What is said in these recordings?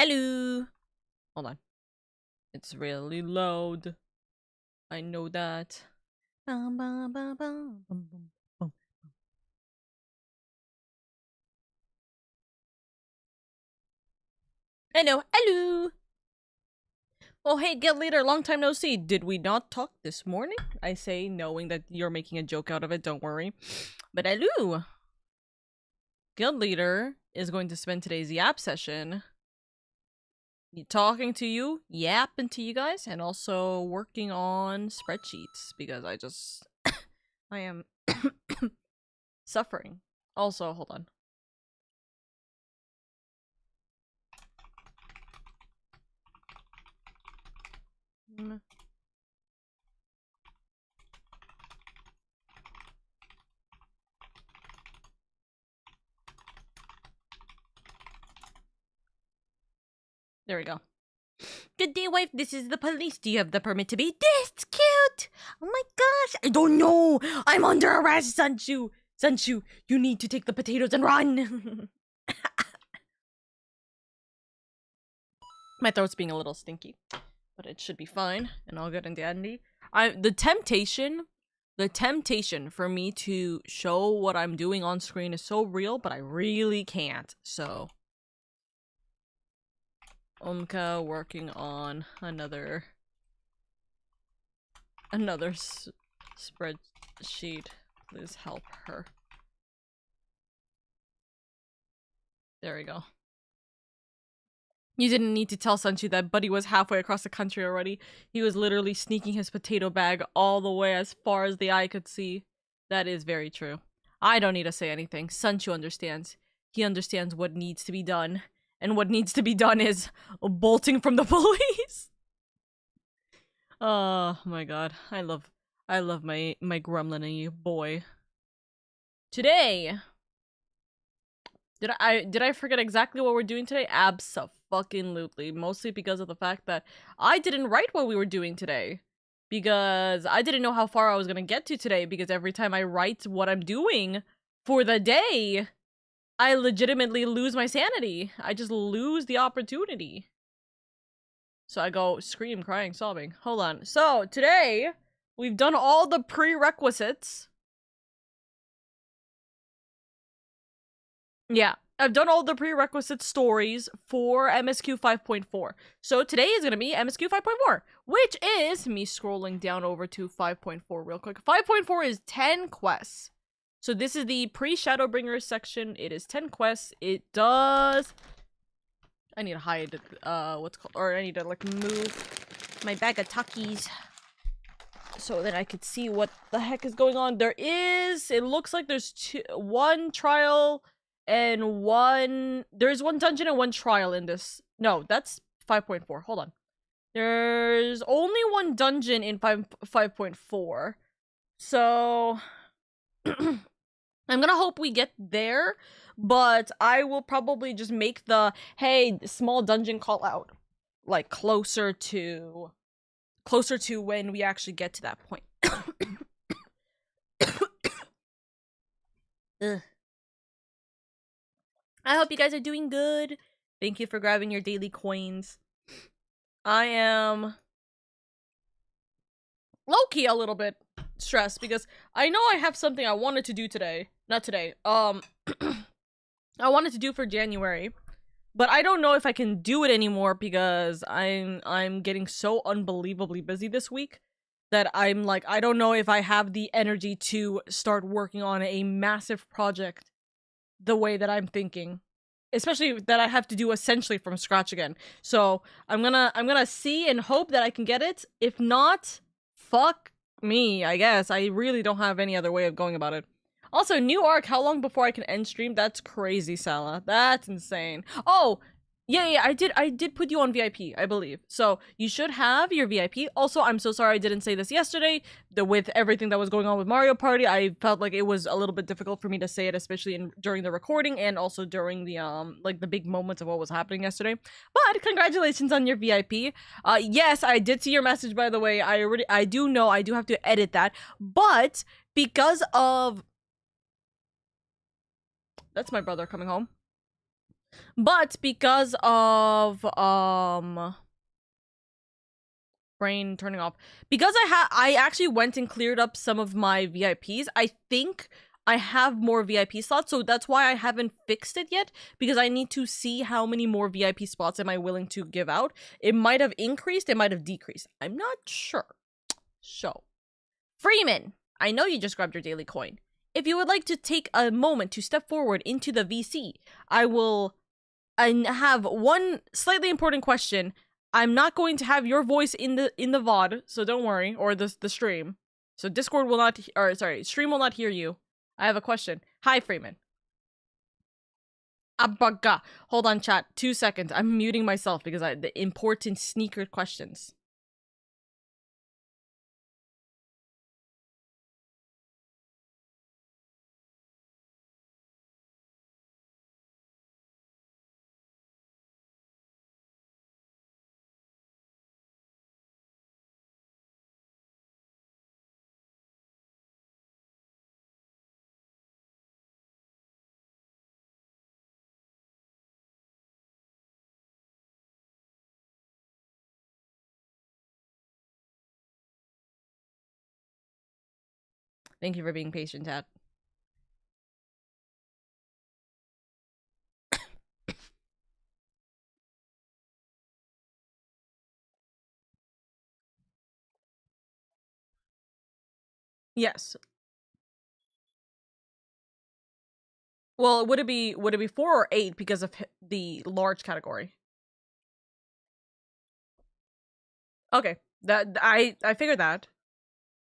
Hello. Hold on. It's really loud. I know that. Bum, bum, bum, bum, bum, bum, bum. Hello. Oh, hey, guild leader, long time no see. Did we not talk this morning? I say, knowing that you're making a joke out of it, don't worry. But hello. Guild leader is going to spend today's yap session talking to you, yapping to you guys, and also working on spreadsheets because I am suffering. Also, hold on. There we go. Good day, wife. This is the police. Do you have the permit to be this cute? Oh my gosh. I don't know. I'm under arrest, Sanchu. Sanchu, you need to take the potatoes and run. My throat's being a little stinky, but it should be fine and all good and dandy. The temptation for me to show what I'm doing on screen is so real, but I really can't. So Omka working on another spreadsheet. Please help her. There we go. You didn't need to tell Sanchu that Buddy was halfway across the country already. He was literally sneaking his potato bag all the way as far as the eye could see. That is very true. I don't need to say anything. Sanchu understands. He understands what needs to be done. And what needs to be done is bolting from the police. Oh my god. I love my gremlin-y boy. Today, did I forget exactly what we're doing today? Abso-fucking-lutely. Mostly because of the fact that I didn't write what we were doing today. Because I didn't know how far I was gonna get to today, because every time I write what I'm doing for the day, I legitimately lose my sanity. I just lose the opportunity. So I go scream, crying, sobbing. Hold on. So today, we've done all the prerequisites. Yeah, I've done all the prerequisite stories for MSQ 5.4. So today is going to be MSQ 5.4, which is me scrolling down over to 5.4 real quick. 5.4 is 10 quests. So this is the pre-Shadowbringers section. It is 10 quests. It does... I need to hide, or I need to, like, move my bag of Takis so that I could see what the heck is going on. It looks like there's one trial... and there's one dungeon and one trial in this. No, that's 5.4. Hold on. There's only one dungeon in 5.4. So I'm gonna hope we get there, but I will probably just make the, hey, small dungeon call out, like, closer to when we actually get to that point. Ugh. I hope you guys are doing good. Thank you for grabbing your daily coins. I am low-key a little bit stressed because I know I have something I wanted to do today. Not today. I wanted to do for January, but I don't know if I can do it anymore because I'm getting so unbelievably busy this week that I'm like, I don't know if I have the energy to start working on a massive project the way that I'm thinking, especially that I have to do essentially from scratch again. So I'm gonna see and hope that I can get it. If not, fuck me, I guess. I really don't have any other way of going about it. Also, new arc, how long before I can end stream? That's crazy, Salah. That's insane. Oh, yeah, I did put you on VIP, I believe. So you should have your VIP. Also, I'm so sorry I didn't say this yesterday. With everything that was going on with Mario Party, I felt like it was a little bit difficult for me to say it, especially during the recording and also during the like the big moments of what was happening yesterday. But congratulations on your VIP. Yes, I did see your message, by the way. I do know I do have to edit that, but because of... That's my brother coming home. But because of brain turning off, because I actually went and cleared up some of my VIPs. I think I have more VIP slots, so that's why I haven't fixed it yet, because I need to see how many more VIP spots am I willing to give out. It might have increased, it might have decreased. I'm not sure. So, Freeman, I know you just grabbed your daily coin. If you would like to take a moment to step forward into the VC, I will have one slightly important question. I'm not going to have your voice in the VOD, so don't worry, or the stream. So Discord will not, or sorry, stream will not hear you. I have a question. Hi, Freeman. Abaga. Hold on, chat. 2 seconds. I'm muting myself because the important sneaker questions. Thank you for being patient, chat. Yes. Well, would it be 4 or 8 because of the large category? Okay, that I figured that.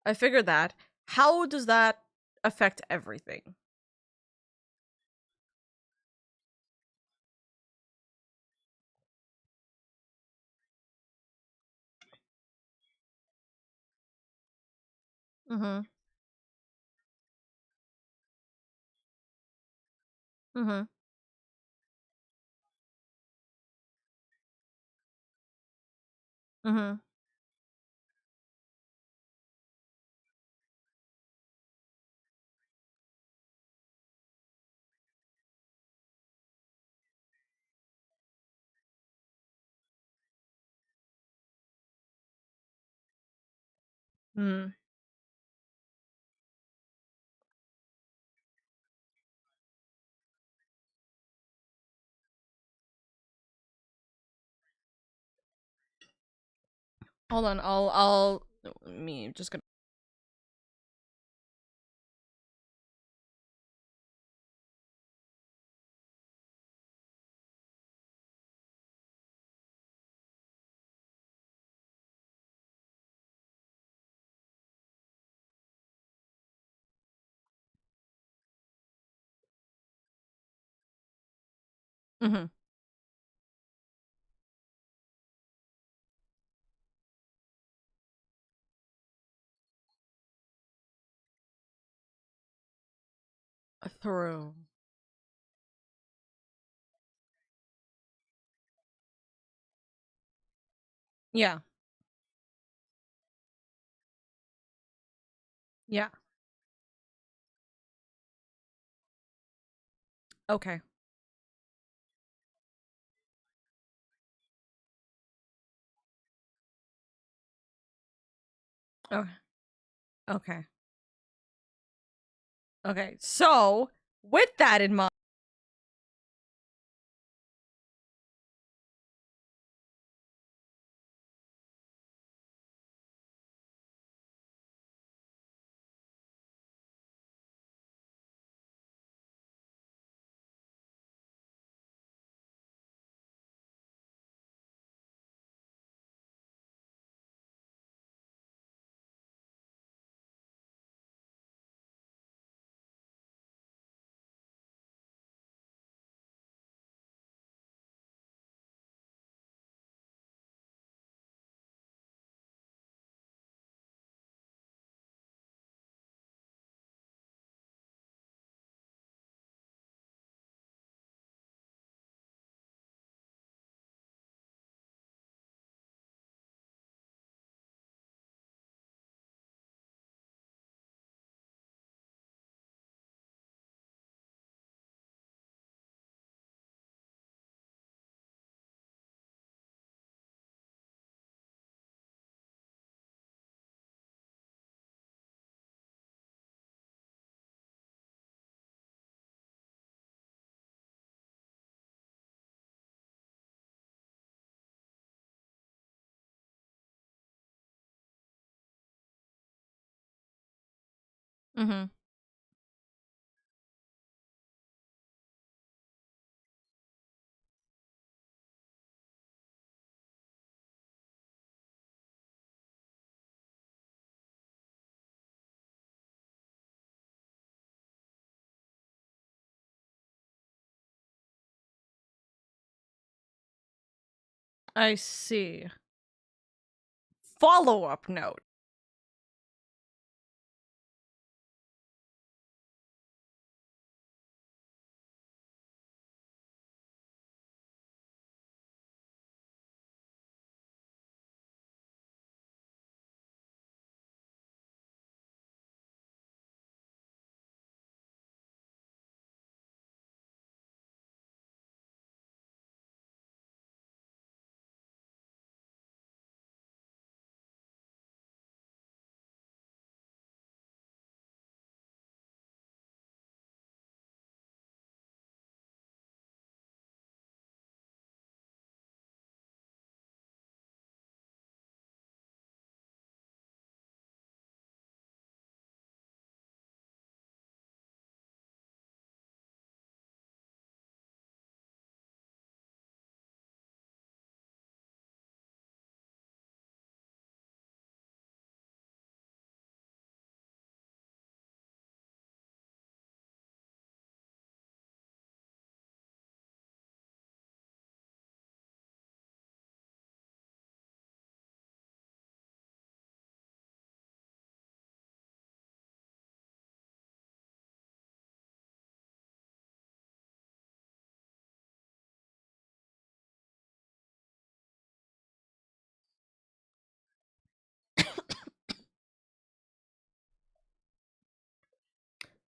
I figured that. How does that affect everything? Mm-hmm. Mm-hmm. Mm-hmm. Mm. Hold on, I'll me just gonna. Mm-hmm. Through. Yeah. Yeah. Okay. Okay. Okay. Okay. So, with that in mind. Mm-hmm. I see. Follow-up note.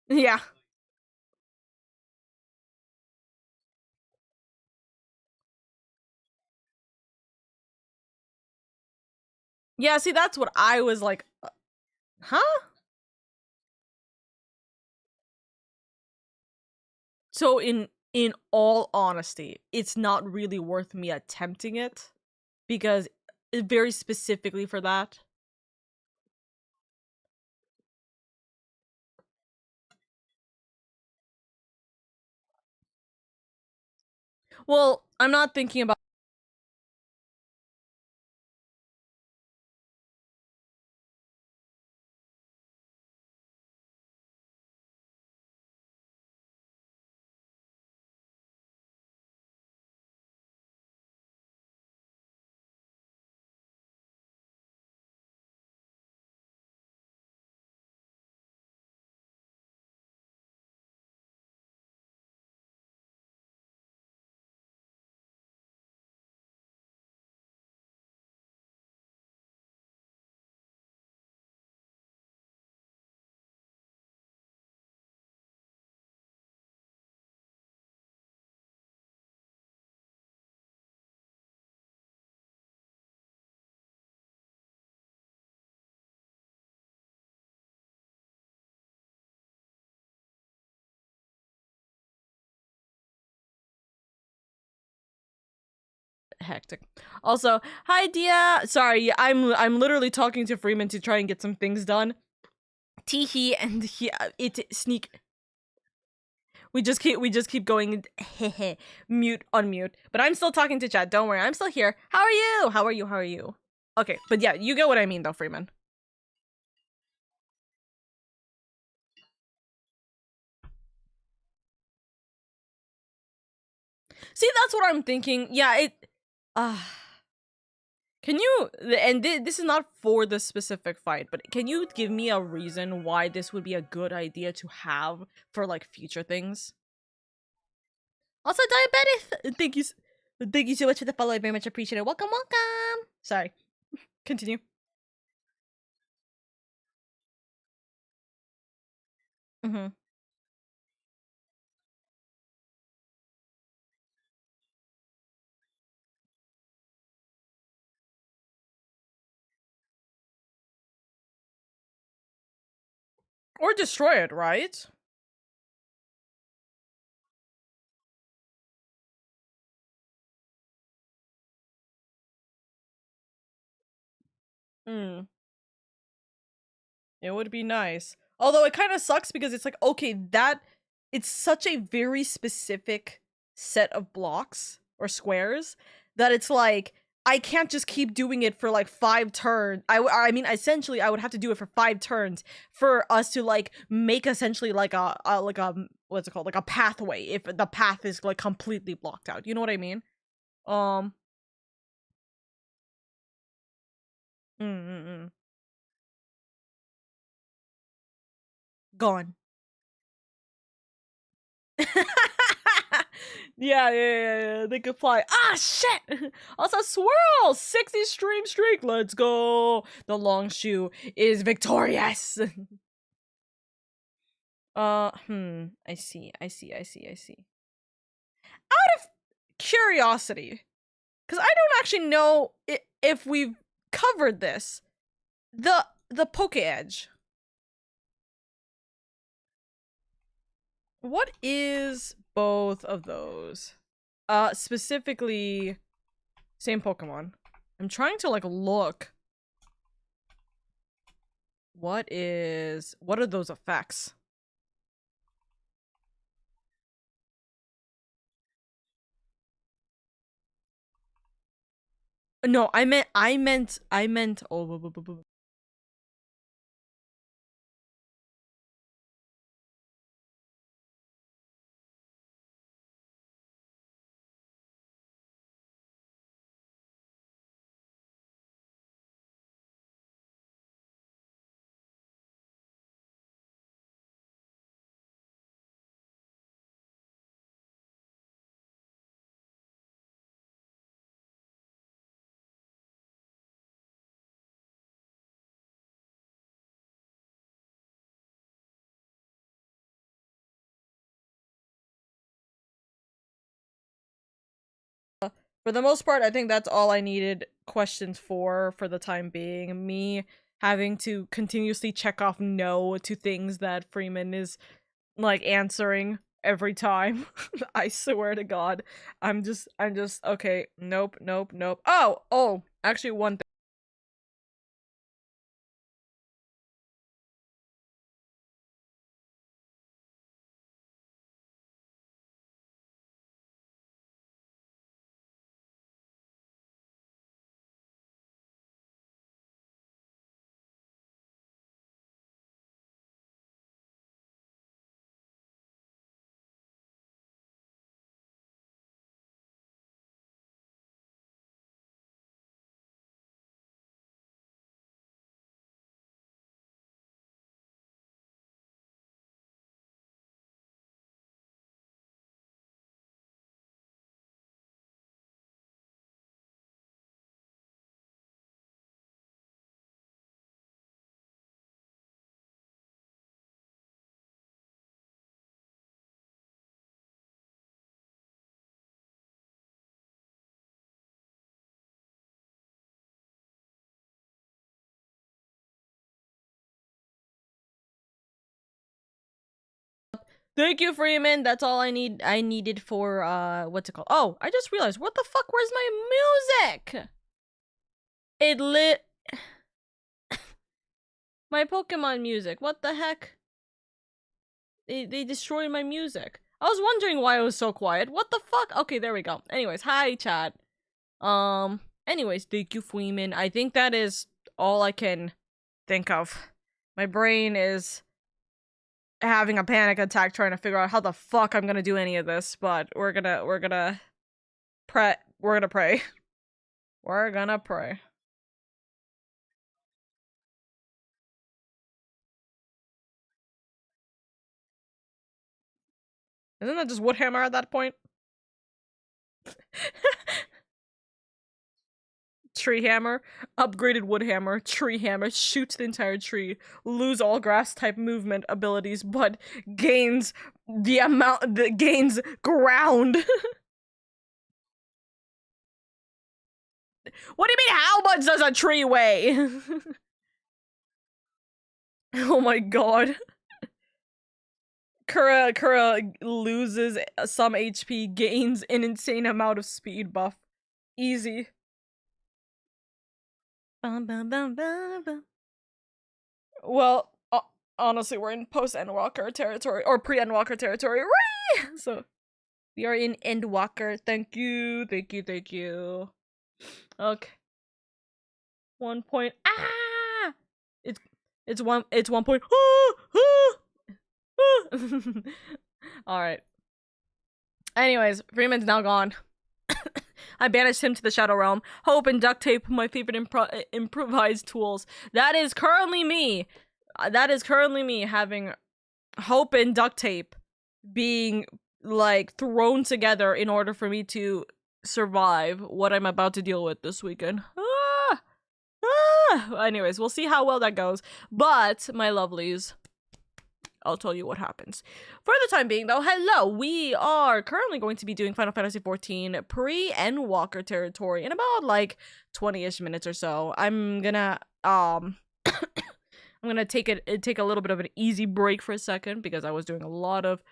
Yeah. Yeah, see, that's what I was like, huh? So in all honesty, it's not really worth me attempting it because very specifically for that. Well, I'm not thinking about hectic. Also, hi Dia. Sorry, I'm literally talking to Freeman to try and get some things done. Teehee and he it sneak. We just keep going mute unmute. But I'm still talking to chat. Don't worry, I'm still here. How are you? How are you? How are you? Okay, but yeah, you get what I mean though, Freeman. See, that's what I'm thinking. Yeah, it. Uh, can you? And this is not for the specific fight, but can you give me a reason why this would be a good idea to have for like future things? Also, diabetic. Thank you so much for the follow. I very much appreciate it. Welcome, welcome. Sorry. Continue. Mm-hmm. Or destroy it, right? Hmm. It would be nice. Although it kind of sucks because it's like, okay, it's such a very specific set of blocks or squares that it's like, I can't just keep doing it for like 5 turns. I mean, essentially, I would have to do it for 5 turns for us to like make essentially like a what's it called, like a pathway if the path is like completely blocked out. You know what I mean? Um. Mm. Gone. Yeah. They could fly. Ah, shit! Also, swirl! 60 stream streak. Let's go. The long shoe is victorious. I see. Out of curiosity, because I don't actually know if we've covered this. The Poke Edge. What is both of those? Specifically, same Pokemon. I'm trying to like look. What are those effects? No, I meant oh. For the most part, I think that's all I needed questions for the time being. Me having to continuously check off no to things that Freeman is like answering every time. I swear to God. I'm just okay. Nope. Oh, actually one thing. Thank you, Freeman. That's all I needed for what's it called? Oh, I just realized, what the fuck, where's my music? It lit my Pokemon music. What the heck? They destroyed my music. I was wondering why it was so quiet. What the fuck? Okay, there we go. Anyways, hi chat. Anyways, thank you, Freeman. I think that is all I can think of. My brain is having a panic attack trying to figure out how the fuck I'm gonna do any of this, but we're gonna pray. We're gonna pray. We're gonna pray. Isn't that just Woodhammer at that point? Tree hammer, upgraded wood hammer, tree hammer, shoots the entire tree, lose all grass type movement abilities, but gains the amount that gains ground. What do you mean, how much does a tree weigh? Oh my god. Kura loses some HP, gains an insane amount of speed buff. Easy. Well, honestly, we're in post-Endwalker territory, or pre-Endwalker territory, right? So, we are in Endwalker. Thank you, thank you, thank you. Okay. 1 point. Ah! It's 1 point. Alright. Anyways, Freeman's now gone. I banished him to the Shadow Realm. Hope and duct tape, my favorite improvised tools. That is currently me. That is currently me having hope and duct tape being, like, thrown together in order for me to survive what I'm about to deal with this weekend. Anyways, we'll see how well that goes. But, my lovelies, I'll tell you what happens. For the time being, though, hello! We are currently going to be doing Final Fantasy XIV pre-Endwalker territory in about, like, 20-ish minutes or so. I'm gonna, I'm gonna take a little bit of an easy break for a second because I was doing a lot of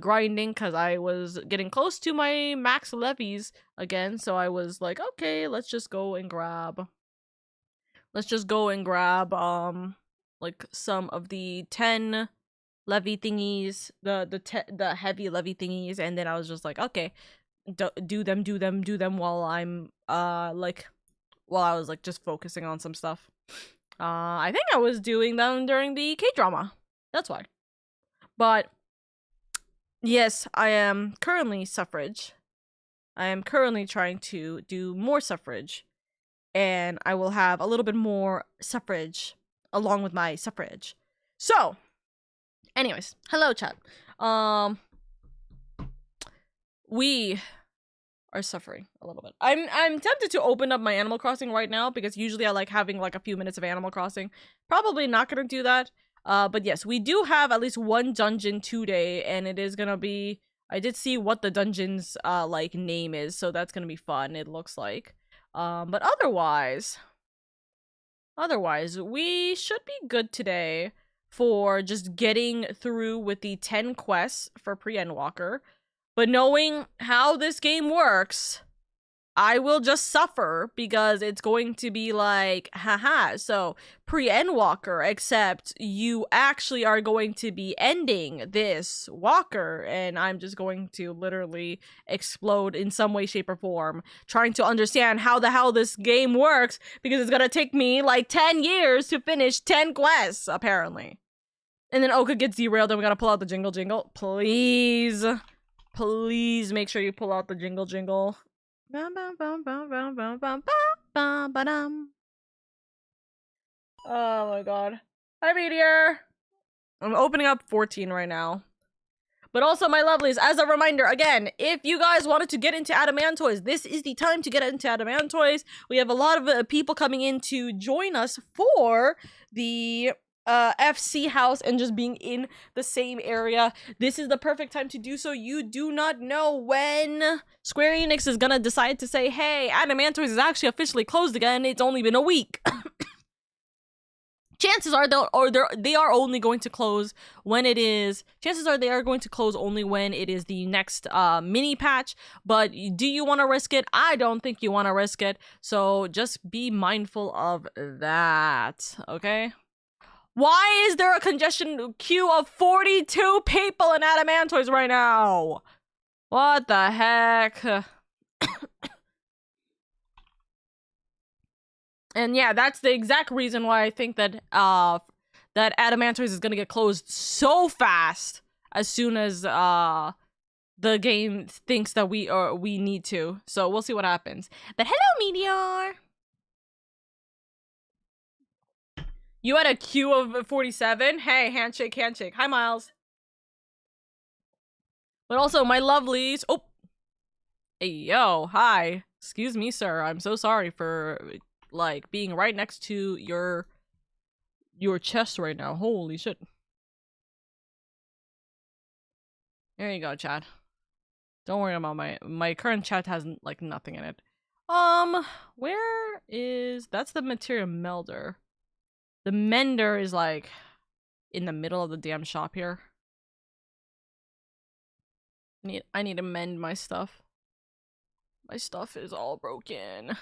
grinding because I was getting close to my max levies again. So I was like, okay, let's just go and grab like some of the 10 levy thingies, the heavy levy thingies, and then I was just like, okay, do them while I'm while I was like just focusing on some stuff. I think I was doing them during the K-drama. That's why. But yes, I am currently suffrage. I am currently trying to do more suffrage. And I will have a little bit more suffrage along with my suffrage. So, anyways, hello chat. We are suffering a little bit. I'm tempted to open up my Animal Crossing right now because usually I like having like a few minutes of Animal Crossing. Probably not gonna do that. But yes, we do have at least one dungeon today, and it is gonna be, I did see what the dungeon's like name is, so that's gonna be fun, it looks like. But otherwise, we should be good today for just getting through with the 10 quests for pre-Endwalker. But knowing how this game works, I will just suffer because it's going to be like, haha, so pre-Endwalker, except you actually are going to be ending this walker, and I'm just going to literally explode in some way, shape, or form, trying to understand how the hell this game works, because it's gonna take me like 10 years to finish 10 quests, apparently. And then Oka gets derailed and we gotta pull out the jingle jingle. Please. Please make sure you pull out the jingle jingle. Oh my god. Hi, Meteor! I'm opening up 14 right now. But also, my lovelies, as a reminder, again, if you guys wanted to get into Adamantoys, this is the time to get into Adamantoys. We have a lot of people coming in to join us for the FC house and just being in the same area. This is the perfect time to do so. You do not know when Square Enix is gonna decide to say, hey, Adamantoys is actually officially closed again. It's only been a week. Chances are they are only going to close when it is, chances are they are going to close only when it is the next mini patch. But do you want to risk it? I don't think you want to risk it. So just be mindful of that, okay? Why is there a congestion queue of 42 people in Adamantoys right now? What the heck? And yeah, that's the exact reason why I think that that Adamantoys is gonna get closed so fast as soon as the game thinks that we need to. So we'll see what happens. But hello, Meteor! You had a queue of 47? Hey, handshake, handshake. Hi, Miles. But also, my lovelies. Oh! Hey, yo, hi. Excuse me, sir. I'm so sorry for, like, being right next to your chest right now. Holy shit. There you go, chat. Don't worry about my current chat has, like, nothing in it. Where is... That's the materia melder. The mender is, like, in the middle of the damn shop here. I need to mend my stuff. My stuff is all broken.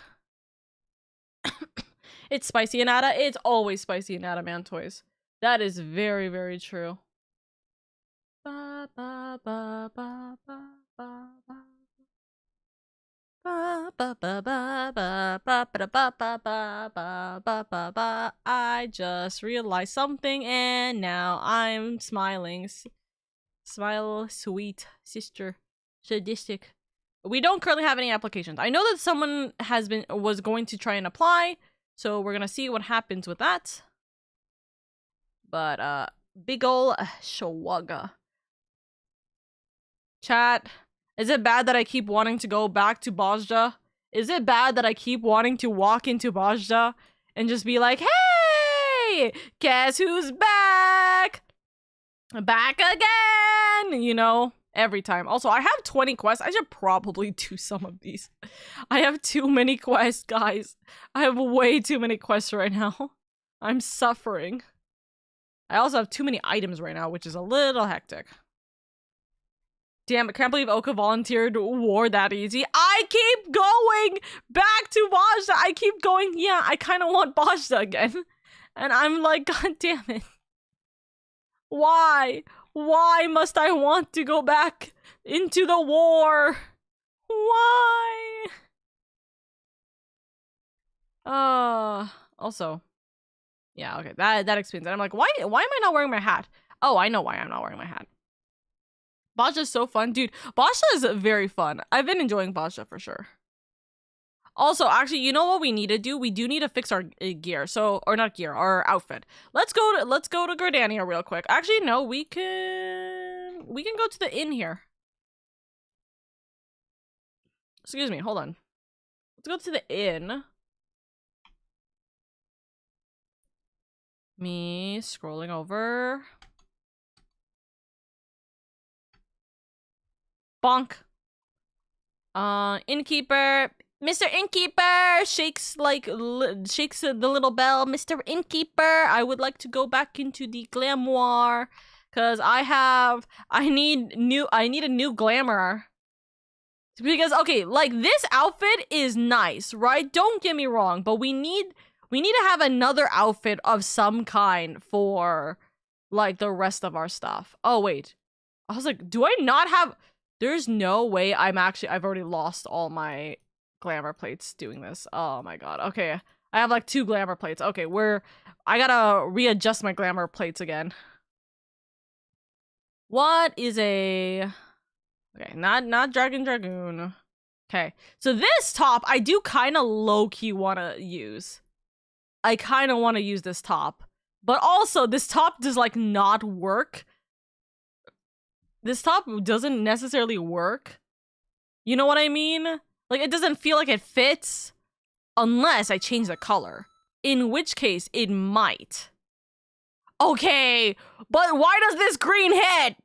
It's spicy in Ada. It's always spicy in Adamantoys. That is very, very true. Ba, ba, ba, ba, ba, ba, ba. I just realized something and now I'm smiling. Smile, sweet sister. Sadistic. We don't currently have any applications. I know that someone was going to try and apply, so we're gonna see what happens with that. But big ol' shawagga. Chat. Is it bad that I keep wanting to go back to Bajda? Is it bad that I keep wanting to walk into Bajda and just be like, hey, guess who's back? Back again! You know, every time. Also, I have 20 quests. I should probably do some of these. I have too many quests, guys. I have way too many quests right now. I'm suffering. I also have too many items right now, which is a little hectic. Damn, I can't believe Oka volunteered war that easy. I keep going back to Bajda. I keep going, yeah, I kind of want Bajda again. And I'm like, god damn it. Why? Why must I want to go back into the war? Why? Also. Yeah, okay, that explains it. I'm like, why am I not wearing my hat? Oh, I know why I'm not wearing my hat. Bajda is so fun. Dude, Bajda is very fun. I've been enjoying Bajda for sure. Also, actually, you know what we need to do? We do need to fix our gear. So, or not gear, our outfit. Let's go to Gordania real quick. Actually, no, we can go to the inn here. Excuse me, hold on. Let's go to the inn. Me scrolling over. Bonk. Innkeeper. Mr. Innkeeper shakes shakes the little bell. Mr. Innkeeper, I would like to go back into the glamour cuz I need a new glamour. Because okay, like this outfit is nice, right? Don't get me wrong, but we need to have another outfit of some kind for like the rest of our stuff. Oh wait. I was like, do I not have There's no way I've already lost all my glamour plates doing this. Oh my god. Okay. I have like 2 glamour plates. Okay, I gotta readjust my glamour plates again. What is a... Okay, not Dragoon. Okay, so this top, I do kind of low-key want to use. I kind of want to use this top. But also, this top does, like, not work. This top doesn't necessarily work. You know what I mean? Like, it doesn't feel like it fits unless I change the color. In which case, it might. Okay, but why does this green hit?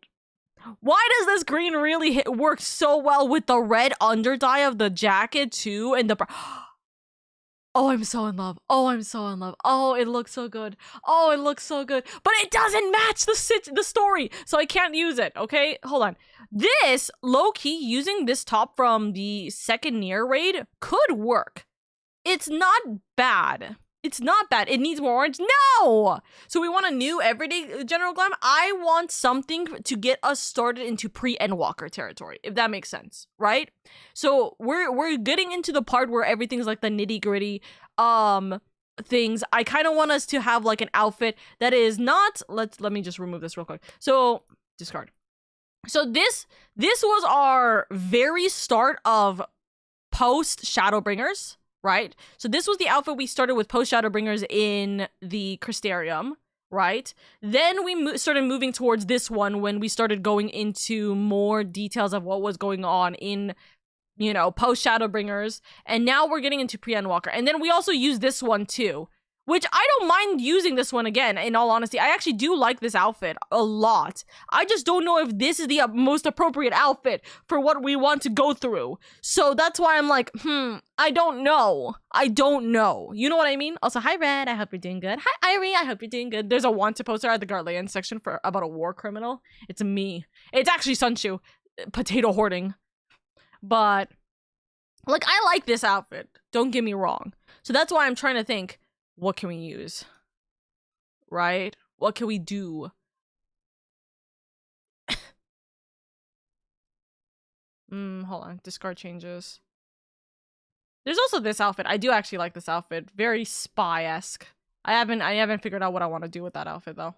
Why does this green really work so well with the red underdye of the jacket too? And the... Oh, I'm so in love. Oh, I'm so in love. Oh, it looks so good. Oh, it looks so good. But it doesn't match the story, so I can't use it, okay? Hold on. This, low-key, using this top from the second Nier raid could work. It's not bad. It's not bad. It needs more orange. No! So we want a new everyday general glam. I want something to get us started into pre-Endwalker territory, if that makes sense, right? So we're getting into the part where everything's like the nitty-gritty things. I kind of want us to have like an outfit that is not... Let me just remove this real quick. So, discard. So this was our very start of post Shadowbringers. Right? So this was the outfit we started with post Shadowbringers in the Crystarium, right? Then we started moving towards this one when we started going into more details of what was going on in, you know, post Shadowbringers. And now we're getting into pre-Endwalker. And then we also use this one too, which I don't mind using this one again, in all honesty. I actually do like this outfit a lot. I just don't know if this is the most appropriate outfit for what we want to go through. So that's why I'm like, I don't know. I don't know. You know what I mean? Also, hi Red, I hope you're doing good. Hi Irie, I hope you're doing good. There's a wanted poster at the Garlean section about a war criminal. It's me. It's actually Sunshu. Potato hoarding. But, like, I like this outfit. Don't get me wrong. So that's why I'm trying to think, what can we use? Right? What can we do? Hold on. Discard changes. There's also this outfit. I do actually like this outfit. Very spy-esque. I haven't figured out what I want to do with that outfit though.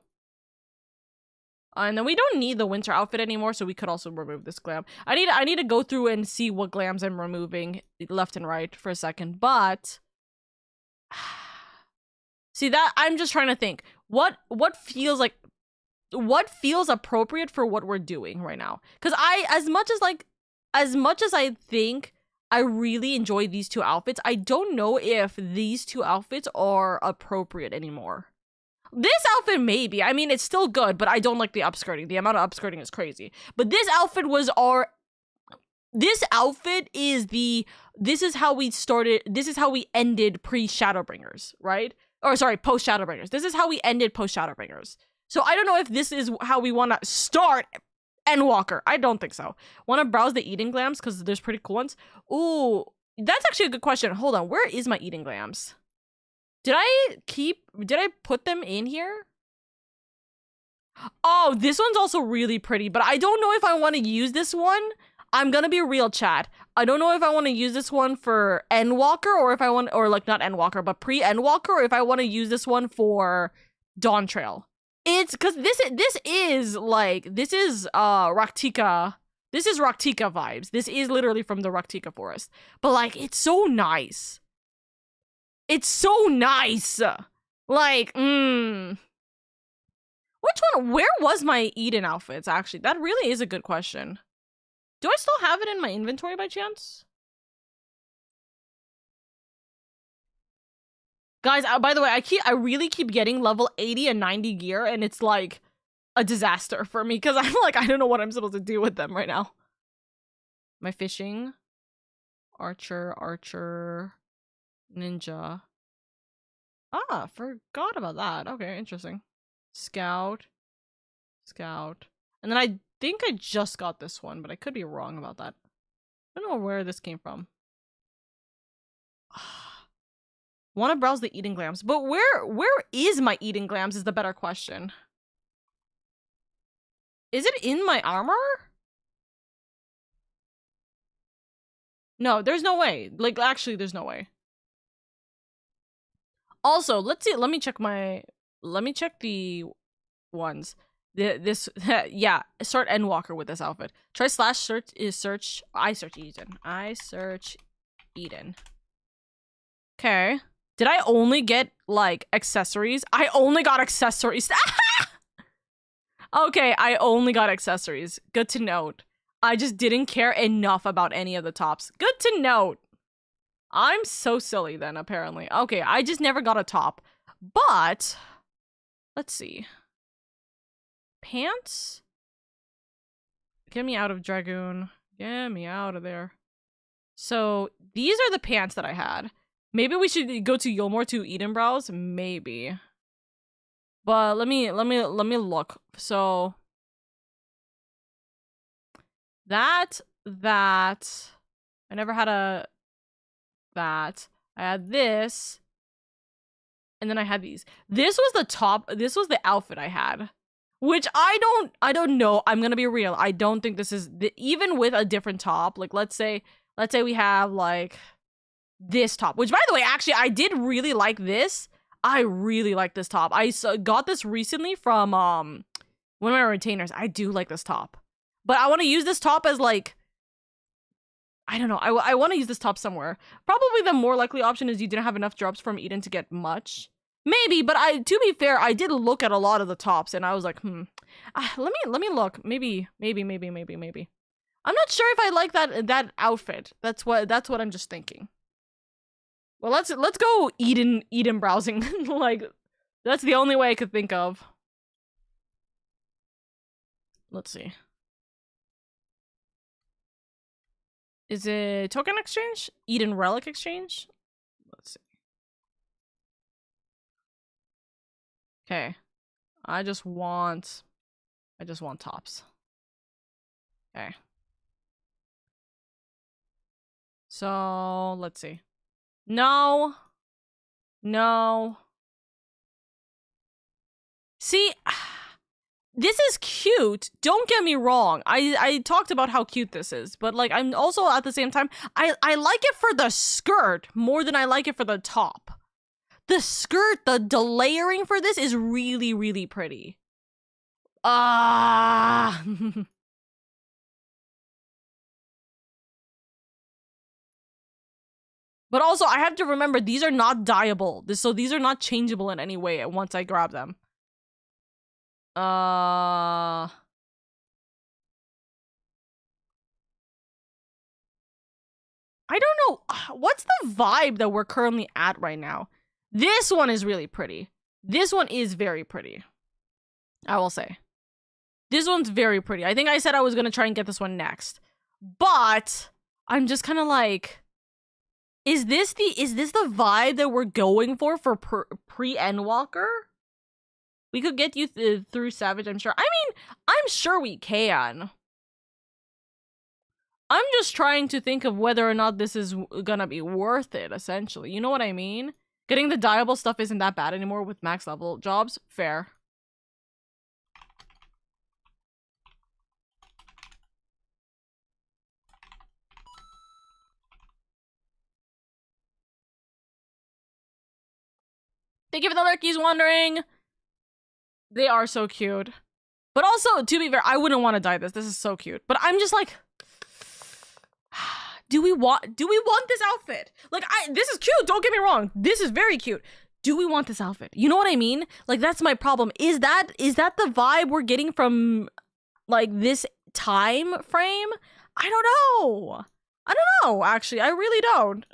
And then we don't need the winter outfit anymore, so we could also remove this glam. I need to go through and see what glams I'm removing left and right for a second, but see that I'm just trying to think what feels appropriate for what we're doing right now. Because as much as I think I really enjoy these two outfits, I don't know if these two outfits are appropriate anymore. This outfit maybe. I mean, it's still good, but I don't like the upskirting. The amount of upskirting is crazy. But this outfit was this is how we started, this is how we ended pre-Shadowbringers, right? Or sorry, post-Shadowbringers. This is how we ended post-Shadowbringers. So I don't know if this is how we want to start Endwalker. I don't think so. Want to browse the eating glams because there's pretty cool ones. Ooh, that's actually a good question. Hold on, where is my eating glams? Did I put them in here? Oh, this one's also really pretty, but I don't know if I want to use this one. I'm gonna be real, chat. I don't know if I want to use this one for Endwalker or if I want, or like not Endwalker, but pre-Endwalker, or if I want to use this one for Dawn Trail. It's because this is Raktika. This is Raktika vibes. This is literally from the Raktika forest. But like, it's so nice. It's so nice. Like, Which one? Where was my Eden outfits, actually? That really is a good question. Do I still have it in my inventory by chance? Guys, by the way, I really keep getting level 80 and 90 gear, and it's like a disaster for me because I'm like, I don't know what I'm supposed to do with them right now. My fishing. Archer. Ninja. Ah, forgot about that. Okay, interesting. Scout. And then I think I just got this one, but I could be wrong about that. I don't know where this came from. Want to browse the eating glams, but where is my eating glams is the better question. Is it in my armor? No, there's no way. Like, actually, there's no way. Also, let's see. Let me check the ones. This yeah, start Endwalker with this outfit. Try /search. I search Eden. Okay. Did I only get like accessories? I only got accessories. Okay, I only got accessories. Good to note. I just didn't care enough about any of the tops. Good to note. I'm so silly then, apparently. Okay, I just never got a top. But let's see. Pants? Get me out of Dragoon. Get me out of there. So these are the pants that I had. Maybe we should go to Yulmore to Edenbrows? Maybe. But let me look. So that I never had a that. I had this. And then I had these. This was the top. This was the outfit I had. Which I don't know. I'm gonna be real. I don't think this is even with a different top. Like let's say we have like this top. Which by the way, actually, I did really like this. I really like this top. I got this recently from one of my retainers. I do like this top. But I want to use this top as like, I don't know. I want to use this top somewhere. Probably the more likely option is you didn't have enough drops from Eden to get much. Maybe, but to be fair, I did look at a lot of the tops and I was like, let me look. Maybe. I'm not sure if I like that outfit. That's what I'm just thinking. Well, let's go Eden browsing. Like, that's the only way I could think of. Let's see. Is it token exchange? Eden relic exchange? Let's see. Okay. I just want tops. Okay. So, let's see. No. See, this is cute. Don't get me wrong. I talked about how cute this is, but like I'm also at the same time, I like it for the skirt more than I like it for the top. The skirt, the layering for this is really, really pretty. Ah. But also, I have to remember, these are not dyeable. So these are not changeable in any way once I grab them. I don't know. What's the vibe that we're currently at right now? This one is really pretty. This one is very pretty. I will say. This one's very pretty. I think I said I was going to try and get this one next. But I'm just kind of like, is this the vibe that we're going for pre-Endwalker? We could get you through Savage, I'm sure. I mean, I'm sure we can. I'm just trying to think of whether or not this is gonna be worth it, essentially. You know what I mean? Getting the dyeable stuff isn't that bad anymore with max level jobs. Fair. Thank you for the lurkies wandering. They are so cute. But also, to be fair, I wouldn't want to dye this. This is so cute. But I'm just like, do we want this outfit? Like, this is cute, don't get me wrong. This is very cute. Do we want this outfit? You know what I mean? Like, that's my problem. Is that the vibe we're getting from, like, this time frame? I don't know. I don't know, actually. I really don't.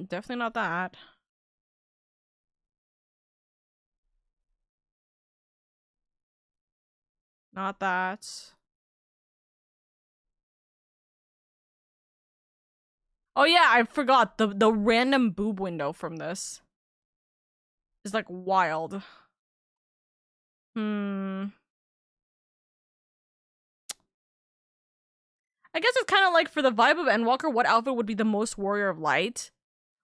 Definitely not that. Not that. Oh yeah, I forgot. The random boob window from this is like wild. I guess it's kind of like for the vibe of Endwalker, what outfit would be the most Warrior of Light?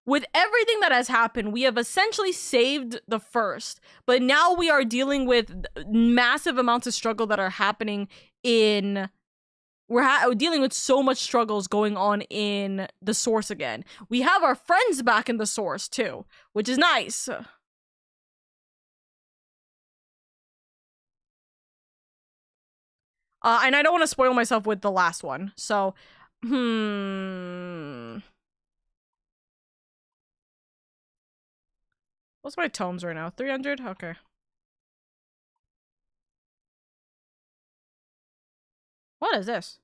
With everything that has happened, we have essentially saved the first, but now we are dealing with massive amounts of struggle that are happening in... We're dealing with so much struggles going on in the source again. We have our friends back in the source, too, which is nice. And I don't want to spoil myself with the last one, so... What's my tomes right now? 300? Okay. What is this?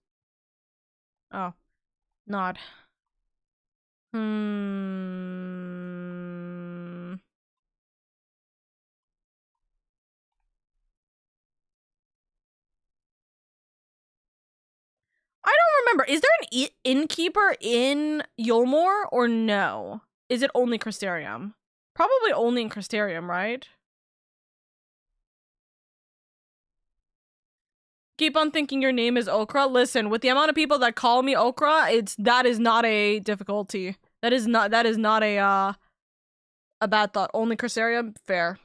Oh. Nod. I don't remember. Is there an innkeeper in Yulmore or no? Is it only Crystarium? Probably only in Crystarium, right? Keep on thinking your name is Okra. Listen, with the amount of people that call me Okra, that is not a difficulty. That is not a bad thought. Only Crystarium? Fair.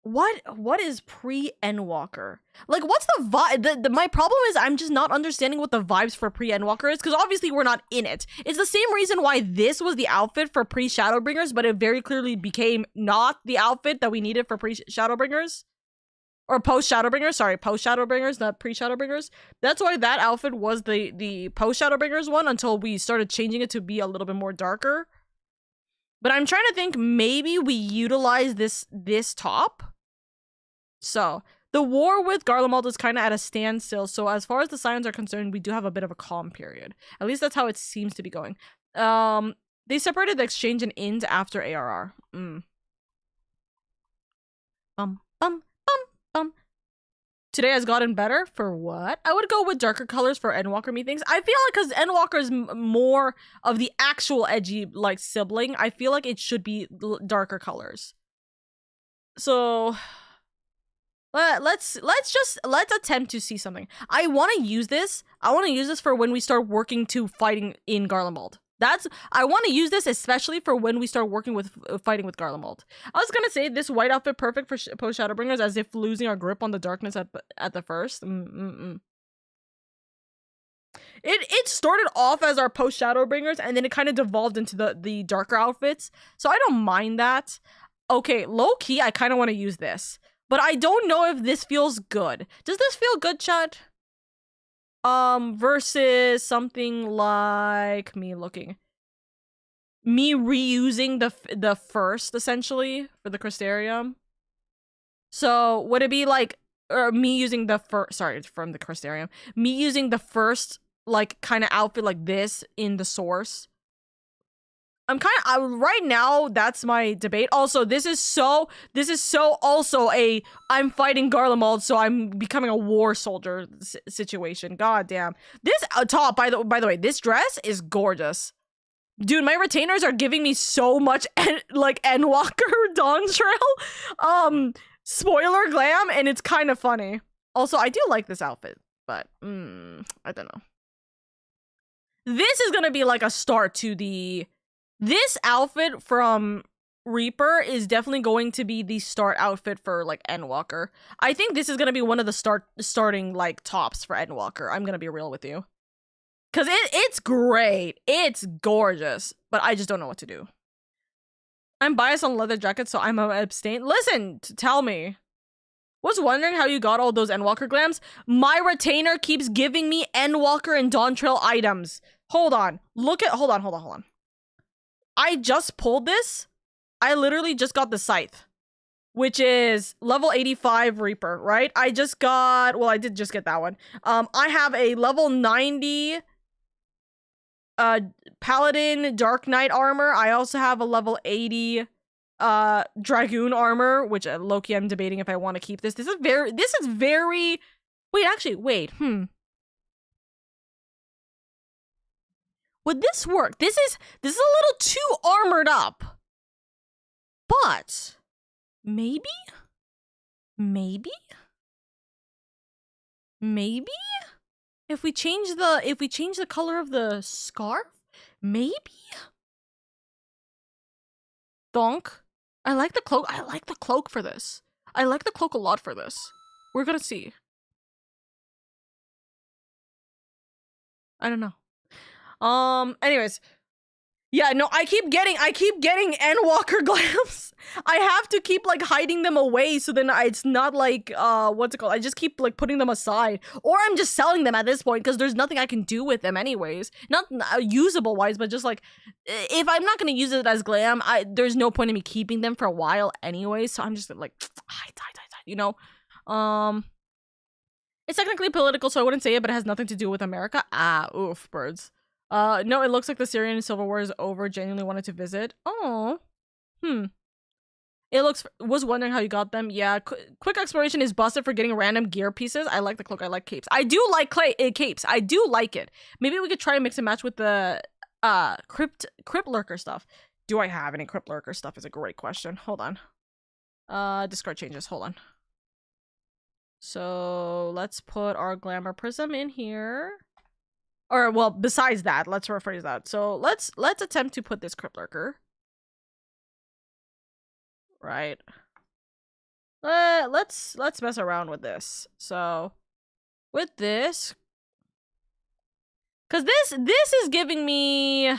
What is pre-Endwalker? Like, what's the vibe? My problem is I'm just not understanding what the vibes for pre-Endwalker is, because obviously we're not in it. It's the same reason why this was the outfit for pre-Shadowbringers, but it very clearly became not the outfit that we needed for pre-Shadowbringers. Or post-Shadowbringers, sorry, post-Shadowbringers, not pre-Shadowbringers. That's why that outfit was the post-Shadowbringers one until we started changing it to be a little bit more darker. But I'm trying to think, maybe we utilize this top. So, the war with Garlemald is kind of at a standstill, so as far as the Scions are concerned, we do have a bit of a calm period. At least that's how it seems to be going. They separated the exchange and int after ARR. Today has gotten better? For what? I would go with darker colors for Endwalker methinks. I feel like because Endwalker is more of the actual edgy, like, sibling, I feel like it should be darker colors. So... Let's attempt to see something. I want to use this. I want to use this for when we start working to fighting in Garlemald. I want to use this especially for when we start working with fighting with Garlemald. I was gonna say this white outfit perfect for post Shadowbringers, as if losing our grip on the darkness at the first. It started off as our post Shadowbringers, and then it kind of devolved into the darker outfits. So I don't mind that. Okay, low key, I kind of want to use this, but I don't know if this feels good. Does this feel good, chat? Versus something like me reusing the first essentially for the Crystarium. So would it be like, or me using the first? Sorry, it's from the Crystarium. Me using the first like kind of outfit like this in the source. I'm kind of right now. That's my debate. Also, this is so also a I'm fighting Garlemald, so I'm becoming a war soldier situation. God damn. This top, by the way, this dress is gorgeous, dude. My retainers are giving me so much like Endwalker Dawn Trail, spoiler glam, and it's kind of funny. Also, I do like this outfit, but I don't know. This is gonna be like a start to the. This outfit from Reaper is definitely going to be the start outfit for like Endwalker. I think this is gonna be one of the starting like tops for Endwalker. I'm gonna be real with you, cause it's great, it's gorgeous, but I just don't know what to do. I'm biased on leather jackets, so I'm abstain. Listen, tell me. Was wondering how you got all those Endwalker glams. My retainer keeps giving me Endwalker and Dawn Trail items. Hold on, hold on. I just pulled this. I literally just got the scythe, which is level 85 Reaper, right? I just got, well, I did just get that one. I have a level 90 Paladin Dark Knight armor. I also have a level 80 Dragoon armor, which Loki, I'm debating if I want to keep this. This is very, wait, would this work? This is a little too armored up. But maybe? If we change the color of the scarf, maybe? Donk. I like the cloak. I like the cloak for this. I like the cloak a lot for this. We're gonna see. I don't know. Anyways. Yeah, no, I keep getting Endwalker glams. I have to keep like hiding them away, so then it's not like what's it called? I just keep like putting them aside, or I'm just selling them at this point because there's nothing I can do with them anyways. Not usable wise, but just like if I'm not gonna use it as glam, there's no point in me keeping them for a while anyway. So I'm just like, you know, it's technically political, so I wouldn't say it, but it has nothing to do with America. Oof, birds. No, it looks like the Syrian Civil War is over. Genuinely wanted to visit. Oh, It was wondering how you got them. Yeah, quick exploration is busted for getting random gear pieces. I like the cloak. I like capes. I do like capes. I do like it. Maybe we could try and mix and match with the crypt lurker stuff. Do I have any crypt lurker stuff? Is a great question. Hold on. Discard changes. Hold on. So let's put our glamour prism in here. Or, well, besides that, let's rephrase that. So let's attempt to put this crypt lurker. Right. Let's mess around with this. So with this, because this is giving me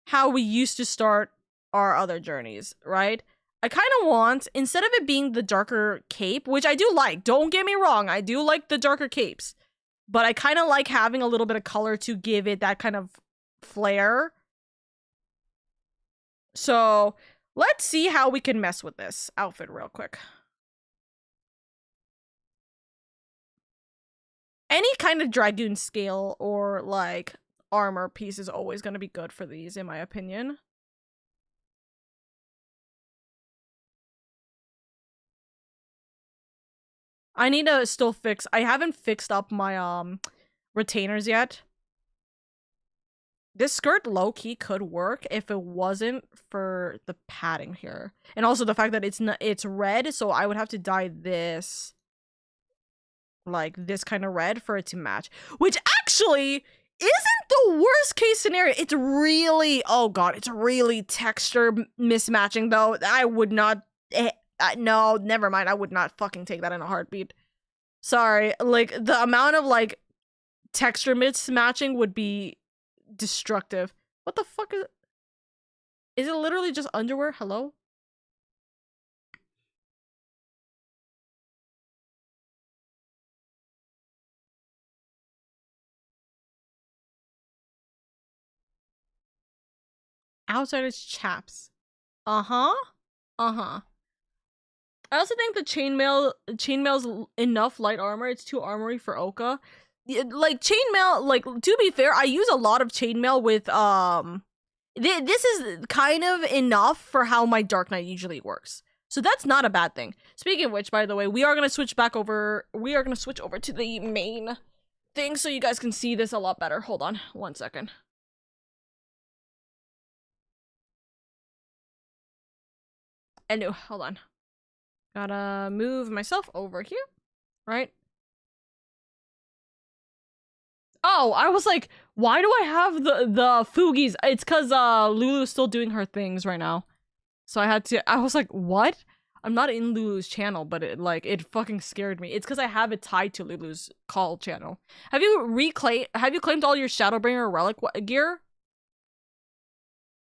how we used to start our other journeys, right? I kind of want, instead of it being the darker cape, which I do like, don't get me wrong, I do like the darker capes, but I kind of like having a little bit of color to give it that kind of flair. So let's see how we can mess with this outfit real quick. Any kind of Dragoon scale or like armor piece is always going to be good for these, in my opinion. I need to still fix. I haven't fixed up my retainers yet. This skirt low-key could work if it wasn't for the padding here. And also the fact that it's red, so I would have to dye this like this kind of red for it to match. Which actually isn't the worst case scenario, it's really, oh god, it's really texture mismatching though. I would not, no, never mind. I would not fucking take that in a heartbeat. Sorry, like the amount of like texture mismatching would be destructive. What the fuck is it literally just underwear? Hello? Outsiders chaps. Uh-huh. Uh-huh. I also think the chainmail's enough light armor. It's too armory for Oka. Like chainmail, like to be fair, I use a lot of chainmail with this is kind of enough for how my Dark Knight usually works. So that's not a bad thing. Speaking of which, by the way, we are gonna switch over to the main thing so you guys can see this a lot better. Hold on 1 second. And no, hold on. Gotta move myself over here, right? Oh, I was like, why do I have the Fugies? It's because Lulu's still doing her things right now. So I was like, what? I'm not in Lulu's channel, but it fucking scared me. It's because I have it tied to Lulu's call channel. Have you claimed all your Shadowbringer relic gear?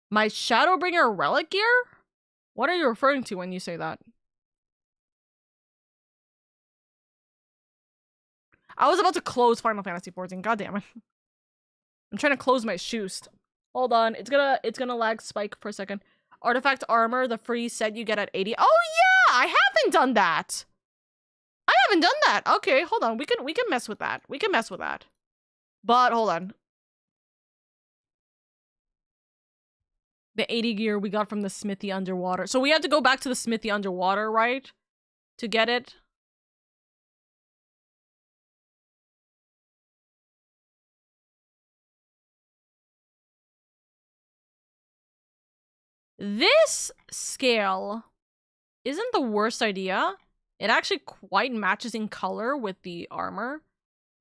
My Shadowbringer relic gear? What are you referring to when you say that? I was about to close Final Fantasy XIV. God damn it. I'm trying to close my shoes. Hold on. It's gonna lag spike for a second. Artifact armor, the free set you get at 80. Oh yeah! I haven't done that! I haven't done that! Okay, hold on. We can mess with that. We can mess with that. But hold on. The 80 gear we got from the smithy underwater. So we have to go back to the smithy underwater, right? To get it. This scale isn't the worst idea. It actually quite matches in color with the armor.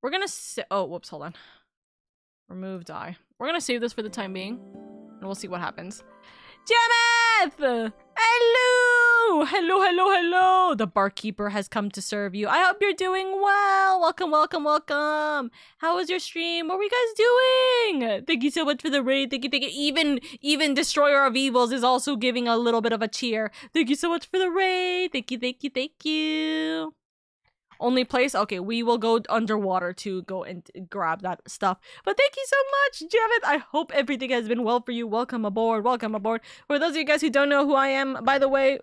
We're gonna oh, whoops, hold on. Remove dye. We're gonna save this for the time being, and we'll see what happens. Jameth! Hello! Hello, hello, hello! The barkeeper has come to serve you. I hope you're doing well! Welcome, welcome, welcome! How was your stream? What were you guys doing? Thank you so much for the raid. Thank you, thank you. Even Destroyer of Evils is also giving a little bit of a cheer. Thank you so much for the raid. Thank you, thank you, thank you. Only place? Okay, we will go underwater to go and grab that stuff. But thank you so much, Javid. I hope everything has been well for you. Welcome aboard. Welcome aboard. For those of you guys who don't know who I am, by the way...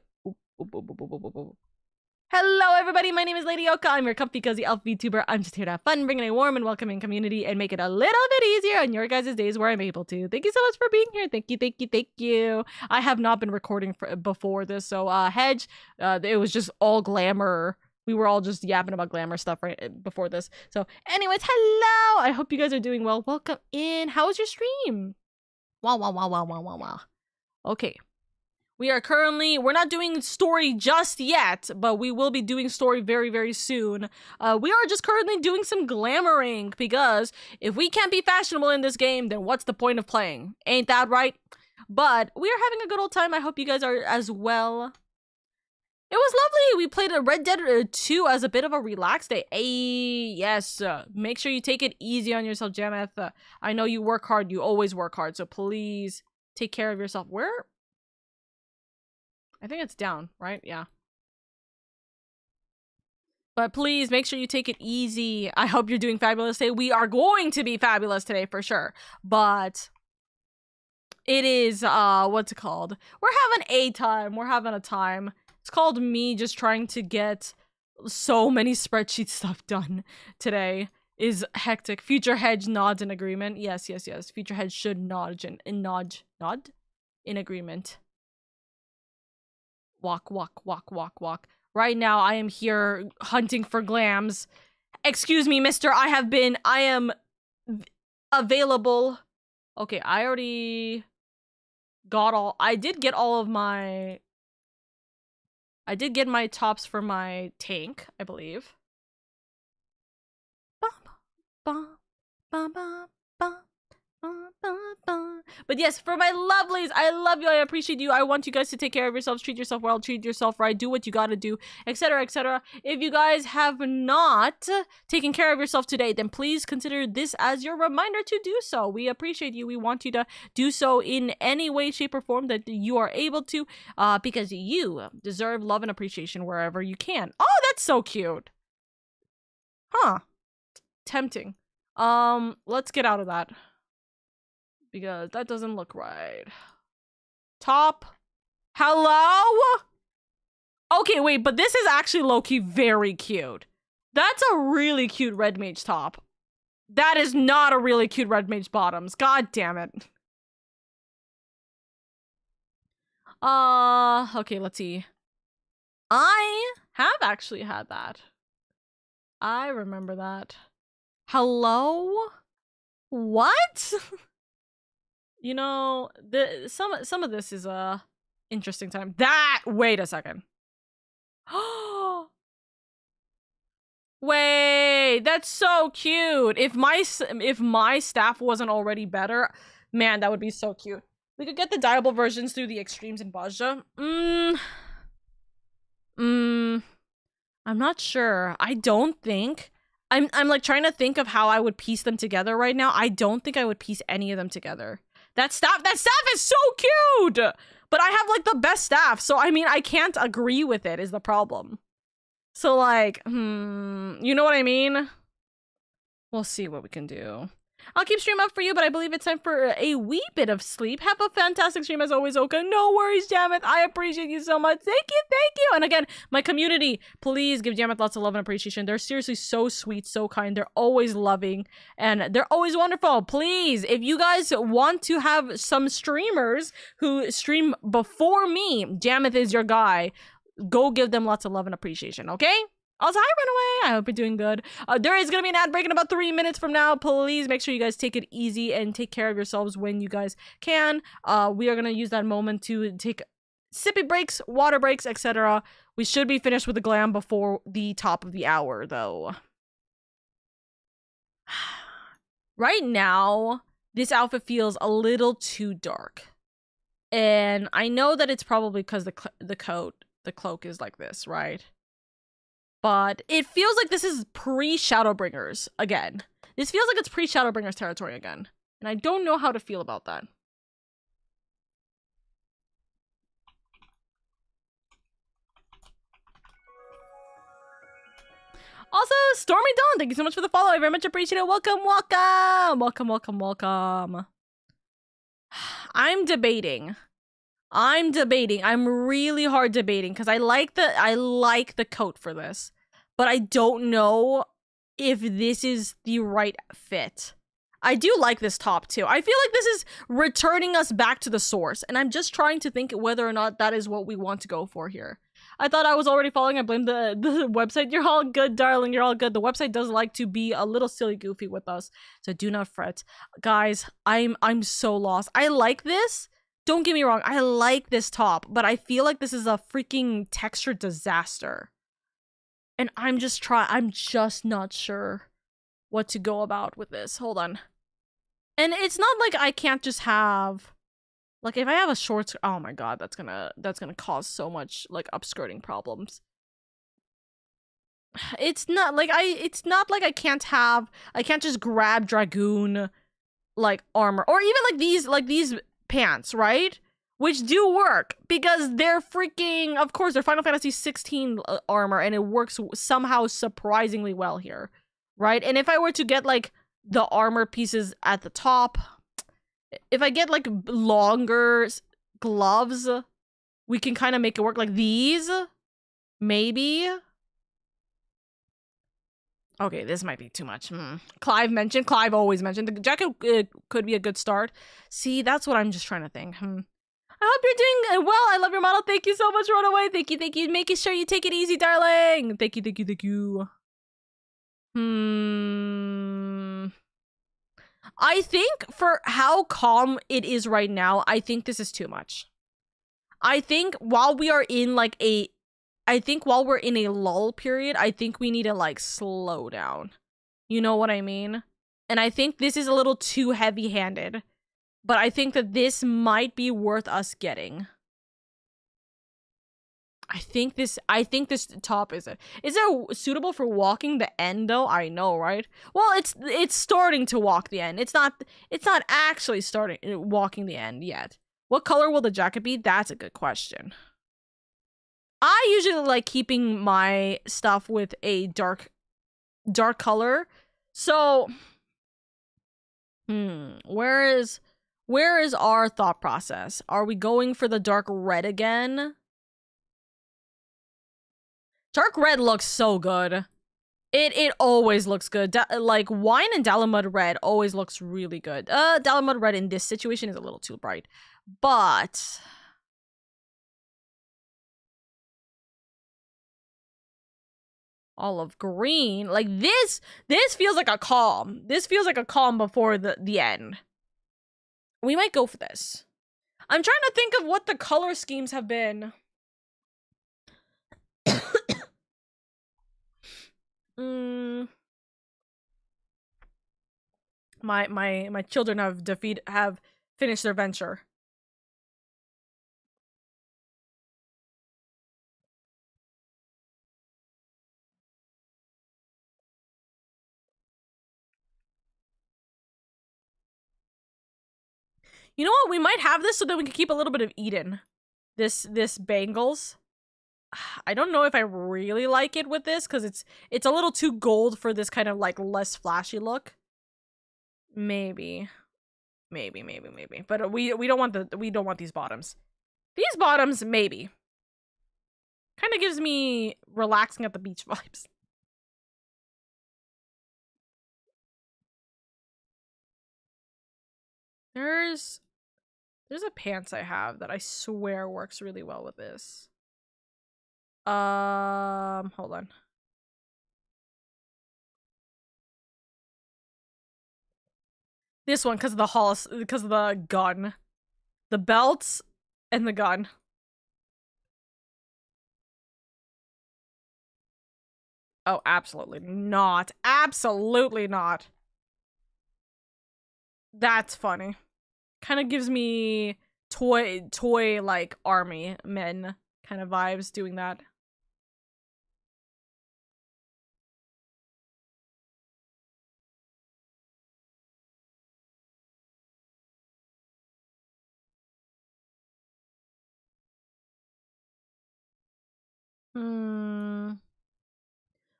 Hello, everybody. My name is LadyOka. I'm your comfy, cozy elf Vtuber. I'm just here to have fun, bring in a warm and welcoming community, and make it a little bit easier on your guys' days where I'm able to. Thank you so much for being here. Thank you, thank you, thank you. I have not been recording before this, so Hedge, it was just all glamour. We were all just yapping about glamour stuff right before this. So anyways, hello! I hope you guys are doing well. Welcome in. How was your stream? Wow, wow, wow, wow, wow, wow, wow. Okay. We're not doing story just yet, but we will be doing story very, very soon. We are just currently doing some glamoring, because if we can't be fashionable in this game, then what's the point of playing? Ain't that right? But we are having a good old time. I hope you guys are as well. It was lovely. We played a Red Dead 2 as a bit of a relaxed day. Hey, yes. Make sure you take it easy on yourself, Jameth. I know you work hard. You always work hard. So please take care of yourself. Where? I think it's down, right? Yeah. But please make sure you take it easy. I hope you're doing fabulous today. We are going to be fabulous today for sure. But it is, what's it called? We're having a time. We're having a time. It's called me just trying to get so many spreadsheet stuff done today. Is hectic. Future Hedge nods in agreement. Yes, yes, yes. Future Hedge should nod in agreement. Walk, walk, walk, walk, walk. Right now, I am here hunting for glams. Excuse me, mister. I am available. Okay, I already got all. I did get all of my. I did get my tops for my tank, I believe. But yes, for my lovelies, I love you. I appreciate you. I want you guys to take care of yourselves, treat yourself well, treat yourself right, do what you gotta do, etc., etc. If you guys have not taken care of yourself today, then please consider this as your reminder to do so. We appreciate you. We want you to do so in any way, shape, or form that you are able to, because you deserve love and appreciation wherever you can. Oh, that's so cute. Huh. Tempting. Let's get out of that. Because that doesn't look right. Top. Hello? Okay, wait, but this is actually low-key very cute. That's a really cute red mage top. That is not a really cute red mage bottoms. God damn it. Okay, let's see. I have actually had that. I remember that. Hello? What? You know, some of this is a interesting time. Wait a second. Wait, that's so cute. If my staff wasn't already better, man, that would be so cute. We could get the dyeable versions through the extremes in Bajra. I'm not sure. I don't think. I'm like trying to think of how I would piece them together right now. I don't think I would piece any of them together. That staff is so cute! But I have like the best staff, so I mean I can't agree with it is the problem. So like, you know what I mean? We'll see what we can do. I'll keep stream up for you, but I believe it's time for a wee bit of sleep. Have a fantastic stream as always, Oka. No worries, Jameth. I appreciate you so much. Thank you, thank you. And again, my community, please give Jameth lots of love and appreciation. They're seriously so sweet, so kind. They're always loving, and they're always wonderful. Please, if you guys want to have some streamers who stream before me, Jameth is your guy. Go give them lots of love and appreciation, okay? Also, hi, Runaway. I hope you're doing good. There is going to be an ad break in about 3 minutes from now. Please make sure you guys take it easy and take care of yourselves when you guys can. We are going to use that moment to take sippy breaks, water breaks, etc. We should be finished with the glam before the top of the hour, though. Right now, this outfit feels a little too dark. And I know that it's probably because the cloak is like this, right? But it feels like this is pre-Shadowbringers again. This feels like it's pre-Shadowbringers territory again. And I don't know how to feel about that. Also, Stormy Dawn, thank you so much for the follow. I very much appreciate it. Welcome, welcome. Welcome, welcome, welcome. I'm debating. I'm really hard debating because I like the coat for this, but I don't know if this is the right fit. I do like this top too. I feel like this is returning us back to the source, and I'm just trying to think whether or not that is what we want to go for here. I thought I was already following. I blame the website. You're all good, darling. You're all good. The website does like to be a little silly goofy with us, so do not fret. Guys, I'm so lost. I like this. Don't get me wrong, I like this top, but I feel like this is a freaking texture disaster. And I'm just not sure what to go about with this. Hold on. And it's not like I can't just have, like if I have a short, oh my god, that's gonna cause so much like upskirting problems. It's not like I can't just grab Dragoon like armor, or even like these pants, right? Which do work because they're freaking, of course, they're Final Fantasy 16 armor, and it works somehow surprisingly well here, right? And if I were to get like the armor pieces at the top, if I get like longer gloves, we can kind of make it work like these, maybe. Okay, this might be too much. Clive always mentioned the jacket could be a good start. See, that's what I'm just trying to think. I hope you're doing well. I love your model. Thank you so much, Runaway. Thank you. Making sure you take it easy, darling. Thank you. I think for how calm it is right now, I think this is too much. I think while we're in a lull period, I think we need to like slow down. You know what I mean? And I think this is a little too heavy-handed. But I think that this might be worth us getting. I think this top is it suitable for walking the end though? I know, right? Well, it's starting to walk the end. It's not actually starting walking the end yet. What color will the jacket be? That's a good question. I usually like keeping my stuff with a dark color. So where is our thought process? Are we going for the dark red again? Dark red looks so good. It always looks good. Like wine and Dalamud red always looks really good. Dalamud red in this situation is a little too bright. But olive green, like this feels like a calm. This feels like a calm before the end. We might go for this. I'm trying to think of what the color schemes have been. My children have finished their venture. You know what? We might have this so that we can keep a little bit of Eden. This bangles. I don't know if I really like it with this because it's a little too gold for this kind of like less flashy look. Maybe. But we don't want these bottoms. These bottoms, maybe. Kind of gives me relaxing at the beach vibes. There's a pants I have that I swear works really well with this. Hold on. This one, because of the gun. The belts and the gun. Oh, absolutely not. Absolutely not. That's funny. Kind of gives me toy like army men kind of vibes doing that.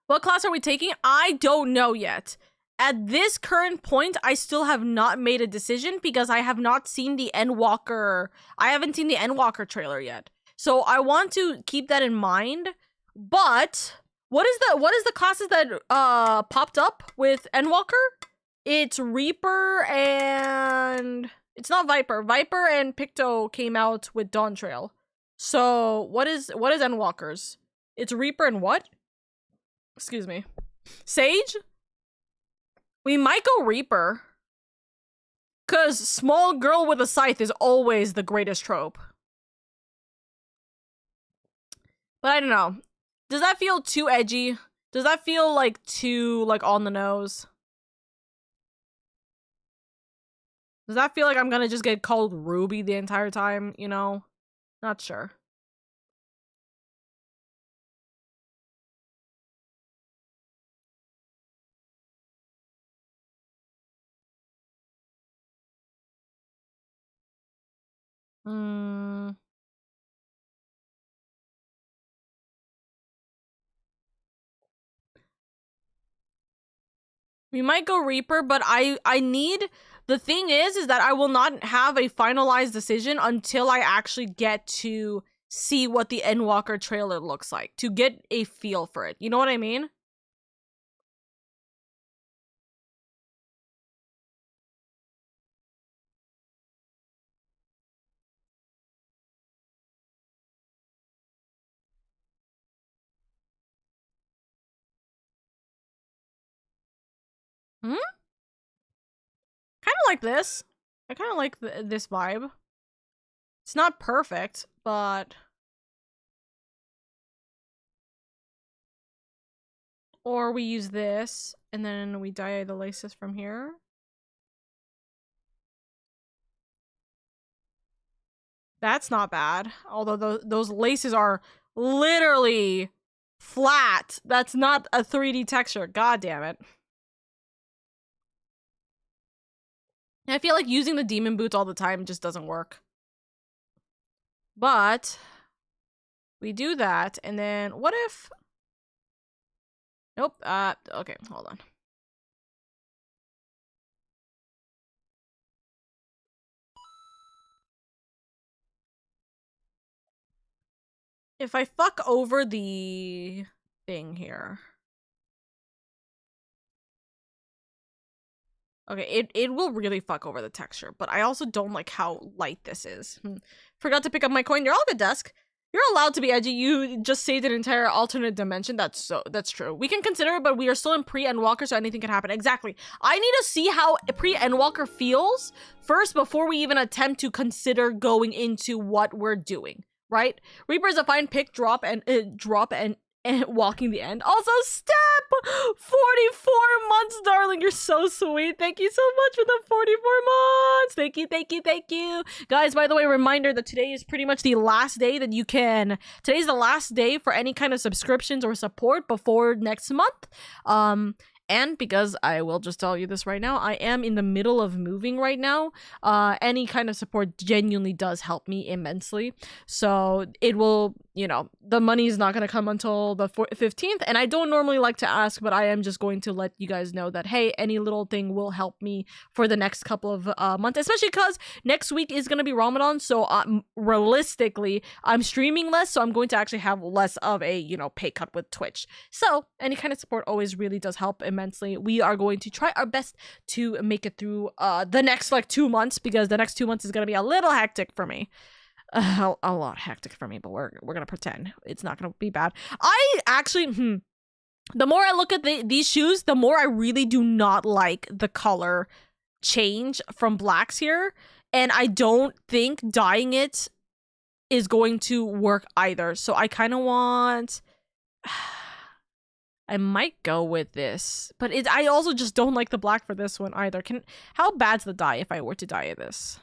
What class are we taking? I don't know yet. At this current point, I still have not made a decision because I have not seen the Endwalker. I haven't seen the Endwalker trailer yet. So I want to keep that in mind. But what is the classes that popped up with Endwalker? It's Reaper and it's not Viper. Viper and Picto came out with Dawn Trail. So what is Endwalkers? It's Reaper and what? Excuse me. Sage? We might go Reaper. Cause small girl with a scythe is always the greatest trope. But I don't know. Does that feel too edgy? Does that feel like too like on the nose? Does that feel like I'm gonna just get called Ruby the entire time, you know? Not sure. We might go Reaper, but I need... The thing is that I will not have a finalized decision until I actually get to see what the Endwalker trailer looks like. To get a feel for it. You know what I mean? Kind of like this. I kind of like this vibe. It's not perfect, but... Or we use this, and then we dye the laces from here. That's not bad. Although those laces are literally flat. That's not a 3D texture. God damn it. I feel like using the demon boots all the time just doesn't work. But we do that, and then what if... Nope. Okay, hold on. If I fuck over the thing here. Okay, it will really fuck over the texture, but I also don't like how light this is. Forgot to pick up my coin. You're all good, Dusk. You're allowed to be edgy. You just saved an entire alternate dimension. That's true. We can consider it, but we are still in pre-Endwalker, so anything can happen. Exactly. I need to see how pre-Endwalker feels first before we even attempt to consider going into what we're doing, right? Reaper is a fine pick, drop and walking the end. Also, Step! 44 months, darling. You're so sweet. Thank you so much for the 44 months. Thank you, thank you, thank you. Guys, by the way, reminder that today is pretty much the last day that you can... Today's the last day for any kind of subscriptions or support before next month. And because I will just tell you this right now, I am in the middle of moving right now. Any kind of support genuinely does help me immensely. So it will, you know, the money is not going to come until the 15th. And I don't normally like to ask, but I am just going to let you guys know that, hey, any little thing will help me for the next couple of months, especially because next week is going to be Ramadan. So realistically, I'm streaming less. So I'm going to actually have less of a, you know, pay cut with Twitch. So any kind of support always really does help immensely. We are going to try our best to make it through the next like 2 months, because the next 2 months is going to be a little hectic for me. A lot hectic for me, but we're gonna pretend it's not gonna be bad. I actually, the more I look at these shoes, the more I really do not like the color change from blacks here, and I don't think dyeing it is going to work either. So I kind of want... I might go with this, but I also just don't like the black for this one either. How bad's the dye if I were to dye this?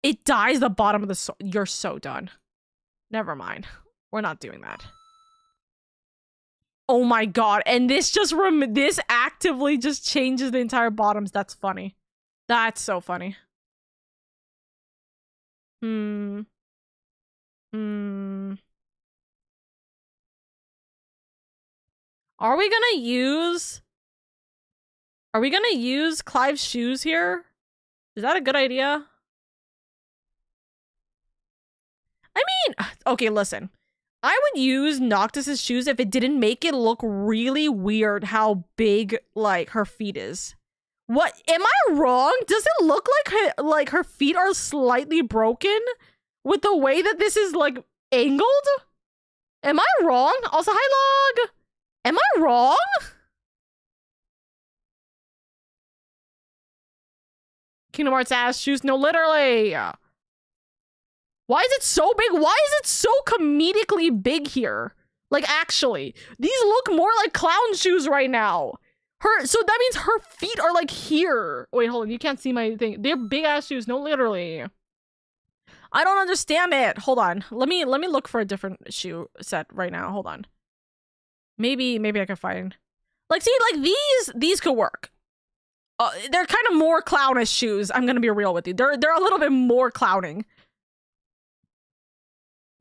It dyes the bottom of the you're so done. Never mind. We're not doing that. Oh my god. And this just this actively just changes the entire bottoms. That's funny. That's so funny. Are we gonna use Clive's shoes here? Is that a good idea? I mean, okay, listen. I would use Noctis's shoes if it didn't make it look really weird how big, like, her feet is. What? Am I wrong? Does it look like her feet are slightly broken with the way that this is, like, angled? Am I wrong? Also, hi, Log! Am I wrong? Kingdom Hearts ass shoes? No, literally! Why is it so big? Why is it so comedically big here? Like, actually. These look more like clown shoes right now. So that means her feet are, like, here. Wait, hold on. You can't see my thing. They're big-ass shoes. No, literally. I don't understand it. Hold on. Let me look for a different shoe set right now. Hold on. Maybe I can find... Like, see, like, these could work. They're kind of more clownish shoes. I'm gonna be real with you. They're a little bit more clowning.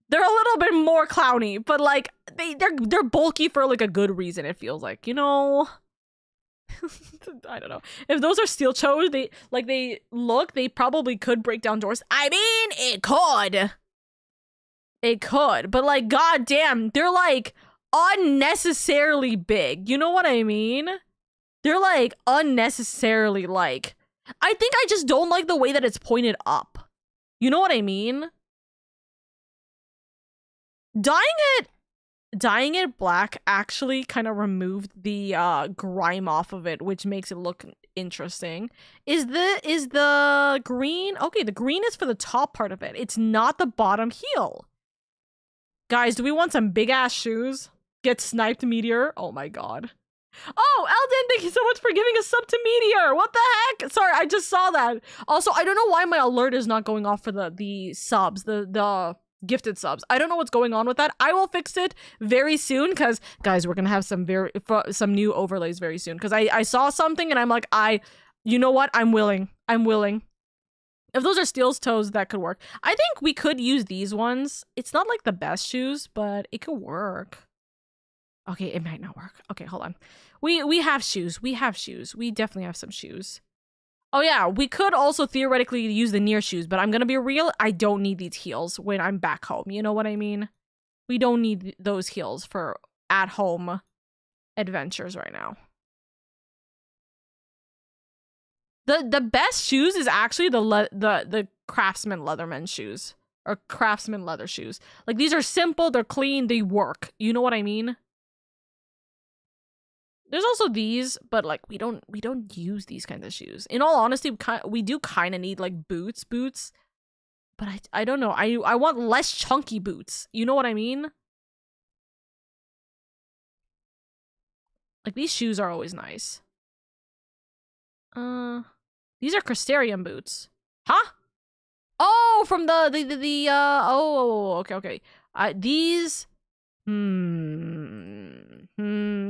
They're a little bit more clowny, but like they're bulky for like a good reason, it feels like, you know. I don't know. If those are steel toes, they probably could break down doors. I mean, it could. It could, but like goddamn, they're like unnecessarily big. You know what I mean? They're like unnecessarily like, I think I just don't like the way that it's pointed up. You know what I mean? Dyeing it black actually kind of removed the grime off of it, which makes it look interesting. Is the green? Okay, the green is for the top part of it. It's not the bottom heel. Guys, do we want some big ass shoes? Get sniped, Meteor. Oh my god. Oh, Elden, thank you so much for giving a sub to Meteor. What the heck? Sorry, I just saw that. Also, I don't know why my alert is not going off for the subs, the gifted subs. I don't know what's going on with that. I will fix it very soon because, guys, we're going to have some new overlays very soon because I saw something and I'm like, you know what? I'm willing. If those are Steel's toes, that could work. I think we could use these ones. It's not like the best shoes, but it could work. Okay, it might not work. Okay, hold on. We have shoes. We definitely have some shoes. Oh yeah, we could also theoretically use the near shoes, but I'm gonna be real, I don't need these heels when I'm back home. You know what I mean? We don't need those heels for at-home adventures right now. The best shoes is actually the Craftsman Leatherman shoes. Or Craftsman leather shoes. Like, these are simple, they're clean, they work. You know what I mean? There's also these, but like we don't use these kinds of shoes. In all honesty, we do kind of need like boots, but I don't know. I want less chunky boots. You know what I mean? Like, these shoes are always nice. These are Crystarium boots. Huh? Oh, from the oh, okay. These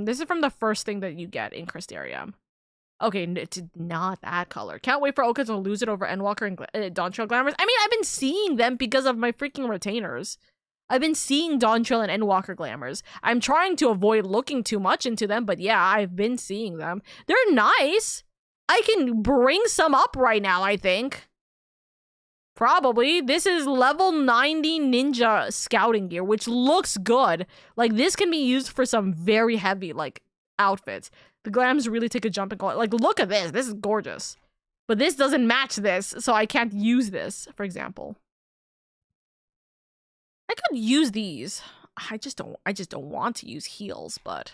this is from the first thing that you get in Crystarium. Okay, it's not that color. Can't wait for Oka to lose it over Endwalker and Dawntrail Glamours. I mean, I've been seeing them because of my freaking retainers. I've been seeing Dawntrail and Endwalker Glamours. I'm trying to avoid looking too much into them, but yeah, I've been seeing them. They're nice. I can bring some up right now, I think. Probably. This is level 90 ninja scouting gear, which looks good. Like, this can be used for some very heavy, like, outfits. The glams really take a jump and go, like, look at this. This is gorgeous. But this doesn't match this, so I can't use this, for example. I could use these. I just don't want to use heels, but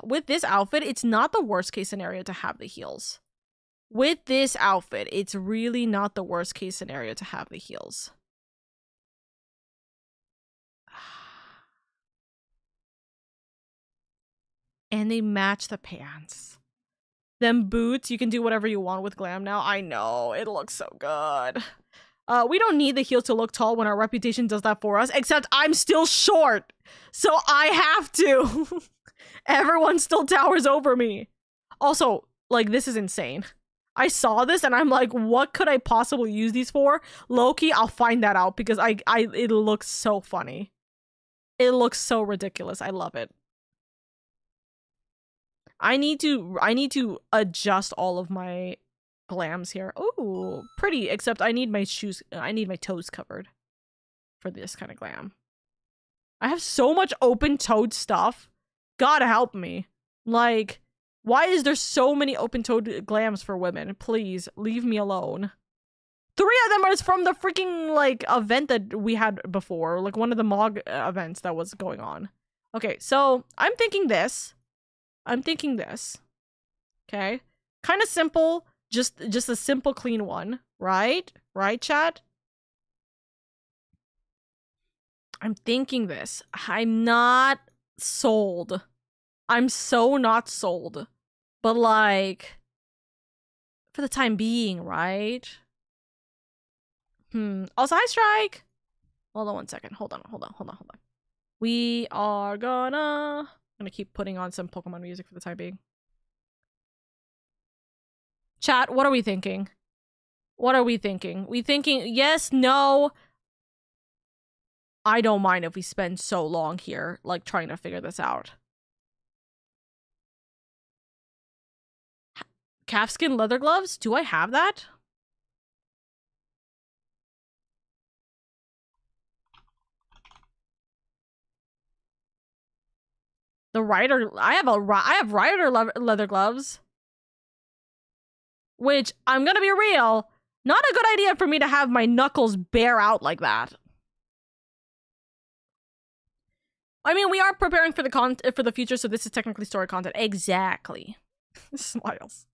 with this outfit, it's not the worst case scenario to have the heels. With this outfit, it's really not the worst case scenario to have the heels. And they match the pants. Them boots, you can do whatever you want with glam now. I know, it looks so good. We don't need the heels to look tall when our reputation does that for us, except I'm still short, so I have to. Everyone still towers over me. Also, like, this is insane. I saw this and I'm like, what could I possibly use these for? Loki, I'll find that out because it looks so funny. It looks so ridiculous. I love it. I need to adjust all of my glams here. Oh, pretty, except I need my shoes, I need my toes covered for this kind of glam. I have so much open-toed stuff. God help me. Like, why is there so many open-toed glams for women? Please, leave me alone. 3 of them are from the freaking, like, event that we had before. Like, one of the MOG events that was going on. Okay, so I'm thinking this. Okay? Kind of simple. Just a simple, clean one. Right? Right, chat? I'm thinking this. I'm not sold. I'm so not sold. But, like, for the time being, right? Also, hi, Strike! Hold on one second. Hold on. We are gonna keep putting on some Pokemon music for the time being. Chat, what are we thinking? We thinking yes, no? I don't mind if we spend so long here, like, trying to figure this out. Calfskin leather gloves? Do I have that? The rider, I have rider leather gloves. Which, I'm gonna be real, not a good idea for me to have my knuckles bare out like that. I mean, we are preparing for the future, so this is technically story content. Exactly. Smiles.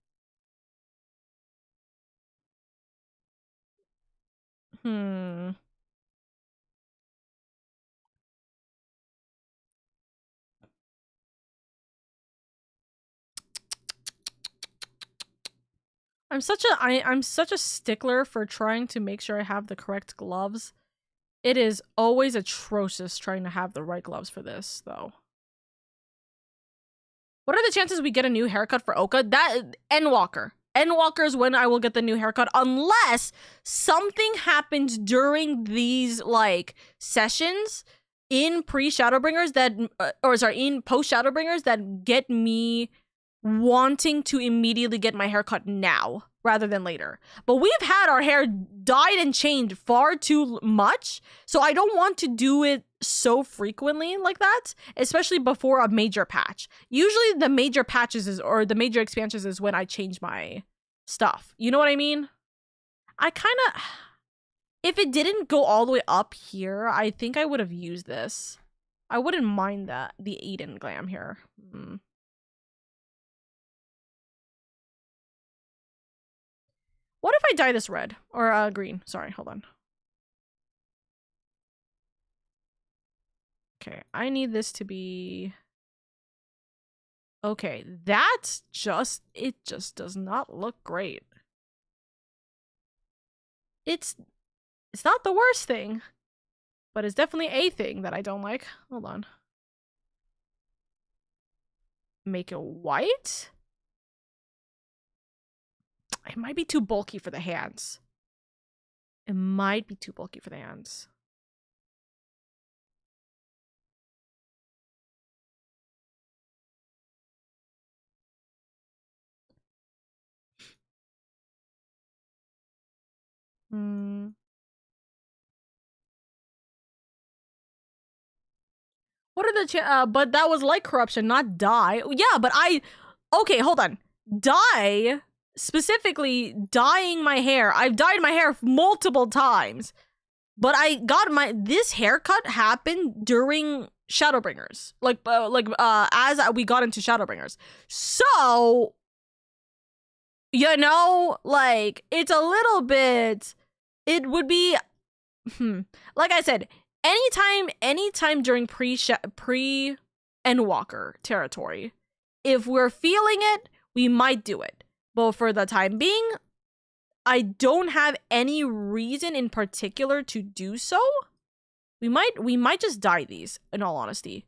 I'm such a stickler for trying to make sure I have the correct gloves. It is always atrocious trying to have the right gloves for this, though. What are the chances we get a new haircut for Oka? That Endwalker. Endwalker is when I will get the new haircut, unless something happens during these like sessions in pre-Shadowbringers that, in post-Shadowbringers that get me wanting to immediately get my haircut now rather than later. But we've had our hair dyed and changed far too much, so I don't want to do it so frequently like that, especially before a major patch. Usually the major patches or the major expansions is when I change my stuff. You know what I mean? I kind of... If it didn't go all the way up here, I think I would have used this. I wouldn't mind that, the Aiden glam here. What if I dye this red? Or green. Sorry, hold on. Okay, I need this to be... Okay, that's just... It just does not look great. It's not the worst thing, but it's definitely a thing that I don't like. Hold on. Make it white? It might be too bulky for the hands. It might be too bulky for the hands. What are the but that was like corruption, not dye. Yeah, but okay, hold on. Dye, specifically dyeing my hair. I've dyed my hair multiple times, but I got this haircut happened during Shadowbringers. As we got into Shadowbringers. So, you know, like, it's a little bit, it would be, like I said, anytime during pre-Endwalker territory, if we're feeling it, we might do it. But for the time being, I don't have any reason in particular to do so. We might just dye these, in all honesty.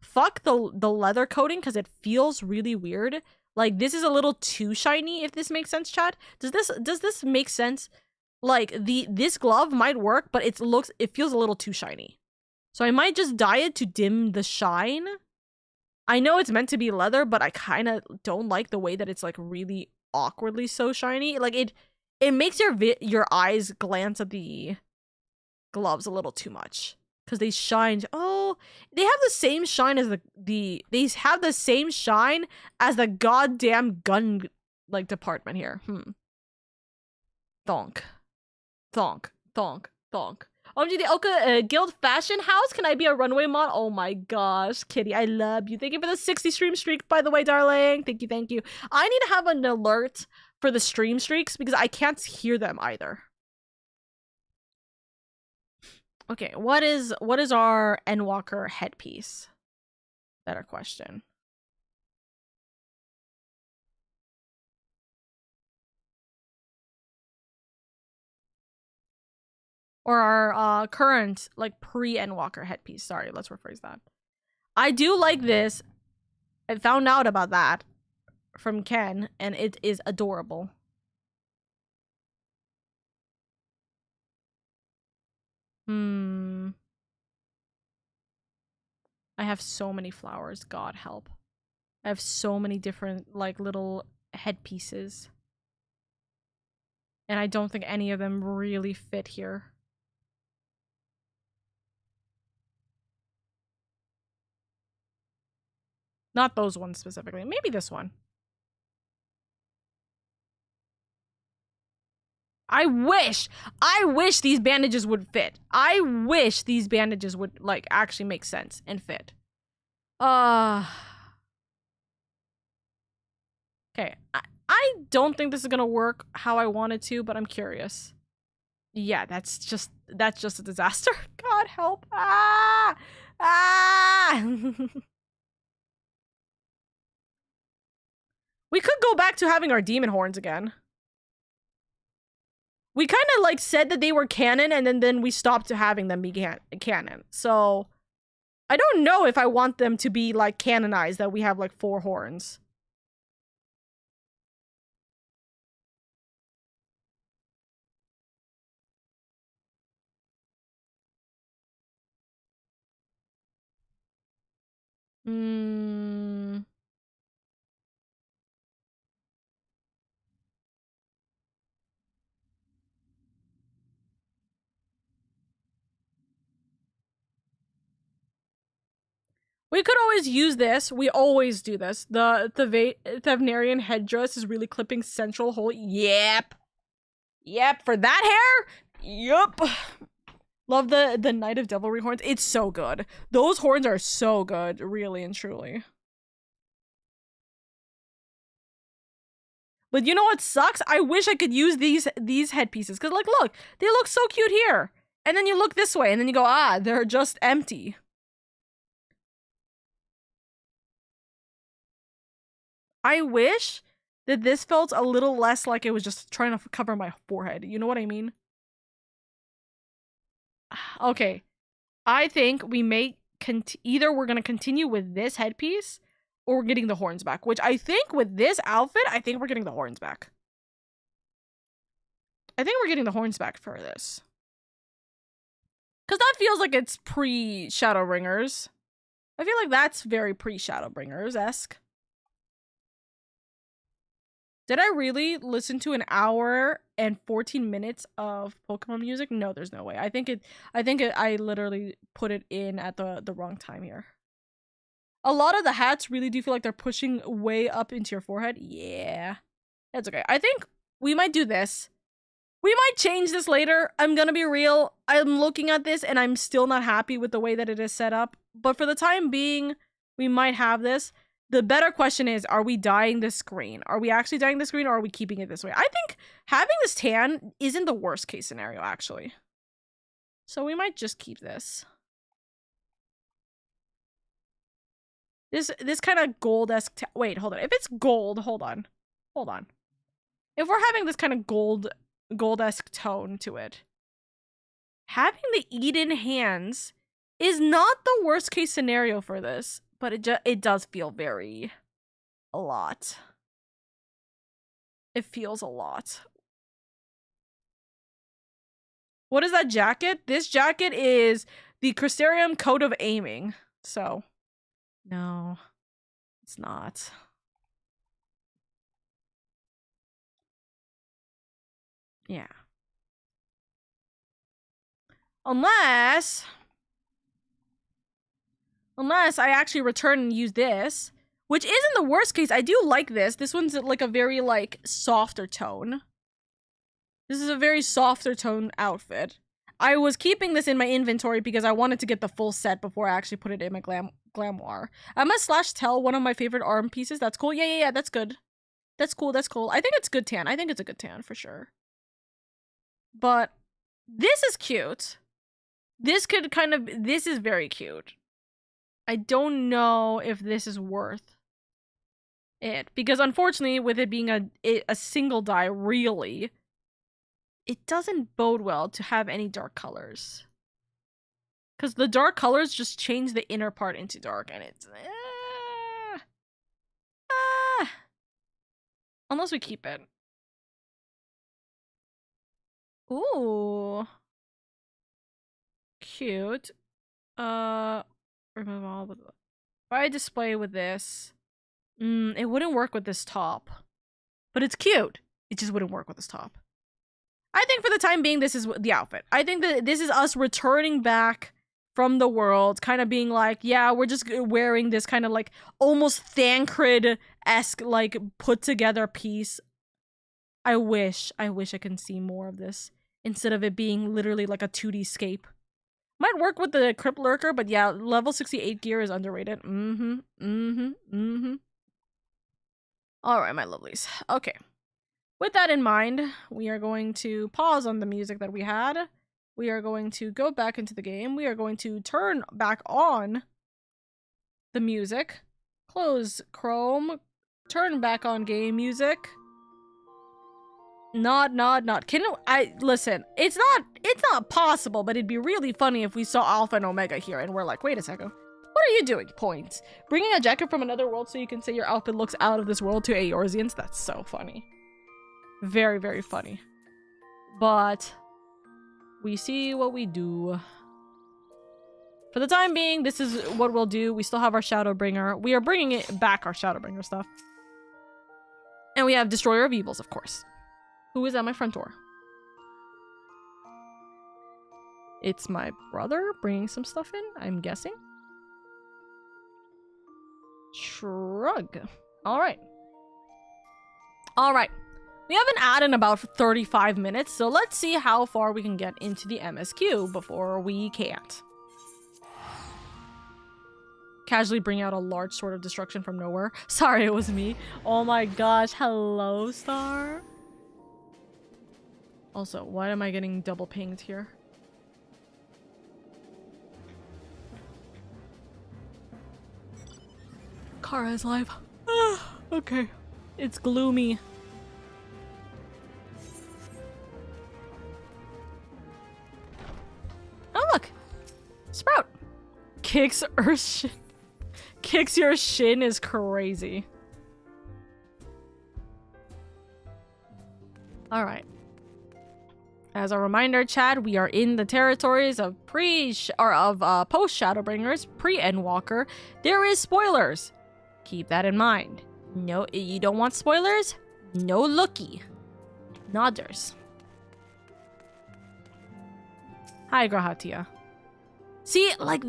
Fuck the leather coating, because it feels really weird. Like, this is a little too shiny, if this makes sense, chat. Does this make sense? Like, this glove might work, but it feels a little too shiny. So I might just dye it to dim the shine. I know it's meant to be leather, but I kind of don't like the way that it's, like, really awkwardly so shiny. Like, it makes your eyes glance at the gloves a little too much. Because they shine. Oh, they have the same shine as they have the same shine as the goddamn gun, like, department here. Thonk. Thonk. Thonk. Thonk. OMG, the Oka Guild Fashion House. Can I be a runway mod? Oh my gosh, Kitty, I love you. Thank you for the 60 stream streak, by the way, darling. Thank you, thank you. I need to have an alert for the stream streaks because I can't hear them either. Okay, what is our Endwalker headpiece? Better question. Or our current, like, pre-Endwalker headpiece. Sorry, let's rephrase that. I do like this. I found out about that from Ken, and it is adorable. I have so many flowers, God help. I have so many different, like, little headpieces. And I don't think any of them really fit here. Not those ones specifically. Maybe this one. I wish these bandages would fit. I wish these bandages would, like, actually make sense and fit. Okay, I don't think this is gonna work how I want it to, but I'm curious. Yeah, that's just a disaster. God help. We could go back to having our demon horns again. we kind of like said that they were canon, and then we stopped having them be canon. So I don't know if I want them to be like canonized, that we have like 4 horns. We could always use this. We always do this. The Thavnarian headdress is really clipping central hole. Yep. Yep. For that hair? Yup. Love the Knight of Devilry horns. It's so good. Those horns are so good, really and truly. But you know what sucks? I wish I could use these headpieces. Because, like, look. They look so cute here. And then you look this way, and then you go, ah, they're just empty. I wish that this felt a little less like it was just trying to cover my forehead. You know what I mean? Okay. I think we may either we're going to continue with this headpiece or we're getting the horns back, which I think with this outfit, I think we're getting the horns back. I think we're getting the horns back for this. Because that feels like it's pre-Shadowbringers. I feel like that's very pre-Shadowbringers-esque. Did I really listen to an hour and 14 minutes of Pokemon music? No, there's no way. I think I literally put it in at the wrong time here. A lot of the hats really do feel like they're pushing way up into your forehead. Yeah. That's okay. I think we might do this. We might change this later. I'm gonna be real. I'm looking at this and I'm still not happy with the way that it is set up. But for the time being, we might have this. The better question is, are we dyeing the screen? Are we actually dyeing the screen, or are we keeping it this way? I think having this tan isn't the worst case scenario, actually. So we might just keep this. This kind of gold-esque... Wait, hold on. If it's gold, hold on. Hold on. If we're having this kind of gold-esque tone to it, having the Eden hands is not the worst case scenario for this. But it does feel a lot. It feels a lot. What is that jacket? This jacket is the Crystarium Code of Aiming. So, no, it's not. Yeah. Unless I actually return and use this, which isn't the worst case. I do like this. This one's like a very like softer tone. This is a very softer tone outfit. I was keeping this in my inventory because I wanted to get the full set before I actually put it in my glamoir. MS/Tell, one of my favorite arm pieces. That's cool. Yeah, that's good. That's cool. I think it's good tan. I think it's a good tan for sure. But this is cute. This is very cute. I don't know if this is worth it, because unfortunately, with it being a single dye, really, it doesn't bode well to have any dark colors. Because the dark colors just change the inner part into dark, and it's... Unless we keep it. Ooh. Cute. Remove all of it. If I display with this, it wouldn't work with this top. But it's cute. It just wouldn't work with this top. I think for the time being, this is the outfit. I think that this is us returning back from the world, kind of being like, yeah, we're just wearing this kind of like almost Thancred-esque like put together piece. I wish I can see more of this instead of it being literally like a 2D scape. Might work with the Crypt Lurker, but yeah, level 68 gear is underrated. Alright, my lovelies. Okay. With that in mind, we are going to pause on the music that we had. We are going to go back into the game. We are going to turn back on the music. Close Chrome. Turn back on game music. Not. Listen, it's not possible, but it'd be really funny if we saw Alpha and Omega here and we're like, wait a second. What are you doing? Points. Bringing a jacket from another world so you can say your outfit looks out of this world to Eorzeans? That's so funny. Very, very funny. But we see what we do. For the time being, this is what we'll do. We still have our Shadowbringer. We are bringing it back, our Shadowbringer stuff. And we have Destroyer of Evils, of course. Who is at my front door? It's my brother bringing some stuff in, I'm guessing. Shrug. Alright. Alright. We have an ad in about 35 minutes, so let's see how far we can get into the MSQ before we can't. Casually bring out a large sword of destruction from nowhere. Sorry, it was me. Oh my gosh. Hello, Star. Also, why am I getting double pinged here? Kara is live. Okay. It's gloomy. Oh, look. Sprout. Kicks her shin. Kicks your shin is crazy. Alright. As a reminder, Chad, we are in the territories of post Shadowbringers, pre-Endwalker. There is spoilers. Keep that in mind. No, you don't want spoilers? No looky. Nodders. Hi, Grahatia. See, like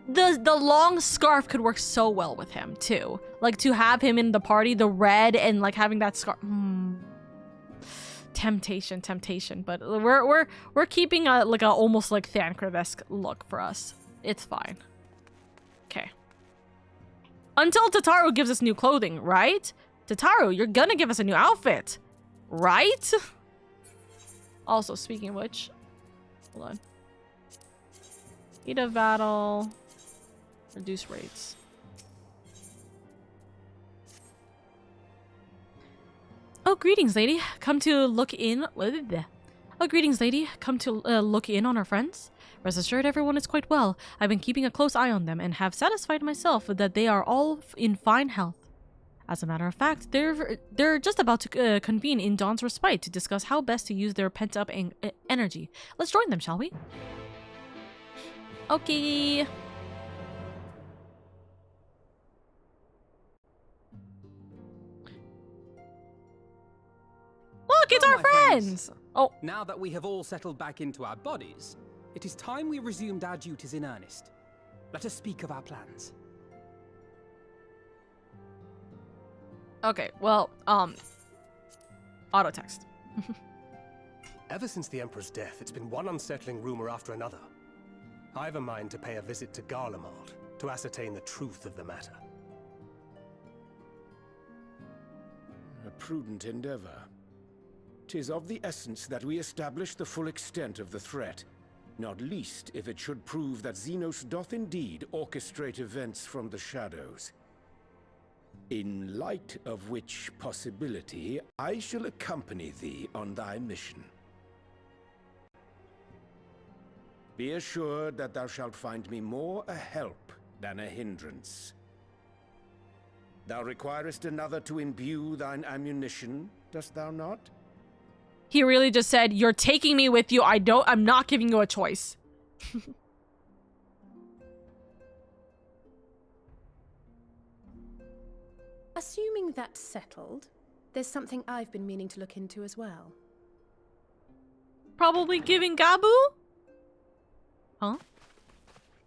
the long scarf could work so well with him too. Like to have him in the party, the red and like having that scarf. Temptation. But we're keeping a almost like Thancred-esque look for us. It's fine. Okay. Until Tataru gives us new clothing, right? Tataru, you're gonna give us a new outfit, right? Also, speaking of which, hold on. Heat of battle. Reduce rates. Oh, greetings, lady. Come to look in. Oh, greetings, lady. Come to look in on our friends. Rest assured, everyone is quite well. I've been keeping a close eye on them and have satisfied myself that they are all in fine health. As a matter of fact, they're just about to convene in Dawn's Respite to discuss how best to use their pent-up energy. Let's join them, shall we? Okay. Look, it's our friends! Oh. Now that we have all settled back into our bodies, it is time we resumed our duties in earnest. Let us speak of our plans. Okay, well, auto text. Ever since the Emperor's death, it's been one unsettling rumor after another. I have a mind to pay a visit to Garlemald to ascertain the truth of the matter. A prudent endeavor. 'Tis of the essence that we establish the full extent of the threat, not least if it should prove that Xenos doth indeed orchestrate events from the shadows. In light of which possibility, I shall accompany thee on thy mission. Be assured that thou shalt find me more a help than a hindrance. Thou requirest another to imbue thine ammunition, dost thou not? He really just said, you're taking me with you. I'm not giving you a choice. Assuming that's settled, there's something I've been meaning to look into as well. Probably giving Gabu? Huh?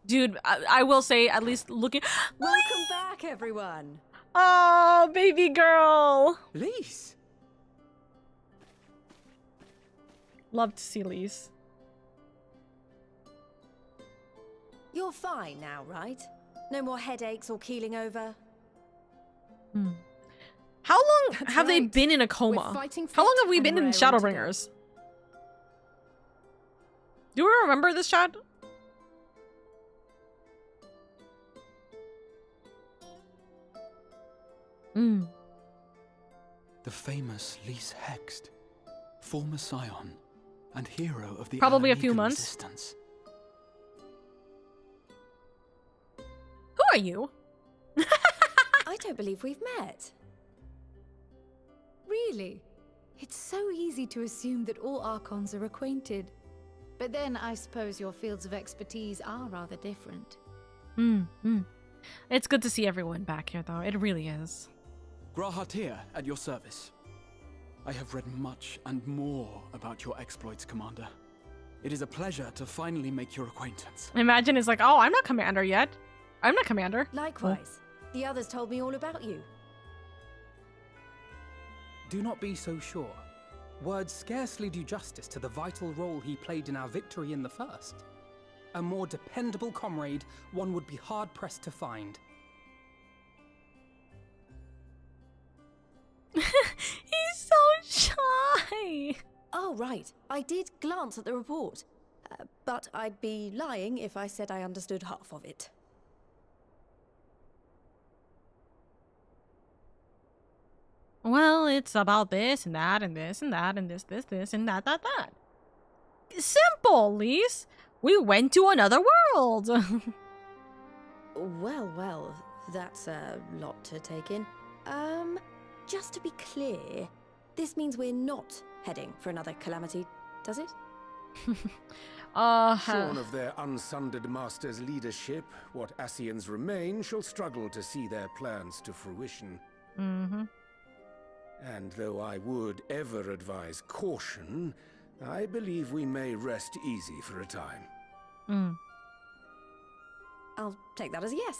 Dude, I will say, at least looking... Welcome back, everyone. Oh, baby girl. Lise! Love to see Lise. You're fine now, right? No more headaches or keeling over? How long That's have they right. been in a We're coma? fighting How long fit have we and been in raring to go. Shadowbringers? Do we remember this, Chad? The famous Lys Hext, former scion and hero of the Probably a few Alamiga months. resistance. Who are you? I don't believe we've met. Really? It's so easy to assume that all Archons are acquainted. But then I suppose your fields of expertise are rather different. It's good to see everyone back here, though. It really is. Grahatir at your service. I have read much and more about your exploits, Commander. It is a pleasure to finally make your acquaintance. Imagine it's like, oh, I'm not Commander yet. I'm not Commander. Likewise. The others told me all about you. Do not be so sure. Words scarcely do justice to the vital role he played in our victory in the first. A more dependable comrade one would be hard-pressed to find. He's so shy. Oh, right. I did glance at the report. But I'd be lying if I said I understood half of it. Well, it's about this and that and this and that and this and that. Simple, Lys. We went to another world. Well, that's a lot to take in. Just to be clear, this means we're not heading for another calamity, does it? Shorn of their unsundered master's leadership, what Ascians remain shall struggle to see their plans to fruition. And though I would ever advise caution, I believe we may rest easy for a time. I'll take that as a yes.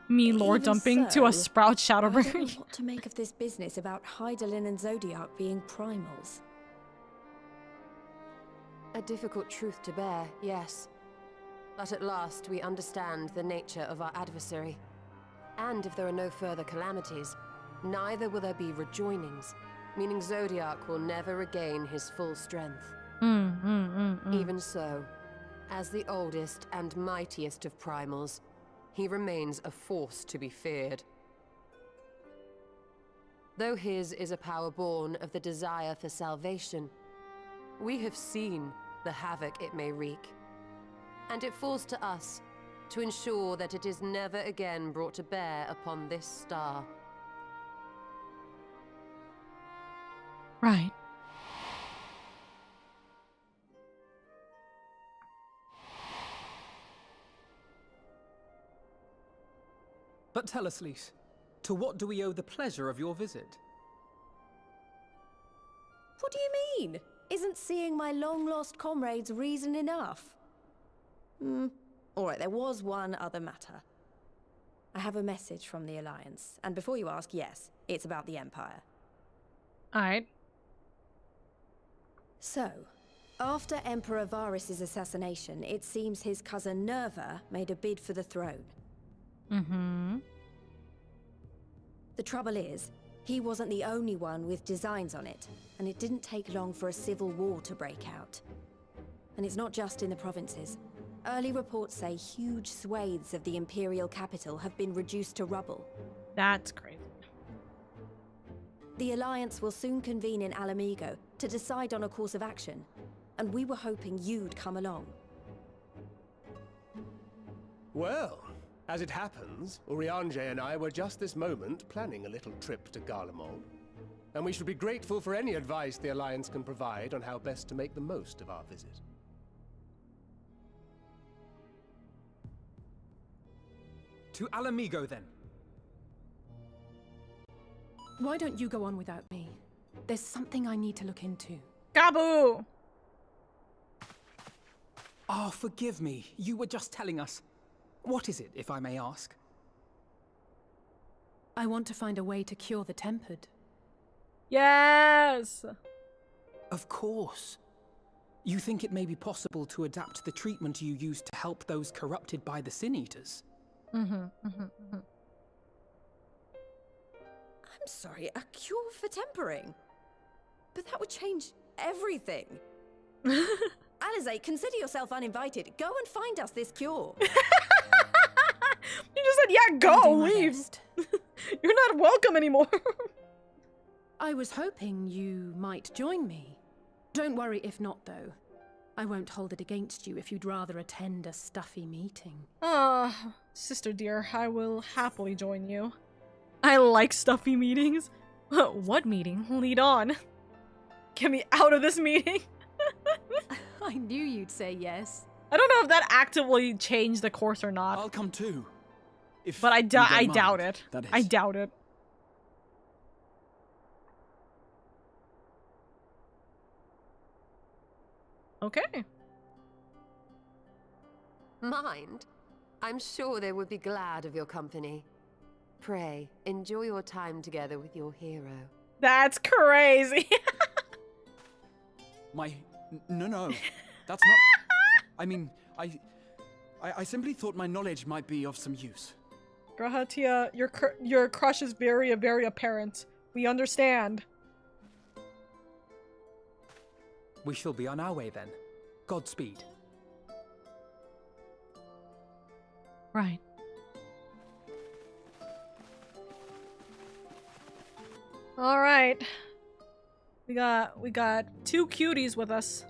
Me lore Even dumping to a so, Sprout I don't know Shadowbringer. what to make of this business about Hydaelyn and Zodiac being primals. A difficult truth to bear, yes. But at last we understand the nature of our adversary. And if there are no further calamities, neither will there be rejoinings, meaning Zodiac will never regain his full strength. Even so, as the oldest and mightiest of primals, he remains a force to be feared. Though his is a power born of the desire for salvation, we have seen the havoc it may wreak. And it falls to us to ensure that it is never again brought to bear upon this star. Right. But tell us, Lys, to what do we owe the pleasure of your visit? What do you mean? Isn't seeing my long-lost comrades reason enough? Alright, there was one other matter. I have a message from the Alliance, and before you ask, yes, it's about the Empire. Alright. So, after Emperor Varys' assassination, it seems his cousin Nerva made a bid for the throne. The trouble is, he wasn't the only one with designs on it, and it didn't take long for a civil war to break out. And it's not just in the provinces. Early reports say huge swathes of the Imperial capital have been reduced to rubble. That's crazy. The Alliance will soon convene in Alamigo to decide on a course of action, and we were hoping you'd come along. Well, as it happens, Urianger and I were just this moment planning a little trip to Garlemald. And we should be grateful for any advice the Alliance can provide on how best to make the most of our visit. To Alamigo, then. Why don't you go on without me? There's something I need to look into. Gabu! Oh, forgive me. You were just telling us. What is it, if I may ask? I want to find a way to cure the tempered. Yes! Of course. You think it may be possible to adapt the treatment you use to help those corrupted by the Sin Eaters? I'm sorry, a cure for tempering? But that would change everything. Alizé, consider yourself uninvited. Go and find us this cure. Because just said, yeah, I'll go, do my leave. best. You're not welcome anymore. I was hoping you might join me. Don't worry if not, though. I won't hold it against you if you'd rather attend a stuffy meeting. Sister dear, I will happily join you. I like stuffy meetings. What meeting? Lead on. Get me out of this meeting. I knew you'd say yes. I don't know if that actively changed the course or not. I'll come too. If But I you don't mind, doubt it. that is. I doubt it. Okay. Mind? I'm sure they would be glad of your company. Pray, enjoy your time together with your hero. That's crazy. No. That's not... I mean, I simply thought my knowledge might be of some use. Grahatia, your crush is very apparent. We understand. We shall be on our way then. Godspeed. Right. All right. We got two cuties with us.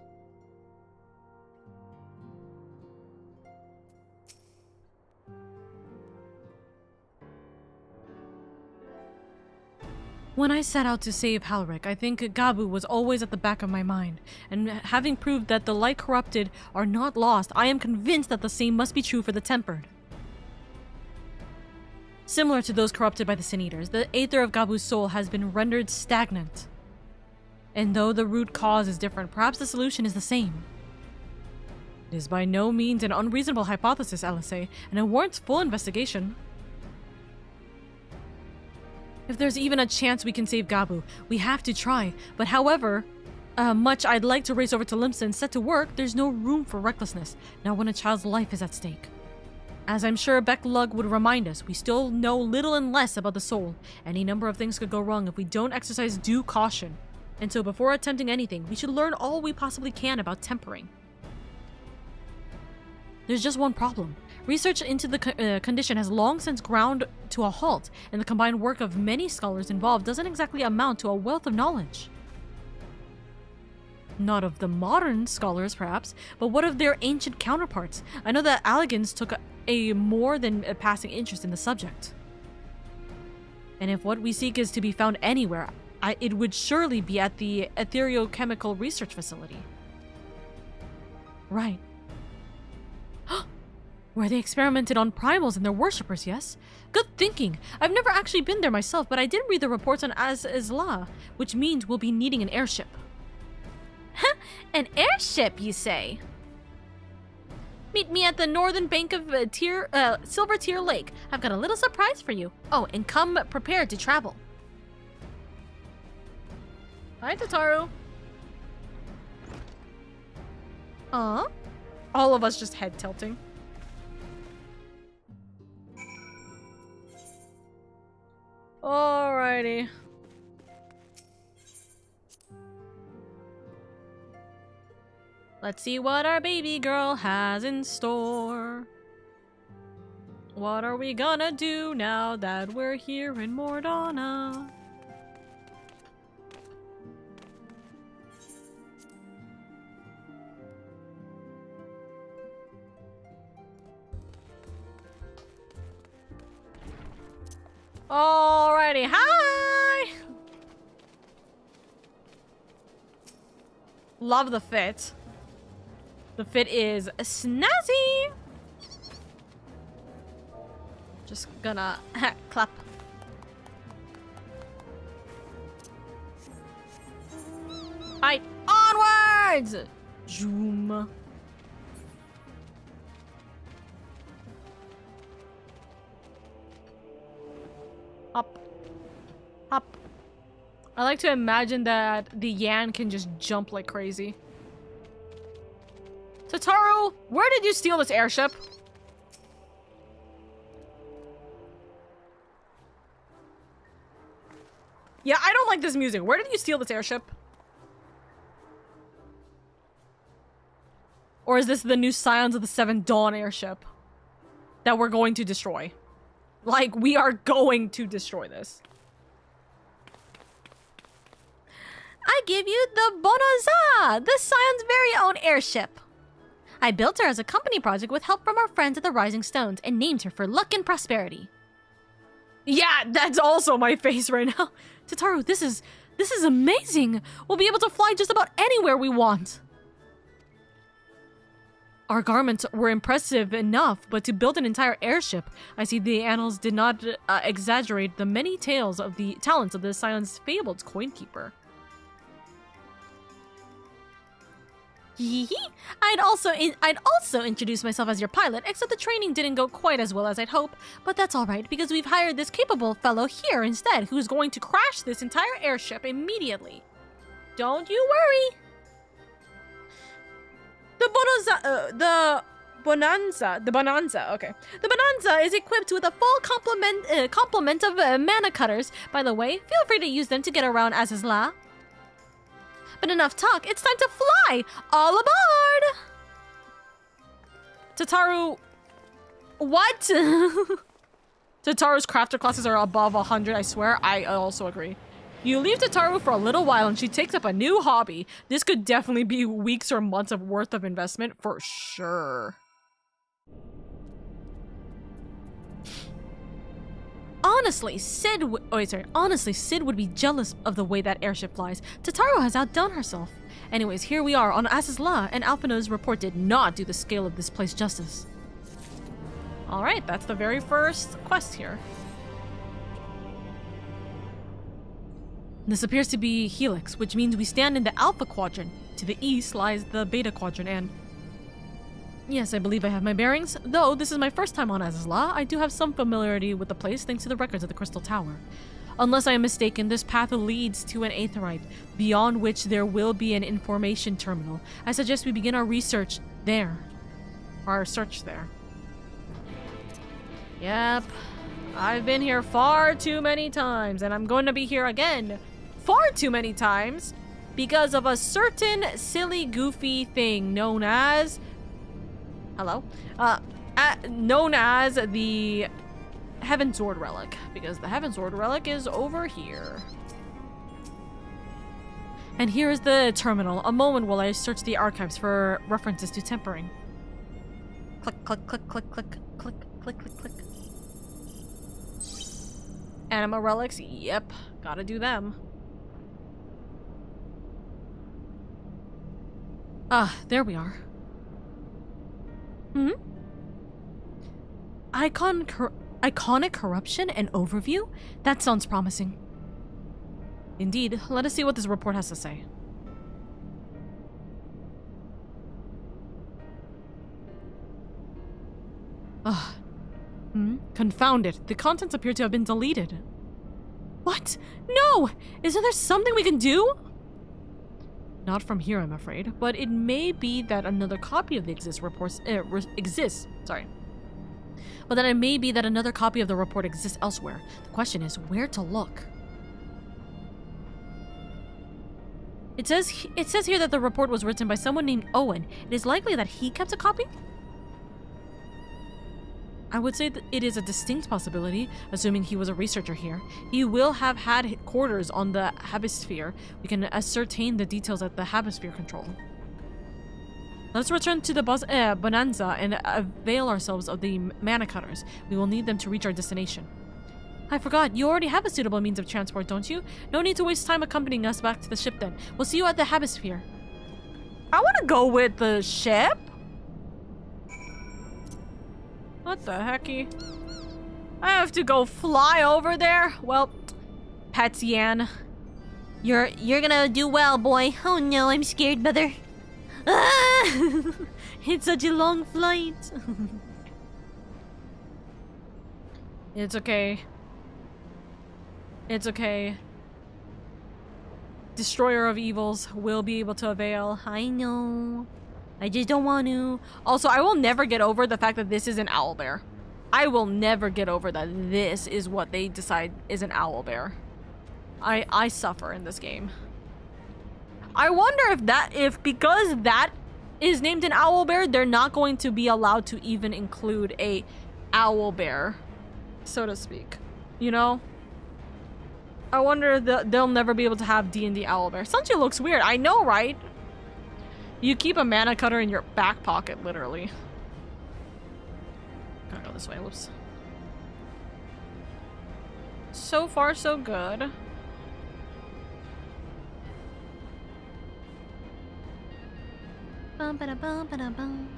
When I set out to save Halric, I think Gabu was always at the back of my mind, and having proved that the light corrupted are not lost, I am convinced that the same must be true for the tempered. Similar to those corrupted by the Sin Eaters, the aether of Gabu's soul has been rendered stagnant. And though the root cause is different, perhaps the solution is the same. It is by no means an unreasonable hypothesis, LSA, and it warrants full investigation. If there's even a chance we can save Gabu, we have to try. But however much I'd like to race over to Limsa and set to work, there's no room for recklessness, not when a child's life is at stake. As I'm sure Becklug would remind us, we still know little and less about the soul. Any number of things could go wrong if we don't exercise due caution. And so before attempting anything, we should learn all we possibly can about tempering. There's just one problem. Research into the condition has long since ground to a halt, and the combined work of many scholars involved doesn't exactly amount to a wealth of knowledge. Not of the modern scholars, perhaps, but what of their ancient counterparts? I know that Alligans took a more than a passing interest in the subject. And if what we seek is to be found anywhere, it would surely be at the Ethereochemical Research Facility. Right. Where they experimented on primals and their worshippers, yes? Good thinking. I've never actually been there myself, but I did read the reports on Az-Isla, which means we'll be needing an airship. An airship, you say? Meet me at the northern bank of Silver Tear Lake. I've got a little surprise for you. Oh, and come prepared to travel. Hi, Tataru. All of us just head tilting. Alrighty. Let's see what our baby girl has in store. What are we gonna do now that we're here in Mordana? Alrighty, hi! Love the fit. The fit is snazzy! Just gonna clap. Alright, onwards! Zoom. Up. Up. I like to imagine that the Yan can just jump like crazy. Tataru, where did you steal this airship? Yeah, I don't like this music. Where did you steal this airship? Or is this the new Scions of the Seven Dawn airship that we're going to destroy? Like, we are going to destroy this. I give you the Bonanza, the Scion's very own airship. I built her as a company project with help from our friends at the Rising Stones and named her for luck and prosperity. Yeah, that's also my face right now. Tataru, this is amazing. We'll be able to fly just about anywhere we want. Our garments were impressive enough, but to build an entire airship, I see the annals did not exaggerate the many tales of the talents of the Scion's fabled coinkeeper. I'd also introduce myself as your pilot, except the training didn't go quite as well as I'd hope. But that's alright, because we've hired this capable fellow here instead, who's going to crash this entire airship immediately. Don't you worry. The Bonanza, okay. The Bonanza is equipped with a full complement of mana cutters. By the way, feel free to use them to get around Azizla. But enough talk, it's time to fly! All aboard! Tataru... What? Tataru's crafter classes are above 100, I swear. I also agree. You leave Tataru for a little while and she takes up a new hobby. This could definitely be weeks or months of worth of investment for sure. Honestly, Sid would be jealous of the way that airship flies. Tataru has outdone herself. Anyways, here we are on Azizla, and Alphina's report did not do the scale of this place justice. Alright, that's the very first quest here. This appears to be Helix, which means we stand in the Alpha Quadrant. To the east lies the Beta Quadrant, and... Yes, I believe I have my bearings. Though this is my first time on Azizla, I do have some familiarity with the place thanks to the records of the Crystal Tower. Unless I am mistaken, this path leads to an aetheryte, beyond which there will be an information terminal. I suggest we begin our research there. Our search there. Yep. I've been here far too many times, and I'm going to be here again far too many times because of a certain silly, goofy thing known as... Hello? Known as the Heaven Sword Relic, because the Heaven Sword Relic is over here. And here is the terminal. A moment while I search the archives for references to tempering. Click, click, click, click, click, click, click, click, click. Anima relics? Yep, gotta do them. Ah, there we are. Iconic corruption and overview? That sounds promising. Indeed, let us see what this report has to say. Confound it. The contents appear to have been deleted. What? No! Isn't there something we can do? Not from here, I'm afraid, but it may be that another copy of the But then it may be that another copy of the report exists elsewhere. The question is, where to look? It says here that the report was written by someone named Owen. It is likely that he kept a copy? I would say that it is a distinct possibility, assuming he was a researcher here. He will have had quarters on the Habisphere. We can ascertain the details at the Habisphere control. Let's return to the Bonanza and avail ourselves of the mana cutters. We will need them to reach our destination. I forgot, you already have a suitable means of transport, don't you? No need to waste time accompanying us back to the ship then. We'll see you at the Habisphere. I want to go with the ship? What the hecky? I have to go fly over there? Well, Patsyan. You're gonna do well, boy. Oh no, I'm scared, mother. Ah! It's such a long flight. It's okay. It's okay. Destroyer of evils will be able to avail. I know. I just don't want to. Also, I will never get over the fact that this is an owlbear. I will never get over that this is what they decide is an owlbear. I suffer in this game. I wonder if because that is named an owlbear, they're not going to be allowed to even include a owlbear so to speak. You know? I wonder if they'll never be able to have D&D Owlbear. Sanji looks weird. I know, right? You keep a mana cutter in your back pocket, literally. Gotta go this way. Whoops. So far, so good. Bum, ba-da, bum, ba-da, bum.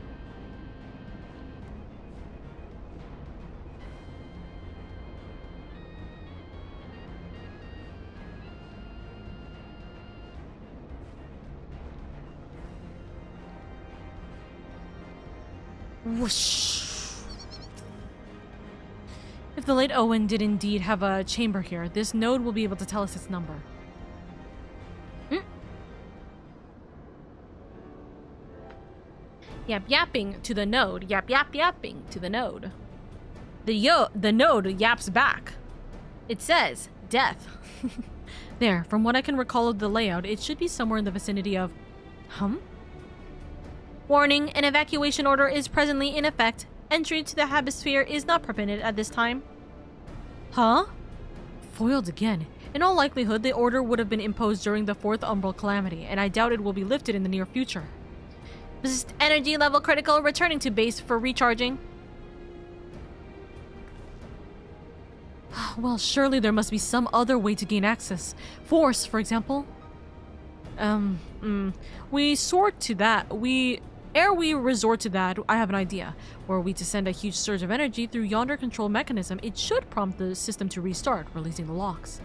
Whoosh. If the late Owen did indeed have a chamber here, this node will be able to tell us its number. Yap yapping to the node. Yap yap yapping to the node. The node yaps back. It says death. There, from what I can recall of the layout, it should be somewhere in the vicinity of Warning, an evacuation order is presently in effect. Entry to the Habisphere is not permitted at this time. Huh? Foiled again. In all likelihood, the order would have been imposed during the 4th Umbral Calamity, and I doubt it will be lifted in the near future. Boost energy level critical, returning to base for recharging. Well, surely there must be some other way to gain access. Force, for example. Ere we resort to that, I have an idea. Were we to send a huge surge of energy through yonder control mechanism, it should prompt the system to restart, releasing the locks.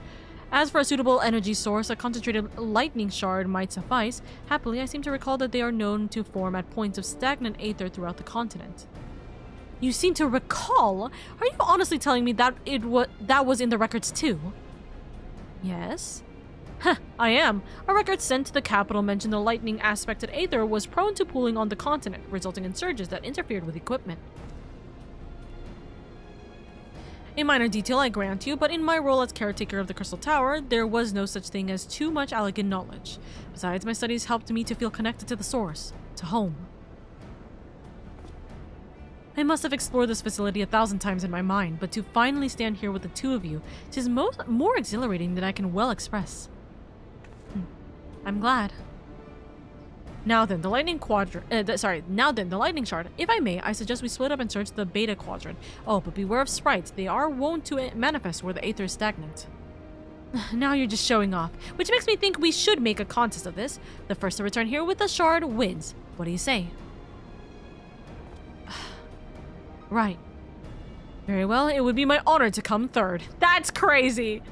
As for a suitable energy source, a concentrated lightning shard might suffice. Happily, I seem to recall that they are known to form at points of stagnant aether throughout the continent. You seem to recall? Are you honestly telling me that that was in the records too? Yes. Huh, I am. A record sent to the capital mentioned the lightning aspected aether was prone to pooling on the continent, resulting in surges that interfered with equipment. A minor detail, I grant you, but in my role as caretaker of the Crystal Tower, there was no such thing as too much elegant knowledge. Besides, my studies helped me to feel connected to the source, to home. I must have explored this facility 1,000 times in my mind, but to finally stand here with the two of you, it is more exhilarating than I can well express. I'm glad. Now then, the lightning the lightning shard. If I may, I suggest we split up and search the beta quadrant. Oh, but beware of sprites. They are wont to manifest where the aether is stagnant. Now you're just showing off, which makes me think we should make a contest of this. The first to return here with the shard wins. What do you say? Right. Very well, it would be my honor to come third. That's crazy!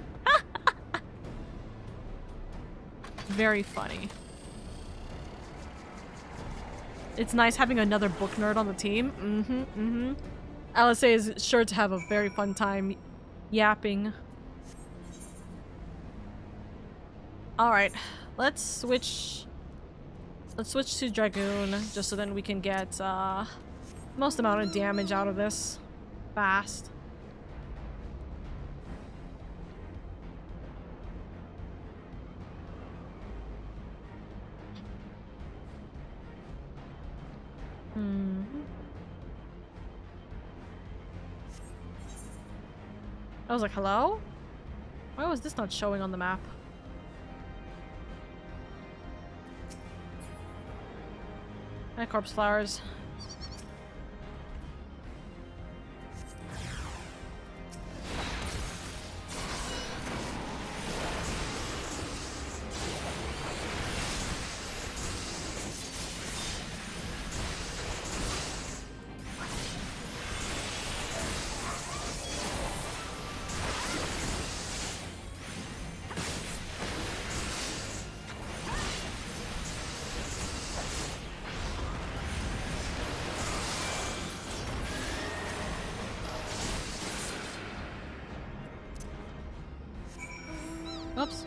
Very funny. It's nice having another book nerd on the team. LSA is sure to have a very fun time yapping. Alright, let's switch to Dragoon, just so then we can get most amount of damage out of this fast. I was like, hello? Why was this not showing on the map? Hi, corpse flowers. Oops.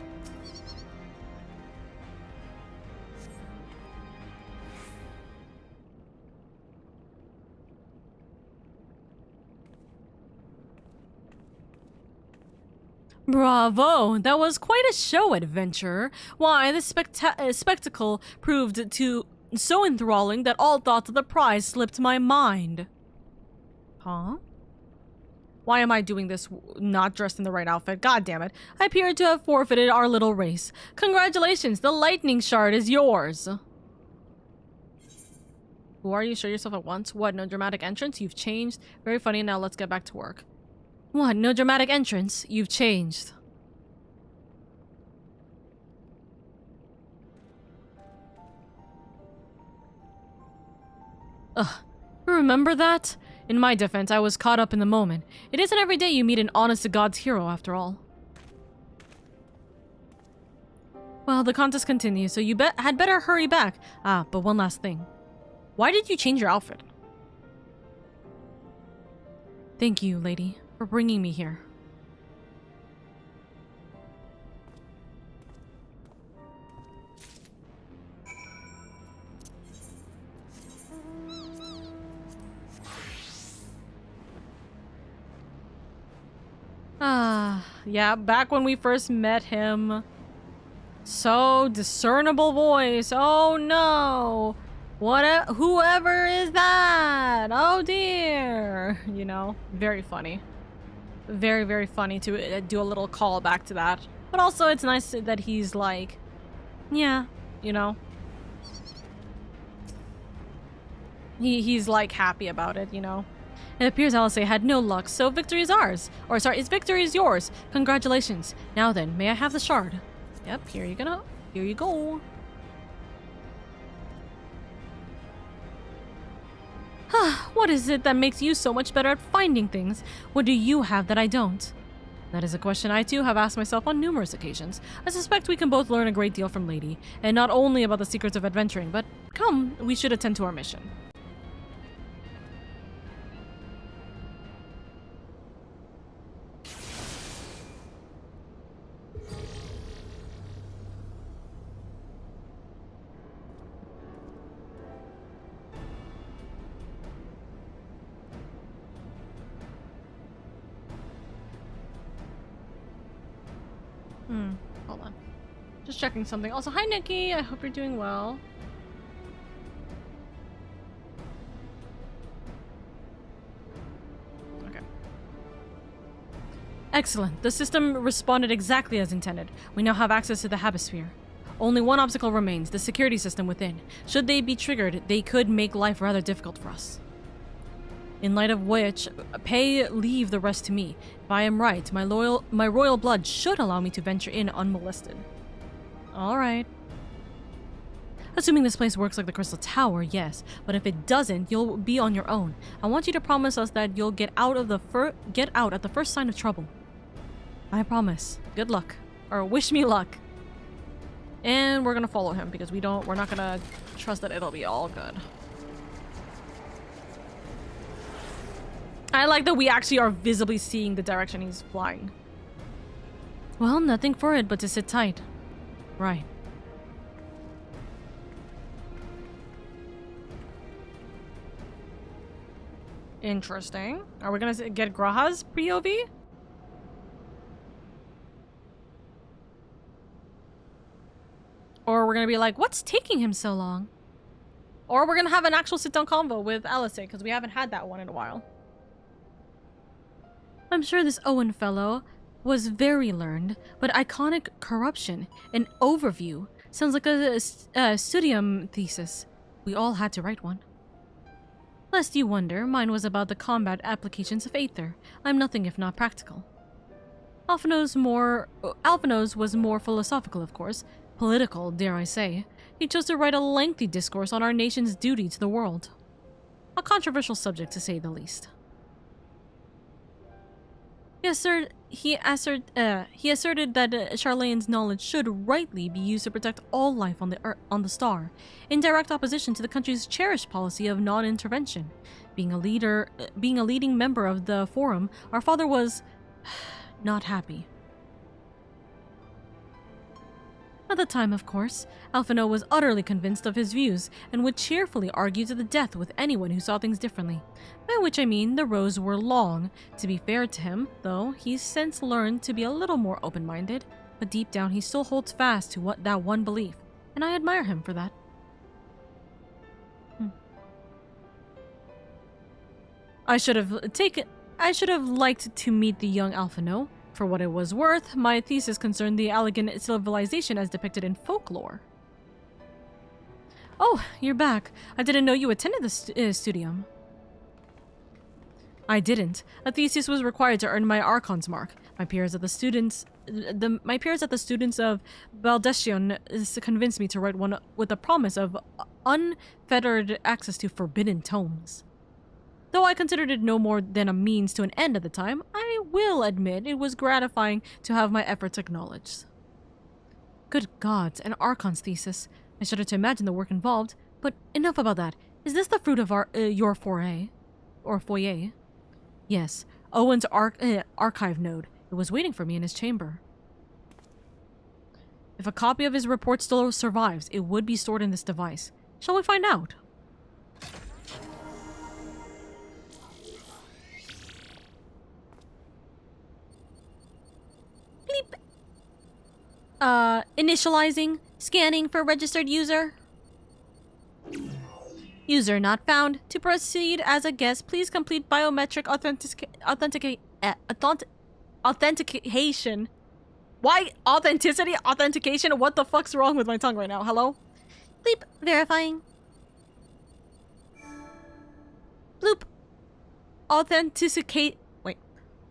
Bravo! That was quite a show, adventurer. Why, this spectacle proved so enthralling that all thoughts of the prize slipped my mind. Huh? Why am I doing this not dressed in the right outfit? God damn it. I appear to have forfeited our little race. Congratulations, the lightning shard is yours. Who are you? Show yourself at once. What, no dramatic entrance? You've changed. Very funny, now let's get back to work. What, no dramatic entrance? You've changed. Ugh. Remember that? In my defense, I was caught up in the moment. It isn't every day you meet an honest-to-God's hero, after all. Well, the contest continues, so you had better hurry back. Ah, but one last thing. Why did you change your outfit? Thank you, lady, for bringing me here. Ah, yeah, back when we first met him. So discernible voice. Oh no. Whoever is that? Oh dear. You know, very funny. Very, very funny to do a little callback to that. But also it's nice that he's like, yeah, you know. He's like happy about it, you know. It appears Alice had no luck, so victory is ours. Or sorry, victory is yours. Congratulations. Now then, may I have the shard? Yep, here you go. Here you go. What is it that makes you so much better at finding things? What do you have that I don't? That is a question I too have asked myself on numerous occasions. I suspect we can both learn a great deal from Lady, and not only about the secrets of adventuring, but come, we should attend to our mission. Hold on. Just checking something. Also, hi Nikki! I hope you're doing well. Okay. Excellent. The system responded exactly as intended. We now have access to the Habisphere. Only one obstacle remains, the security system within. Should they be triggered, they could make life rather difficult for us. In light of which, leave the rest to me. If I am right, my royal blood should allow me to venture in unmolested. Alright. Assuming this place works like the Crystal Tower, yes. But if it doesn't, you'll be on your own. I want you to promise us that you'll get out at the first sign of trouble. I promise. Good luck. Or wish me luck. And we're gonna follow him because we're not gonna trust that it'll be all good. I like that we actually are visibly seeing the direction he's flying. Well, nothing for it but to sit tight. Right. Interesting. Are we gonna get Graha's POV? Or we're gonna be like, what's taking him so long? Or we're gonna have an actual sit-down convo with Alice, because we haven't had that one in a while. I'm sure this Owen fellow was very learned, but iconic corruption, an overview, sounds like a studium thesis. We all had to write one. Lest you wonder, mine was about the combat applications of Aether. I'm nothing if not practical. Alphino's was more philosophical, of course. Political, dare I say. He chose to write a lengthy discourse on our nation's duty to the world. A controversial subject, to say the least. Yes, sir. He asserted that Charlane's knowledge should rightly be used to protect all life on the star, in direct opposition to the country's cherished policy of non-intervention. Being a leading member of the Forum, our father was not happy. At the time, of course, Alphino was utterly convinced of his views and would cheerfully argue to the death with anyone who saw things differently. By which I mean the rows were long. To be fair to him, though, he's since learned to be a little more open-minded, but deep down he still holds fast to that one belief, and I admire him for that. I should have I should have liked to meet the young Alphino. For what it was worth, my thesis concerned the elegant civilization as depicted in folklore. Oh, you're back. I didn't know you attended the studium. I didn't. A thesis was required to earn my Archon's mark. My peers at the students of Baldestion convinced me to write one with the promise of unfettered access to forbidden tomes. Though I considered it no more than a means to an end at the time, I will admit it was gratifying to have my efforts acknowledged. Good gods, an Archon's thesis. I shudder to imagine the work involved, but enough about that. Is this the fruit of your foyer? Or foyer? Yes, Owen's archive node. It was waiting for me in his chamber. If a copy of his report still survives, it would be stored in this device. Shall we find out? Bleep. Initializing. Scanning for registered user. User not found. To proceed as a guest, please complete biometric authentication. Why authenticity? Authentication? What the fuck's wrong with my tongue right now? Hello? Bleep. Verifying. Bloop. Authenticate. Wait.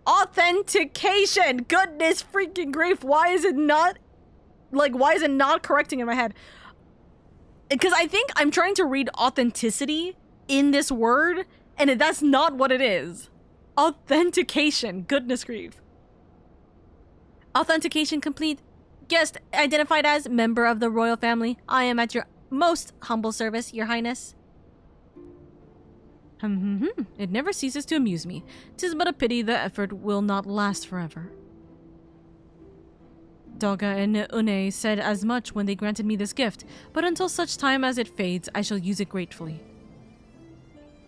Authentication! Goodness freaking grief. Why is it not... Like, why is it not correcting in my head? Because I think I'm trying to read authenticity in this word, and that's not what it is. Authentication. Goodness grief. Authentication complete. Guest identified as member of the royal family. I am at your most humble service, your highness. It never ceases to amuse me. 'Tis but a pity the effort will not last forever. Doga and Une said as much when they granted me this gift, but until such time as it fades, I shall use it gratefully.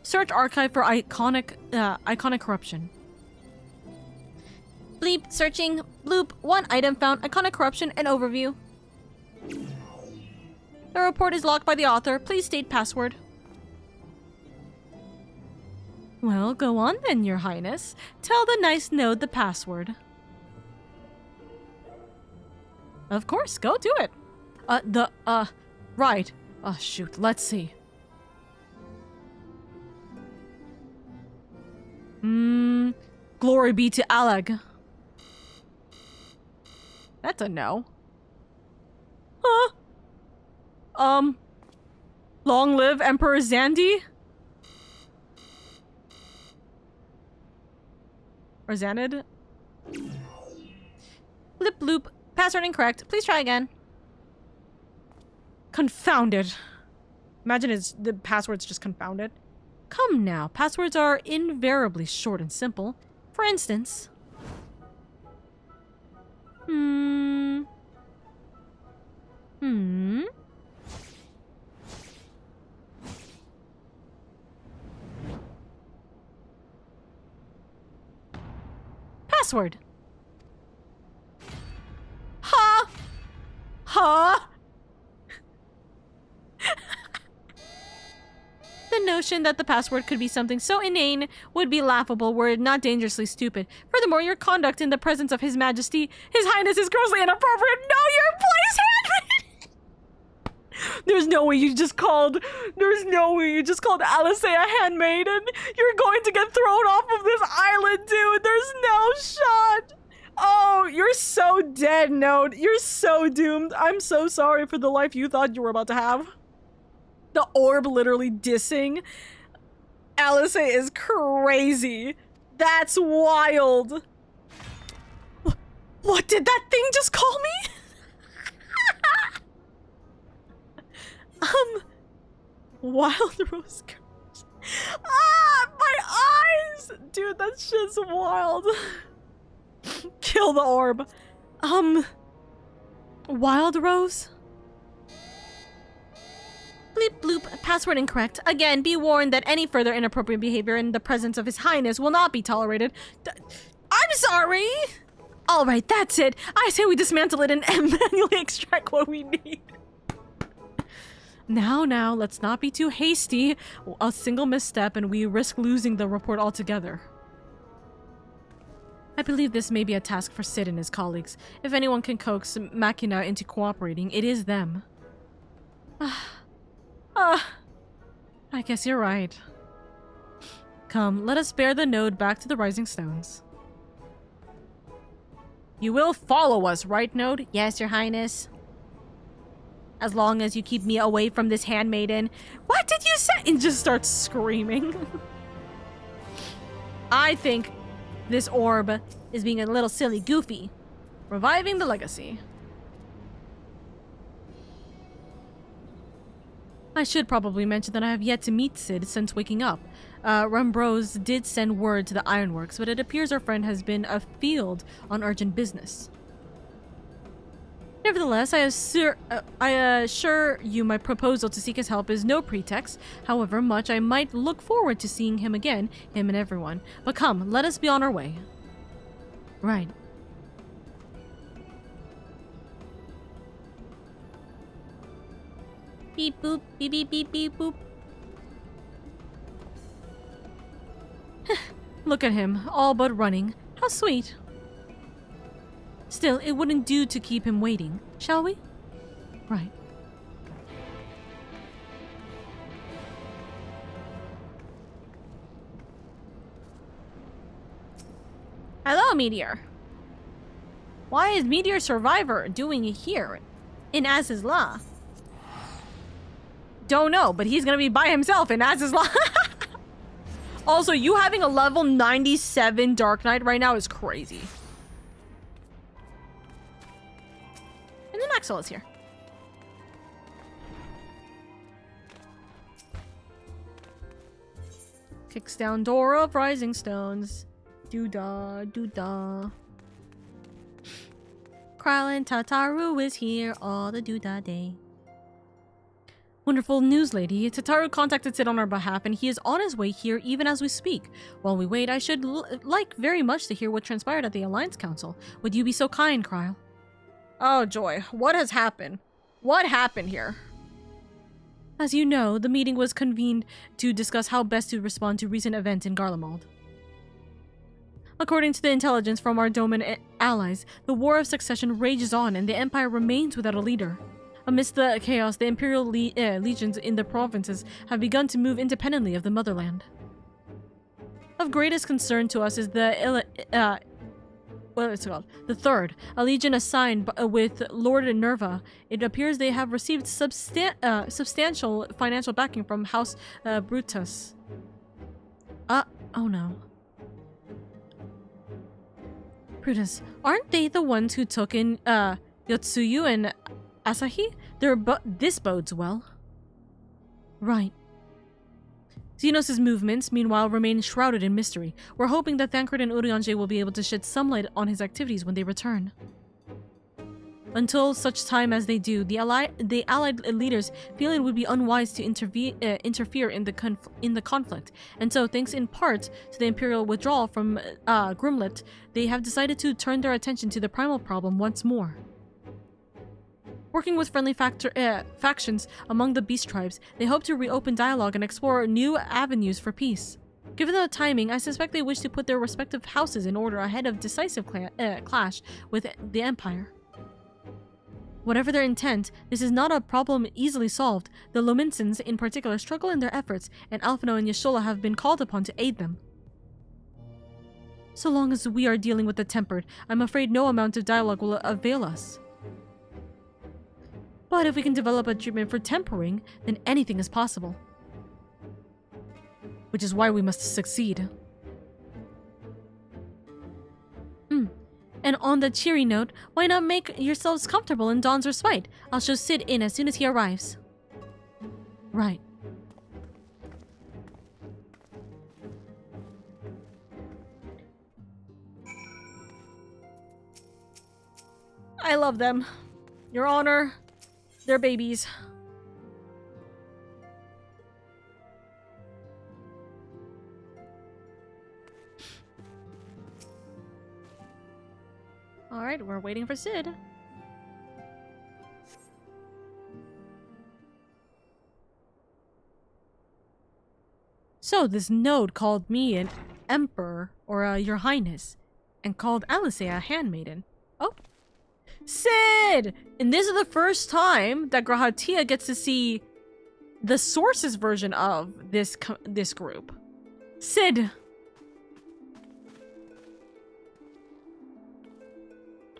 Search archive for iconic corruption. Bleep, searching. Bloop, one item found, iconic corruption, and overview. The report is locked by the author. Please state password. Well, go on then, your highness. Tell the nice node the password. Of course, go do it. Right. Oh, shoot, let's see. Glory be to Alag. That's a no. Huh? Long live Emperor Zandy? Or Xanid? Blip bloop. Password incorrect. Please try again. Confounded. Imagine the password's just confounded. Come now. Passwords are invariably short and simple. For instance... Password. Huh? Huh? The notion that the password could be something so inane would be laughable were it not dangerously stupid. Furthermore, your conduct in the presence of His Majesty, His Highness, is grossly inappropriate. Know your place, handmaid! There's no way you just called Alice a handmaid and you're going to get thrown off of this island, dude. There's no shot. Oh, you're so dead, Node. You're so doomed. I'm so sorry for the life you thought you were about to have. The orb literally dissing Alice is crazy. That's wild. What did that thing just call me? Wild Rose. Ah, my eyes! Dude, that's just wild. Kill the orb. Wild Rose? Bleep bloop, password incorrect. Again, be warned that any further inappropriate behavior in the presence of His Highness will not be tolerated. I'm sorry! Alright, that's it. I say we dismantle it and manually extract what we need. Now, let's not be too hasty. A single misstep and we risk losing the report altogether. I believe this may be a task for Sid and his colleagues. If anyone can coax Machina into cooperating, it is them. I guess you're right. Come, let us bear the node back to the Rising Stones. You will follow us, right, Node? Yes, Your Highness. As long as you keep me away from this handmaiden. What did you say? And just starts screaming. I think this orb is being a little silly goofy. Reviving the legacy. I should probably mention that I have yet to meet Sid since waking up. Rumbrose did send word to the Ironworks, but it appears our friend has been afield on urgent business. Nevertheless, I assure you my proposal to seek his help is no pretext, however much I might look forward to seeing him again, him and everyone. But come, let us be on our way. Right. Beep boop, beep beep beep beep boop. Look at him, all but running. How sweet. Still, it wouldn't do to keep him waiting, shall we? Right. Hello, Meteor. Why is Meteor Survivor doing here in Az's Law? Don't know, but he's gonna be by himself in Az's Law. Also, you having a level 97 Dark Knight right now is crazy. And then Axel is here. Kicks down door of Rising Stones. Doo-da, doo-da. Krylin Tataru is here all the doo-da day. Wonderful news, lady. Tataru contacted Sid on our behalf, and he is on his way here even as we speak. While we wait, I should like very much to hear what transpired at the Alliance Council. Would you be so kind, Kryle? Oh, joy. What has happened? What happened here? As you know, the meeting was convened to discuss how best to respond to recent events in Garlemald. According to the intelligence from our Doman allies, the War of Succession rages on and the Empire remains without a leader. Amidst the chaos, the Imperial legions in the provinces have begun to move independently of the motherland. Of greatest concern to us is the Third, a legion assigned with Lord Nerva. It appears they have received substantial financial backing from House Brutus. Oh no. Brutus, aren't they the ones who took in Yotsuyu and Asahi? This bodes well. Right. Xenos' movements, meanwhile, remain shrouded in mystery. We're hoping that Thancred and Urianger will be able to shed some light on his activities when they return. Until such time as they do, the allied leaders feel it would be unwise to interfere in the conflict, and so, thanks in part to the Imperial withdrawal from Grimlet, they have decided to turn their attention to the primal problem once more. Working with friendly factions among the beast tribes, they hope to reopen dialogue and explore new avenues for peace. Given the timing, I suspect they wish to put their respective houses in order ahead of decisive clash with the Empire. Whatever their intent, this is not a problem easily solved. The Lominsons, in particular, struggle in their efforts, and Alphino and Yashola have been called upon to aid them. So long as we are dealing with the Tempered, I'm afraid no amount of dialogue will avail us. But if we can develop a treatment for tempering, then anything is possible. Which is why we must succeed. And on the cheery note, why not make yourselves comfortable in Dawn's respite? I'll show Sid in as soon as he arrives. Right. I love them. Your Honor. They're babies. Alright, we're waiting for Sid. So this node called me an emperor, or your highness. and called Alice a handmaiden. Oh. Sid! And this is the first time that Grahatia gets to see the Source's version of this group. Sid!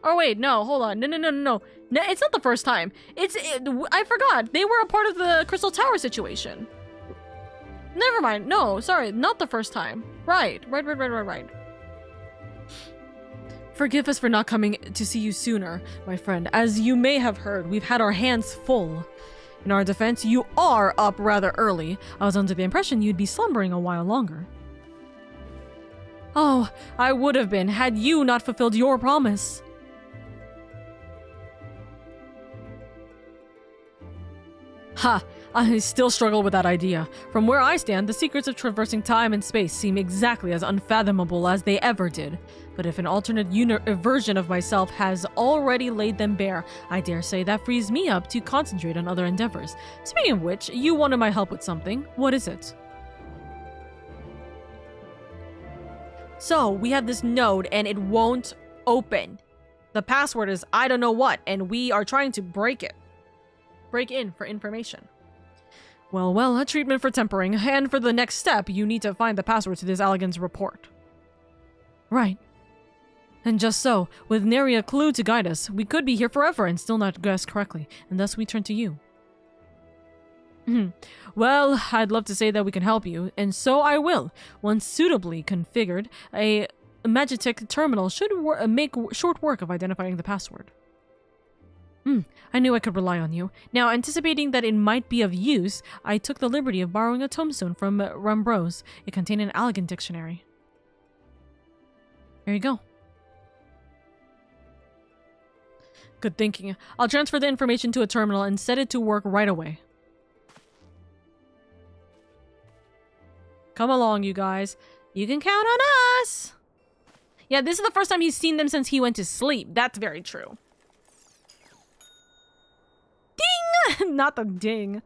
Oh wait, no, hold on. No, it's not the first time. I forgot. They were a part of the Crystal Tower situation. Never mind. No, sorry, not the first time. Right. Forgive us for not coming to see you sooner, my friend. As you may have heard, we've had our hands full. In our defense, you are up rather early. I was under the impression you'd be slumbering a while longer. Oh, I would have been had you not fulfilled your promise. Ha! I still struggle with that idea. From where I stand, the secrets of traversing time and space seem exactly as unfathomable as they ever did. But if an alternate version of myself has already laid them bare, I dare say that frees me up to concentrate on other endeavors. Speaking of which, you wanted my help with something. What is it? So, we have this node and it won't open. The password is I don't know what, and we are trying to break it. Break in for information. Well, a treatment for tempering, and for the next step, you need to find the password to this Allegan's report. Right. And just so, with nary a clue to guide us, we could be here forever and still not guess correctly, and thus we turn to you. Well, I'd love to say that we can help you, and so I will. Once suitably configured, a Magitek terminal should make short work of identifying the password. I knew I could rely on you. Now, anticipating that it might be of use, I took the liberty of borrowing a tombstone from Rambrose. It contained an Allegan dictionary. There you go. Good thinking. I'll transfer the information to a terminal and set it to work right away. Come along, you guys. You can count on us! Yeah, this is the first time he's seen them since he went to sleep. That's very true. Ding! Not the ding.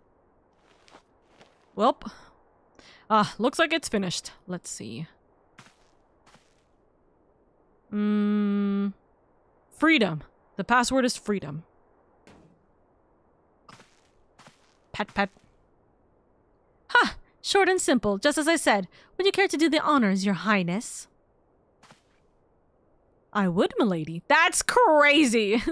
Welp. Looks like it's finished. Let's see. Freedom. The password is freedom. Pat. Ha! Short and simple, just as I said. Would you care to do the honors, your highness? I would, milady. That's crazy!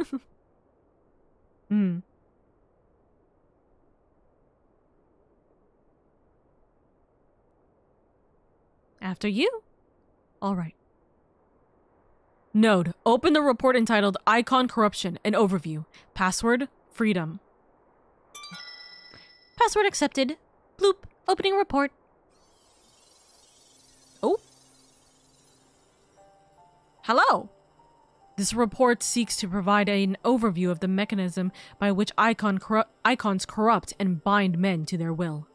After you? Alright. Node, open the report entitled Icon Corruption, an overview. Password, freedom. Password accepted. Bloop, opening report. Oh. Hello. This report seeks to provide an overview of the mechanism by which icons corrupt and bind men to their will.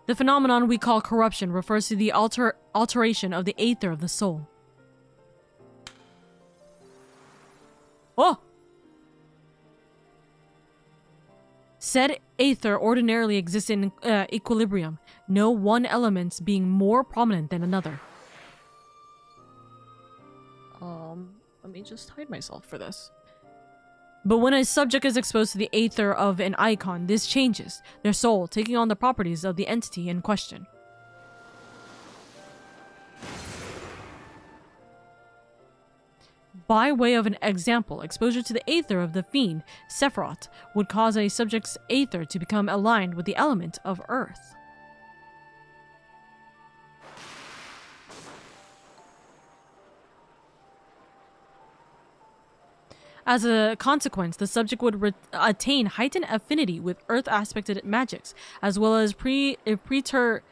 The phenomenon we call corruption refers to the alteration of the aether of the soul. Oh! Said aether ordinarily exists in equilibrium, no one element being more prominent than another. Let me just hide myself for this. But when a subject is exposed to the aether of an icon, this changes, their soul taking on the properties of the entity in question. By way of an example, exposure to the aether of the fiend, Sephiroth, would cause a subject's aether to become aligned with the element of earth. As a consequence, the subject would attain heightened affinity with earth-aspected magics, as well as preternatural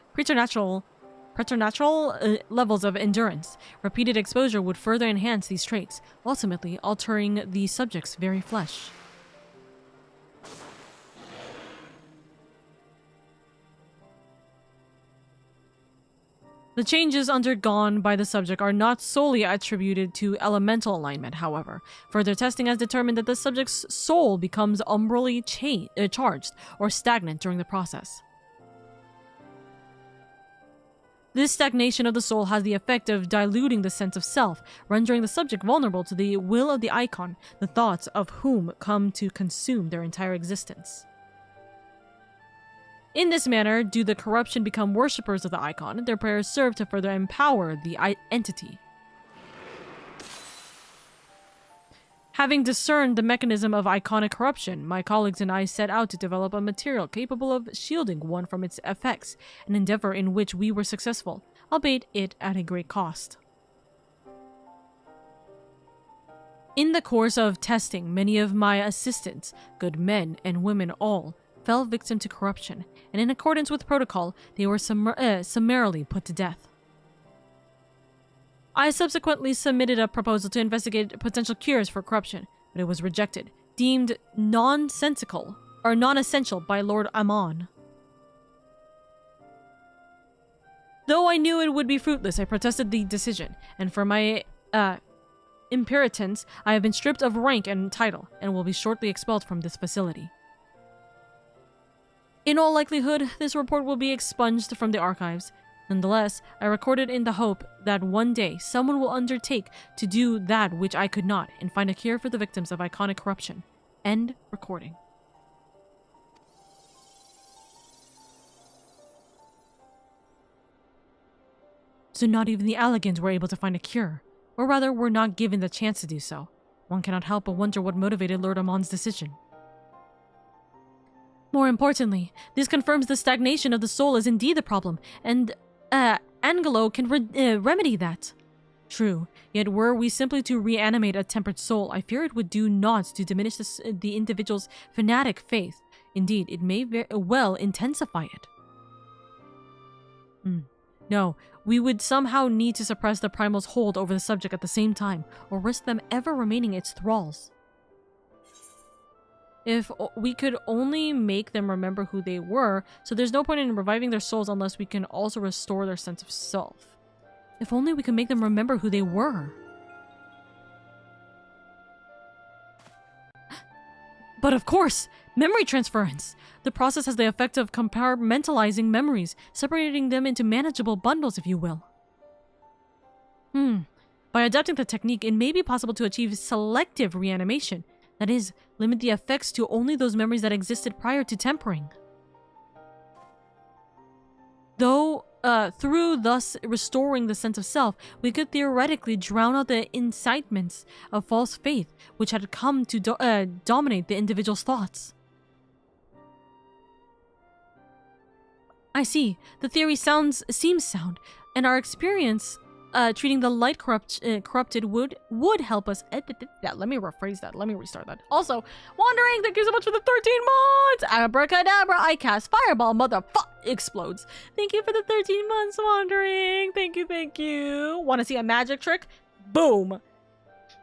levels of endurance. Repeated exposure would further enhance these traits, ultimately altering the subject's very flesh. The changes undergone by the subject are not solely attributed to elemental alignment, however. Further testing has determined that the subject's soul becomes umbrally charged or stagnant during the process. This stagnation of the soul has the effect of diluting the sense of self, rendering the subject vulnerable to the will of the icon, the thoughts of whom come to consume their entire existence. In this manner, do the corruption become worshippers of the icon, their prayers serve to further empower the entity. Having discerned the mechanism of iconic corruption, my colleagues and I set out to develop a material capable of shielding one from its effects, an endeavor in which we were successful, albeit it at a great cost. In the course of testing, many of my assistants, good men and women all, fell victim to corruption, and in accordance with protocol, they were summarily put to death. I subsequently submitted a proposal to investigate potential cures for corruption, but it was rejected, deemed non-essential by Lord Amon. Though I knew it would be fruitless, I protested the decision, and for my impertinence, I have been stripped of rank and title, and will be shortly expelled from this facility. In all likelihood, this report will be expunged from the archives. Nonetheless, I recorded in the hope that one day someone will undertake to do that which I could not and find a cure for the victims of iconic corruption. End recording. So not even the Allegans were able to find a cure, or rather were not given the chance to do so. One cannot help but wonder what motivated Lord Amon's decision. More importantly, this confirms the stagnation of the soul is indeed the problem, and Angelo can remedy that. True, yet were we simply to reanimate a tempered soul, I fear it would do naught to diminish the individual's fanatic faith. Indeed, it may very well intensify it. No, we would somehow need to suppress the primal's hold over the subject at the same time, or risk them ever remaining its thralls. If we could only make them remember who they were, so there's no point in reviving their souls unless we can also restore their sense of self. If only we could make them remember who they were. But of course, memory transference! The process has the effect of compartmentalizing memories, separating them into manageable bundles, if you will. By adapting the technique, it may be possible to achieve selective reanimation. That is, limit the effects to only those memories that existed prior to tempering. Though, through thus restoring the sense of self, we could theoretically drown out the incitements of false faith which had come to dominate the individual's thoughts. I see. The theory seems sound, and our experience treating the light corrupted would help us. Let me rephrase that. Let me restart that. Also, Wandering, thank you so much for the 13 months. Abracadabra, I cast fireball, motherfuck explodes. Thank you for the 13 months, Wandering. Thank you, thank you. Want to see a magic trick? Boom.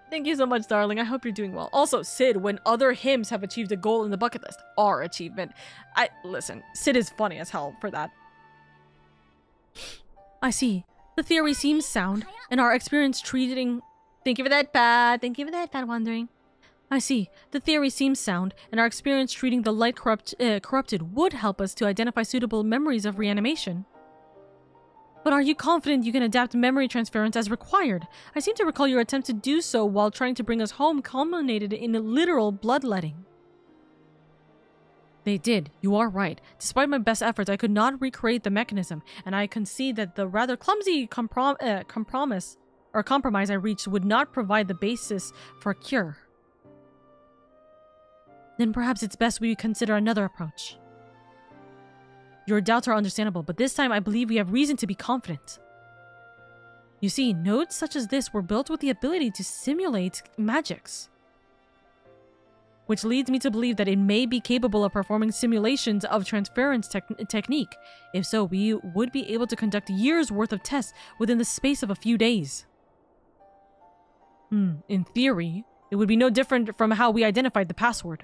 Thank you so much, darling. I hope you're doing well. Also, Sid, when other hymns have achieved a goal in the bucket list, our achievement. Listen, Sid is funny as hell for that. I see. The theory seems sound, and our experience treating... Thank you for that, Pat. Thank you for that, Pat Wandering. I see. The theory seems sound, and our experience treating the light corrupted would help us to identify suitable memories of reanimation. But are you confident you can adapt memory transference as required? I seem to recall your attempt to do so while trying to bring us home culminated in a literal bloodletting. They did. You are right. Despite my best efforts, I could not recreate the mechanism, and I concede that the rather clumsy compromise I reached would not provide the basis for a cure. Then perhaps it's best we consider another approach. Your doubts are understandable, but this time I believe we have reason to be confident. You see, nodes such as this were built with the ability to simulate magics, which leads me to believe that it may be capable of performing simulations of transference technique. If so, we would be able to conduct years' worth of tests within the space of a few days. In theory, it would be no different from how we identified the password.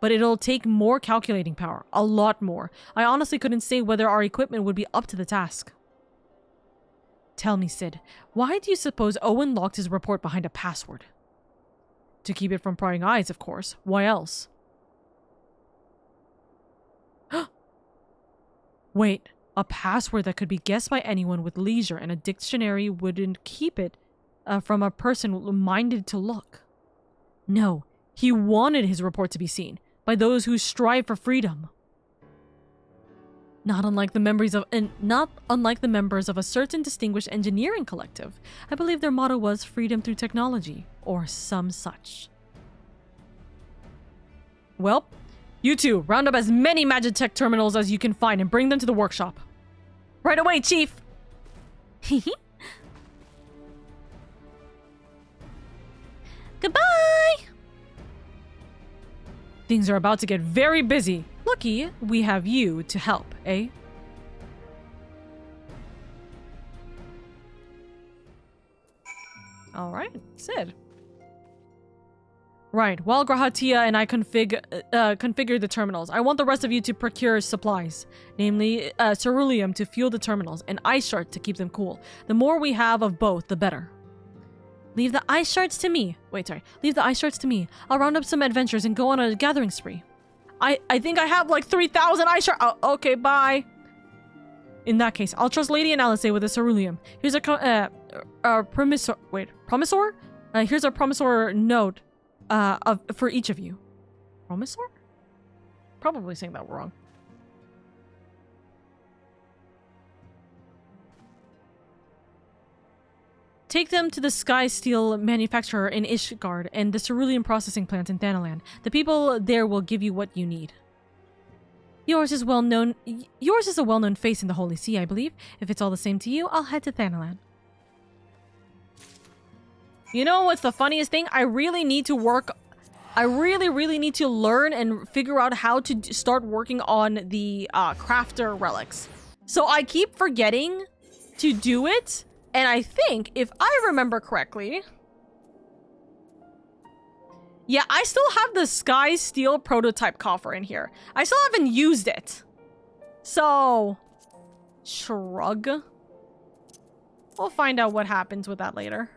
But it'll take more calculating power, a lot more. I honestly couldn't say whether our equipment would be up to the task. Tell me, Sid, why do you suppose Owen locked his report behind a password? To keep it from prying eyes, of course. Why else? Wait, A password that could be guessed by anyone with leisure, and a dictionary wouldn't keep it from a person minded to look. No, he wanted his report to be seen by those who strive for freedom. Not unlike the members of a certain distinguished engineering collective, I believe their motto was freedom through technology, or some such. Well, you two, round up as many Magitech terminals as you can find and bring them to the workshop. Right away, Chief! Goodbye! Things are about to get very busy. Lucky we have you to help, eh? Alright, Sid. Right, while Grahatia and I configure the terminals, I want the rest of you to procure supplies, namely ceruleum to fuel the terminals and ice shards to keep them cool. The more we have of both, the better. Leave the ice shards to me. Leave the ice shards to me. I'll round up some adventures and go on a gathering spree. I think I have like 3,000 ice shards. Oh, okay, bye. In that case, I'll trust Lady and Alice with the ceruleum. Here's a promisor. Wait, promisor? Here's a promisor note. For each of you. Promisor? Probably saying that wrong. Take them to the Sky Steel manufacturer in Ishgard and the ceruleum processing plant in Thanalan. The people there will give you what you need. Yours is a well-known face in the Holy See, I believe. If it's all the same to you, I'll head to Thanalan. You know what's the funniest thing? I really need to work... I really need to learn and figure out how to start working on the crafter relics. So I keep forgetting to do it. And I think, if I remember correctly... Yeah, I still have the Sky Steel prototype coffer in here. I still haven't used it. So... Shrug. We'll find out what happens with that later.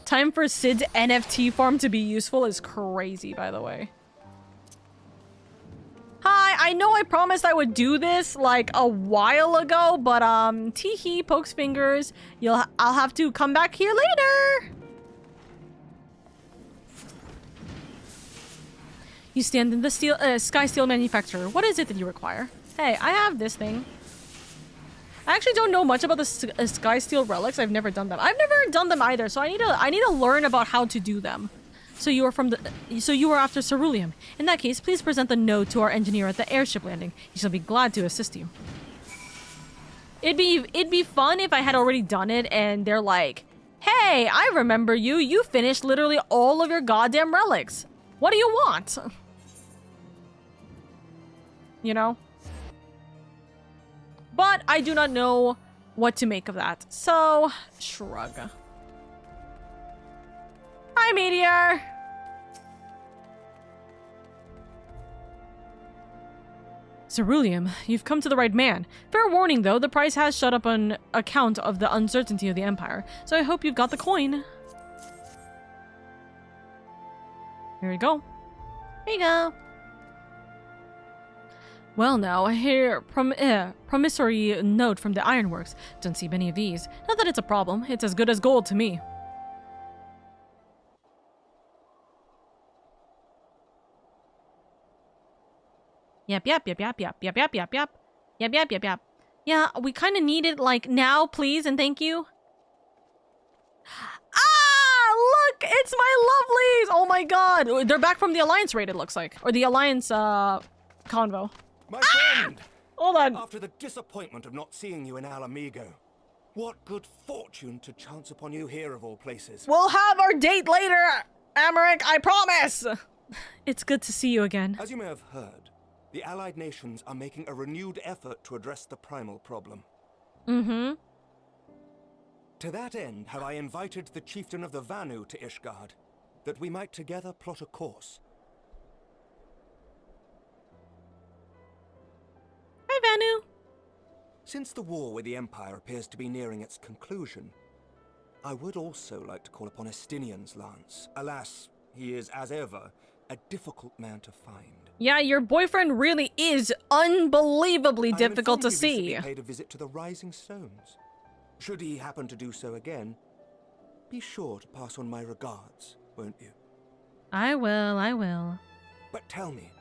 Time for Sid's NFT farm to be useful is crazy, by the way. Hi, I know I promised I would do this like a while ago, but teehee, pokes fingers. I'll have to come back here later. You stand in the Sky Steel manufacturer. What is it that you require? Hey, I have this thing. I actually don't know much about the Sky Steel relics. I've never done them. I've never done them either, so I need to learn about how to do them. So you are after ceruleum. In that case, please present the note to our engineer at the airship landing. He shall be glad to assist you. It'd be fun if I had already done it and they're like, "Hey, I remember you. You finished literally all of your goddamn relics. What do you want?" You know? But I do not know what to make of that. So, shrug. Hi, Meteor! Ceruleum, you've come to the right man. Fair warning, though, the price has shot up on account of the uncertainty of the Empire, so I hope you've got the coin. Here we go. Here you go. Well now, I hear promissory note from the ironworks. Don't see many of these. Not that it's a problem. It's as good as gold to me. Yep. Yeah, we kind of need it, like, now, please, and thank you. Ah! Look! It's my lovelies! Oh my god! They're back from the Alliance raid, it looks like. Or the Alliance, convo. My friend! Hold on. After the disappointment of not seeing you in Alamigo, what good fortune to chance upon you here of all places. We'll have our date later, Amaric, I promise! It's good to see you again. As you may have heard, the Allied nations are making a renewed effort to address the primal problem. Mm-hmm. To that end, have I invited the chieftain of the Vanu to Ishgard, that we might together plot a course. Hi, Vanu. Since the war with the Empire appears to be nearing its conclusion, I would also like to call upon Estinian's lance. Alas, he is, as ever, a difficult man to find. Yeah, your boyfriend really is unbelievably difficult to see. I recently paid a visit to the Rising Stones. Should he happen to do so again, be sure to pass on my regards, won't you? I will. But tell me,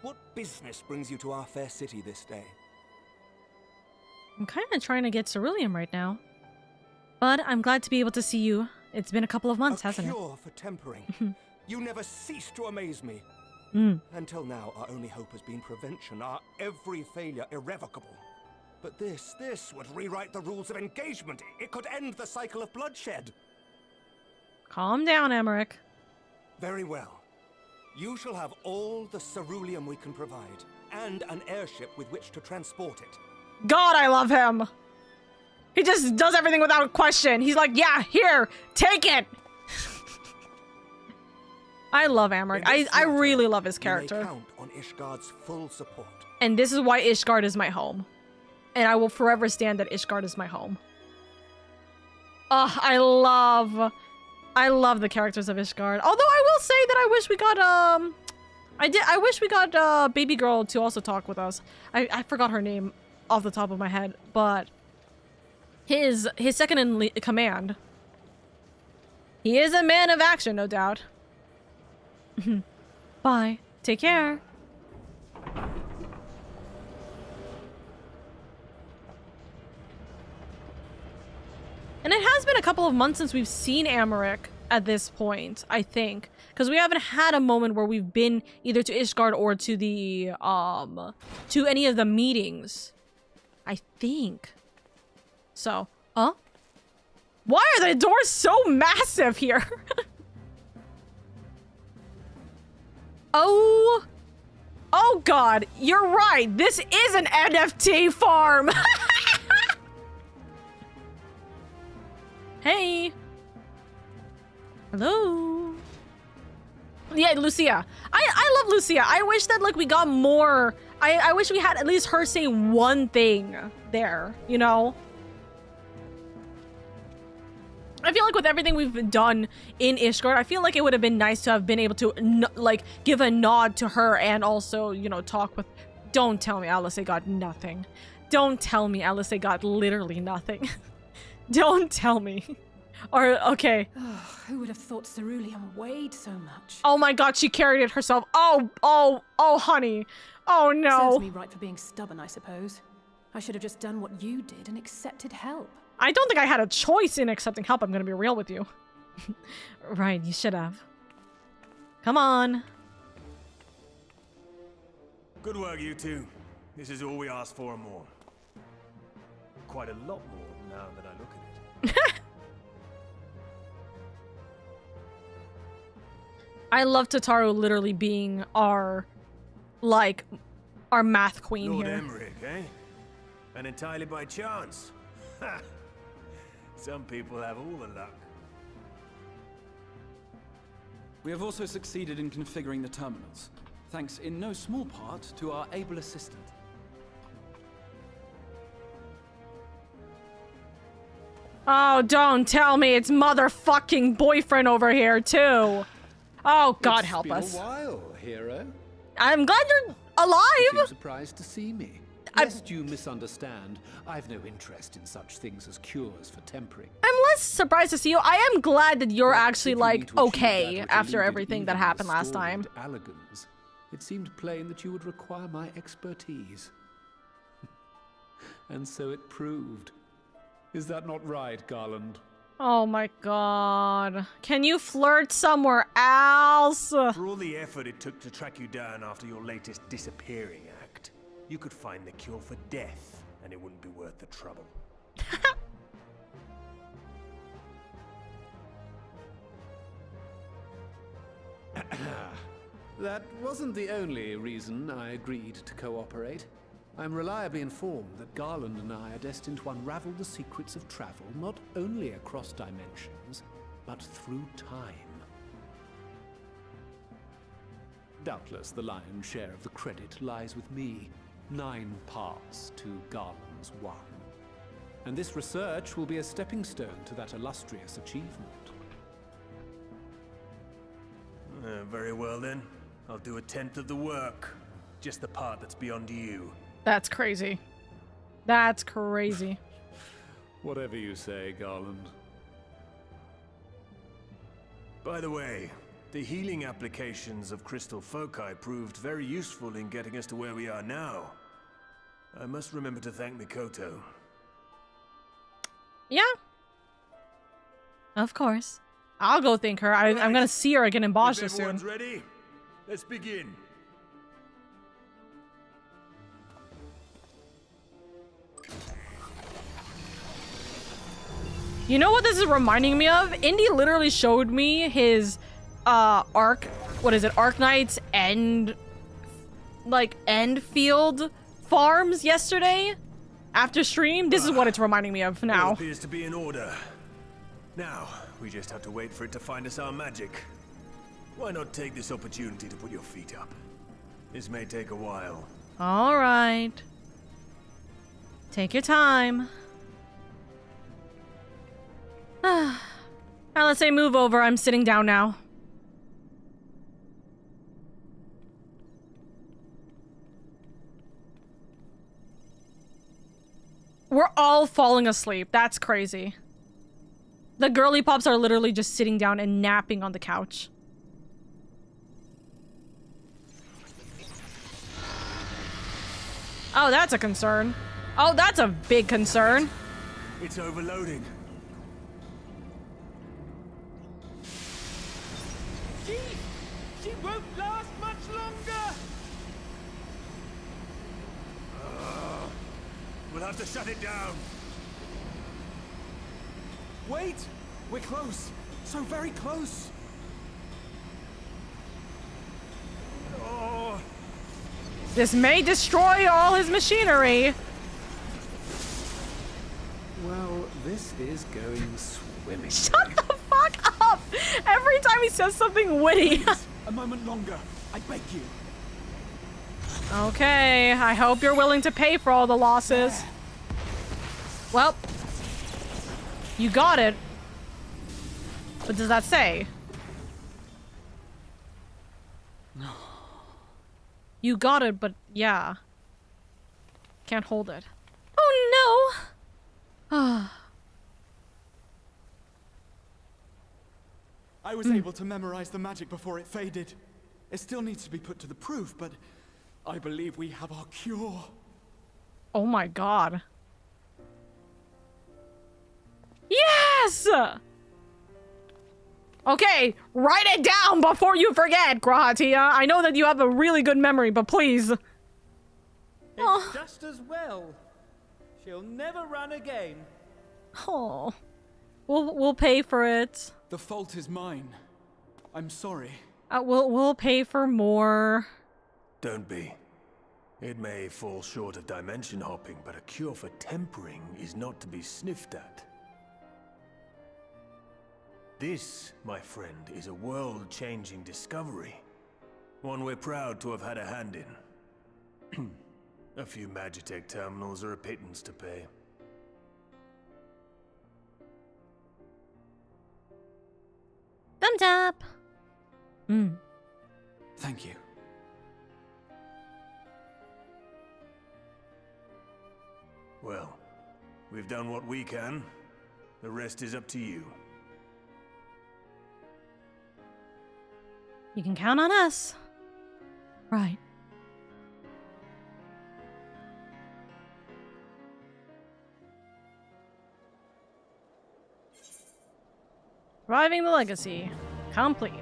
what business brings you to our fair city this day? I'm kind of trying to get ceruleum right now. But I'm glad to be able to see you. It's been a couple of months, hasn't it? A cure for tempering. You never cease to amaze me. Until now, our only hope has been prevention, our every failure irrevocable. But this would rewrite the rules of engagement. It could end the cycle of bloodshed. Calm down, Emmerich. Very well. You shall have all the ceruleum we can provide, and an airship with which to transport it. God, I love him! He just does everything without a question. He's like, yeah, here, take it! I love Emmerich. I really love his character. You may count on Ishgard's full support. And this is why Ishgard is my home. And I will forever stand that Ishgard is my home. I love the characters of Ishgard. Although I will say that I wish we got I wish we got baby girl to also talk with us. I forgot her name off the top of my head, but his second in command. He is a man of action, no doubt. Bye. Take care. And it has been a couple of months since we've seen Emmerich at this point, I think. Because we haven't had a moment where we've been either to Ishgard or to the, to any of the meetings. I think. So, why are the doors so massive here? Oh God, you're right. This is an NFT farm. Hey. Hello. Yeah, Lucia. I love Lucia. I wish that like we got more. I wish we had at least her say one thing there, you know? I feel like with everything we've done in Ishgard, I feel like it would have been nice to have been able to like give a nod to her and also, you know, talk with. Don't tell me Alice got nothing. Don't tell me Alice got literally nothing. Don't tell me. Or okay. Oh, who would have thought ceruleum weighed so much? Oh my God, she carried it herself. Oh, honey. Oh no. Serves me right for being stubborn, I suppose. I should have just done what you did and accepted help. I don't think I had a choice in accepting help. I'm gonna be real with you. Right, you should have. Come on. Good work, you two. This is all we asked for and more. Quite a lot more now that I look at it. I love Tataru literally being our math queen Lord here. Emmerich, eh? And entirely by chance. Ha! Some people have all the luck. We have also succeeded in configuring the terminals, thanks in no small part to our able assistant. Oh, don't tell me it's motherfucking boyfriend over here too. Oh, God help us. It's been a while, hero. I'm glad you're alive. You seem surprised to see me. Lest you misunderstand, I've no interest in such things as cures for tempering. I'm less surprised to see you. I am glad that you're actually like okay after everything that happened last time. Elegance, it seemed plain that you would require my expertise. And so it proved. Is that not right, Garland? Oh my God. Can you flirt somewhere else? For all the effort it took to track you down after your latest disappearing act, you could find the cure for death, and it wouldn't be worth the trouble. That wasn't the only reason I agreed to cooperate. I'm reliably informed that Garland and I are destined to unravel the secrets of travel not only across dimensions, but through time. Doubtless the lion's share of the credit lies with me. 9 parts to Garland's 1. and this research will be a stepping stone to that illustrious achievement. Very well then. I'll do 1/10 of the work. Just the part that's beyond you. That's crazy. That's crazy. Whatever you say, Garland. By the way, the healing applications of crystal foci proved very useful in getting us to where we are now. I must remember to thank Mikoto. Yeah. Of course. I'll go thank her. I'm gonna see her again in Basha soon. Everyone's ready? Let's begin. You know what this is reminding me of? Indy literally showed me his Arknight's end field farms yesterday after stream. This is what it's reminding me of now. All appears to be in order. Now, we just have to wait for it to find us our magic. Why not take this opportunity to put your feet up? This may take a while. All right. Take your time. Now let's say move over. I'm sitting down now. We're all falling asleep. That's crazy. The girly pops are literally just sitting down and napping on the couch. Oh, that's a concern. Oh, that's a big concern. It's overloading. She won't last much longer! We'll have to shut it down. Wait! We're close. So very close. Oh. This may destroy all his machinery. Well, this is going swimming. Shut the fuck up! Every time he says something witty. Please, a moment longer. I beg you. Okay, I hope you're willing to pay for all the losses. Well, you got it. What does that say? No. You got it, but yeah. Can't hold it. Oh no! I was able to memorize the magic before it faded. It still needs to be put to the proof, but I believe we have our cure. Oh my god. Yes! Okay, write it down before you forget, Grahatia. I know that you have a really good memory, but please. It's just as well. She'll never run again. Oh. We'll pay for it. The fault is mine. I'm sorry. We'll pay for more. Don't be. It may fall short of dimension hopping, but a cure for tempering is not to be sniffed at. This, my friend, is a world-changing discovery. One we're proud to have had a hand in. A few Magitech terminals are a pittance to pay. Thumbs up! Thank you. Well, we've done what we can. The rest is up to you. You can count on us. Right. Surviving the legacy. Complete.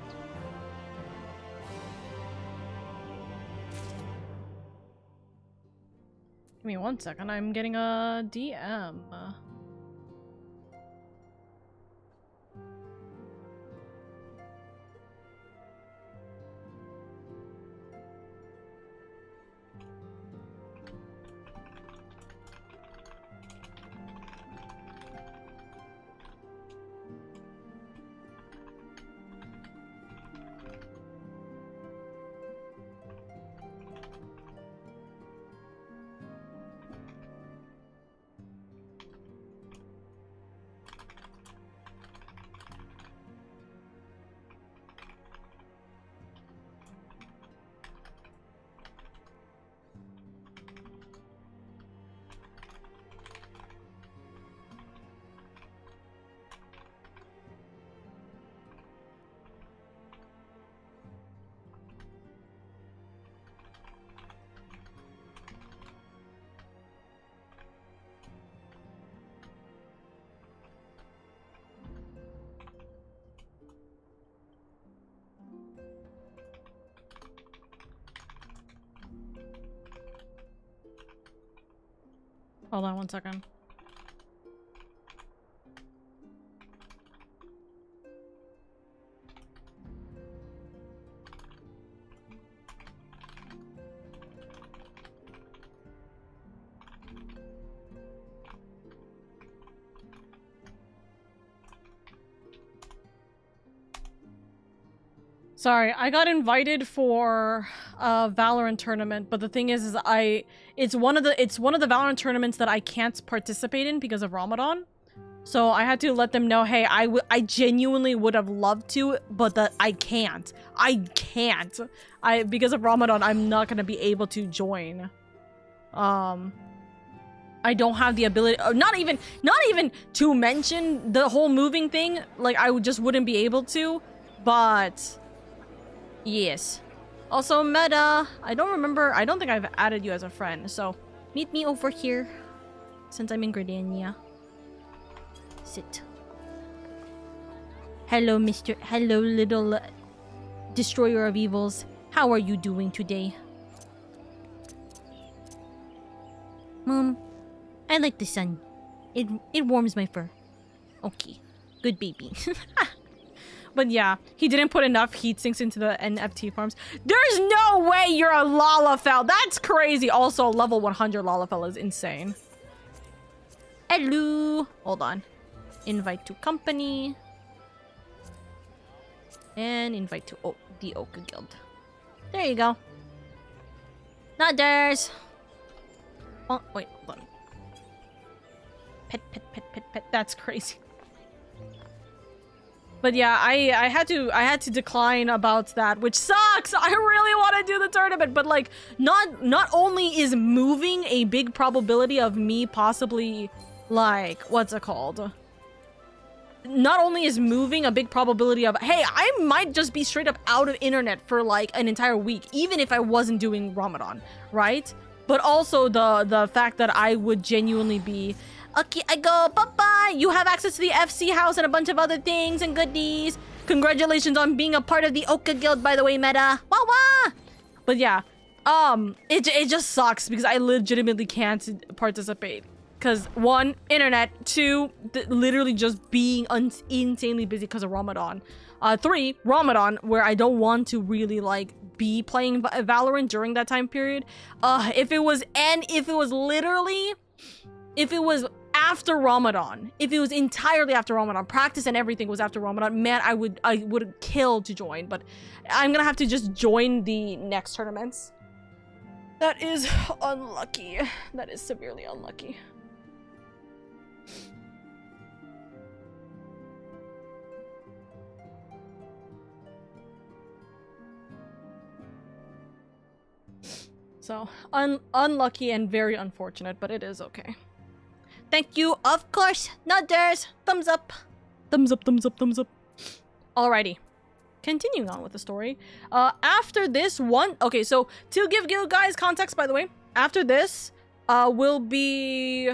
Give me 1 second. I'm getting a DM. Hold on 1 second. Sorry, I got invited for a Valorant tournament, but the thing is it's one of the Valorant tournaments that I can't participate in because of Ramadan. So I had to let them know, hey, I genuinely would have loved to, but that I can't. Because of Ramadan, I'm not gonna be able to join. I don't have the ability, not even to mention the whole moving thing. Like, I just wouldn't be able to, but yes. Also, Meta, I don't think I've added you as a friend, so meet me over here since I'm in Gridania. Sit. Hello, hello, little destroyer of evils. How are you doing today? Mom, I like the sun. It warms my fur. Okay, good baby. But yeah, he didn't put enough heat sinks into the NFT farms. There's no way you're a Lalafell. That's crazy. Also, level 100 Lalafell is insane. Hello. Hold on. Invite to company. And invite to the Oka Guild. There you go. Not theirs. Oh, wait, hold on. Pet. That's crazy. But yeah, I had to decline about that, which sucks. I really want to do the tournament, but like, not only is moving a big probability of me possibly, like, what's it called? Not only is moving a big probability of, hey, I might just be straight up out of internet for like an entire week, even if I wasn't doing Ramadan, right? But also the fact that I would genuinely be, okay, I go, bye-bye. You have access to the FC house and a bunch of other things and goodies. Congratulations on being a part of the Oka Guild, by the way, Meta. Wah wah! But yeah, it just sucks because I legitimately can't participate. Because 1, internet. 2, literally just being insanely busy because of Ramadan. 3, Ramadan, where I don't want to really like be playing Valorant during that time period. If it was after Ramadan, if it was entirely after Ramadan, practice and everything was after Ramadan, man, I would kill to join, but I'm gonna have to just join the next tournaments. That is unlucky. That is severely unlucky. So, unlucky and very unfortunate, but it is okay. Thank you, of course. Not theirs. Thumbs up. Thumbs up, thumbs up, thumbs up. Alrighty. Continuing on with the story. After this one... Okay, so to give you guys context, by the way, after this will be...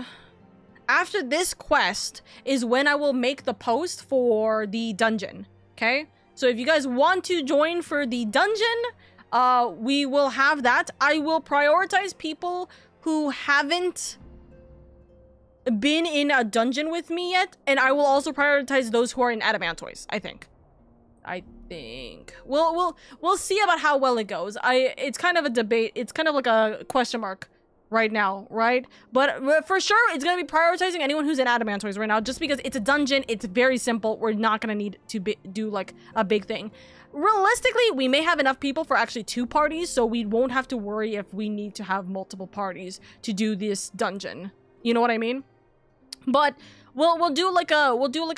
After this quest is when I will make the post for the dungeon. Okay? So if you guys want to join for the dungeon... we will have that. I will prioritize people who haven't been in a dungeon with me yet, and I will also prioritize those who are in Adamantoise, I think. We'll see about how well it goes. It's kind of a debate. It's kind of like a question mark right now, right? But for sure, it's gonna be prioritizing anyone who's in Adamantoise right now, just because it's a dungeon. It's very simple. We're not gonna need to do like a big thing. Realistically, we may have enough people for actually 2 parties, so we won't have to worry if we need to have multiple parties to do this dungeon. You know what I mean? But we'll do like a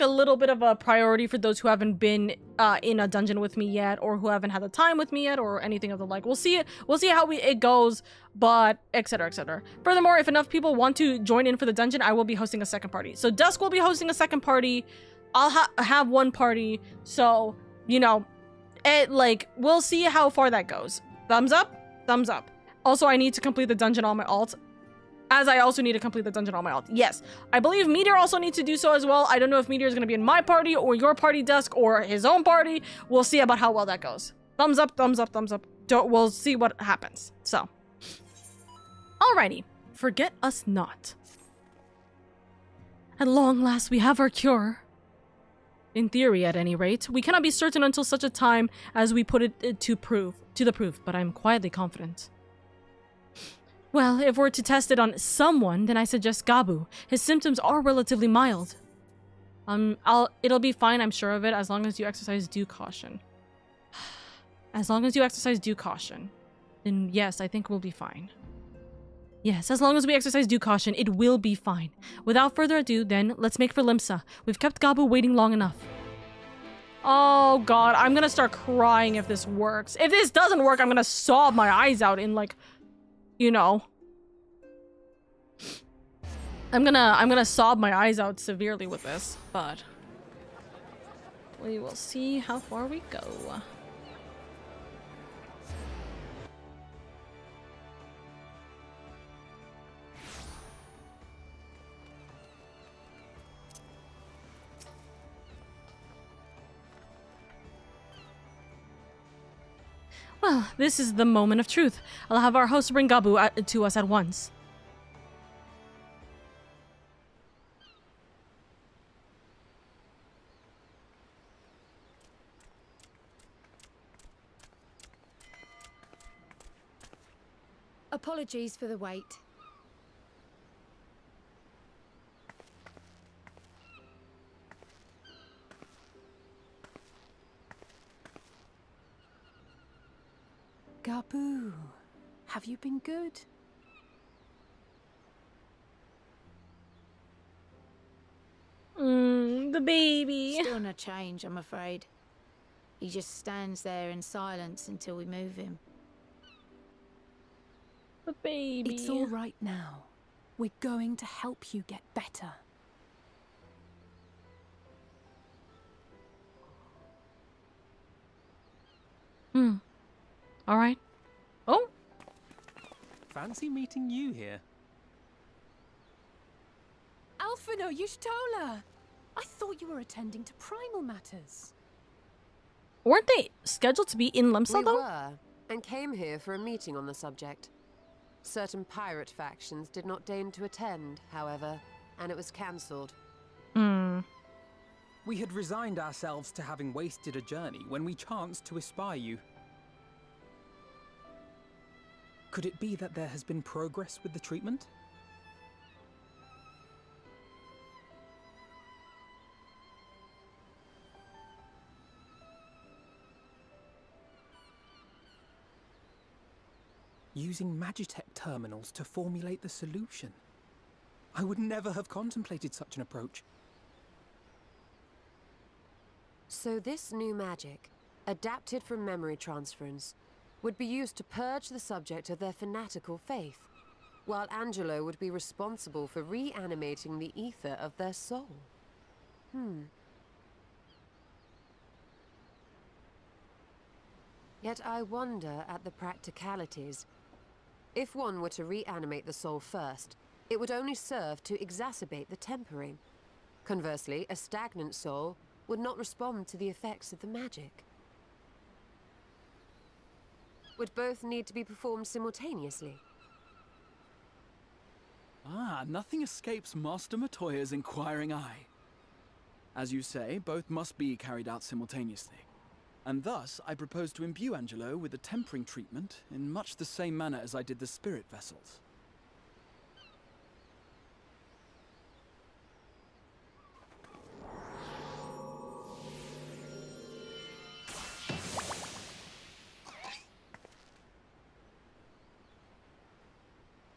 little bit of a priority for those who haven't been in a dungeon with me yet, or who haven't had the time with me yet, or anything of the like. We'll see how it goes, but etc, etc. Furthermore, if enough people want to join in for the dungeon, I will be hosting a second party. So Dusk will be hosting a second party. I'll have one party. So you know. We'll see how far that goes. Thumbs up, thumbs up. Also, I need to complete the dungeon on my alt. As I also need to complete the dungeon on my alt. Yes, I believe Meteor also needs to do so as well. I don't know if Meteor is going to be in my party, or your party, Dusk, or his own party. We'll see about how well that goes. Thumbs up, thumbs up, thumbs up. We'll see what happens. So. Alrighty. Forget us not. At long last, we have our cure. In theory, at any rate. We cannot be certain until such a time as we put it to the proof, but I'm quietly confident. Well, if we're to test it on someone, then I suggest Gabu. His symptoms are relatively mild. It'll be fine, I'm sure of it, as long as you exercise due caution. As long as you exercise due caution. Then yes, I think we'll be fine. Yes, as long as we exercise due caution, it will be fine. Without further ado, then, let's make for Limsa. We've kept Gabu waiting long enough. Oh god, I'm gonna start crying if this works. If this doesn't work, I'm gonna sob my eyes out in, like, you know. I'm gonna sob my eyes out severely with this, but we will see how far we go. Well, this is the moment of truth. I'll have our host bring Gabu to us at once. Apologies for the wait. Gabu, have you been good? The baby. Still no change, I'm afraid. He just stands there in silence until we move him. The baby. It's all right now. We're going to help you get better. All right. Oh. Fancy meeting you here. Alphino Yushtola! I thought you were attending to primal matters. Weren't they scheduled to be in Limsa, We though? were, and came here for a meeting on the subject. Certain pirate factions did not deign to attend, however, and it was cancelled. We had resigned ourselves to having wasted a journey when we chanced to espy you. Could it be that there has been progress with the treatment? Using Magitech terminals to formulate the solution. I would never have contemplated such an approach. So this new magic, adapted from memory transference, would be used to purge the subject of their fanatical faith, while Angelo would be responsible for reanimating the ether of their soul. Yet I wonder at the practicalities. If one were to reanimate the soul first, it would only serve to exacerbate the tempering. Conversely, a stagnant soul would not respond to the effects of the magic. Would both need to be performed simultaneously? Nothing escapes Master Matoya's inquiring eye. As you say, both must be carried out simultaneously. And thus, I propose to imbue Angelo with a tempering treatment in much the same manner as I did the spirit vessels.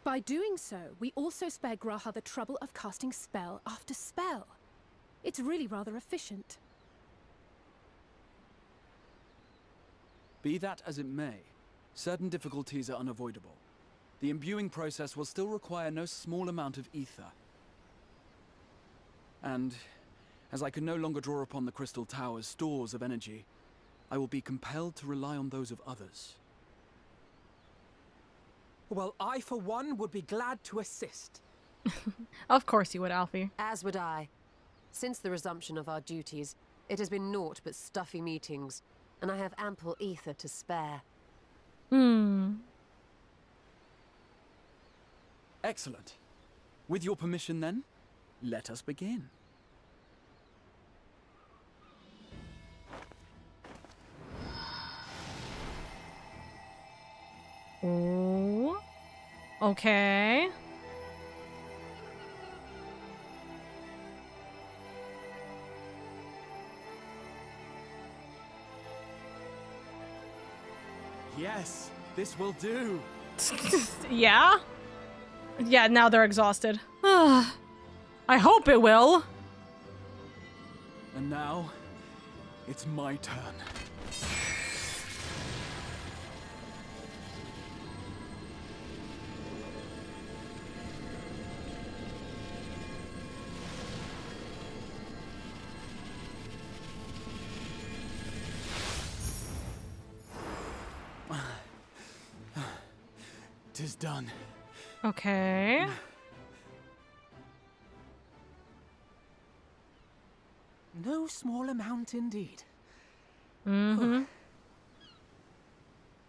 By doing so, we also spare Graha the trouble of casting spell after spell. It's really rather efficient. Be that as it may, certain difficulties are unavoidable. The imbuing process will still require no small amount of ether. And, as I can no longer draw upon the Crystal Tower's stores of energy, I will be compelled to rely on those of others. Well, I, for one, would be glad to assist. Of course you would, Alfie. As would I. Since the resumption of our duties, it has been naught but stuffy meetings, and I have ample ether to spare. Excellent. With your permission, then, let us begin. Oh. Okay. Yes, this will do. Yeah? Yeah, now they're exhausted. I hope it will. And now, it's my turn. Tis done. Okay. No small amount indeed. Mm-hmm.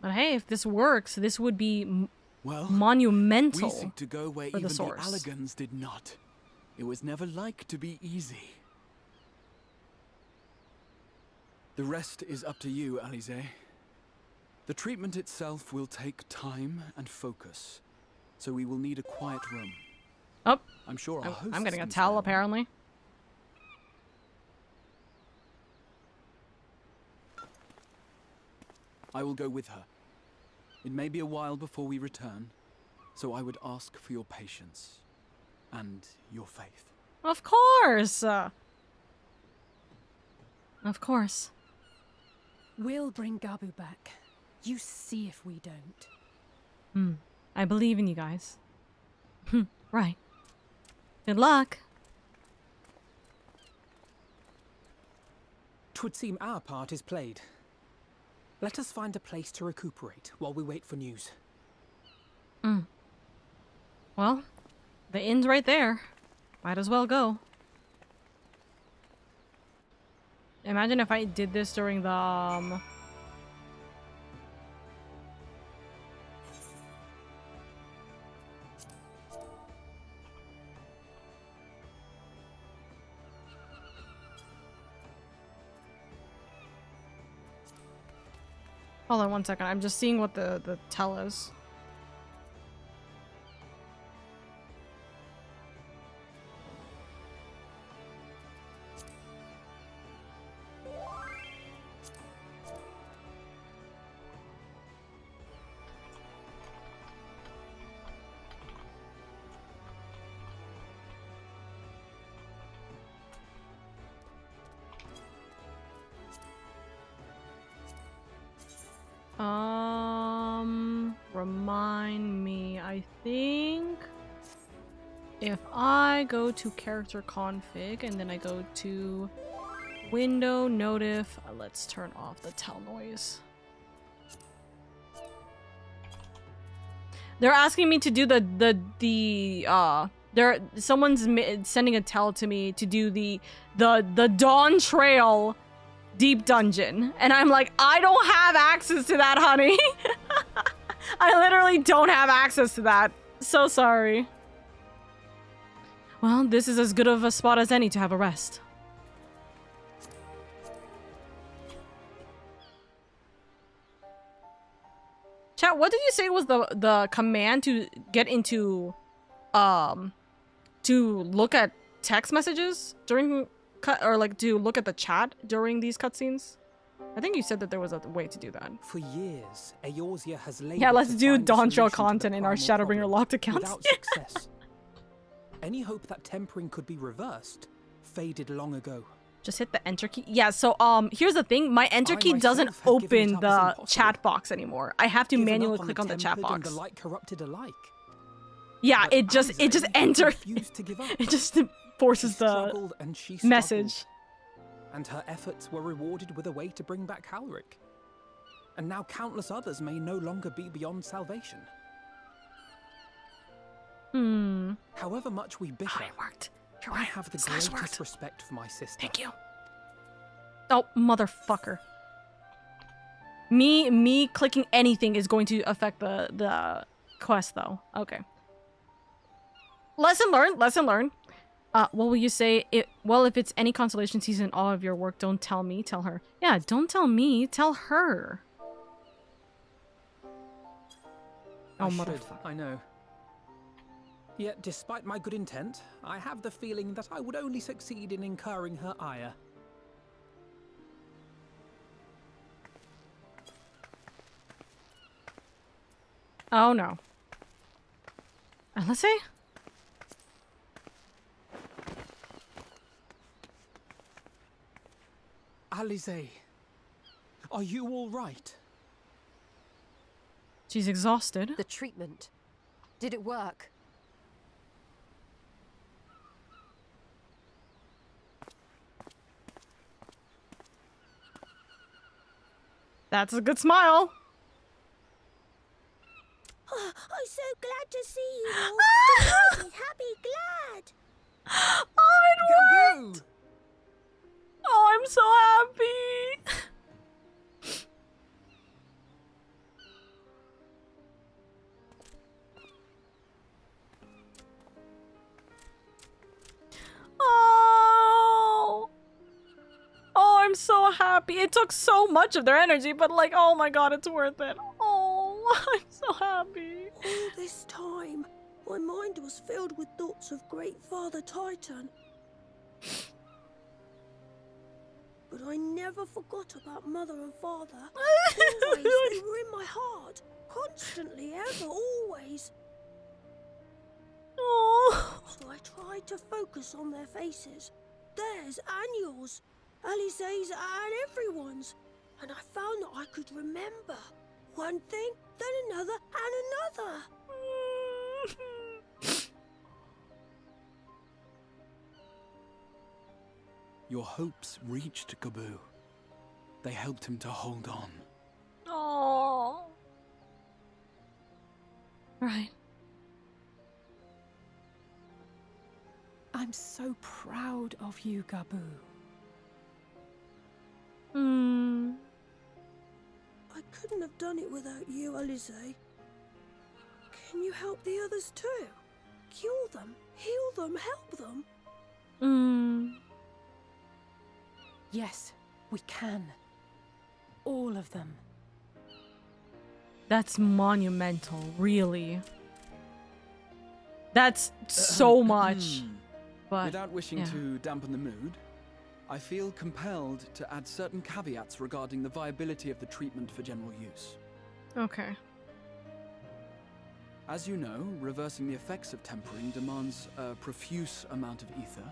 But hey, if this works, this would be monumental. We seek to go where even the Allagans did not. It was never like to be easy. The rest is up to you, Alize. The treatment itself will take time and focus, so we will need a quiet room. Oh, I'm sure our hosts I'm getting a can towel, spare. apparently. I will go with her. It may be a while before we return, so I would ask for your patience and your faith. Of course! Of course. We'll bring Gabu back. You see if we don't. I believe in you guys. Right. Good luck. 'Twould seem our part is played. Let us find a place to recuperate while we wait for news. Well, the inn's right there. Might as well go. Imagine if I did this during the Hold on one second. I'm just seeing what the tell is. Remind me. I think if I go to character config and then I go to window notif, let's turn off the tell noise. They're asking me to do someone's sending a tell to me to do the Dawn Trail deep dungeon, and I'm like, I don't have access to that, honey. I literally don't have access to that. So sorry. Well, this is as good of a spot as any to have a rest. Chat, what did you say was the command to get into to look at text messages during or like to look at the chat during these cutscenes? I think you said that there was a way to do that. For years, Eorzea has labored Yeah, let's to do find a Dawn Trail solution to the content in our primal Shadowbringer problem locked accounts. without success. Any hope that tempering could be reversed faded long ago. Just hit the enter key. Yeah, so here's the thing. My enter key doesn't myself had given open it up as the impossible. chat box anymore. I have to Given manually up on click the on the chat tempered and box. the light corrupted alike. Yeah, But it just enter. refused to give up. It just forces She the struggled and she struggled, message. and her efforts were rewarded with a way to bring back Halric. And now countless others may no longer be beyond salvation. However much we bicker, it worked. You're I right. have the Slash greatest worked. respect for my sister. Thank you. Oh, motherfucker. Me clicking anything is going to affect the quest, though. Okay. Lesson learned. Lesson learned. What will you say? Well, if it's any consolation season, all of your work, don't tell me, tell her. Yeah, don't tell me, tell her. Oh, motherfucker. I know. Yet, despite my good intent, I have the feeling that I would only succeed in incurring her ire. Oh no. Let's see. Alize, are you all right? She's exhausted. The treatment. Did it work? That's a good smile. Oh, I'm so glad to see you all. Delighted, happy, glad. Oh, it worked. Oh, I'm so happy. Oh. Oh, I'm so happy. It took so much of their energy, but like, oh my god, it's worth it. Oh, I'm so happy. All this time, my mind was filled with thoughts of Great Father Titan. But I never forgot about Mother and Father. Always, they were in my heart. Constantly, ever, always. Oh. So I tried to focus on their faces. Theirs and yours. Alize's and everyone's. And I found that I could remember. One thing, then another, and another. Your hopes reached Gaboo. They helped him to hold on. Oh. Right. I'm so proud of you, Gaboo. I couldn't have done it without you, Alize. Can you help the others too? Cure them, heal them, help them? Yes, we can. All of them. That's monumental, really. That's so much. But without wishing yeah. to dampen the mood, I feel compelled to add certain caveats regarding the viability of the treatment for general use. Okay. As you know, reversing the effects of tempering demands a profuse amount of ether.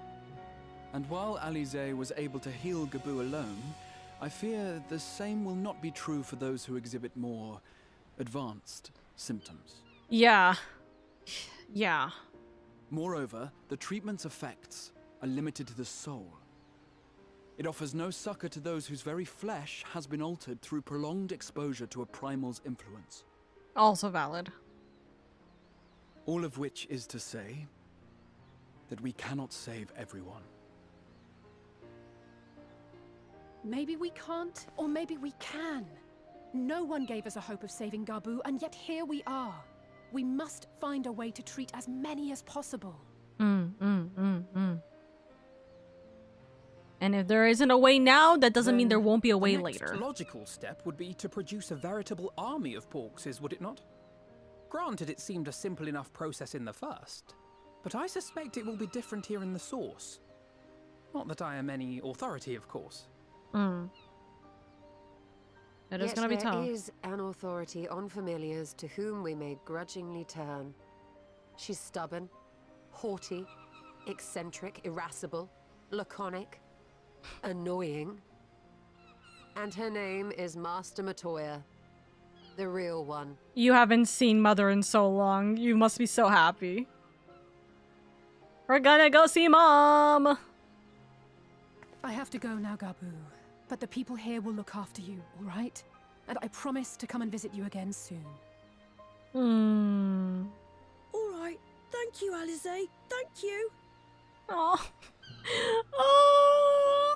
And while Alize was able to heal Gaboo alone, I fear the same will not be true for those who exhibit more advanced symptoms. Yeah. Yeah. Moreover, the treatment's effects are limited to the soul. It offers no succor to those whose very flesh has been altered through prolonged exposure to a primal's influence. Also valid. All of which is to say that we cannot save everyone. Maybe we can't, or maybe we can. No one gave us a hope of saving Gaboo, and yet here we are. We must find a way to treat as many as possible. And if there isn't a way now, that doesn't mean there won't be a way the next later. Logical step would be to produce a veritable army of porkses, would it not? Granted, it seemed a simple enough process in the first, but I suspect it will be different here in the source. Not that I am any authority, of course. It is gonna be tough. There is an authority on familiars to whom we may grudgingly turn. She's stubborn, haughty, eccentric, irascible, laconic, annoying. And her name is Master Matoya, the real one. You haven't seen Mother in so long. You must be so happy. We're gonna go see Mom! I have to go now, Gaboo. But the people here will look after you, all right? And I promise to come and visit you again soon. All right. Thank you, Alize. Thank you. Oh. Oh.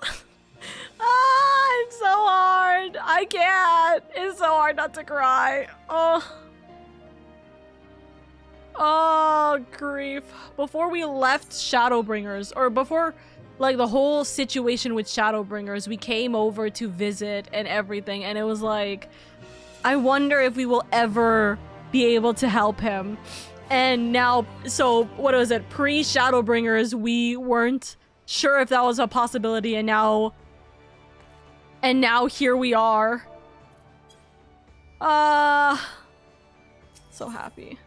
It's so hard. I can't. It's so hard not to cry. Oh. Oh, grief. Before we left Shadowbringers, or before, like, the whole situation with Shadowbringers, we came over to visit and everything, and it was like, I wonder if we will ever be able to help him. And now, so, what was it? Pre-Shadowbringers, we weren't sure if that was a possibility, and now here we are. So happy.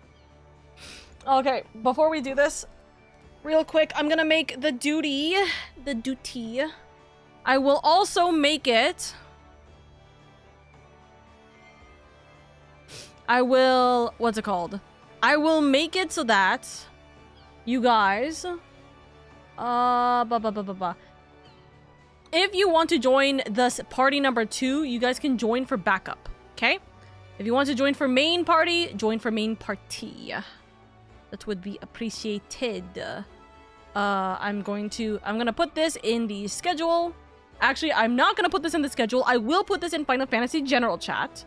Okay, before we do this, real quick, I'm gonna make the duty. I will also make it. I will, what's it called? I will make it so that you guys, if you want to join this party number 2, you guys can join for backup, okay? If you want to join for main party, join for main party. That would be appreciated. I'm gonna put this in the schedule. Actually, I'm not gonna put this in the schedule. I will put this in Final Fantasy General Chat.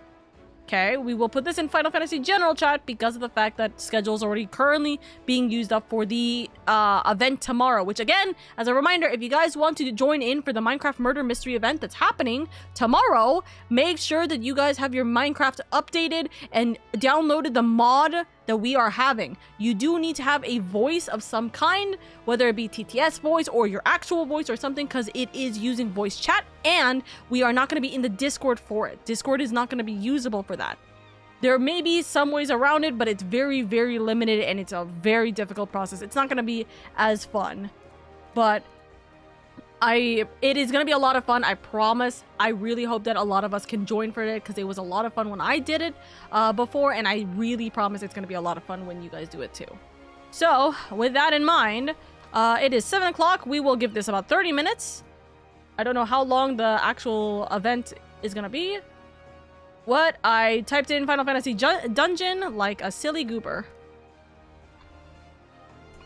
Okay, we will put this in Final Fantasy General Chat because of the fact that schedule is already currently being used up for the event tomorrow. Which again, as a reminder, if you guys want to join in for the Minecraft Murder Mystery event that's happening tomorrow, make sure that you guys have your Minecraft updated and downloaded the mod that we are having. You do need to have a voice of some kind, whether it be TTS voice or your actual voice or something, because it is using voice chat, and we are not going to be in the Discord for it. Discord is not going to be usable for that. There may be some ways around it, but it's very, very limited, and it's a very difficult process. It's not going to be as fun, but it is going to be a lot of fun, I promise. I really hope that a lot of us can join for it, because it was a lot of fun when I did it before, and I really promise it's going to be a lot of fun when you guys do it too. So, with that in mind, it is 7 o'clock. We will give this about 30 minutes. I don't know how long the actual event is going to be. What? I typed in Final Fantasy Dungeon like a silly goober.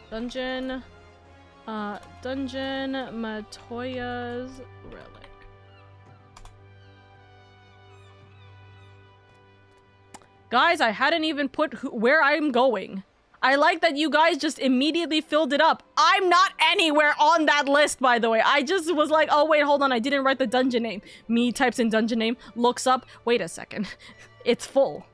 Dungeon Matoya's Relic. Guys, I hadn't even put where I'm going. I like that you guys just immediately filled it up. I'm not anywhere on that list, by the way. I just was like, oh wait, hold on, I didn't write the dungeon name. Me types in dungeon name, looks up, wait a second. It's full.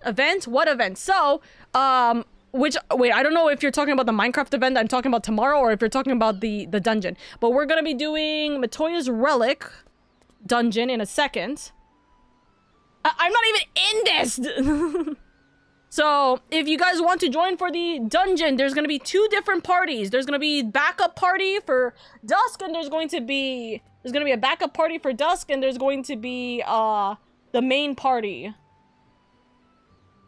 Event? What event? So, wait, I don't know if you're talking about the Minecraft event I'm talking about tomorrow, or if you're talking about the dungeon. But we're gonna be doing Matoya's Relic dungeon in a second. I'm not even in this! So, if you guys want to join for the dungeon, there's gonna be 2 different parties. There's gonna be backup party for Dusk, and there's going to be a backup party for Dusk, and there's going to be, the main party.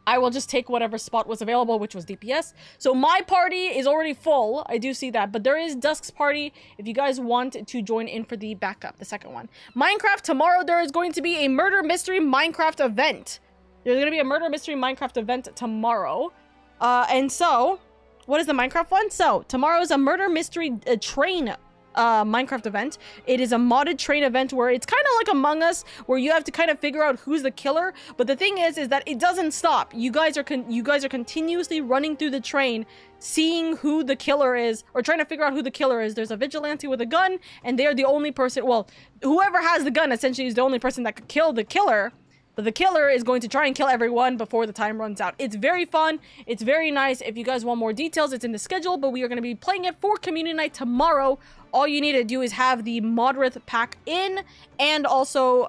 I will just take whatever spot was available, which was DPS. So my party is already full. I do see that. But there is Dusk's party if you guys want to join in for the backup, the second one. Minecraft, tomorrow there is going to be a Murder Mystery Minecraft event. There's going to be a Murder Mystery Minecraft event tomorrow. And so, what is the Minecraft one? So, tomorrow is a Murder Mystery train Minecraft event. It is a modded train event where it's kind of like Among Us, where you have to kind of figure out who's the killer. But the thing is that it doesn't stop. You guys are continuously running through the train, seeing who the killer is, or trying to figure out who the killer is. There's a vigilante with a gun, and they're the only person. Well, whoever has the gun essentially is the only person that could kill the killer. But the killer is going to try and kill everyone before the time runs out. It's very fun. It's very nice. If you guys want more details, it's in the schedule. But we are going to be playing it for Community Night tomorrow. All you need to do is have the Modrith pack in. And also,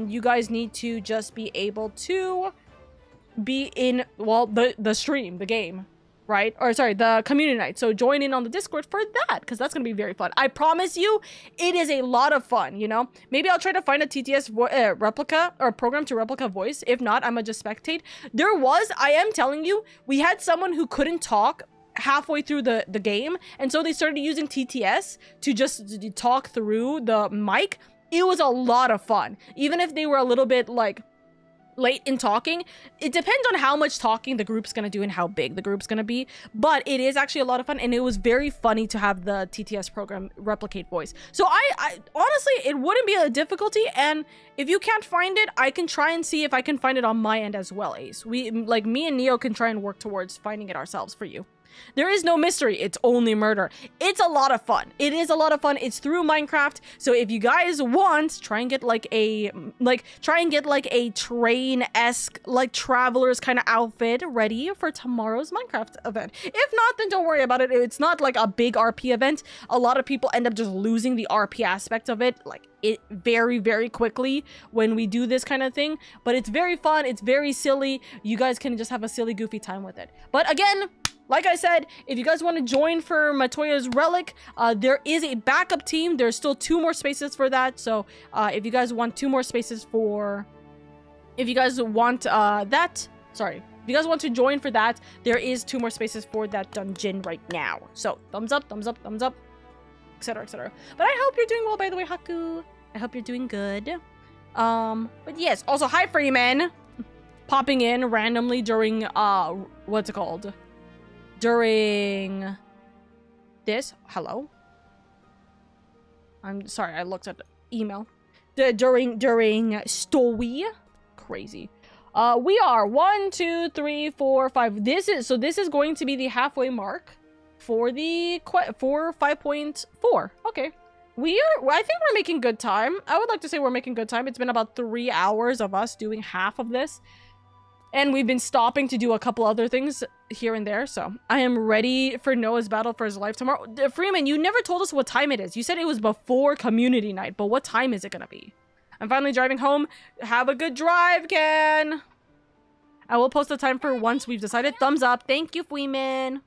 you guys need to just be able to be in, well, the stream, the game. Right? Or sorry, the Community Night. So join in on the Discord for that, because that's going to be very fun. I promise you, it is a lot of fun, you know? Maybe I'll try to find a TTS replica or program to replica voice. If not, I'm going to just spectate. I am telling you, we had someone who couldn't talk halfway through the game, and so they started using TTS to just talk through the mic. It was a lot of fun. Even if they were a little bit, like, late in talking. It depends on how much talking the group's gonna do and how big the group's gonna be, but it is actually a lot of fun, and it was very funny to have the TTS program replicate voice. So I honestly, it wouldn't be a difficulty, and if you can't find it, I can try and see if I can find it on my end as well, Ace. Me and Neo can try and work towards finding it ourselves for you. There is no mystery, it's only murder. It's a lot of fun. It is a lot of fun. It's through Minecraft. So if you guys want, try and get like a train-esque, like travelers kind of outfit ready for tomorrow's Minecraft event. If not, then don't worry about it. It's not like a big RP event. A lot of people end up just losing the RP aspect of it, like it very, very quickly when we do this kind of thing. But it's very fun. It's very silly. You guys can just have a silly, goofy time with it. But again, like I said, if you guys want to join for Matoya's Relic, there is a backup team. There's still 2 more spaces for that. So if you guys want 2 more spaces for... If you guys want if you guys want to join for that, there is 2 more spaces for that dungeon right now. So thumbs up, etc, etc. But I hope you're doing well, by the way, Haku. I hope you're doing good. But yes, also hi Freeman, popping in randomly during what's it called? During this, hello. I'm sorry, I looked at the email. During story, crazy. We are 1, 2, 3, 4, 5. This is going to be the halfway mark for the 5.4. Okay, I think we're making good time. I would like to say we're making good time. It's been about 3 hours of us doing half of this. And we've been stopping to do a couple other things here and there, so I am ready for Noah's battle for his life tomorrow. Freeman, you never told us what time it is. You said it was before community night, but what time is it gonna be? I'm finally driving home. Have a good drive, Ken. I will post the time for once we've decided. Thumbs up. Thank you, Freeman.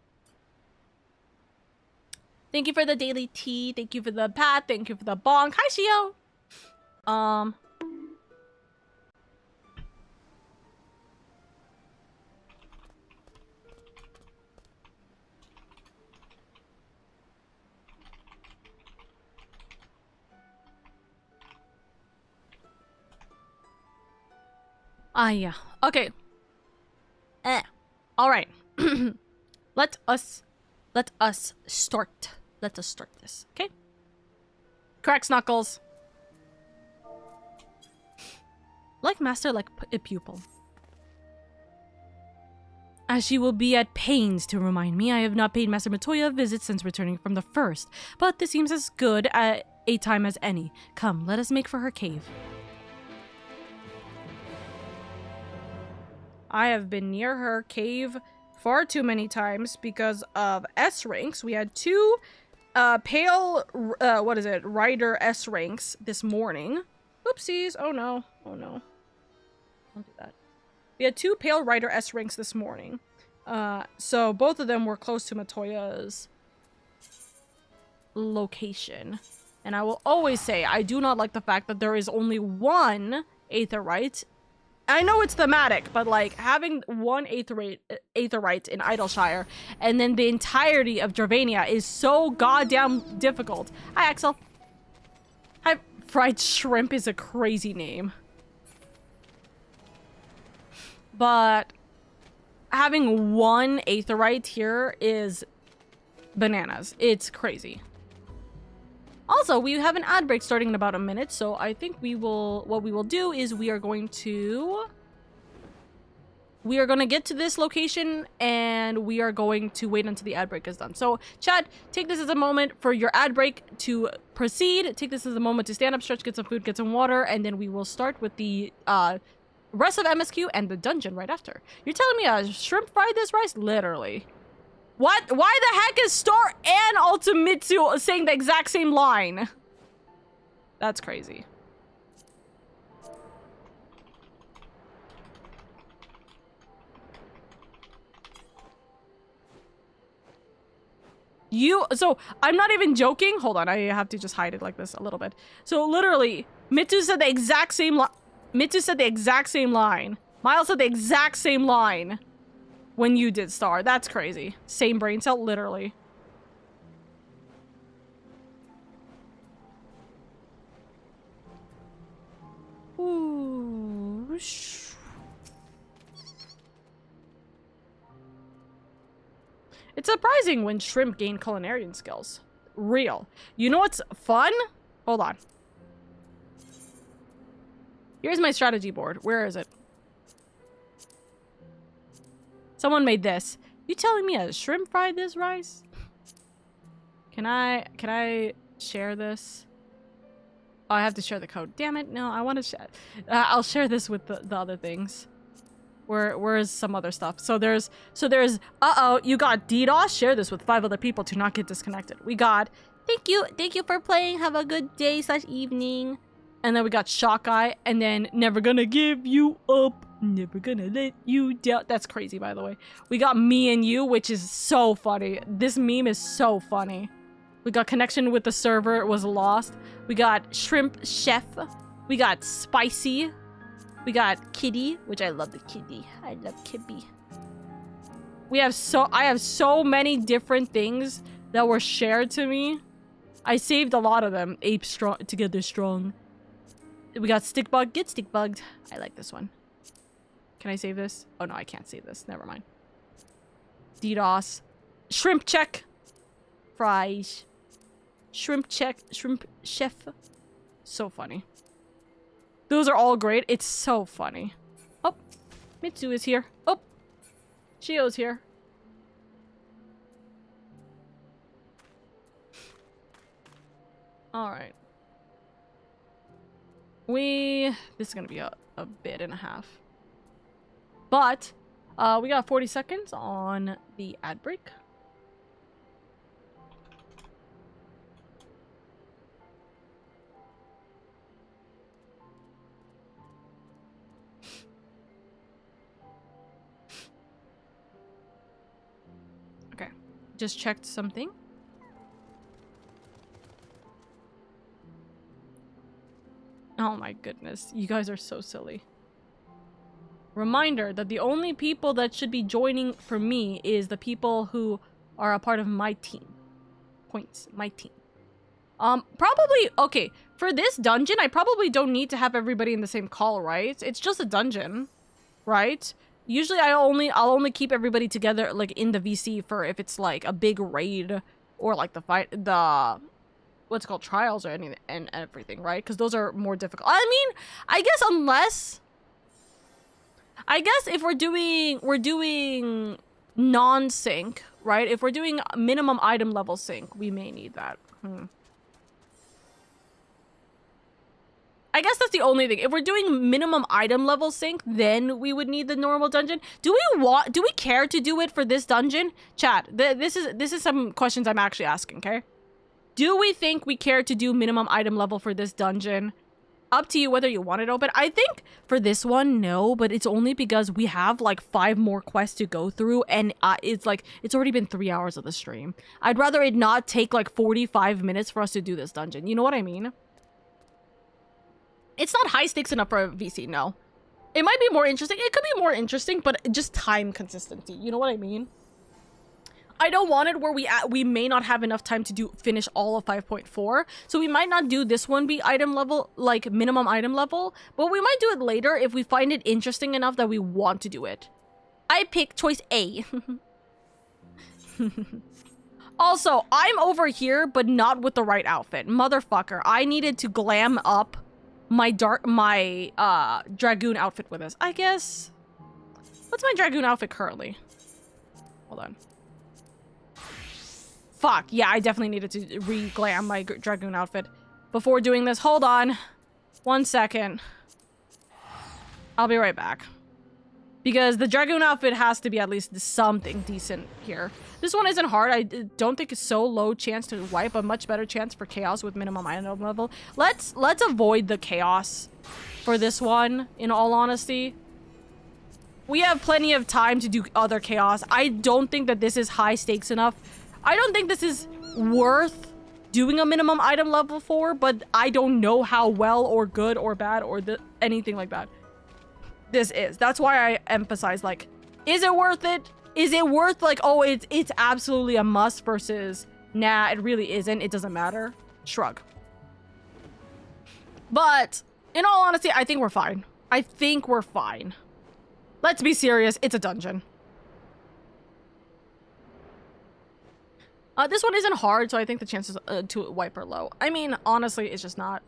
Thank you for the daily tea. Thank you for the pat. Thank you for the bonk. Hi, Shio. Yeah. Okay. All right. Let us start. Let us start this. Okay. Cracks knuckles. Like master, like a pupil. As she will be at pains to remind me, I have not paid Master Matoya a visit since returning from the first, but this seems as good a time as any. Come, let us make for her cave. I have been near her cave far too many times because of S ranks. We had 2 pale, rider S ranks this morning. Oopsies. Oh no. Oh no. Don't do that. We had 2 pale rider S ranks this morning. So both of them were close to Matoya's location. And I will always say, I do not like the fact that there is only 1 Aetherite. I know it's thematic, but like having 1 Aetherite in Idleshire and then the entirety of Dravania is so goddamn difficult. Hi, Axel. Hi, fried shrimp is a crazy name. But having 1 Aetherite here is bananas. It's crazy. Also, we have an ad break starting in about a minute, so I think what we will do is we are going to get to this location and we are going to wait until the ad break is done. So, chat, take this as a moment for your ad break to proceed. Take this as a moment to stand up, stretch, get some food, get some water, and then we will start with the rest of MSQ and the dungeon right after. You're telling me a shrimp fried this rice? Literally. What? Why the heck is Star and Ultimitsu saying the exact same line? That's crazy. So, I'm not even joking. Hold on, I have to just hide it like this a little bit. So, literally, Mitsu said the exact same line. Mitsu said the exact same line. Miles said the exact same line. When you did Star. That's crazy. Same brain cell, literally. Ooh. It's surprising when shrimp gain culinarian skills. Real. You know what's fun? Hold on. Here's my strategy board. Where is it? Someone made this. You telling me a shrimp fried this rice? Can I share this? Oh, I have to share the code. Damn it. No, I want to share. I'll share this with the other things. Where is some other stuff? So there's uh-oh, you got DDoS. Share this with 5 other people to not get disconnected. We got thank you for playing. Have a good day / evening. And then we got Shock Eye, and then never gonna give you up. Never gonna let you down. That's crazy, by the way. We got Me and You, which is so funny. This meme is so funny. We got connection with the server was lost. We got Shrimp Chef. We got Spicy. We got Kitty, which I love the kitty. I love Kibby. I have so many different things that were shared to me. I saved a lot of them. Ape strong together strong. We got Stick Bug. Get Stick Bugged. I like this one. Can I save this? Oh no, I can't save this. Never mind. DDoS. Shrimp check. Fries. Shrimp check. Shrimp chef. So funny. Those are all great. It's so funny. Oh, Mitsu is here. Oh, Shio's here. All right. This is gonna be a bit and a half. But, we got 40 seconds on the ad break. Okay, just checked something. Oh my goodness, you guys are so silly. Reminder that the only people that should be joining for me is the people who are a part of my team. Points, my team. Probably, okay, for this dungeon, I probably don't need to have everybody in the same call, right? It's just a dungeon, right? Usually I'll only keep everybody together, like, in the VC for if it's, like, a big raid or, like, what's it called, trials or anything and everything, right? Because those are more difficult. I mean, I guess if we're doing non-sync, right? If we're doing minimum item level sync, we may need that. I guess that's the only thing. If we're doing minimum item level sync, then we would need the normal dungeon. Do we care to do it for this dungeon? Chat, this is some questions I'm actually asking, okay? Do we think we care to do minimum item level for this dungeon? Up to you whether you want it open. I think for this one, no, but it's only because we have like 5 more quests to go through, and it's already been 3 hours of the stream. I'd rather it not take like 45 minutes for us to do this dungeon. You know what I mean? It's not high stakes enough for a VC, no. It might be more interesting. It could be more interesting, but just time consistency. You know what I mean? I don't want it where we may not have enough time to finish all of 5.4, so we might not do this one be item level, like minimum item level, but we might do it later if we find it interesting enough that we want to do it. I pick choice A. Also, I'm over here, but not with the right outfit. Motherfucker, I needed to glam up my dragoon outfit with this. I guess. What's my dragoon outfit currently? Hold on. Fuck, yeah, I definitely needed to re-glam my dragoon outfit before doing this. Hold on. 1 second. I'll be right back. Because the dragoon outfit has to be at least something decent here. This one isn't hard. I don't think it's so low chance to wipe. A much better chance for chaos with minimum item level. Let's avoid the chaos for this one, in all honesty. We have plenty of time to do other chaos. I don't think that this is high stakes enough. I don't think this is worth doing a minimum item level for, but I don't know how well or good or bad or anything like that this is. That's why I emphasize, like, is it worth it? Is it worth, like, oh, it's absolutely a must versus, nah, it really isn't. It doesn't matter. Shrug. But, in all honesty, I think we're fine. I think we're fine. Let's be serious. It's a dungeon. This one isn't hard, so I think the chances to wipe are low. I mean, honestly, it's just not.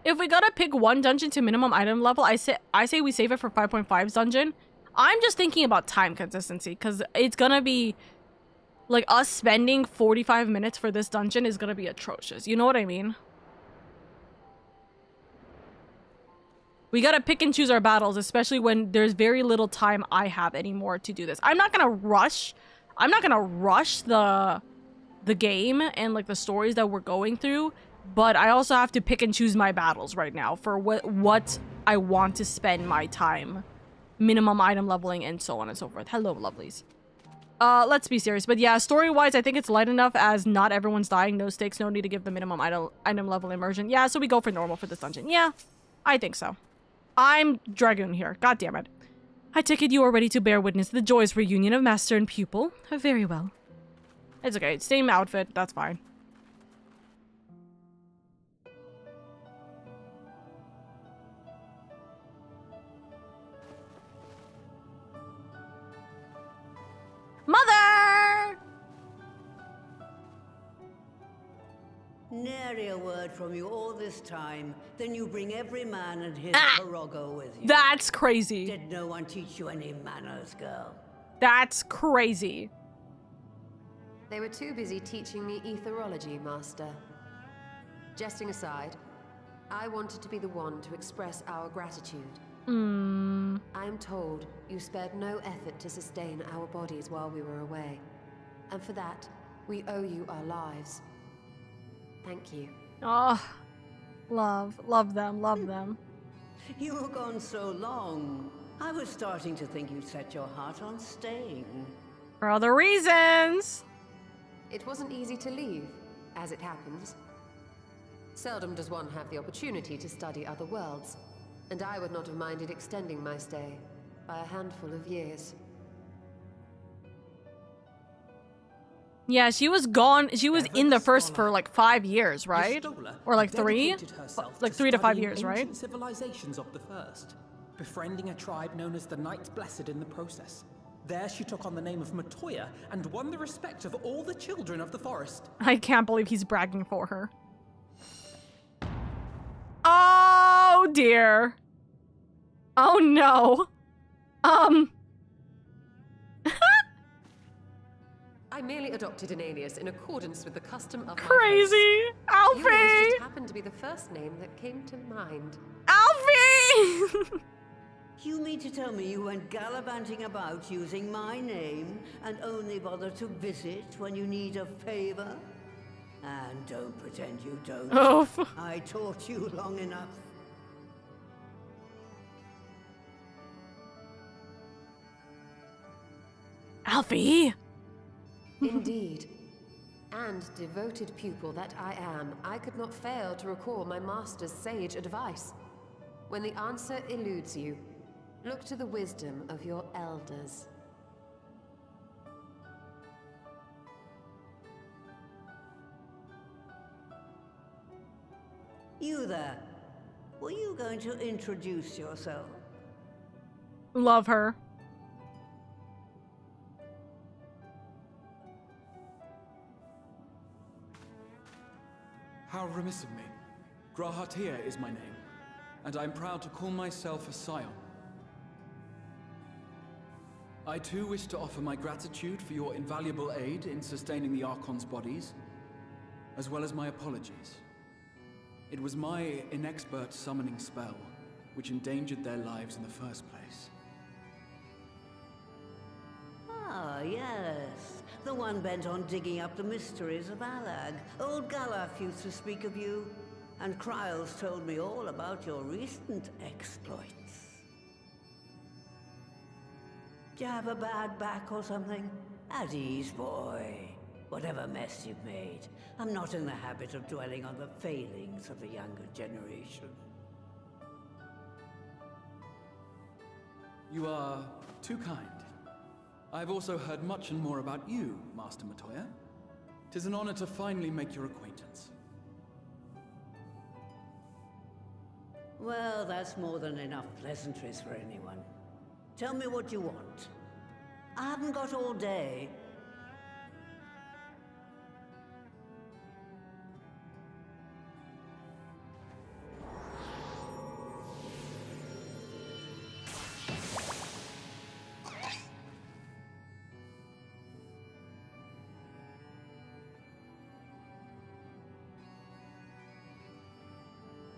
If we gotta pick one dungeon to minimum item level, I say we save it for 5.5's dungeon. I'm just thinking about time consistency, because it's gonna be like us spending 45 minutes for this dungeon is gonna be atrocious. You know what I mean? We gotta pick and choose our battles, especially when there's very little time I have anymore to do this. I'm not gonna rush the game and like the stories that we're going through, but I also have to pick and choose my battles right now for what I want to spend my time, minimum item leveling, and so on and so forth. Hello, lovelies. Let's be serious, but yeah, story-wise, I think it's light enough as not everyone's dying, no stakes, no need to give the minimum item level immersion. Yeah, so we go for normal for this dungeon. Yeah, I think so. I'm Dragoon here. God damn it. I take it you are ready to bear witness to the joyous reunion of master and pupil. Very well. It's okay. Same outfit. That's fine. Mother! Nary a word from you all this time. Then you bring every man and his Parago with you. That's crazy. Did no one teach you any manners, girl? That's crazy. They were too busy teaching me etherology, Master. Jesting aside, I wanted to be the one to express our gratitude. I am told you spared no effort to sustain our bodies while we were away. And for that, we owe you our lives. Thank you. Oh, love them. You were gone so long. I was starting to think you'd set your heart on staying. For other reasons. It wasn't easy to leave, as it happens. Seldom does one have the opportunity to study other worlds, and I would not have minded extending my stay by a handful of years. Yeah, she was gone. She was in the first for like 5 years, right? Or like 3? Like 3 to 5 years, right? Ancient civilizations of the first, befriending a tribe known as the Knights Blessed in the process. There she took on the name of Matoya and won the respect of all the children of the forest. I can't believe he's bragging for her. Oh dear. Oh no. I merely adopted an alias in accordance with the custom of Crazy! Alfie! Yours just happened to be the first name that came to mind. Alfie! You mean to tell me you went gallivanting about using my name and only bother to visit when you need a favor? And don't pretend you don't. Oof. I taught you long enough. Alfie! Indeed. And devoted pupil that I am, I could not fail to recall my master's sage advice. When the answer eludes you, look to the wisdom of your elders. You there. Were you going to introduce yourself? Love her. How remiss of me. Grahatia is my name, and I'm proud to call myself a scion. I too wish to offer my gratitude for your invaluable aid in sustaining the Archon's bodies, as well as my apologies. It was my inexpert summoning spell which endangered their lives in the first place. Ah, yes. The one bent on digging up the mysteries of Alag. Old Galaf used to speak of you, and Kryles told me all about your recent exploits. Do you have a bad back or something? At ease, boy. Whatever mess you've made, I'm not in the habit of dwelling on the failings of the younger generation. You are too kind. I've also heard much and more about you, Master Matoya. 'Tis an honor to finally make your acquaintance. Well, that's more than enough pleasantries for anyone. Tell me what you want. I haven't got all day.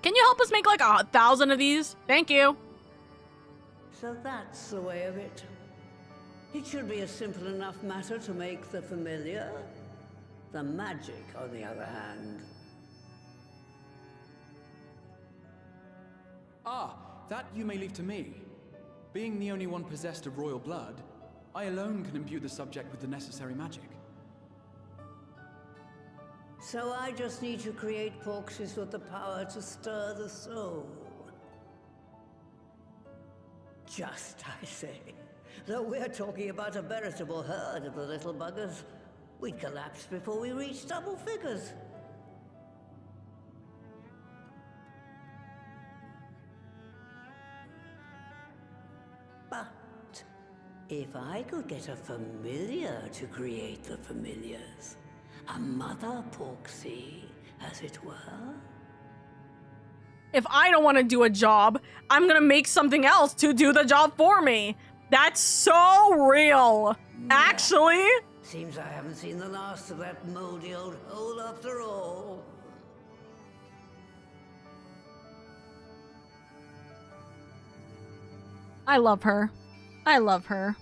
Can you help us make like 1,000 of these? Thank you. So that's the way of it. It should be a simple enough matter to make the familiar. The magic, on the other hand. Ah, that you may leave to me. Being the only one possessed of royal blood, I alone can imbue the subject with the necessary magic. So I just need to create porxes with the power to stir the soul. Just, I say. Though we're talking about a veritable herd of the little buggers, we'd collapse before we reached double figures. But if I could get a familiar to create the familiars, a mother porxie, as it were. If I don't want to do a job, I'm gonna make something else to do the job for me. That's so real. Yeah. Actually. Seems I haven't seen the last of that moldy old hole after all. I love her. I love her.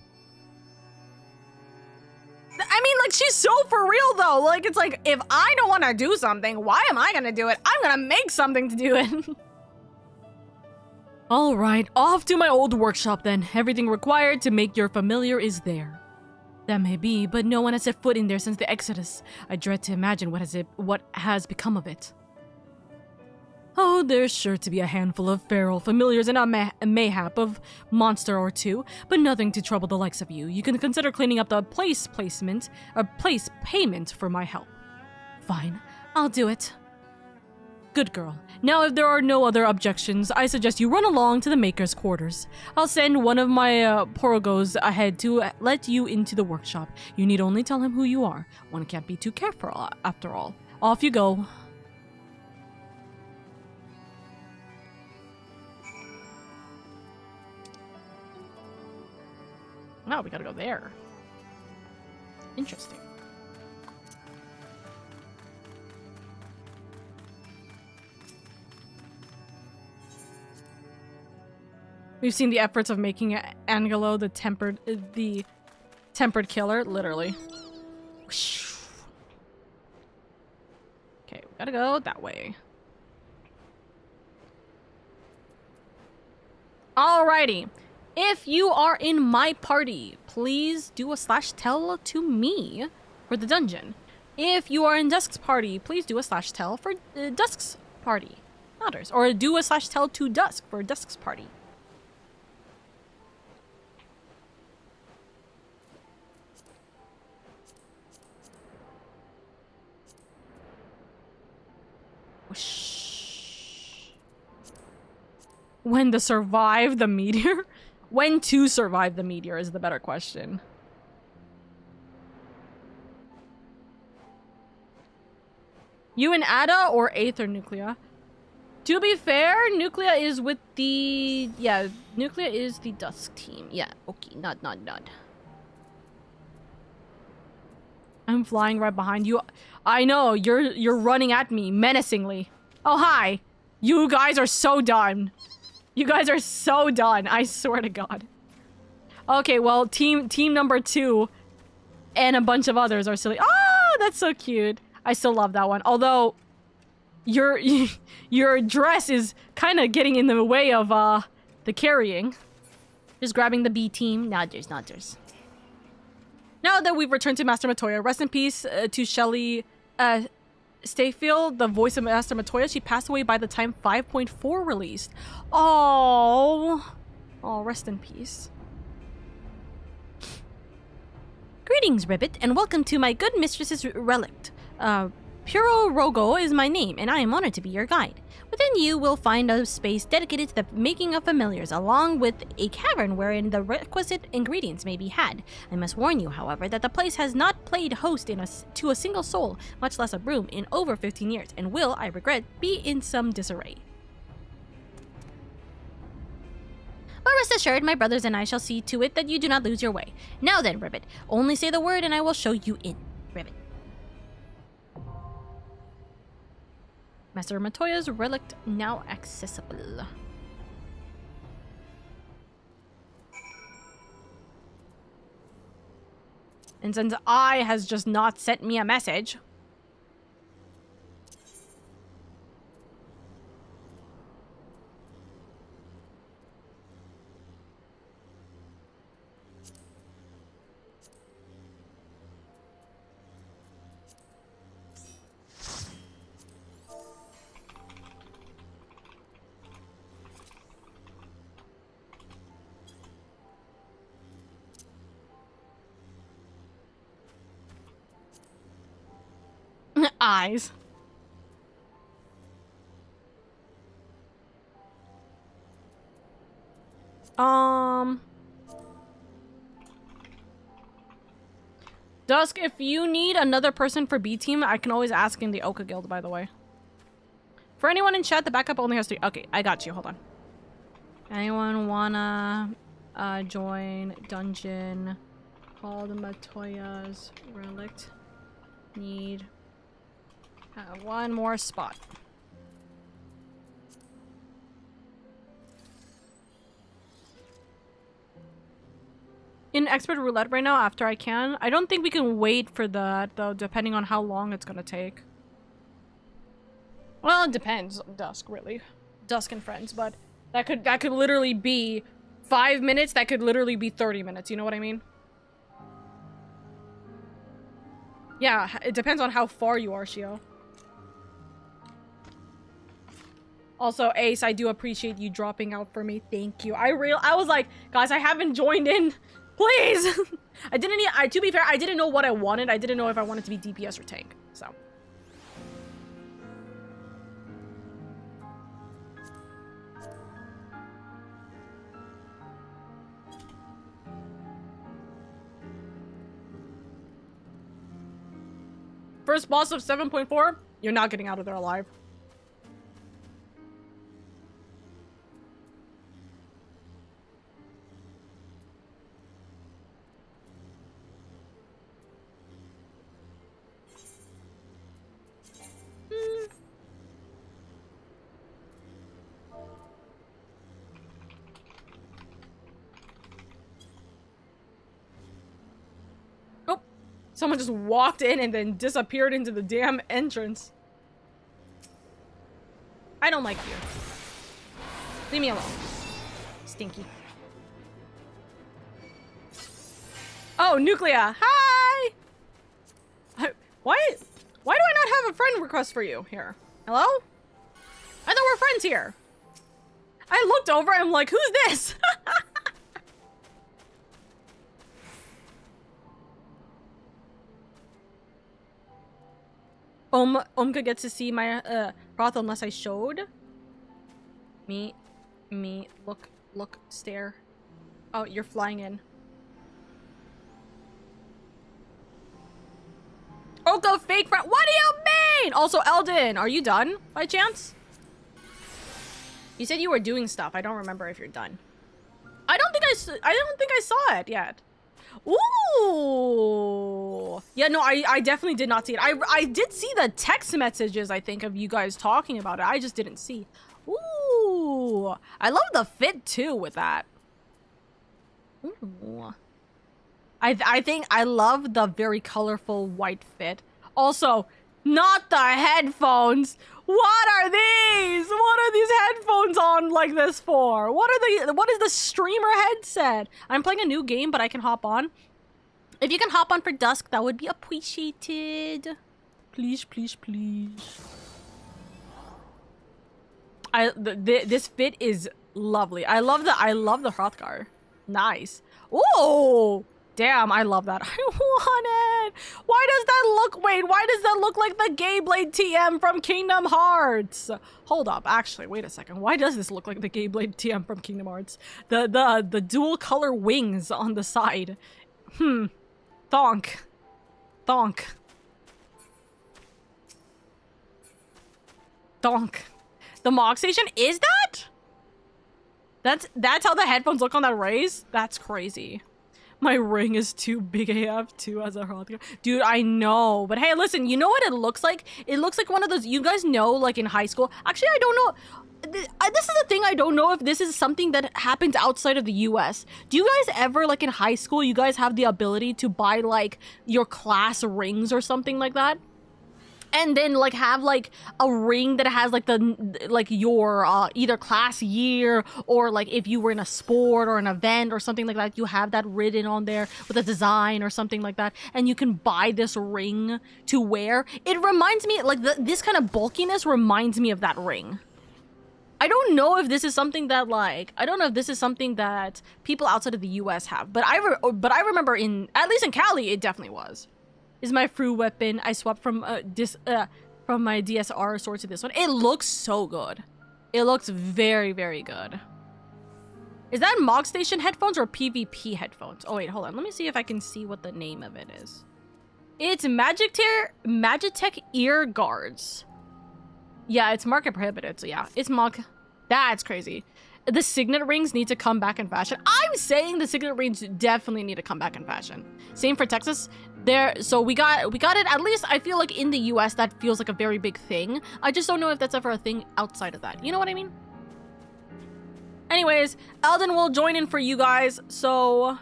I mean, like, she's so for real, though. Like, it's like, if I don't want to do something, why am I going to do it? I'm going to make something to do it. All right, off to my old workshop, then. Everything required to make your familiar is there. That may be, but no one has set foot in there since the Exodus. I dread to imagine what has become of it. Oh, there's sure to be a handful of feral familiars and a mayhap of monster or two, but nothing to trouble the likes of you. You can consider cleaning up the place payment for my help. Fine, I'll do it. Good girl. Now, if there are no other objections, I suggest you run along to the Maker's quarters. I'll send one of my porgos ahead to let you into the workshop. You need only tell him who you are. One can't be too careful, after all. Off you go. Oh, we gotta go there. Interesting. We've seen the efforts of making Angelo the tempered killer, literally. Okay, we gotta go that way. Alrighty. If you are in my party, please do a /tell to me for the dungeon. If you are in Dusk's party, please do a /tell for Dusk's party. Others. Or do a /tell to Dusk for Dusk's party. When to survive the meteor? When to survive the meteor is the better question. You and Ada or Aether Nuclea? To be fair, Nuclea is with the... Yeah, Nuclea is the Dusk team. Yeah, okay, nod. I'm flying right behind you. I know, you're running at me menacingly. Oh, hi. You guys are so done. You guys are so done, I swear to God. Okay, well, team number 2 and a bunch of others are silly. Oh, that's so cute. I still love that one. Although, your dress is kind of getting in the way of the carrying. Just grabbing the B team. Nodders. Now that we've returned to Master Matoya, rest in peace to Shelly Stayfield, the voice of Master Matoya. She passed away by the time 5.4 released. Oh, rest in peace. Greetings, Ribbit, and welcome to my good mistress's relict. Puro Rogo is my name, and I am honored to be your guide. Within you will find a space dedicated to the making of familiars, along with a cavern wherein the requisite ingredients may be had. I must warn you, however, that the place has not played host to a single soul, much less a broom, in over 15 years, and will, I regret, be in some disarray. But rest assured, my brothers and I shall see to it that you do not lose your way. Now then, Ribbit, only say the word and I will show you in. Ribbit. Master Matoya's relic now accessible. And since I has just not sent me a message... Eyes. Dusk, if you need another person for B team, I can always ask in the Oka guild, by the way. For anyone in chat, the backup only has 3. Okay, I got you. Hold on. Anyone wanna join dungeon called Matoya's Relic? Need one more spot. In expert roulette right now after I can. I don't think we can wait for that though, depending on how long it's gonna take. Well, it depends. Dusk, really. Dusk and friends, but that could literally be 5 minutes, that could literally be 30 minutes, you know what I mean? Yeah, it depends on how far you are, Shio. Also, Ace, I do appreciate you dropping out for me. Thank you. I was like, guys, I haven't joined in. Please! To be fair, I didn't know what I wanted. I didn't know if I wanted to be DPS or tank, so. First boss of 7.4, you're not getting out of there alive. Someone just walked in and then disappeared into the damn entrance. I don't like you. Leave me alone. Stinky. Oh, Nuclea! Hi! Why do I not have a friend request for you here? Hello? I thought we're friends here. I looked over and I'm like, who's this? Omka gets to see my brothel unless I showed. Me, look, stare. Oh, you're flying in. Oka fake friend. What do you mean? Also, Eldon, are you done by chance? You said you were doing stuff. I don't remember if you're done. I don't think I saw it yet. Ooh. Yeah, no, I definitely did not see it. I did see the text messages, I think, of you guys talking about it. I just didn't see. Ooh. I love the fit, too, with that. Ooh. I think I love the very colorful white fit. Also, not the headphones. What are these? What are these headphones on like this for? What is the streamer headset? I'm playing a new game, but I can hop on. If you can hop on for Dusk, that would be appreciated. Please, please, please. This fit is lovely. I love the Hrothgar. Nice. Ooh! Damn, I love that. I want it. Why does that look like the Gayblade TM from Kingdom Hearts? Hold up, actually, wait a second. Why does this look like the Gayblade TM from Kingdom Hearts? The dual color wings on the side. Thonk. Thonk. Donk. The Mog Station? Is that? That's how the headphones look on that raise? That's crazy. My ring is too big AF too as a hot. Dude, I know. But hey, listen, you know what it looks like? It looks like one of those, you guys know, like in high school. Actually, I don't know. This is the thing, I don't know if this is something that happens outside of the US. Do you guys ever, like in high school, you guys have the ability to buy like your class rings or something like that? And then like have like a ring that has like your either class year or like if you were in a sport or an event or something like that, you have that written on there with a design or something like that, and you can buy this ring to wear. It reminds me, like this kind of bulkiness reminds me of that ring. I don't know if this is something that people outside of the US have, but I remember at least in Cali it definitely was. Is my fruit weapon. I swapped from my DSR sword to this one. It looks so good. It looks very, very good. Is that Mog Station headphones or PvP headphones? Oh wait, hold on. Let me see if I can see what the name of it is. It's Magitech ear guards. Yeah, it's market prohibited, so yeah. It's Mog. That's crazy. The signet rings need to come back in fashion. I'm saying the signet rings definitely need to come back in fashion. Same for Texas. So we got it. At least I feel like in the US that feels like a very big thing. I just don't know if that's ever a thing outside of that. You know what I mean? Anyways, Elden will join in for you guys. So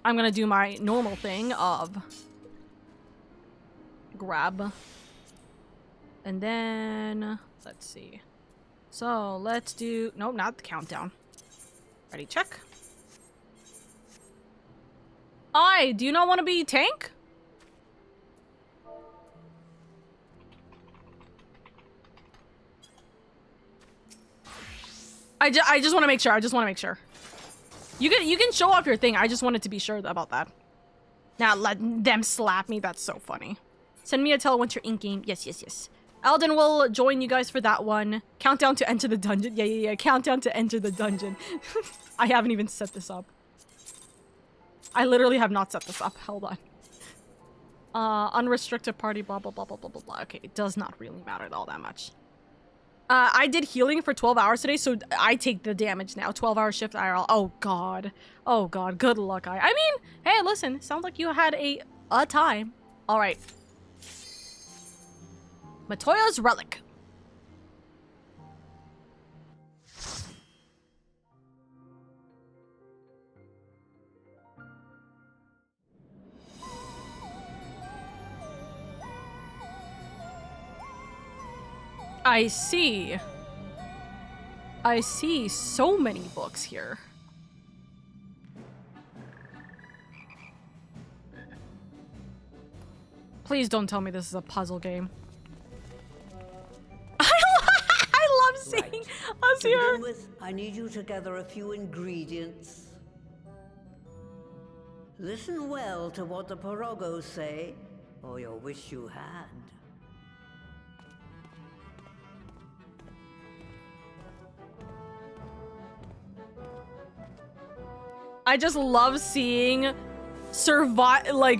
I'm gonna do my normal thing of grab. And then let's see. So let's do, nope, not the countdown. Ready, check. Do you not want to be tank? I just want to make sure. I just want to make sure. You can show off your thing. I just wanted to be sure about that. Now let them slap me. That's so funny. Send me a tell once you're in game. Yes, yes, yes. Alden will join you guys for that one. Countdown to enter the dungeon. Yeah. Countdown to enter the dungeon. I haven't even set this up. I literally have not set this up. Hold on. Unrestricted party, blah, blah, blah, blah, blah, blah, blah. Okay, it does not really matter all that much. I did healing for 12 hours today, so I take the damage now. 12-hour shift IRL. Oh, God. Oh, God. Good luck. I mean, hey, listen. Sounds like you had a time. All right. Matoya's Relic. I see. I see so many books here. Please don't tell me this is a puzzle game. I love seeing us here. To begin with, I need you to gather a few ingredients. Listen well to what the Pirogos say, or you'll wish you had. I just love seeing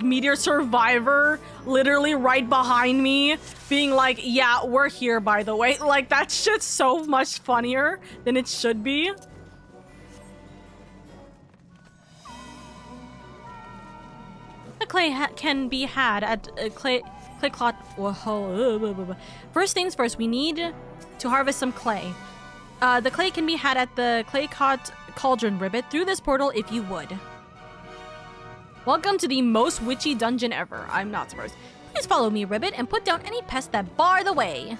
Meteor Survivor literally right behind me being like, yeah, we're here, by the way. Like, that shit's so much funnier than it should be. The clay can be had at clay clot. Whoa. First things first, we need to harvest some clay. The clay can be had at the clay cauldron ribbit through this portal if you would. Welcome to the most witchy dungeon ever. I'm not surprised. Please follow me, Ribbit, and put down any pests that bar the way.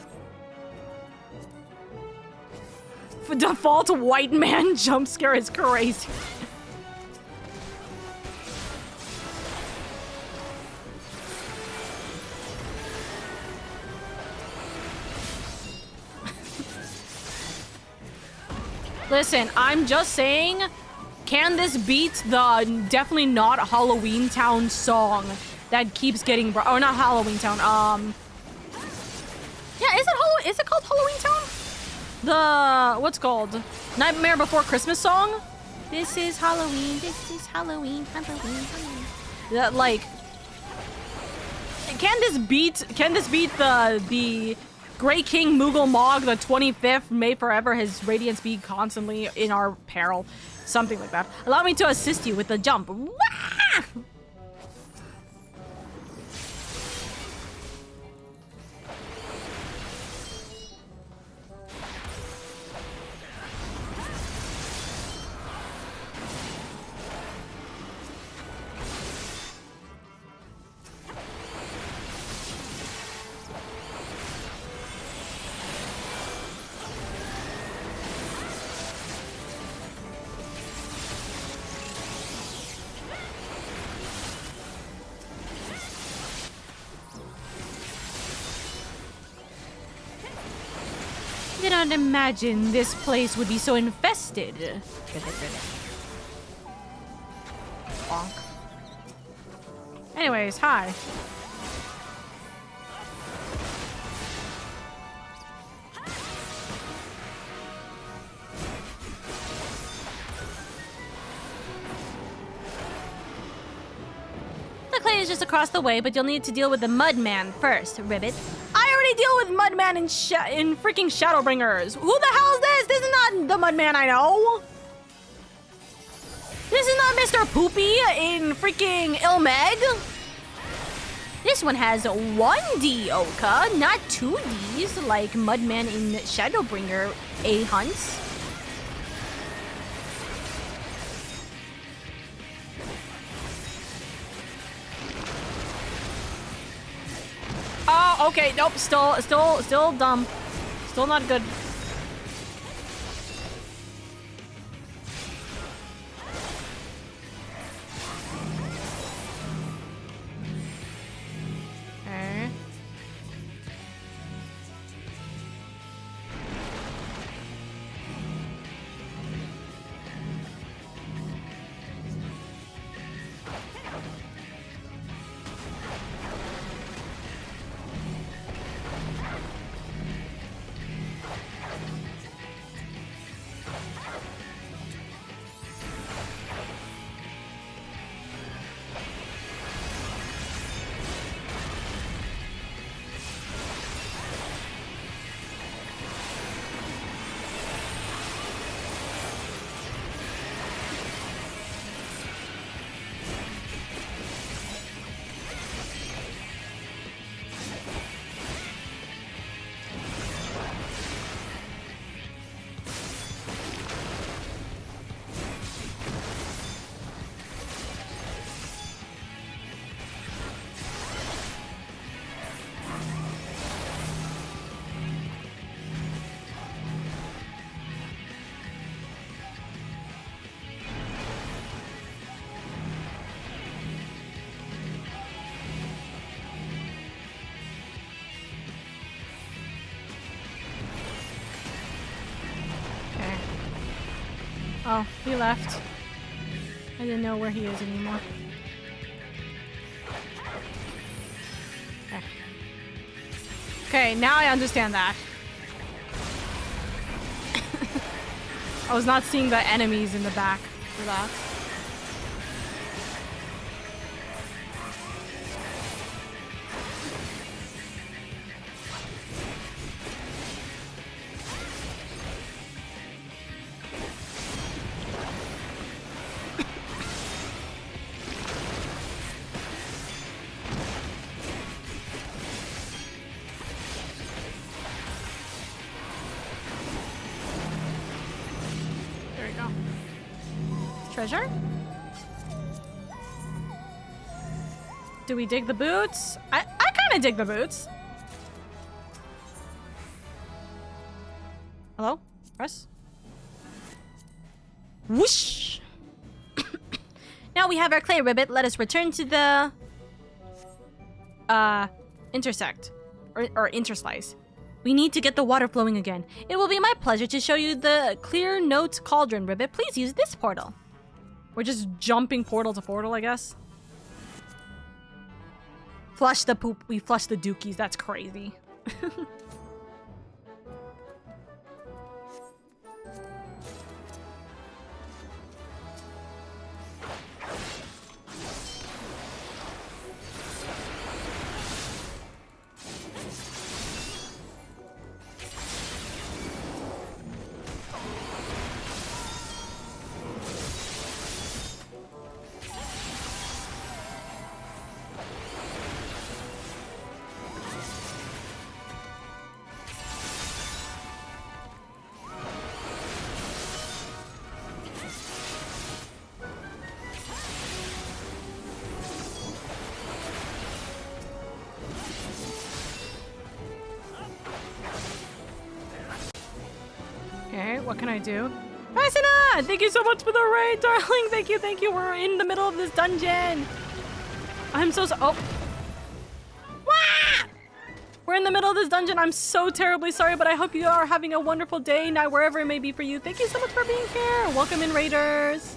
Default white man jump scare is crazy. Listen, I'm just saying, Can this beat the definitely not Halloween Town song that keeps getting or not Halloween Town? Yeah, is it called Halloween Town? The what's called Nightmare Before Christmas song? This is Halloween. This is Halloween. Halloween. That like. Can this beat the Grey King Moogle Mog the 25th? May forever his radiance be constantly in our peril. Something like that. Allow me to assist you with the jump. Wah! Did not imagine this place would be so infested. Bonk. Anyways, hi. The clay is just across the way, but you'll need to deal with the Mudman first, Ribbit. I already deal with Mudman in freaking Shadowbringers. Who the hell is this? This is not the Mudman I know. This is not Mr. Poopy in freaking Ilmeg. This one has 1D Oka, not 2Ds like Mudman in Shadowbringer A hunts. Oh, okay, nope, still dumb. Still not good. Okay. Oh, he left. I didn't know where he is anymore. Okay. Okay, now I understand that. I was not seeing the enemies in the back for that. Treasure? Do we dig the boots? I kind of dig the boots. Hello? Press? Whoosh! Now we have our clay ribbit. Let us return to the intersect or interslice. We need to get the water flowing again. It will be my pleasure to show you the clear note cauldron ribbit. Please use this portal. We're just jumping portal to portal, I guess. Flush the poop. We flush the dookies. That's crazy. What can I do? Fasina! Thank you so much for the raid, darling! Thank you, thank you. We're in the middle of this dungeon. I'm so oh. Wah! We're in the middle of this dungeon. I'm so terribly sorry, but I hope you are having a wonderful day, night, wherever it may be for you. Thank you so much for being here. Welcome in, raiders.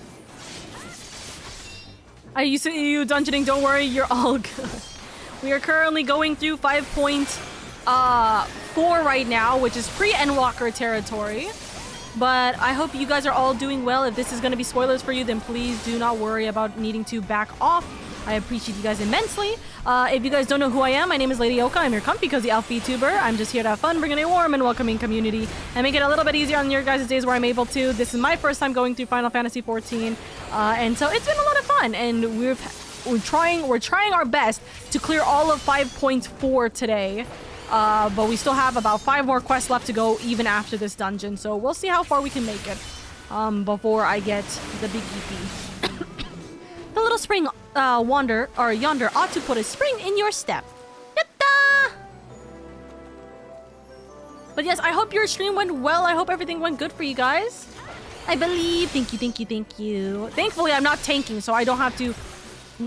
I used to you dungeoning. Don't worry, you're all good. We are currently going through 5.4 right now, which is pre-Endwalker territory. But I hope you guys are all doing well. If this is going to be spoilers for you, then please do not worry about needing to back off. I appreciate you guys immensely. If you guys don't know who I am, my name is LadyOka. I'm your comfy, cozy elf VTuber. I'm just here to have fun, bring in a warm and welcoming community, and make it a little bit easier on your guys' days where I'm able to. This is my first time going through Final Fantasy XIV, and so it's been a lot of fun. And we're trying our best to clear all of 5.4 today. But we still have about 5 more quests left to go even after this dungeon, so we'll see how far we can make it before I get the big EP. The little spring yonder ought to put a spring in your step. Yatta! But yes, I hope your stream went well. I hope everything went good for you guys. I believe. Thank you, thank you, thank you. Thankfully, I'm not tanking, so I don't have to...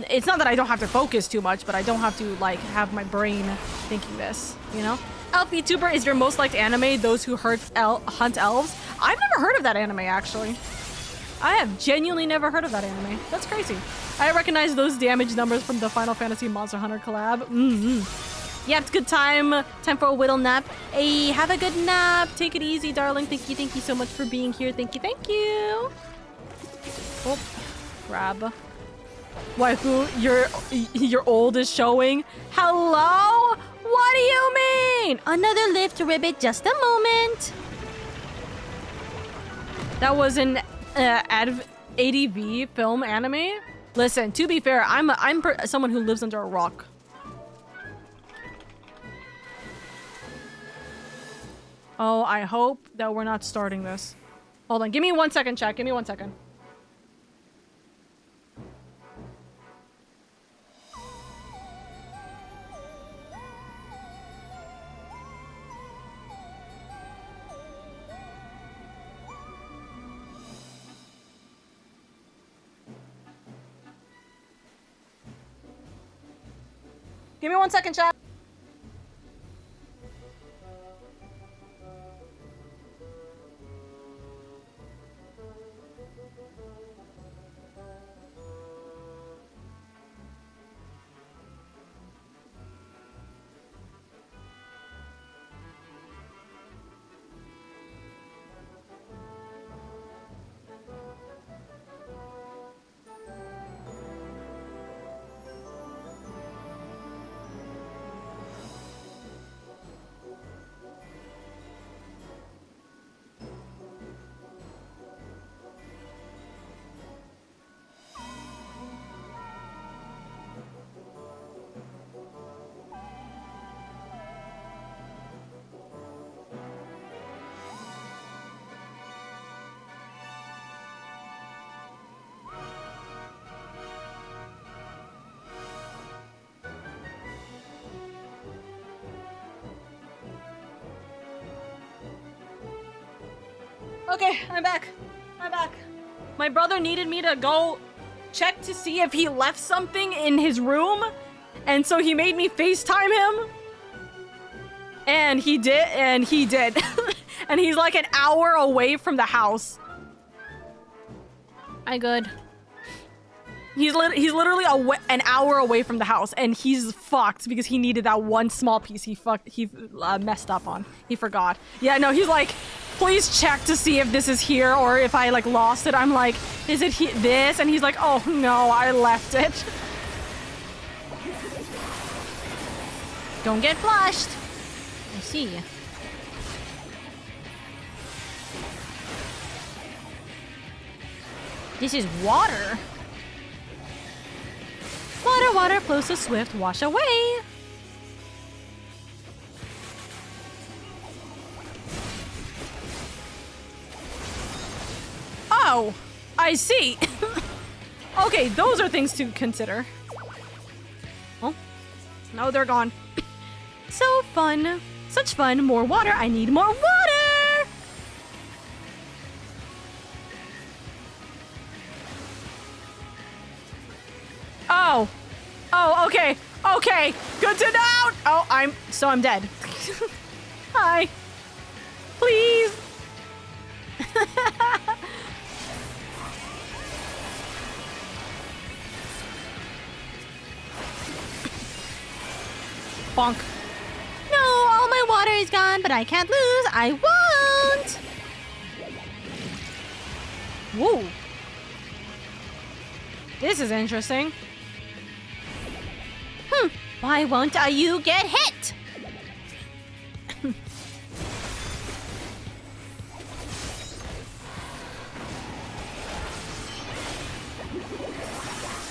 It's not that I don't have to focus too much, but I don't have to, like, have my brain thinking this, you know? Elf VTuber is your most liked anime, those who hunt elves. I've never heard of that anime, actually. I have genuinely never heard of that anime. That's crazy. I recognize those damage numbers from the Final Fantasy Monster Hunter collab. Yeah, it's good time. Time for a whittle nap. Hey, have a good nap. Take it easy, darling. Thank you so much for being here. Thank you, thank you. Oh, grab. Waifu, your old is showing. Hello? What do you mean? Another lift ribbit, just a moment. That was an ADV film anime. Listen, to be fair, I'm someone who lives under a rock. Oh, I hope that we're not starting this. Hold on, give me 1 second, chat. Give me 1 second. Give me 1 second, chat. Okay, I'm back. I'm back. My brother needed me to go check to see if he left something in his room, and so he made me FaceTime him. And he did, and and he's like an hour away from the house. I good. He's literally an hour away from the house, and he's fucked because he needed that one small piece he messed up on. He forgot. Yeah, no, he's like, please check to see if this is here or if I like lost it. I'm like, is it this? And he's like, oh no, I left it. Don't get flushed. I see. This is water. Water, water flows so swift, wash away. Oh, I see. Okay, those are things to consider. Oh, no, they're gone. So fun. Such fun. More water. I need more water. Oh. Oh, okay. Okay. Good to know. Oh, I'm dead. Hi. Please. Bonk. No, all my water is gone, but I can't lose. I won't. Whoa. This is interesting. Why won't you get hit?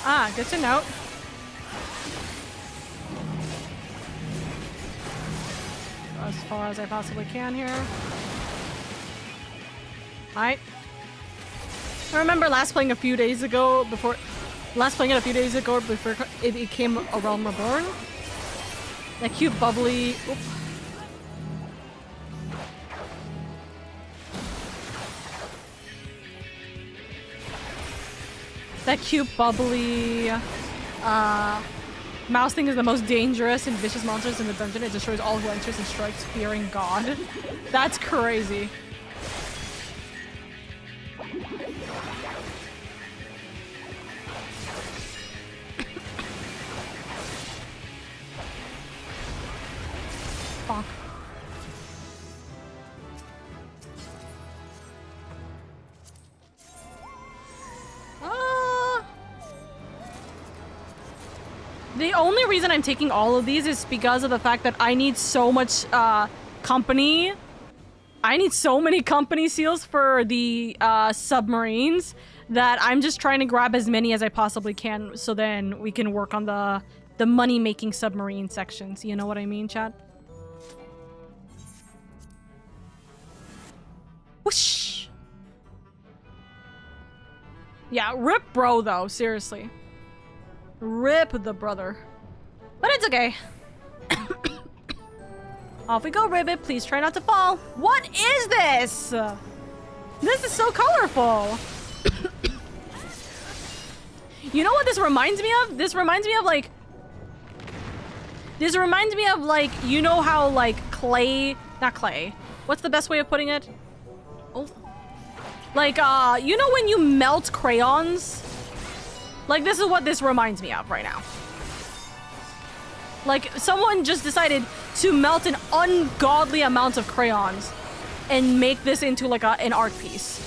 Ah, good to know. As far as I possibly can here. Alright. I remember last playing it a few days ago before it became a Realm Reborn. That cute bubbly... Oop. That cute bubbly... mouse thing is the most dangerous and vicious monsters in the dungeon. It destroys all who enters and strikes, fearing God. That's crazy. Bonk. The only reason I'm taking all of these is because of the fact that I need so much company. I need so many company seals for the submarines that I'm just trying to grab as many as I possibly can so then we can work on the money-making submarine sections. You know what I mean, chat? Whoosh! Yeah, rip bro though, seriously. Rip the brother. But it's okay. Off we go, Ribbit. Please try not to fall. What is this? This is so colorful. You know what this reminds me of? This reminds me of like... you know how like clay... Not clay. What's the best way of putting it? Oh. Like, you know when you melt crayons? Like, this is what this reminds me of right now. Like, someone just decided to melt an ungodly amount of crayons and make this into, like, an art piece.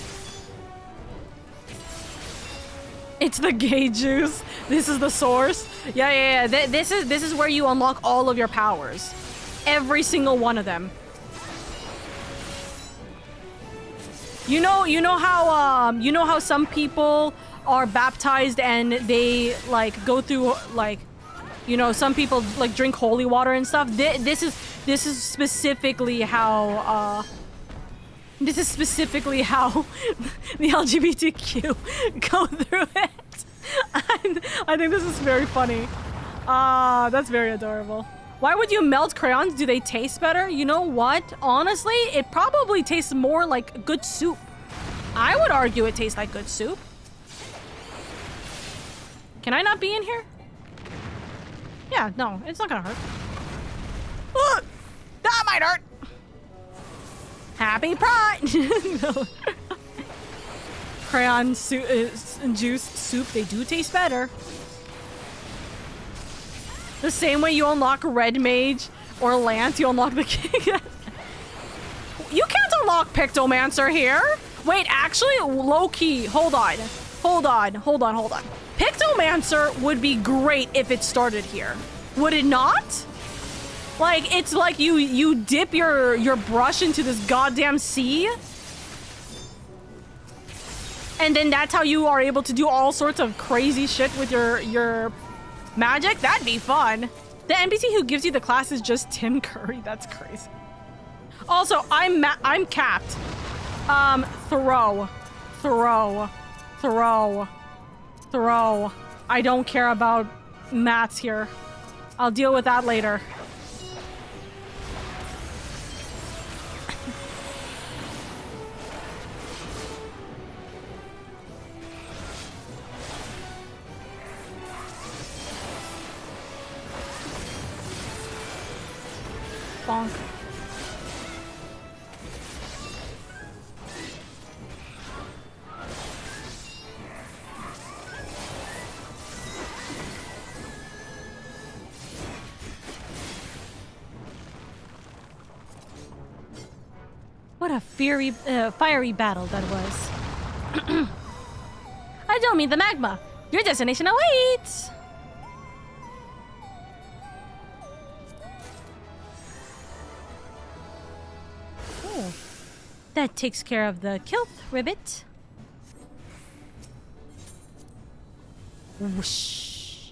It's the gay juice. This is the source. Yeah. This is where you unlock all of your powers. Every single one of them. You know how some people are baptized and they like go through like, you know, some people like drink holy water and stuff. This is specifically how the LGBTQ go through it. I think this is very funny. That's very adorable. Why would you melt crayons? Do they taste better? You know what? Honestly, it probably tastes more like good soup. I would argue it tastes like good soup. Can I not be in here? Yeah, no, it's not gonna hurt. That might hurt! Happy Pride! No. crayon juice soup, they do taste better. The same way you unlock Red Mage or Lance, you unlock the king. You can't unlock Pictomancer here. Wait, actually, low-key, hold on. Pictomancer would be great if it started here. Would it not? Like, it's like you dip your brush into this goddamn sea. And then that's how you are able to do all sorts of crazy shit with your magic. That'd be fun. The NPC who gives you the class is just Tim Curry. That's crazy. Also, I'm capped. Throw. I don't care about mats here. I'll deal with that later. Bonk. What a fiery battle that was. I don't mean the magma. Your destination awaits. Oh, that takes care of the Kilth ribbit. Whoosh.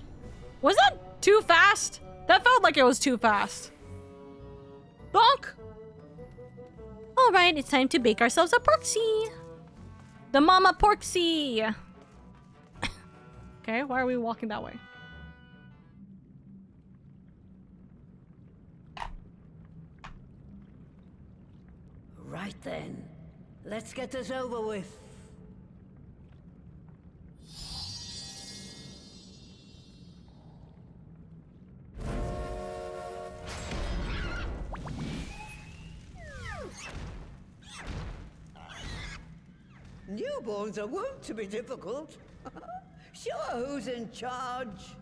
Was that too fast? That felt like it was too fast. Bonk. All right, it's time to bake ourselves a porksy. The mama porksy. Okay, why are we walking that way? Right then. Let's get this over with. Newborns are wont to be difficult. Sure, who's in charge?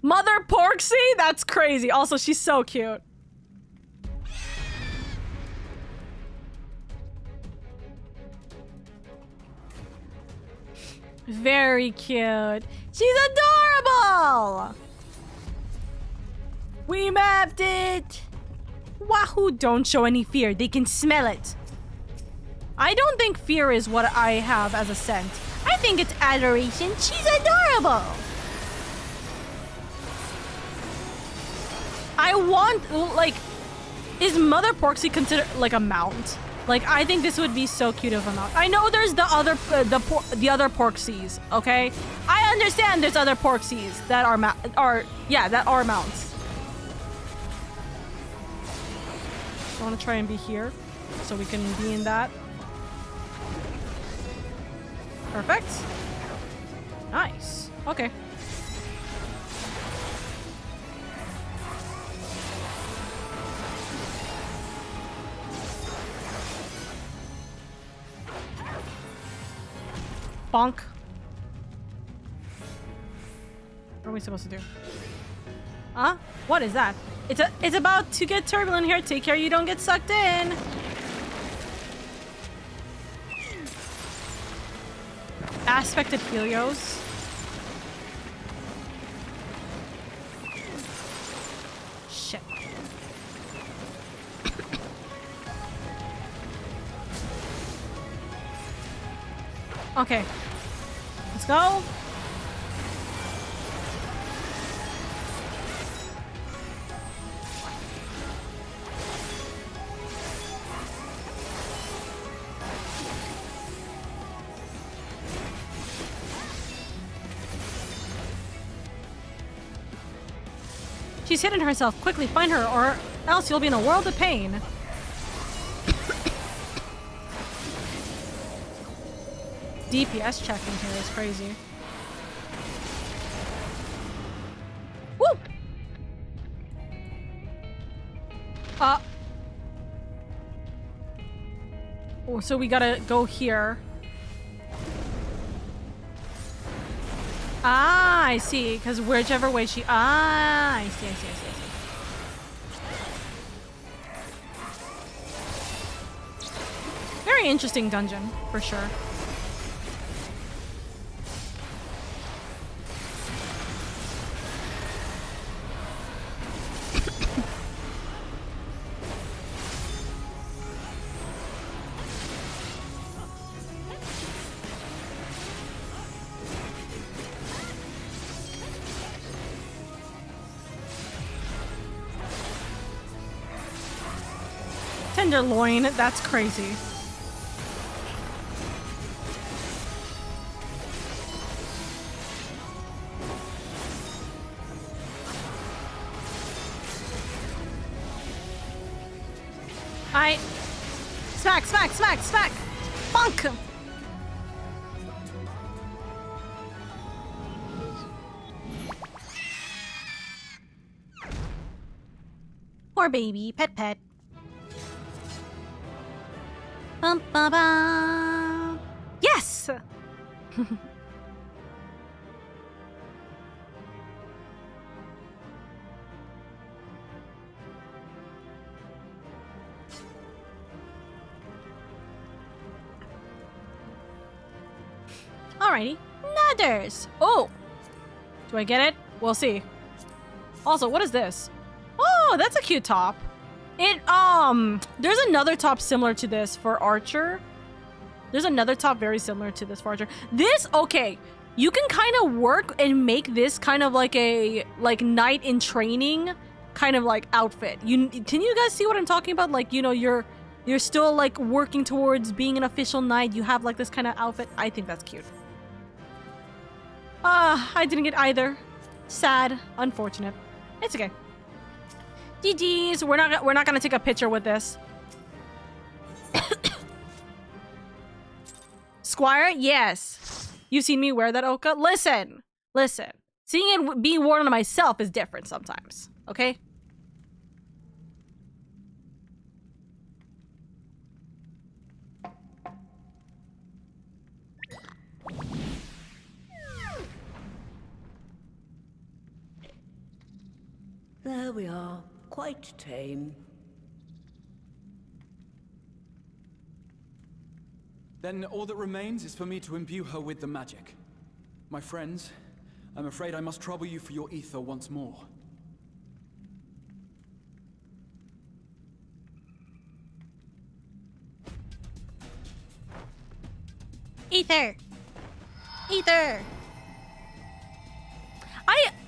Mother Porksy? That's crazy. Also, she's so cute. Very cute. She's adorable! We mapped it! Wahoo, don't show any fear. They can smell it. I don't think fear is what I have as a scent. I think it's adoration. She's adorable! I want, like, is Mother Porksy considered like a mount? Like, I think this would be so cute of a mount. I know there's the other Porksies, okay? I understand there's other Porksies that are mounts. I want to try and be here so we can be in that. Perfect. Nice. Okay. Bonk. What are we supposed to do? Huh? What is that? It's about to get turbulent here. Take care you don't get sucked in. Aspected Helios. Shit. Okay. Let's go. She's hidden herself. Quickly find her or else you'll be in a world of pain. DPS checking here is crazy. Woo! Oh, so we gotta go here. Ah, I see. Because whichever way she... Ah, I see. Very interesting dungeon, for sure. Tenderloin, that's crazy. Smack! Bonk! Poor baby, pet. Bum, ba, ba. Yes! Alrighty. Nutters! Oh! Do I get it? We'll see. Also, what is this? Oh, that's a cute top. There's another top similar to this for Archer. There's another top very similar to this for Archer. This, okay. You can kind of work and make this kind of like a, knight in training kind of like outfit. Can you guys see what I'm talking about? Like, you know, you're still like working towards being an official knight. You have like this kind of outfit. I think that's cute. I didn't get either. Sad. Unfortunate. It's okay. GG's. We're not gonna take a picture with this. Squire? Yes. You've seen me wear that, Oka? Listen. Seeing it being worn on myself is different sometimes. Okay? There we are. Quite tame. Then all that remains is for me to imbue her with the magic. My friends, I'm afraid I must trouble you for your ether once more. Ether!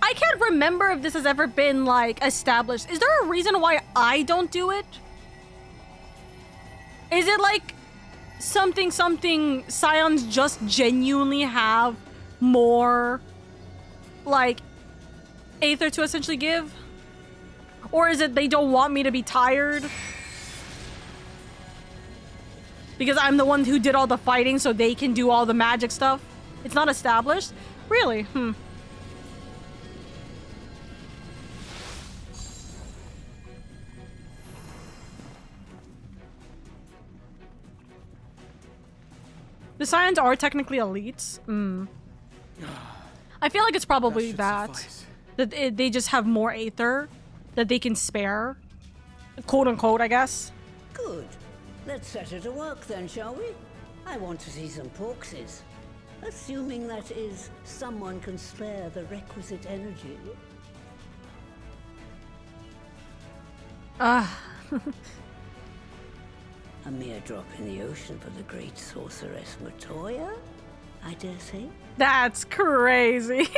I can't remember if this has ever been, like, established. Is there a reason why I don't do it? Is it, like, something Scions just genuinely have more, like, Aether to essentially give? Or is it they don't want me to be tired? Because I'm the one who did all the fighting so they can do all the magic stuff? It's not established? Really? The Scions are technically elites. I feel like it's probably that they just have more Aether that they can spare. Quote unquote, I guess. Good. Let's set her to work then, shall we? I want to see some porkses. Assuming that is, someone can spare the requisite energy. A mere drop in the ocean for the great sorceress Matoya, I dare say. That's crazy.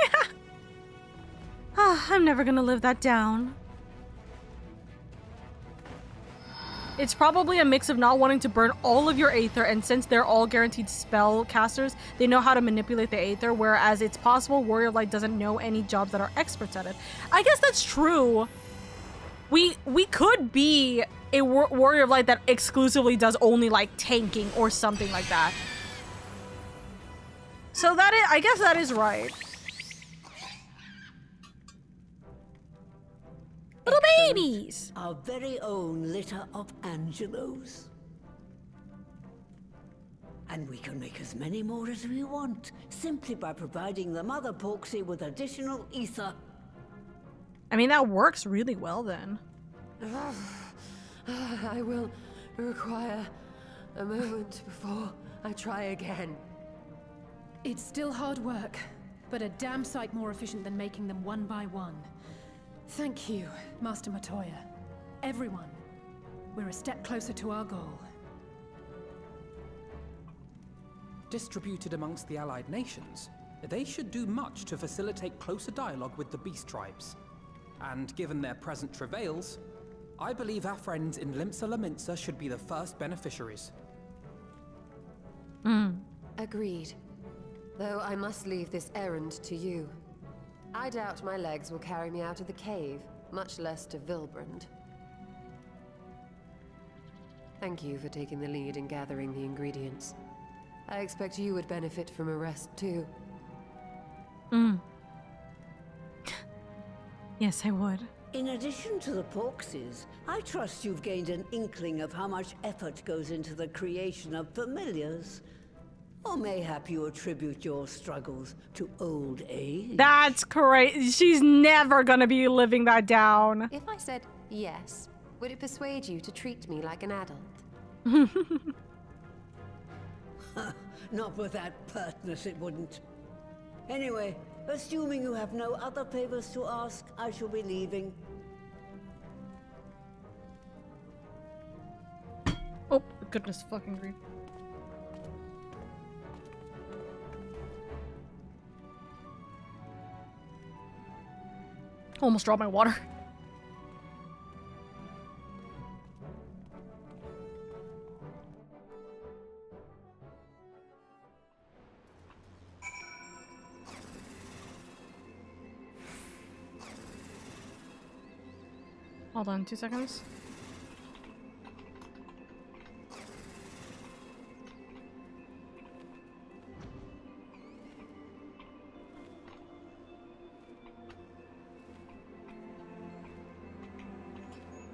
I'm never gonna live that down. It's probably a mix of not wanting to burn all of your Aether, and since they're all guaranteed spell casters, they know how to manipulate the Aether, whereas it's possible Warrior of Light doesn't know any jobs that are experts at it. I guess that's true. We could be a Warrior of Light that exclusively does only, like, tanking or something like that. So that is, I guess that is right. Little babies! Our very own litter of Angelos. And we can make as many more as we want, simply by providing the mother Porksy with additional ether. I mean, that works really well then. I will require a moment before I try again. It's still hard work, but a damn sight more efficient than making them one by one. Thank you, Master Matoya. Everyone, we're a step closer to our goal. Distributed amongst the allied nations, they should do much to facilitate closer dialogue with the beast tribes. And given their present travails, I believe our friends in Limsa Laminsa should be the first beneficiaries. Agreed. Though I must leave this errand to you. I doubt my legs will carry me out of the cave, much less to Vilbrand. Thank you for taking the lead in gathering the ingredients. I expect you would benefit from a rest too. Yes, I would. In addition to the Porksies, I trust you've gained an inkling of how much effort goes into the creation of familiars. Or mayhap you attribute your struggles to old age? That's crazy. She's never gonna be living that down. If I said yes, would it persuade you to treat me like an adult? Not with that pertness, it wouldn't. Anyway, assuming you have no other favors to ask, I shall be leaving. Oh, goodness fucking grief. Almost dropped my water. Hold on 2 seconds.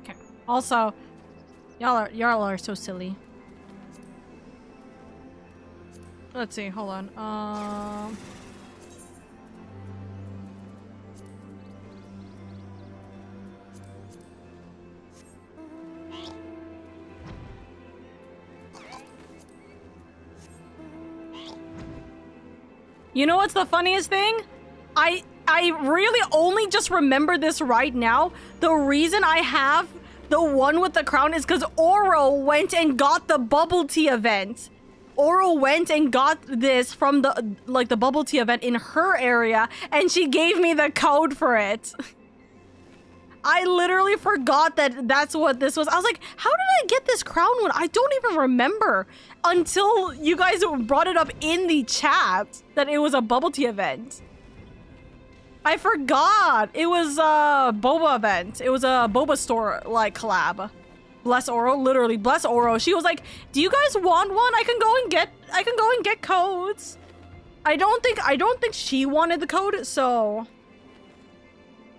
Okay. Also, y'all are so silly. Let's see, hold on. You know what's the funniest thing? I really only just remember this right now. The reason I have the one with the crown is because Oro went and got the bubble tea event. Oro went and got this from the bubble tea event in her area, and she gave me the code for it. I literally forgot that that's what this was. I was like, how did I get this crown one? I don't even remember until you guys brought it up in the chat that it was a bubble tea event. I forgot. It was a boba event. It was a boba store like collab. Bless Oro, literally bless Oro. She was like, "Do you guys want one? I can go and get codes." I don't think she wanted the code, so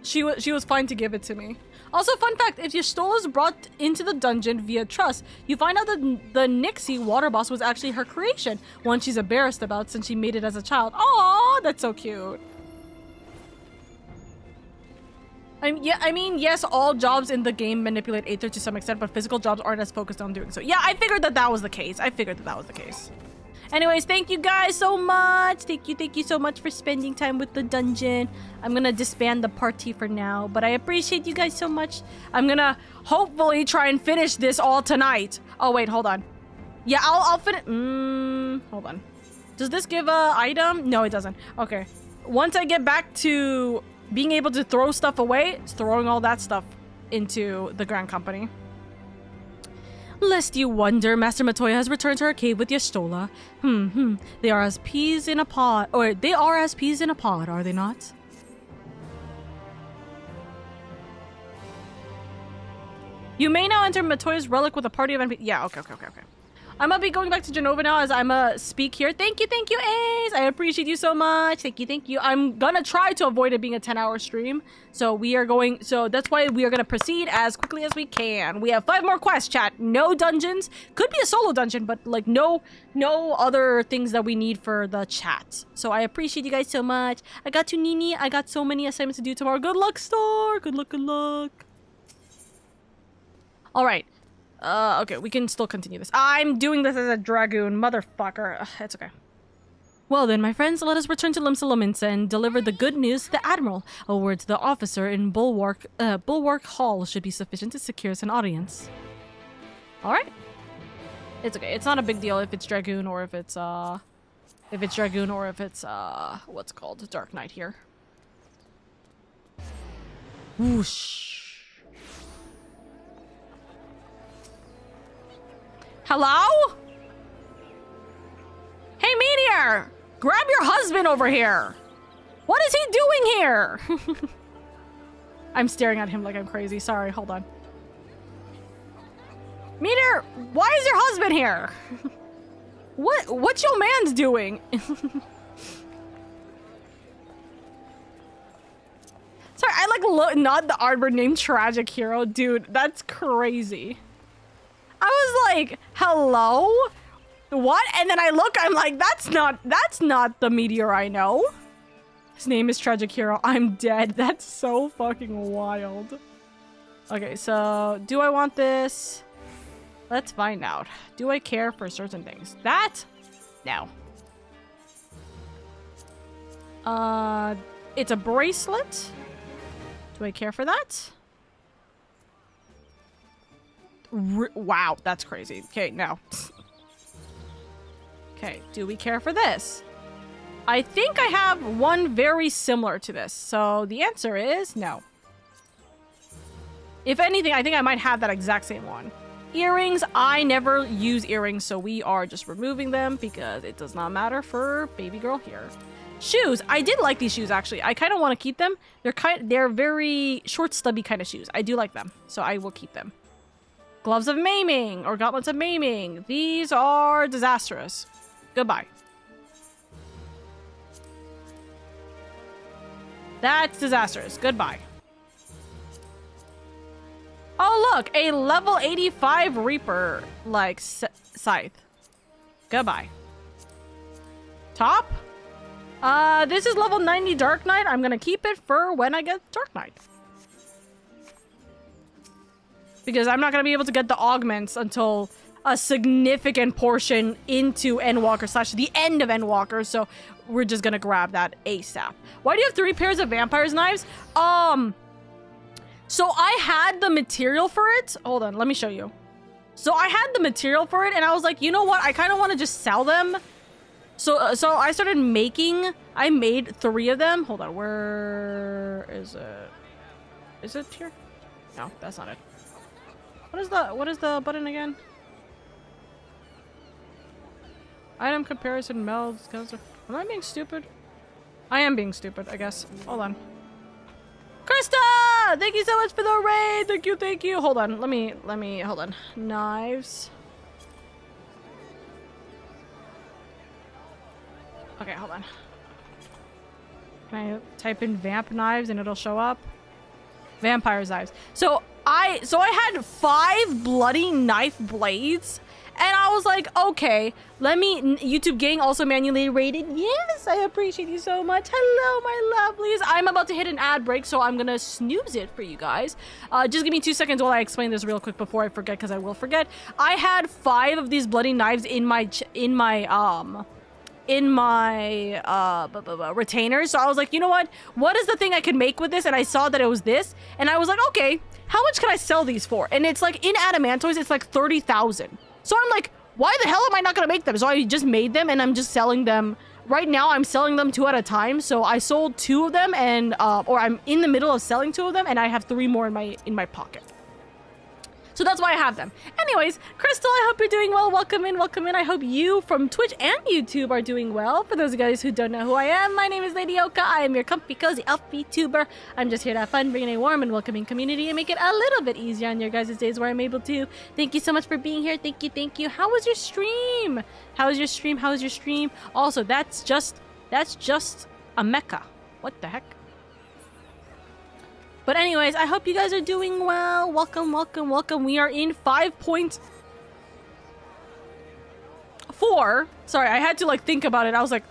she was fine to give it to me. Also, fun fact, if your Stola is brought into the dungeon via trust, you find out that the Nixie water boss was actually her creation, one she's embarrassed about since she made it as a child. Aww, that's so cute. I mean, yes, all jobs in the game manipulate Aether to some extent, but physical jobs aren't as focused on doing so. Yeah, I figured that was the case. Anyways, thank you guys so much. Thank you so much for spending time with the dungeon. I'm gonna disband the party for now, but I appreciate you guys so much. I'm gonna hopefully try and finish this all tonight. Oh wait, hold on. Yeah, I'll finish. Hold on. Does this give a item? No, it doesn't. Okay. Once I get back to being able to throw stuff away, it's throwing all that stuff into the Grand Company. Lest you wonder, Master Matoya has returned to her cave with Yastola. They are as peas in a pod, are they not? You may now enter Matoya's relic with a party of NPCs. Yeah, okay. I'm gonna be going back to Genova now as I'm a speak here. Thank you, Ace. I appreciate you so much. Thank you. I'm gonna try to avoid it being a 10-hour stream. So that's why we are gonna proceed as quickly as we can. We have 5 more quests, chat. No dungeons. Could be a solo dungeon, but like no other things that we need for the chat. So I appreciate you guys so much. I got to Nini. I got so many assignments to do tomorrow. Good luck, Star. Good luck. All right. Okay, we can still continue this. I'm doing this as a dragoon, motherfucker. Ugh, it's okay. Well then, my friends, let us return to Limsa and deliver the good news to the Admiral. A word to the officer in Bulwark Hall should be sufficient to secure us an audience. Alright. It's okay. It's not a big deal if it's dragoon or if it's what's it called? Dark Knight here. Whoosh. Hello? Hey, Meteor! Grab your husband over here! What is he doing here? I'm staring at him like I'm crazy. Sorry, hold on. Meteor, why is your husband here? What's your man's doing? Sorry, I not the Arbor named Tragic Hero. Dude, that's crazy. I was like, hello? What? And then I look, I'm like, that's not the Meteor I know. His name is Tragic Hero. I'm dead. That's so fucking wild. Okay, so do I want this? Let's find out. Do I care for certain things? That? No. It's a bracelet. Do I care for that? Wow, that's crazy. Okay, no. Okay, do we care for this? I think I have one very similar to this, so the answer is no. If anything, I think I might have that exact same one. Earrings, I never use earrings, so we are just removing them because it does not matter for baby girl here. Shoes, I did like these shoes actually. I kind of want to keep them. They're very short, stubby kind of shoes. I do like them, so I will keep them. Gloves of maiming or gauntlets of maiming. These are disastrous. Goodbye. That's disastrous. Goodbye. Oh, look, a level 85 Reaper, like, scythe. Goodbye. Top? This is level 90 Dark Knight. I'm gonna keep it for when I get Dark Knight. Because I'm not gonna be able to get the augments until a significant portion into Endwalker / the end of Endwalker, so we're just gonna grab that ASAP. Why do you have 3 pairs of Vampire's Knives? So I had the material for it. Hold on, let me show you. So I had the material for it, and I was like, you know what? I kind of want to just sell them. So I started making. I made 3 of them. Hold on, where is it? Is it here? No, that's not it. What is the button again? Item comparison melds. Am I being stupid? I am being stupid, I guess. Hold on. Krista! Thank you so much for the raid! Thank you. Hold on. Let me, hold on. Knives. Okay, hold on. Can I type in vamp knives and it'll show up? Vampire's knives. So I had 5 bloody knife blades. And I was like, okay, let me... YouTube gang also manually rated. Yes, I appreciate you so much. Hello, my lovelies. I'm about to hit an ad break, so I'm gonna snooze it for you guys. Just give me 2 seconds while I explain this real quick before I forget, because I will forget. I had 5 of these bloody knives in my retainers. So I was like, you know what? What is the thing I could make with this? And I saw that it was this. And I was like, okay, how much can I sell these for? And it's like, in Adamantoys, it's like 30,000. So I'm like, why the hell am I not gonna make them? So I just made them and I'm just selling them. Right now, I'm selling them 2 at a time. So I sold 2 of them and, or I'm in the middle of selling 2 of them and I have 3 more in my pocket. So that's why I have them. Anyways, Crystal, I hope you're doing well. Welcome in, welcome in. I hope you from Twitch and YouTube are doing well. For those of you guys who don't know who I am, my name is LadyOka. I am your comfy, cozy elf Vtuber. I'm just here to have fun, bring in a warm and welcoming community and make it a little bit easier on your guys' days where I'm able to. Thank you so much for being here. Thank you, thank you. How was your stream? How was your stream? How was your stream? Also, that's just a mecha. What the heck? But anyways, I hope you guys are doing well. Welcome, welcome, welcome. We are in 5.4. Sorry, I had to like think about it. I was like,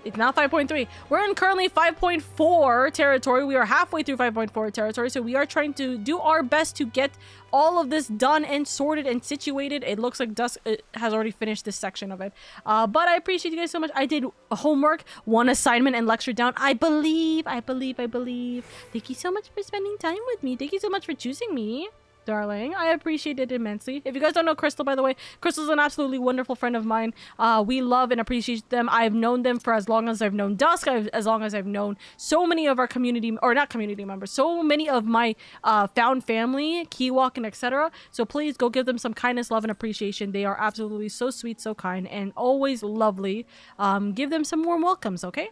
it's not 5.3. We're in currently 5.4 territory. We are halfway through 5.4 territory. So we are trying to do our best to get all of this done and sorted and situated. It looks like Dusk has already finished this section of it. But I appreciate you guys so much. I did homework, one assignment, and lecture down. I believe. Thank you so much for spending time with me. Thank you so much for choosing me, darling. I appreciate it immensely. If you guys don't know Crystal, by the way, Crystal's an absolutely wonderful friend of mine. We love and appreciate them. I've known them for as long as I've known Dusk, as long as I've known so many of our community, or not community members, so many of my found family, Kiwok, and etc. So please go give them some kindness, love, and appreciation. They are absolutely so sweet, so kind, and always lovely. Give them some warm welcomes, okay?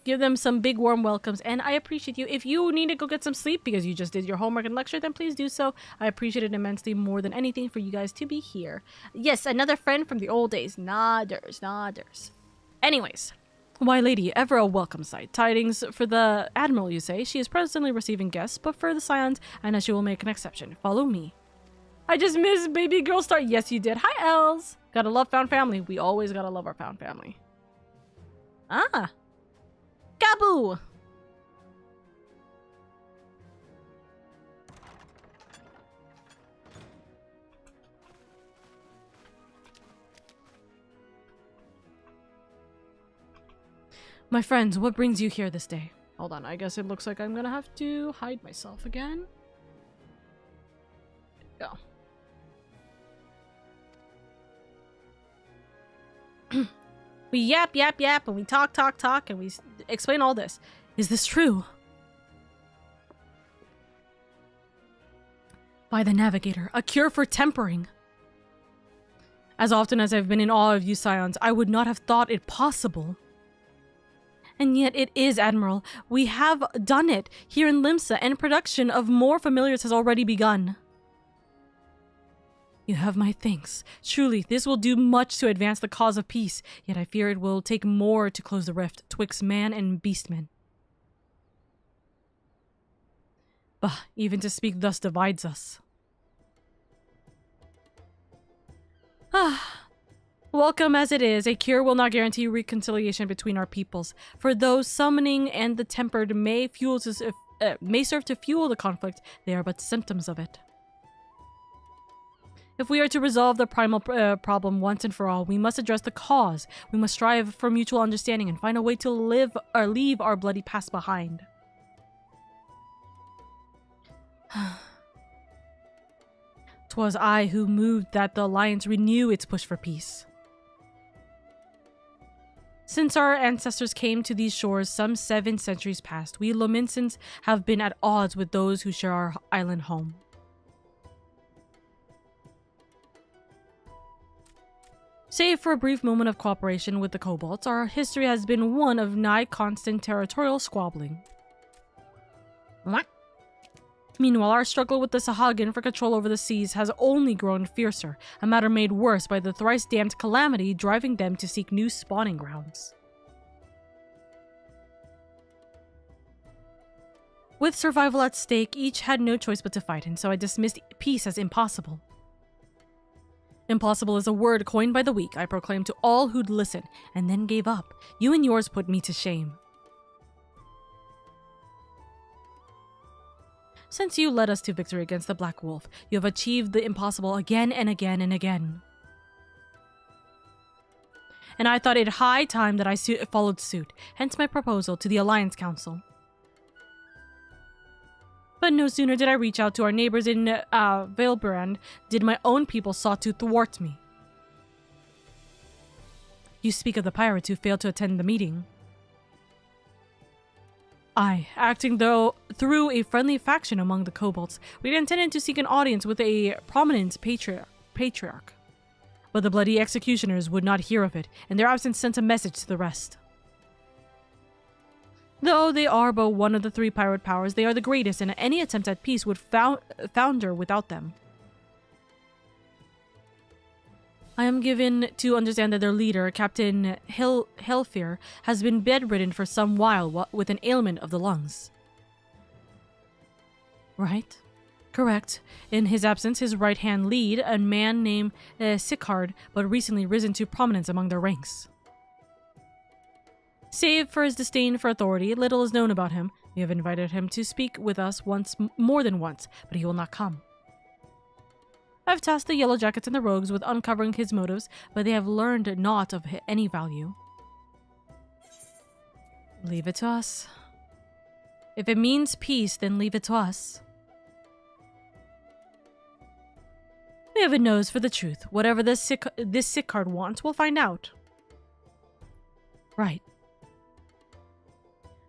Give them some big warm welcomes, and I appreciate you. If you need to go get some sleep because you just did your homework and lecture, then please do so. I appreciate it immensely more than anything for you guys to be here. Yes, another friend from the old days. Nodders. Anyways, why, lady, ever a welcome sight. Tidings for the Admiral, you say. She is presently receiving guests, but for the Scions, I know she will make an exception. Follow me. I just missed baby girl star. Yes, you did. Hi, Els. Gotta love found family. We always gotta love our found family. Ah. Gaboo! My friends, what brings you here this day? Hold on, I guess it looks like I'm gonna have to hide myself again. Go. We yap, and we talk, and we explain all this. Is this true? By the Navigator, a cure for tempering. As often as I've been in awe of you, Scions, I would not have thought it possible. And yet it is, Admiral. We have done it here in Limsa, and production of more familiars has already begun. You have my thanks. Truly, this will do much to advance the cause of peace, yet I fear it will take more to close the rift twixt man and beastman. Bah, even to speak thus divides us. Welcome as it is, a cure will not guarantee reconciliation between our peoples, for though summoning and the tempered may serve to fuel the conflict, they are but symptoms of it. If we are to resolve the primal problem once and for all, we must address the cause. We must strive for mutual understanding and find a way to leave our bloody past behind. 'Twas I who moved that the Alliance renew its push for peace. Since our ancestors came to these shores some 7 centuries past, we Lominsans have been at odds with those who share our island home. Save for a brief moment of cooperation with the Kobolds, our history has been one of nigh constant territorial squabbling. What? Meanwhile, our struggle with the Sahagin for control over the seas has only grown fiercer, a matter made worse by the thrice-damned calamity driving them to seek new spawning grounds. With survival at stake, each had no choice but to fight, and so I dismissed peace as impossible. Impossible is a word coined by the weak, I proclaimed to all who'd listen, and then gave up. You and yours put me to shame. Since you led us to victory against the Black Wolf, you have achieved the impossible again and again and again. And I thought it high time that I followed suit, hence my proposal to the Alliance Council. But no sooner did I reach out to our neighbors in Valebrand, did my own people sought to thwart me. You speak of the pirates who failed to attend the meeting. Aye, acting through a friendly faction among the kobolds, we intended to seek an audience with a prominent patriarch. But the bloody executioners would not hear of it, and their absence sent a message to the rest. Though they are but one of the 3 pirate powers, they are the greatest, and any attempt at peace would founder without them. I am given to understand that their leader, Captain Helfir, has been bedridden for some while with an ailment of the lungs. Right? Correct. In his absence, his right-hand lead, a man named Sicard, but recently risen to prominence among their ranks. Save for his disdain for authority, little is known about him. We have invited him to speak with us more than once, but he will not come. I have tasked the Yellow Jackets and the Rogues with uncovering his motives, but they have learned naught of any value. Leave it to us. If it means peace, then leave it to us. We have a nose for the truth. Whatever this Sicard wants, we'll find out. Right.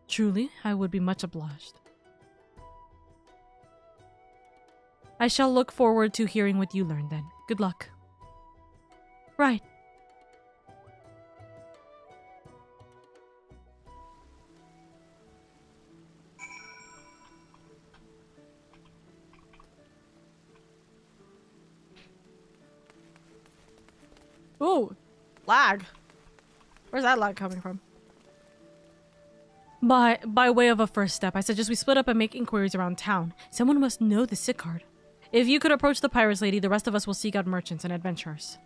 Truly, I would be much obliged. I shall look forward to hearing what you learn then. Good luck. Right. Ooh, lag. Where's that lag coming from? By way of a first step, I suggest we split up and make inquiries around town. Someone must know the Sicard. If you could approach the pirates, lady, the rest of us will seek out merchants and adventurers.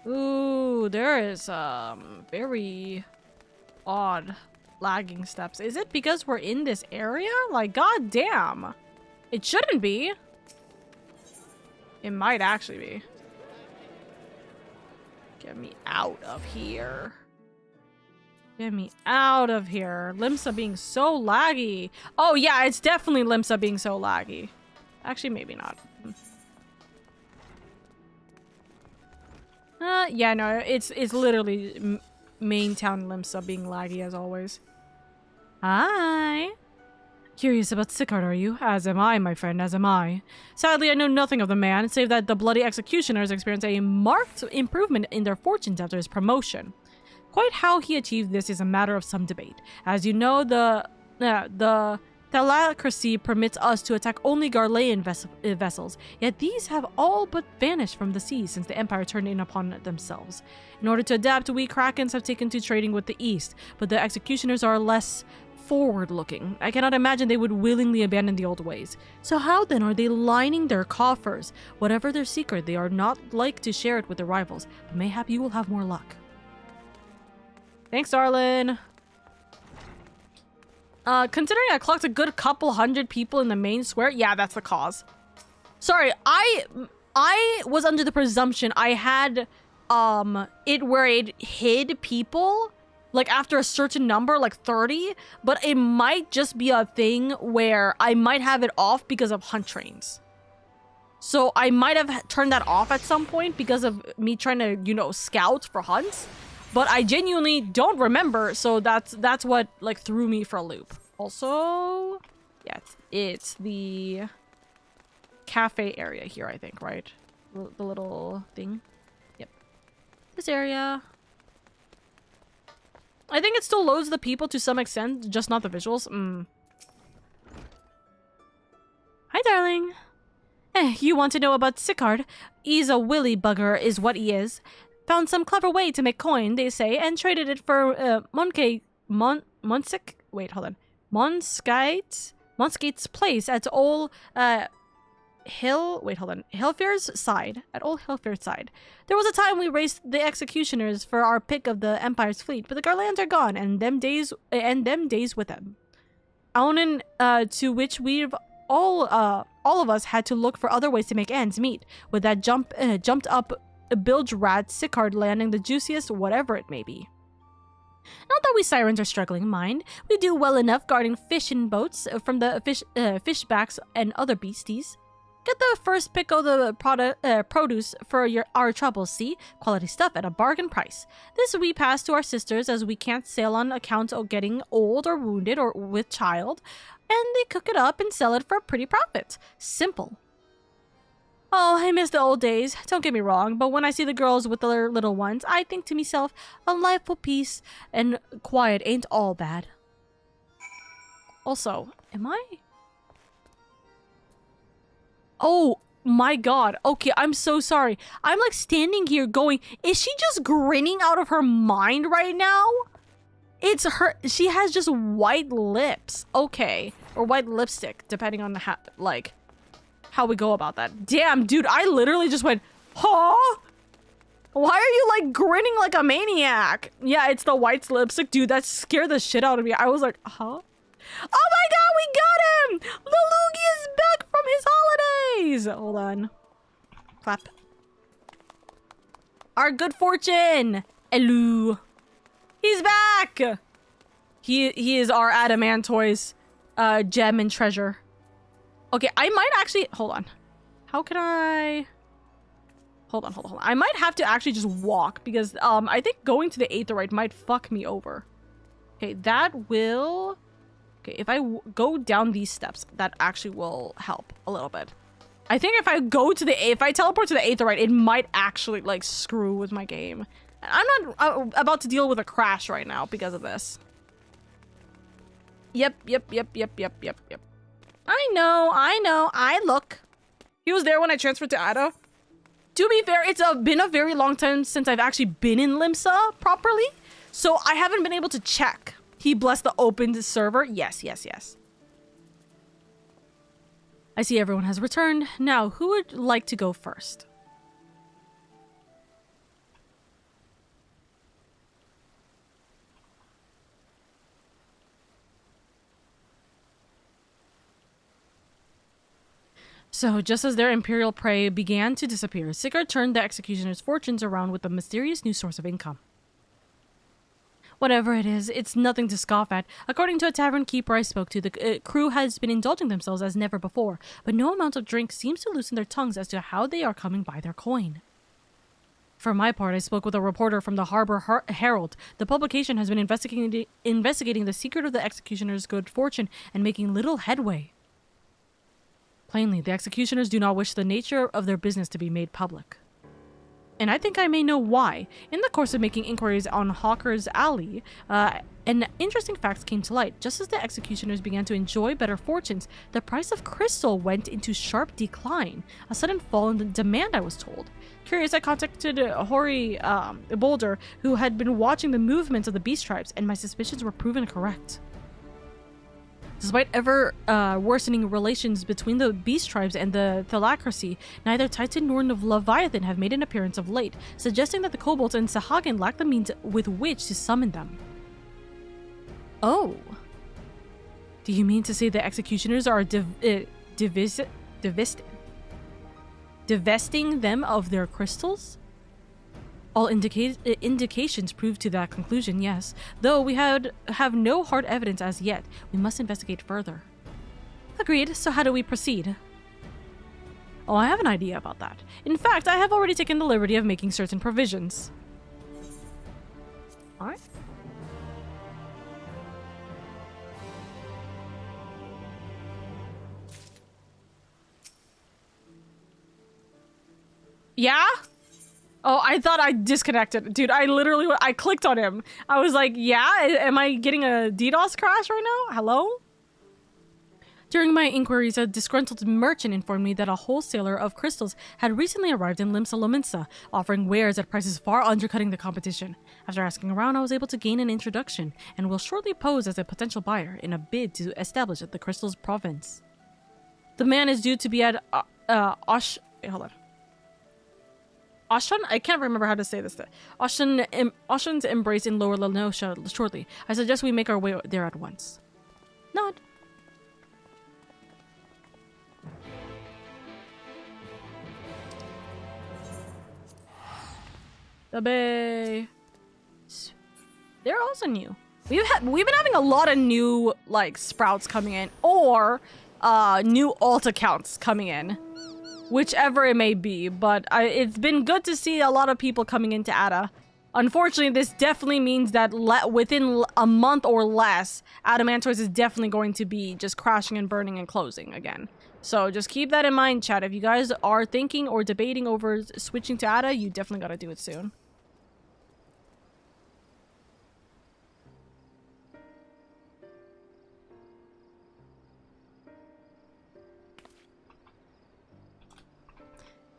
Ooh, there is very odd lagging steps. Is it because we're in this area? Like, goddamn. It shouldn't be. It might actually be. Get me out of here. Get me out of here. Limsa being so laggy. Oh yeah, it's definitely Limsa being so laggy. Actually, maybe not. Yeah, no, it's literally main town Limsa being laggy as always. Hi. Curious about Sicard, are you? As am I, my friend, as am I. Sadly, I know nothing of the man, save that the bloody executioners experienced a marked improvement in their fortunes after his promotion. Quite how he achieved this is a matter of some debate. As you know, the Thalacracy permits us to attack only Garlean vessels, yet these have all but vanished from the seas since the Empire turned in upon themselves. In order to adapt, we Krakens have taken to trading with the East, but the executioners are less forward-looking. I cannot imagine they would willingly abandon the old ways. So how then are they lining their coffers? Whatever their secret, they are not like to share it with their rivals, but mayhap you will have more luck. Thanks, darling. Considering I clocked a good couple hundred people in the main square, yeah, that's the cause. Sorry, I was under the presumption I had it where it hid people like after a certain number, like 30, but it might just be a thing where I might have it off because of hunt trains. So I might have turned that off at some point because of me trying to, you know, scout for hunts. But I genuinely don't remember, so that's what like threw me for a loop. Also, yeah, it's the cafe area here, I think, right? The little thing. Yep. This area. I think it still loads the people to some extent, just not the visuals. Hi, darling. You want to know about Sicard? He's a willy bugger is what he is. Found some clever way to make coin, they say, and traded it for Monskate's place at Old Helfir's side. At Old Helfir's side. There was a time we raced the executioners for our pick of the Empire's fleet, but the Garlands are gone, and them days with them. Aunin, to which we've all of us had to look for other ways to make ends meet, with that jumped up bilge rat Sicard landing the juiciest whatever it may be. Not that we sirens are struggling, mind. We do well enough guarding fishing boats from the fishbacks and other beasties. Get the first pick of the produce for our troubles, see? Quality stuff at a bargain price. This we pass to our sisters as we can't sail on account of getting old or wounded or with child, and they cook it up and sell it for a pretty profit. Simple. Oh, I miss the old days, don't get me wrong, but when I see the girls with their little ones, I think to myself, a life for peace and quiet ain't all bad. Also, am I... Oh my god. Okay, I'm so sorry. I'm like standing here going, is she just grinning out of her mind right now? It's her. She has just white lips. Okay. Or white lipstick, depending on how we go about that. Damn, dude, I literally just went, huh? Why are you like grinning like a maniac? Yeah, it's the white lipstick, dude. That scared the shit out of me. I was like, huh? Oh my god, we got him! The Loogie is back from his holidays! Hold on. Clap. Our good fortune! Hello. He's back! He is our Adamantoy's gem and treasure. Okay, I might actually... Hold on. How can I... Hold on. I might have to actually just walk because I think going to the Aetheryte might fuck me over. Okay, that will... Okay, if I go down these steps, that actually will help a little bit. I think if I teleport to the Aetheryte, it might actually like screw with my game. I'm not about to deal with a crash right now because of this. Yep. I know. Look. He was there when I transferred to Ada. To be fair, it's been a very long time since I've actually been in Limsa properly, so I haven't been able to check. He blessed the open server. Yes. I see everyone has returned. Now, who would like to go first? So, just as their imperial prey began to disappear, Sigurd turned the executioner's fortunes around with a mysterious new source of income. Whatever it is, it's nothing to scoff at. According to a tavern keeper I spoke to, the crew has been indulging themselves as never before, but no amount of drink seems to loosen their tongues as to how they are coming by their coin. For my part, I spoke with a reporter from the Harbor Herald. The publication has been investigating the secret of the executioner's good fortune and making little headway. Plainly, the executioners do not wish the nature of their business to be made public. And I think I may know why. In the course of making inquiries on Hawker's Alley, an interesting fact came to light. Just as the executioners began to enjoy better fortunes, the price of crystal went into sharp decline. A sudden fall in the demand, I was told. Curious, I contacted Hori Boulder, who had been watching the movements of the beast tribes, and my suspicions were proven correct. Despite ever worsening relations between the beast tribes and the Thalacracy, neither Titan nor Leviathan have made an appearance of late, suggesting that the kobolds and Sahagin lack the means with which to summon them. Oh. Do you mean to say the executioners are divesting them of their crystals? All indications prove to that conclusion, yes. Though we have no hard evidence as yet, we must investigate further. Agreed, so how do we proceed? Oh, I have an idea about that. In fact, I have already taken the liberty of making certain provisions. Alright. Yeah? Oh, I thought I disconnected. Dude, I clicked on him. I was like, yeah? Am I getting a DDoS crash right now? Hello? During my inquiries, a disgruntled merchant informed me that a wholesaler of crystals had recently arrived in Limsa Lominsa, offering wares at prices far undercutting the competition. After asking around, I was able to gain an introduction, and will shortly pose as a potential buyer in a bid to establish the crystal's province. The man is due to be at Oshan? I can't remember how to say this. Oshan's embrace in Lower Lenosha shortly. I suggest we make our way there at once. Nod. The bay. They're also new. We've been having a lot of new like sprouts coming in, or new alt accounts coming in. whichever it may be. But it's been good to see a lot of people coming into Ada. Unfortunately, this definitely means that within a month or less, Adamantoise is definitely going to be just crashing and burning and closing again. So just keep that in mind, chat. If you guys are thinking or debating over switching to Ada, you definitely gotta do it soon.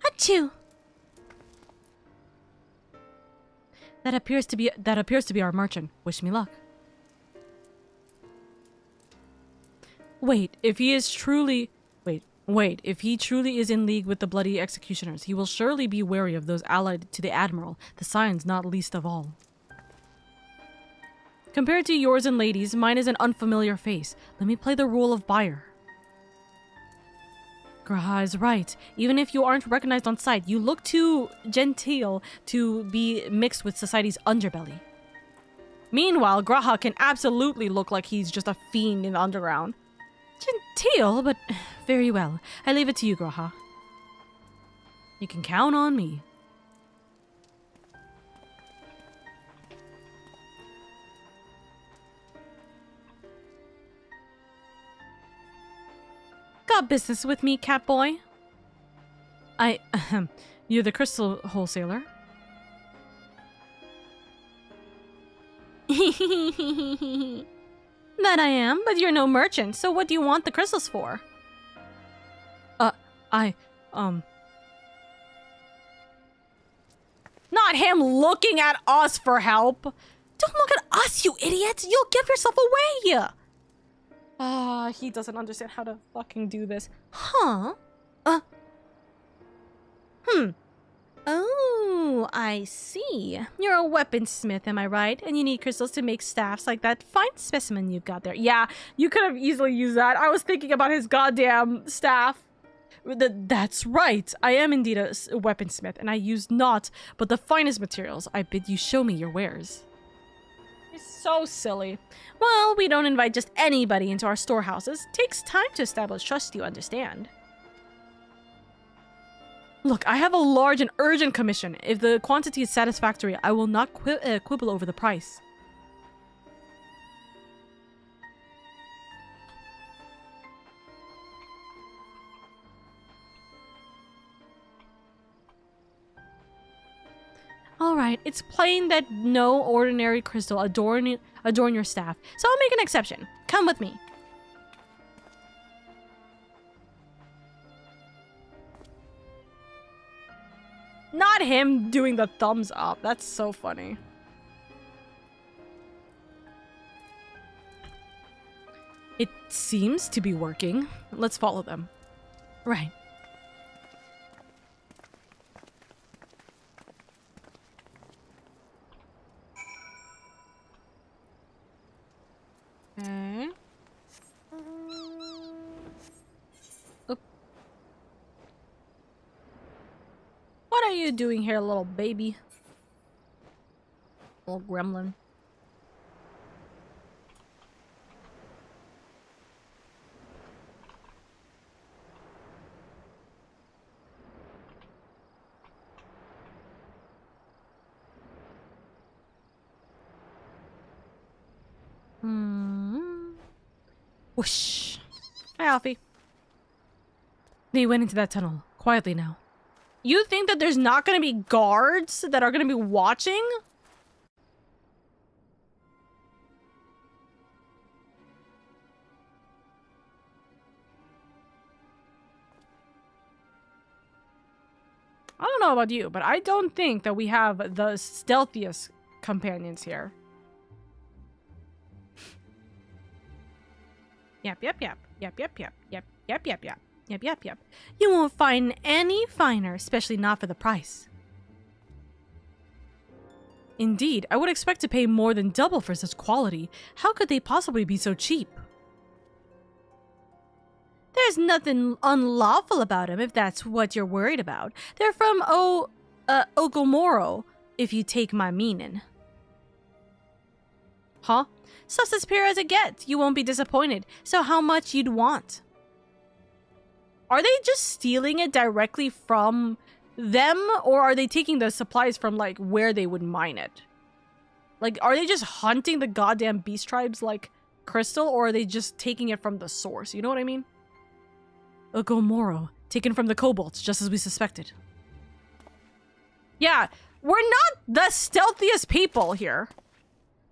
Achoo! That appears to be our merchant. Wish me luck. Wait, if he truly is in league with the bloody executioners, he will surely be wary of those allied to the Admiral, the Scions not least of all. Compared to yours and ladies, mine is an unfamiliar face. Let me play the role of buyer. Graha is right. Even if you aren't recognized on sight, you look too genteel to be mixed with society's underbelly. Meanwhile, Graha can absolutely look like he's just a fiend in the underground. Genteel, but very well. I leave it to you, Graha. You can count on me. Got business with me, Catboy? You're the crystal wholesaler? That I am, but you're no merchant, so what do you want the crystals for? Not him looking at us for help! Don't look at us, you idiot! You'll give yourself away! He doesn't understand how to fucking do this. Huh? Oh, I see. You're a weaponsmith, am I right? And you need crystals to make staffs like that fine specimen you've got there. Yeah, you could have easily used that. I was thinking about his goddamn staff. That's right. I am indeed a weaponsmith, and I use naught but the finest materials. I bid you show me your wares. So silly. Well, we don't invite just anybody into our storehouses. Takes time to establish trust, you understand. Look, I have a large and urgent commission. If the quantity is satisfactory, I will not quibble over the price. Alright, it's plain that no ordinary crystal adorn your staff, so I'll make an exception. Come with me. Not him doing the thumbs up. That's so funny. It seems to be working. Let's follow them. Right. Okay. Oop. What are you doing here, little baby? Little gremlin. Whoosh. Hi, Alfie. They went into that tunnel. Quietly now. You think that there's not going to be guards that are going to be watching? I don't know about you, but I don't think that we have the stealthiest companions here. Yep. You won't find any finer, especially not for the price. Indeed, I would expect to pay more than double for such quality. How could they possibly be so cheap? There's nothing unlawful about them if that's what you're worried about. They're from Ogomoro, if you take my meaning. Huh? Stuff's as pure as it gets. You won't be disappointed. So how much you'd want? Are they just stealing it directly from them, or are they taking the supplies from, like, where they would mine it? Like, are they just hunting the goddamn beast tribes like crystal, or are they just taking it from the source? You know what I mean? Ogomoro, taken from the kobolds, just as we suspected. Yeah, we're not the stealthiest people here.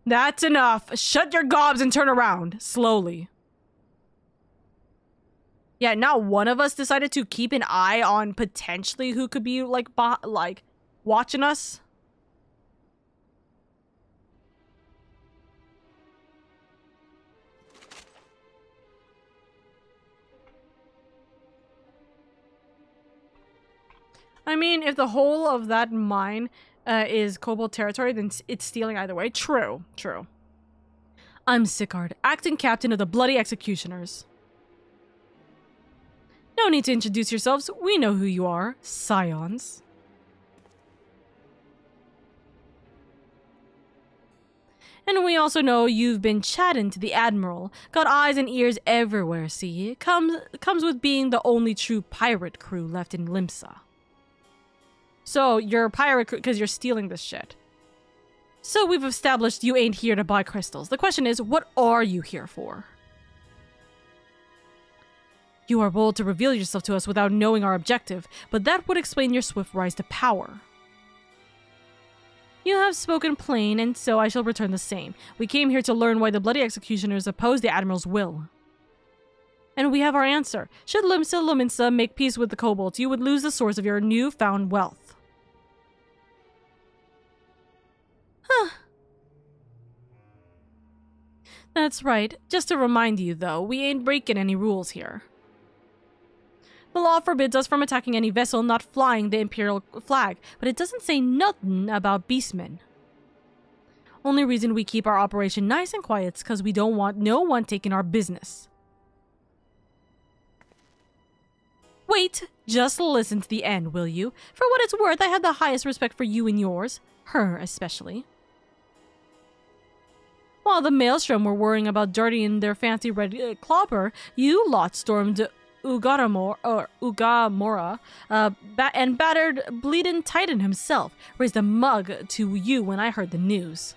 That's enough. Shut your gobs and turn around. Slowly. Yeah, not one of us decided to keep an eye on potentially who could be, like, watching us. I mean, if the whole of that mine is kobold territory, then it's stealing either way. True, true. I'm Sicard, acting captain of the Bloody Executioners. No need to introduce yourselves. We know who you are. Scions. And we also know you've been chatting to the Admiral. Got eyes and ears everywhere, see? Comes with being the only true pirate crew left in Limsa. So, you're a pirate crew because you're stealing this shit. So we've established you ain't here to buy crystals. The question is, what are you here for? You are bold to reveal yourself to us without knowing our objective, but that would explain your swift rise to power. You have spoken plain, and so I shall return the same. We came here to learn why the Bloody Executioners oppose the Admiral's will. And we have our answer. Should Lominsa make peace with the kobolds, you would lose the source of your newfound wealth. Huh. That's right. Just to remind you, though, we ain't breaking any rules here. The law forbids us from attacking any vessel not flying the Imperial flag, but it doesn't say nothing about beastmen. Only reason we keep our operation nice and quiet is because we don't want no one taking our business. Wait, just listen to the end, will you? For what it's worth, I have the highest respect for you and yours. Her, especially. While the Maelstrom were worrying about dirtying their fancy red clobber, you lot stormed Ugamora, and battered Bleedin' Titan himself, raised a mug to you when I heard the news.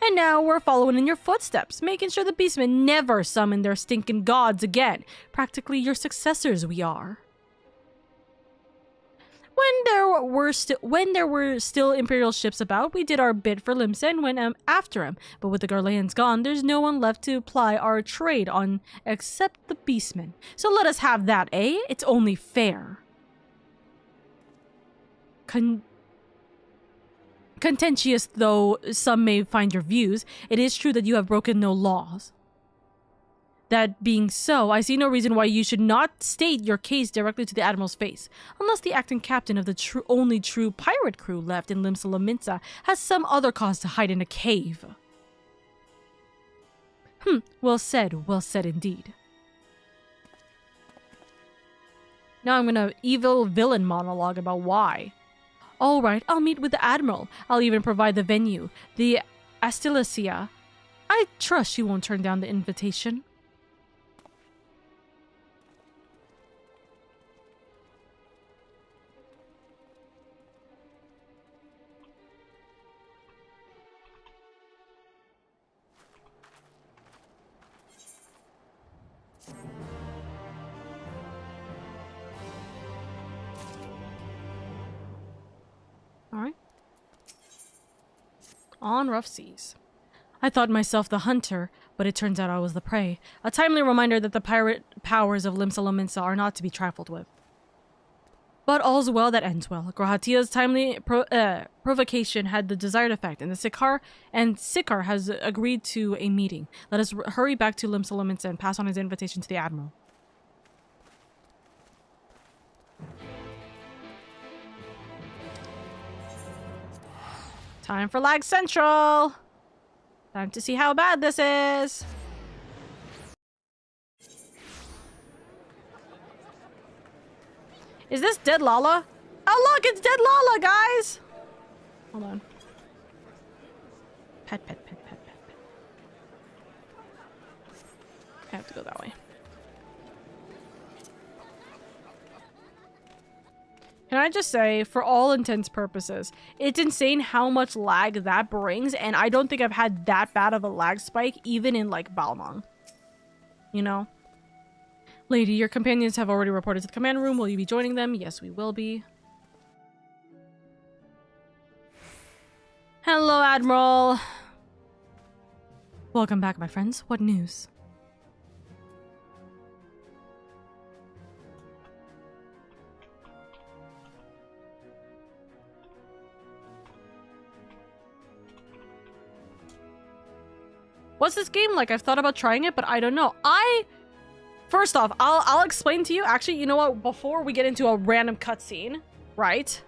And now we're following in your footsteps, making sure the beastmen never summon their stinking gods again. Practically your successors we are. When there were still Imperial ships about, we did our bit for Limsa and went after him. But with the Garleans gone, there's no one left to ply our trade on except the beastmen. So let us have that, eh? It's only fair. Contentious though some may find your views, it is true that you have broken no laws. That being so, I see no reason why you should not state your case directly to the Admiral's face, unless the acting captain of the only true pirate crew left in Limsa Lominsa has some other cause to hide in a cave. Well said indeed. Now I'm gonna evil villain monologue about why. Alright, I'll meet with the Admiral. I'll even provide the venue, the Astilacia. I trust she won't turn down the invitation. Alright. On rough seas. I thought myself the hunter, but it turns out I was the prey. A timely reminder that the pirate powers of Limsa Lominsa are not to be trifled with. But all's well that ends well. Grahatia's timely provocation had the desired effect, and Sicard has agreed to a meeting. Let us hurry back to Limsa Lominsa and pass on his invitation to the Admiral. Time for Lag Central! Time to see how bad this is! Is this Dead Lala? Oh look, it's Dead Lala, guys! Hold on. Pet. I have to go that way. Can I just say, for all intents purposes, it's insane how much lag that brings, and I don't think I've had that bad of a lag spike even in like Balmong. You know? Lady, your companions have already reported to the command room. Will you be joining them? Yes, we will be. Hello, Admiral. Welcome back, my friends. What news? What's this game like? I've thought about trying it, but I don't know. First off, I'll explain to you. Actually, you know what? Before we get into a random cutscene, right?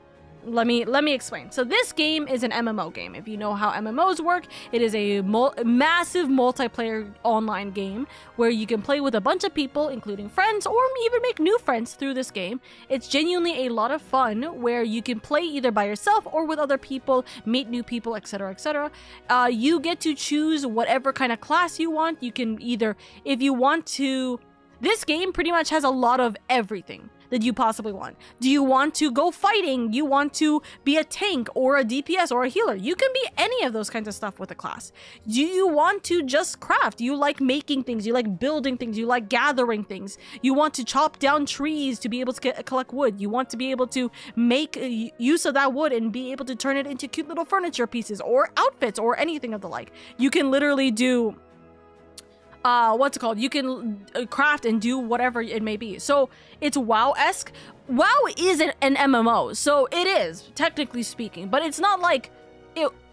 Let me explain. So this game is an MMO game. If you know how MMOs work, it is a massive multiplayer online game where you can play with a bunch of people, including friends, or even make new friends through this game. It's genuinely a lot of fun where you can play either by yourself or with other people, meet new people, etc., etc. You get to choose whatever kind of class you want. You can either, if you want to... This game pretty much has a lot of everything that you possibly want. Do you want to go fighting? You want to be a tank or a DPS or a healer? You can be any of those kinds of stuff with a class. Do you want to just craft? You like making things, you like building things, you like gathering things. You want to chop down trees to be able to collect wood. You want to be able to make use of that wood and be able to turn it into cute little furniture pieces or outfits or anything of the like. You can literally do... what's it called? You can craft and do whatever it may be. So it's WoW-esque. WoW is an MMO, so it is, technically speaking, but it's not like...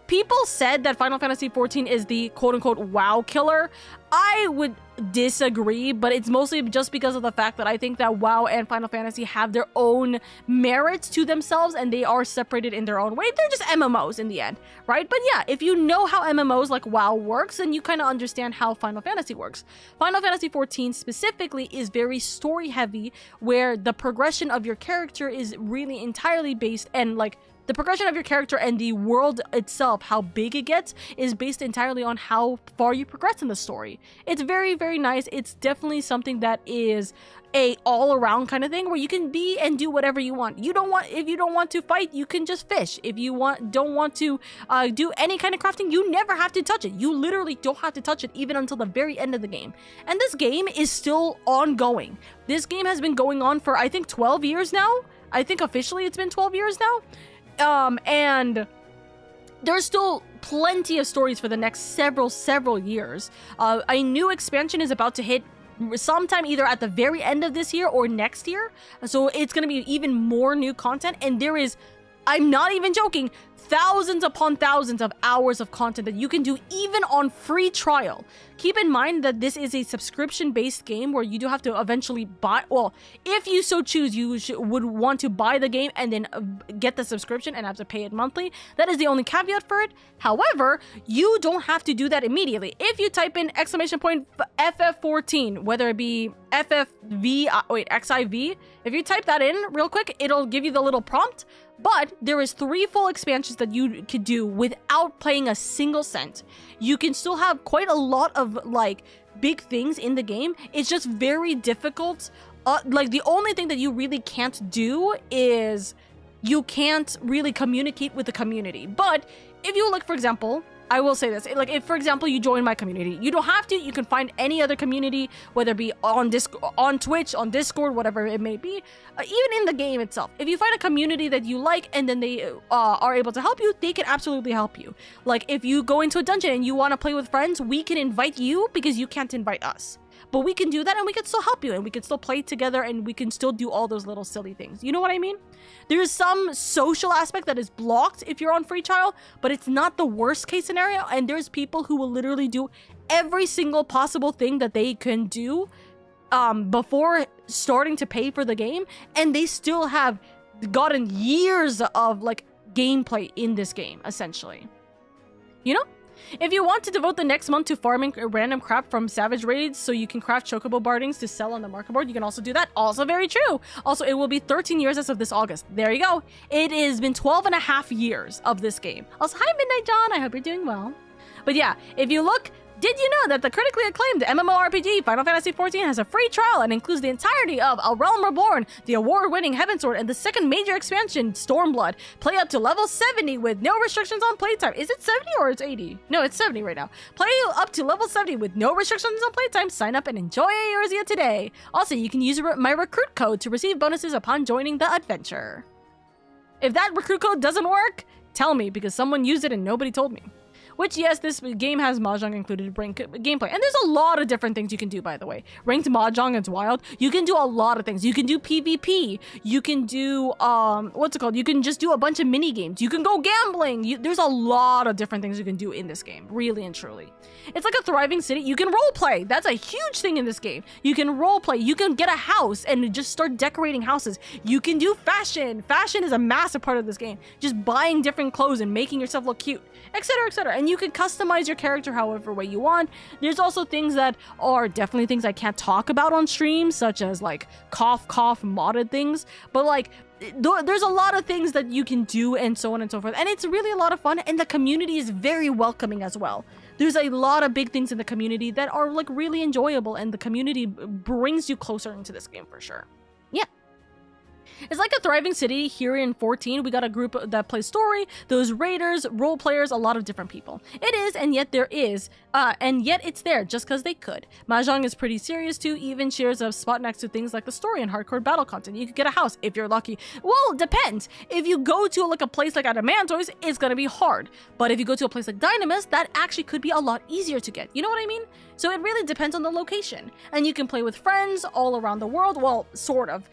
People said that Final Fantasy XIV is the quote-unquote WoW killer. I would disagree, but it's mostly just because of the fact that I think that WoW and Final Fantasy have their own merits to themselves and they are separated in their own way. They're just MMOs in the end, right? But yeah, if you know how MMOs like WoW works, then you kind of understand how Final Fantasy works. Final Fantasy XIV specifically is very story heavy, where the progression of your character is really entirely based, and like the progression of your character and the world itself, how big it gets, is based entirely on how far you progress in the story. It's very, very nice. It's definitely something that is a all-around kind of thing where you can be and do whatever you want. If you don't want to fight, you can just fish. If you don't want to do any kind of crafting, you never have to touch it. You literally don't have to touch it even until the very end of the game. And this game is still ongoing. This game has been going on for, I think, 12 years now. I think officially it's been 12 years now. And there's still plenty of stories for the next several years. A new expansion is about to hit sometime either at the very end of this year or next year. So it's going to be even more new content. And there is, I'm not even joking, thousands upon thousands of hours of content that you can do even on free trial. Keep in mind that this is a subscription-based game where you do have to eventually buy, well, if you so choose, you would want to buy the game and then get the subscription and have to pay it monthly. That is the only caveat for it. However, you don't have to do that immediately. If you type in FF14, whether it be XIV, if you type that in real quick, it'll give you the little prompt. But there is 3 full expansions that you could do without paying a single cent. You can still have quite a lot of like big things in the game. It's just very difficult. Like the only thing that you really can't do is you can't really communicate with the community. But if you look, for example, I will say this, like if for example you join my community, you don't have to, you can find any other community, whether it be on Twitch, on Discord, whatever it may be, even in the game itself. If you find a community that you like and then they are able to help you, they can absolutely help you. Like if you go into a dungeon and you want to play with friends, we can invite you because you can't invite us. But we can do that and we can still help you and we can still play together and we can still do all those little silly things. You know what I mean? There's some social aspect that is blocked if you're on free trial, but it's not the worst case scenario. And there's people who will literally do every single possible thing that they can do before starting to pay for the game. And they still have gotten years of like gameplay in this game, essentially. You know? If you want to devote the next month to farming random crap from savage raids so you can craft chocobo bardings to sell on the market board, you can also do that. Also very true. Also, it will be 13 years as of this August. There you go. It has been 12.5 years of this game. Also, hi Midnight John. I hope you're doing well. But yeah, if you look, Did you know that the critically acclaimed MMORPG Final Fantasy XIV has a free trial and includes the entirety of A Realm Reborn, the award-winning Heavensward, and the second major expansion, Stormblood? Play up to level 70 with no restrictions on playtime. Is it 70 or it's 80? No, it's 70 right now. Play up to level 70 with no restrictions on playtime. Sign up and enjoy Eorzea today. Also, you can use my recruit code to receive bonuses upon joining the adventure. If that recruit code doesn't work, tell me, because someone used it and nobody told me. Which, yes, this game has Mahjong included ranked gameplay. And there's a lot of different things you can do, by the way. Ranked Mahjong is wild. You can do a lot of things. You can do PvP. You can do, what's it called? You can just do a bunch of mini games. You can go gambling. There's a lot of different things you can do in this game, really and truly. It's like a thriving city. You can roleplay. That's a huge thing in this game. You can roleplay. You can get a house and just start decorating houses. You can do fashion. Fashion is a massive part of this game. Just buying different clothes and making yourself look cute, etc., etc. And you can customize your character however way you want. There's also things that are definitely things I can't talk about on stream, such as like cough modded things, but like there's a lot of things that you can do and so on and so forth, and it's really a lot of fun, and the community is very welcoming as well. There's a lot of big things in the community that are like really enjoyable, and the community brings you closer into this game for sure. Yeah. It's like a thriving city here in 14. We got a group that plays story, those raiders, role players, a lot of different people. It is, and yet there is, and yet it's there just because they could. Mahjong is pretty serious too, even shares a spot next to things like the story and hardcore battle content. You could get a house if you're lucky. Well, depends. If you go to like a place like Adamantoise, it's gonna be hard. But if you go to a place like Dynamis, that actually could be a lot easier to get. You know what I mean? So it really depends on the location. And you can play with friends all around the world. Well, sort of.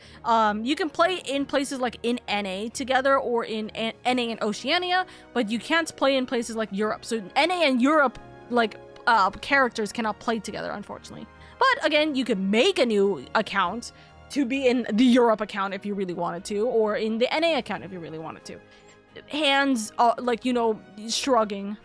You can play in places like in NA together or in NA and Oceania, but you can't play in places like Europe. So NA and Europe, like, characters cannot play together, unfortunately. But again, you could make a new account to be in the Europe account if you really wanted to, or in the NA account if you really wanted to. Hands, like, you know, shrugging.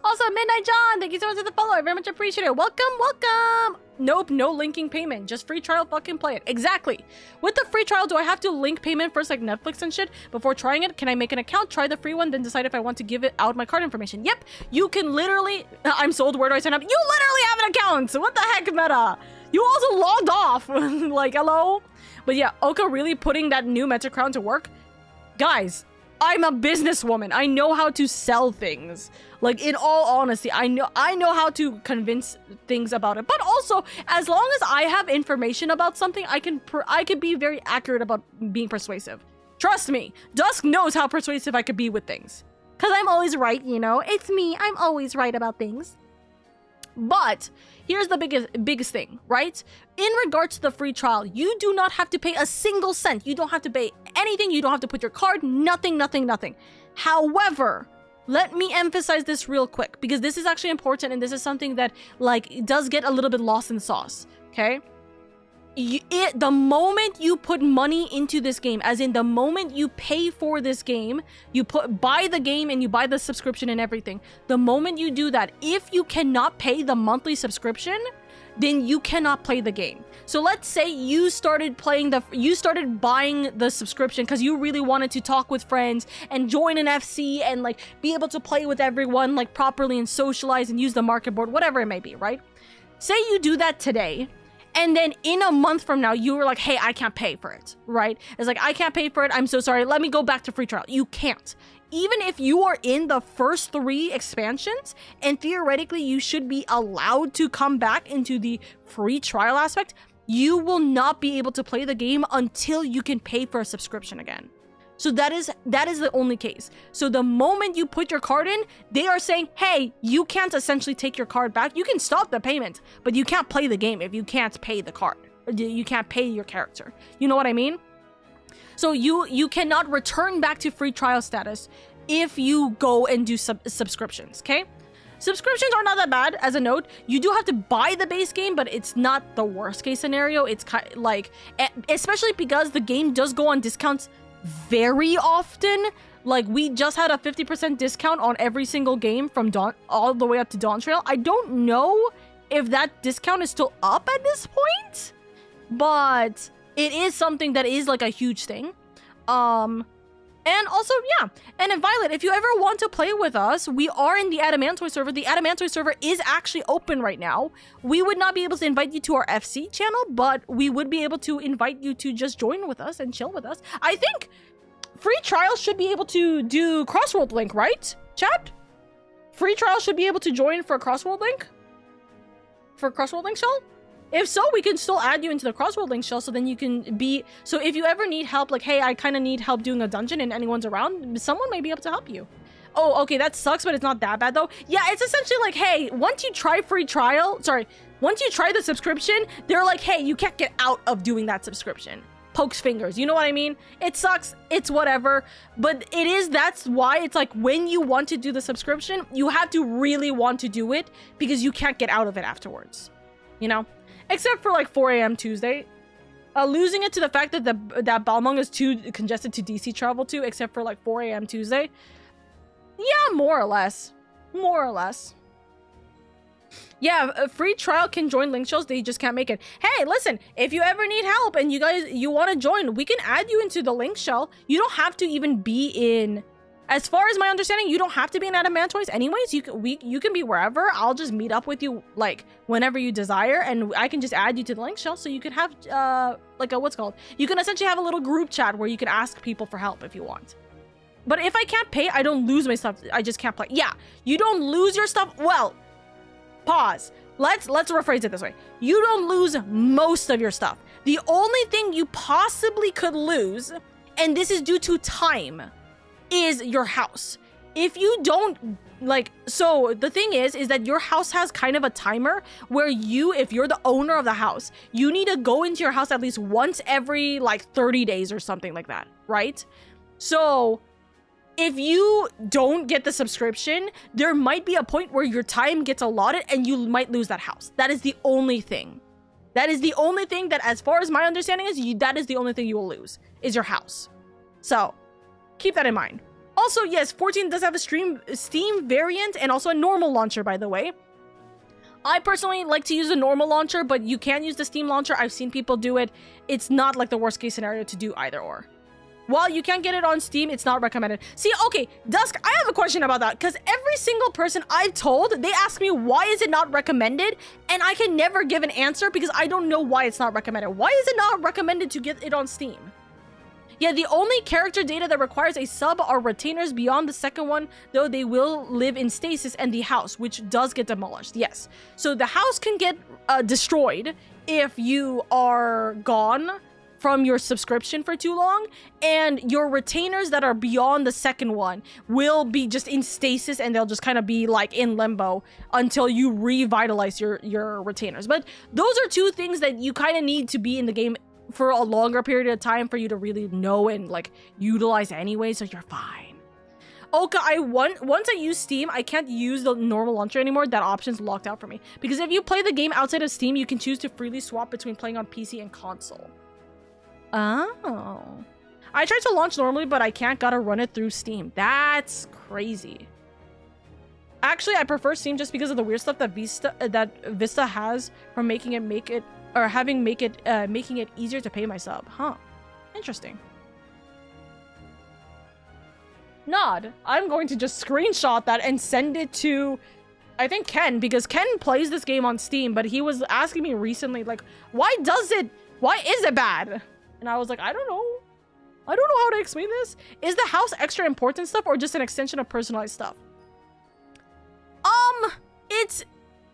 Also, Midnight John, thank you so much for the follow. I very much appreciate it. Welcome, welcome. Nope, no linking payment. Just free trial, fucking play it. Exactly. With the free trial, do I have to link payment first like Netflix and shit before trying it? Can I make an account, try the free one, then decide if I want to give it out my card information? Yep, you can literally... I'm sold, where do I sign up? You literally have an account. So what the heck, Meta? You also logged off. Like, hello? But yeah, Oka really putting that new Meta crown to work. Guys, I'm a businesswoman. I know how to sell things. Like, in all honesty, I know how to convince things about it. But also, as long as I have information about something, I can be very accurate about being persuasive. Trust me, Dusk knows how persuasive I could be with things. Cause I'm always right, you know? It's me, I'm always right about things. But here's the biggest thing, right? In regards to the free trial, you do not have to pay a single cent. You don't have to pay anything. You don't have to put your card, nothing. However, let me emphasize this real quick, because this is actually important, and this is something that, like, does get a little bit lost in the sauce, okay? The moment you put money into this game, as in the moment you pay for this game, you buy the game and you buy the subscription and everything, the moment you do that, if you cannot pay the monthly subscription, then you cannot play the game. So let's say you started buying the subscription because you really wanted to talk with friends and join an FC and like be able to play with everyone like properly and socialize and use the market board, whatever it may be, right? Say you do that today, and then in a month from now, you were like, hey, I can't pay for it, right? It's like, I can't pay for it. I'm so sorry. Let me go back to free trial. You can't. Even if you are in the first 3 expansions, and theoretically you should be allowed to come back into the free trial aspect, you will not be able to play the game until you can pay for a subscription again. So that is the only case. So the moment you put your card in, they are saying, hey, you can't essentially take your card back. You can stop the payment, but you can't play the game if you can't pay the card. You can't pay your character. You know what I mean? So you cannot return back to free trial status if you go and do subscriptions, okay? subscriptions are not that bad. As a note, you do have to buy the base game, but it's not the worst case scenario. It's kind of like, especially because the game does go on discounts very often. Like, we just had a 50% discount on every single game from Dawn all the way up to Dawn Trail. I don't know if that discount is still up at this point, but it is something that is like a huge thing. And also, yeah. And then Violet, if you ever want to play with us, we are in the Adamantoy server. The Adamantoy server is actually open right now. We would not be able to invite you to our FC channel, but we would be able to invite you to just join with us and chill with us. I think free trial should be able to do Crossworld Link, right, chat? Free trial should be able to join for a Crossworld Link? For Crossworld Link shell? If so, we can still add you into the Crossworld Link shell, so then you can be... So if you ever need help, like, hey, I kind of need help doing a dungeon and anyone's around, someone may be able to help you. Oh, okay, that sucks, but it's not that bad, though. Yeah, it's essentially like, hey, once you try free trial... Sorry, once you try the subscription, they're like, hey, you can't get out of doing that subscription. Pokes fingers, you know what I mean? It sucks, it's whatever, but it is, that's why it's like, when you want to do the subscription, you have to really want to do it, because you can't get out of it afterwards, you know? Except for like 4 a.m. Tuesday. Losing it to the fact that that Balmung is too congested to DC travel to, except for like 4 a.m. Tuesday. Yeah, more or less. More or less. Yeah, a free trial can join link shows, they just can't make it. Hey, listen, if you ever need help and you want to join, we can add you into the link shell. You don't have to even be in... As far as my understanding, you don't have to be in Adamantoys anyways. You can be wherever. I'll just meet up with you like whenever you desire, and I can just add you to the link shell, so you can have like a, what's called? You can essentially have a little group chat where you can ask people for help if you want. But if I can't pay, I don't lose my stuff. I just can't play. Yeah, you don't lose your stuff. Well, pause. Let's rephrase it this way. You don't lose most of your stuff. The only thing you possibly could lose, and this is due to time, is your house. If you don't like, so the thing is that your house has kind of a timer where you, if you're the owner of the house, you need to go into your house at least once every like 30 days or something like that, right? So if you don't get the subscription, there might be a point where your time gets allotted and you might lose that house. That is the only thing. That is the only thing that, as far as my understanding is, that is the only thing you will lose, is your house. So keep that in mind. Also, yes, 14 does have a Steam variant and also a normal launcher, by the way. I personally like to use a normal launcher, but you can use the Steam launcher. I've seen people do it. It's not like the worst case scenario to do either or. While you can get it on Steam, it's not recommended. See, okay, Dusk, I have a question about that, because every single person I've told, they ask me, why is it not recommended? And I can never give an answer because I don't know why it's not recommended. Why is it not recommended to get it on Steam? Yeah, the only character data that requires a sub are retainers beyond the second one, though they will live in stasis, and the house, which does get demolished, yes. So the house can get destroyed if you are gone from your subscription for too long, and your retainers that are beyond the second one will be just in stasis, and they'll just kind of be like in limbo until you revitalize your retainers. But those are two things that you kind of need to be in the game for a longer period of time for you to really know and like utilize anyway, so you're fine. Oka, once I use Steam, I can't use the normal launcher anymore. That option's locked out for me. Because if you play the game outside of Steam, you can choose to freely swap between playing on PC and console. Oh. I tried to launch normally, but I can't. Gotta run it through Steam. That's crazy. Actually, I prefer Steam just because of the weird stuff that Vista has from making it easier to pay my sub. Huh. Interesting. Nod. I'm going to just screenshot that and send it to, I think, Ken, because Ken plays this game on Steam, but he was asking me recently, like, why is it bad? And I was like, I don't know. I don't know how to explain this. Is the house extra important stuff or just an extension of personalized stuff?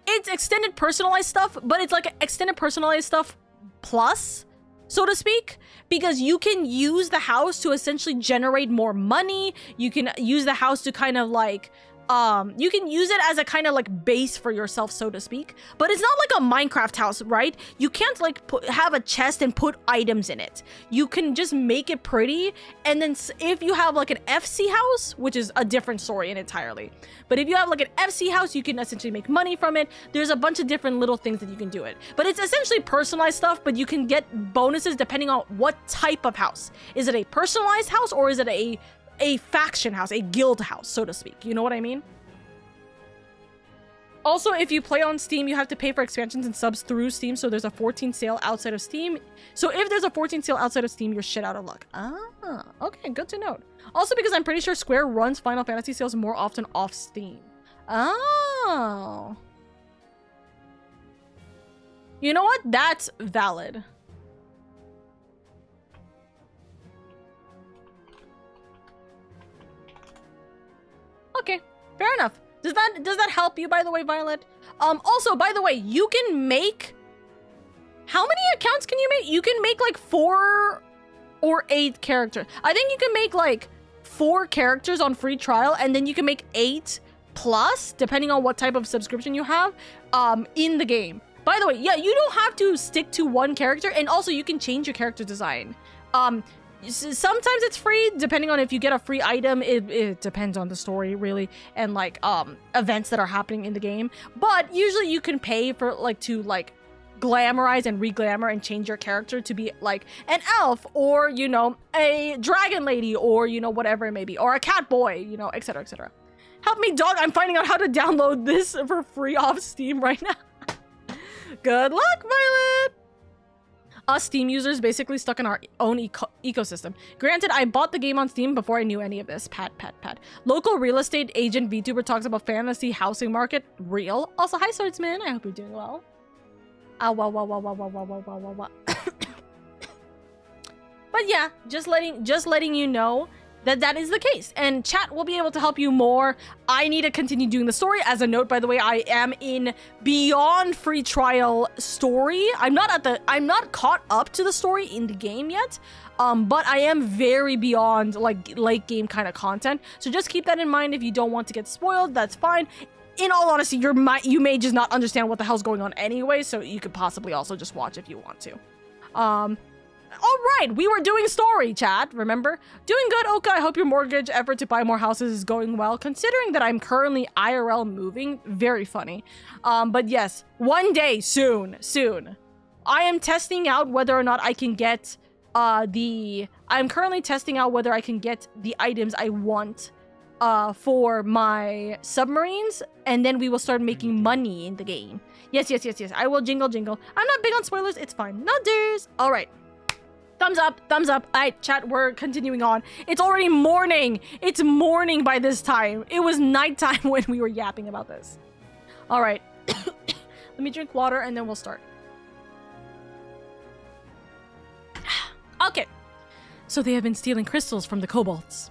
It's extended personalized stuff, but it's like extended personalized stuff plus, so to speak, because you can use the house to essentially generate more money. You can use the house to kind of like you can use it as a kind of like base for yourself, so to speak, but it's not like a Minecraft house, right? You can't like have a chest and put items in it. You can just make it pretty, and then if you have like an FC house, which is a different story entirely, but if you have like an FC house, you can essentially make money from it. There's a bunch of different little things that you can do it, but it's essentially personalized stuff, but you can get bonuses depending on what type of house. Is it a personalized house, or is it a faction house, a guild house, so to speak? You know what I mean? Also, if you play on Steam, you have to pay for expansions and subs through Steam, so there's a 14 sale outside of Steam. So if there's a 14 sale outside of Steam, you're shit out of luck. Ah, okay, good to note. Also, because I'm pretty sure Square runs Final Fantasy sales more often off Steam. Oh. You know what? That's valid. Okay, fair enough. Does that help you, by the way, Violet? Also, by the way, you can make... How many accounts can you make? You can make like 4 or 8 characters. I think you can make like 4 characters on free trial, and then you can make 8 plus, depending on what type of subscription you have, in the game. By the way, yeah, you don't have to stick to one character, and also you can change your character design. Sometimes it's free, depending on if you get a free item. It depends on the story, really, and like events that are happening in the game. But usually you can pay for like to like glamorize and re-glamour and change your character to be like an elf, or you know, a dragon lady, or you know, whatever it may be, or a cat boy, you know, etc, etc. Help me, dog! I'm finding out how to download this for free off Steam right now. Good luck, Violet! Us Steam users basically stuck in our own ecosystem. Granted, I bought the game on Steam before I knew any of this. Pat. Local real estate agent Vtuber talks about fantasy housing market. Real. Also, hi Swordsman. I hope you're doing well. Wow. But yeah, just letting you know that is the case, and chat will be able to help you more. I need to continue doing the story. As a note, by the way, I am in beyond free trial story. I'm not caught up to the story in the game yet, but I am very beyond like late game kind of content. So just keep that in mind. If you don't want to get spoiled, that's fine. In all honesty, you may just not understand what the hell's going on anyway, so you could possibly also just watch if you want to. All right, we were doing story, chat, remember? Doing good, Oka. I hope your mortgage effort to buy more houses is going well, considering that I'm currently IRL moving. Very funny. But yes, one day, soon. I am testing out whether or not I can get I'm currently testing out whether I can get the items I want for my submarines, and then we will start making money in the game. Yes. I will jingle. I'm not big on spoilers. It's fine. Nutters. All right. Thumbs up. All right, chat, we're continuing on. It's already morning. It's morning by this time. It was nighttime when we were yapping about this. All right. Let me drink water and then we'll start. Okay. So they have been stealing crystals from the kobolds.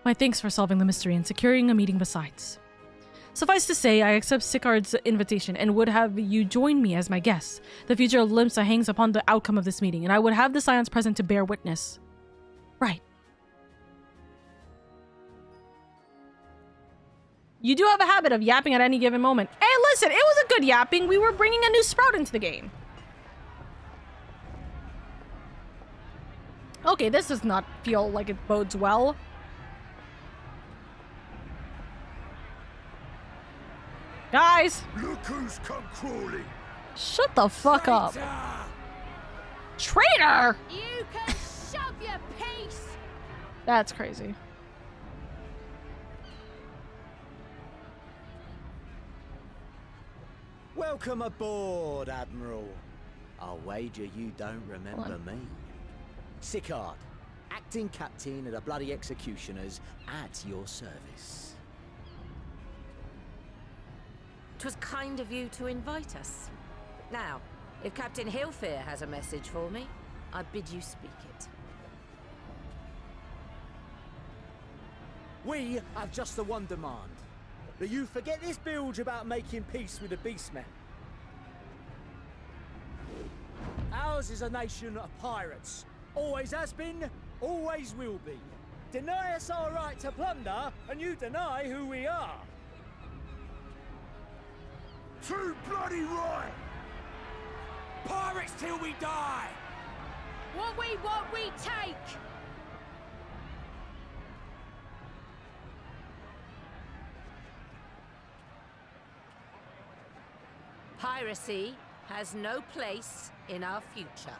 My thanks for solving the mystery and securing a meeting besides. Suffice to say, I accept Sicard's invitation and would have you join me as my guest. The future of Limsa hangs upon the outcome of this meeting, and I would have the Scions present to bear witness. Right. You do have a habit of yapping at any given moment. Hey, listen, it was a good yapping. We were bringing a new sprout into the game. Okay, this does not feel like it bodes well. Guys! Look who's come crawling! Shut the fuck up. Traitor! You can shove your piece! That's crazy. Welcome aboard, Admiral. I'll wager you don't remember me. Sicard, acting captain of the bloody executioners, at your service. 'Twas kind of you to invite us. Now, if Captain Hillfear has a message for me, I bid you speak it. We have just the one demand. That you forget this bilge about making peace with the beastmen. Ours is a nation of pirates. Always has been, always will be. Deny us our right to plunder, and you deny who we are. Too bloody right! Pirates till we die! What we take! Piracy has no place in our future.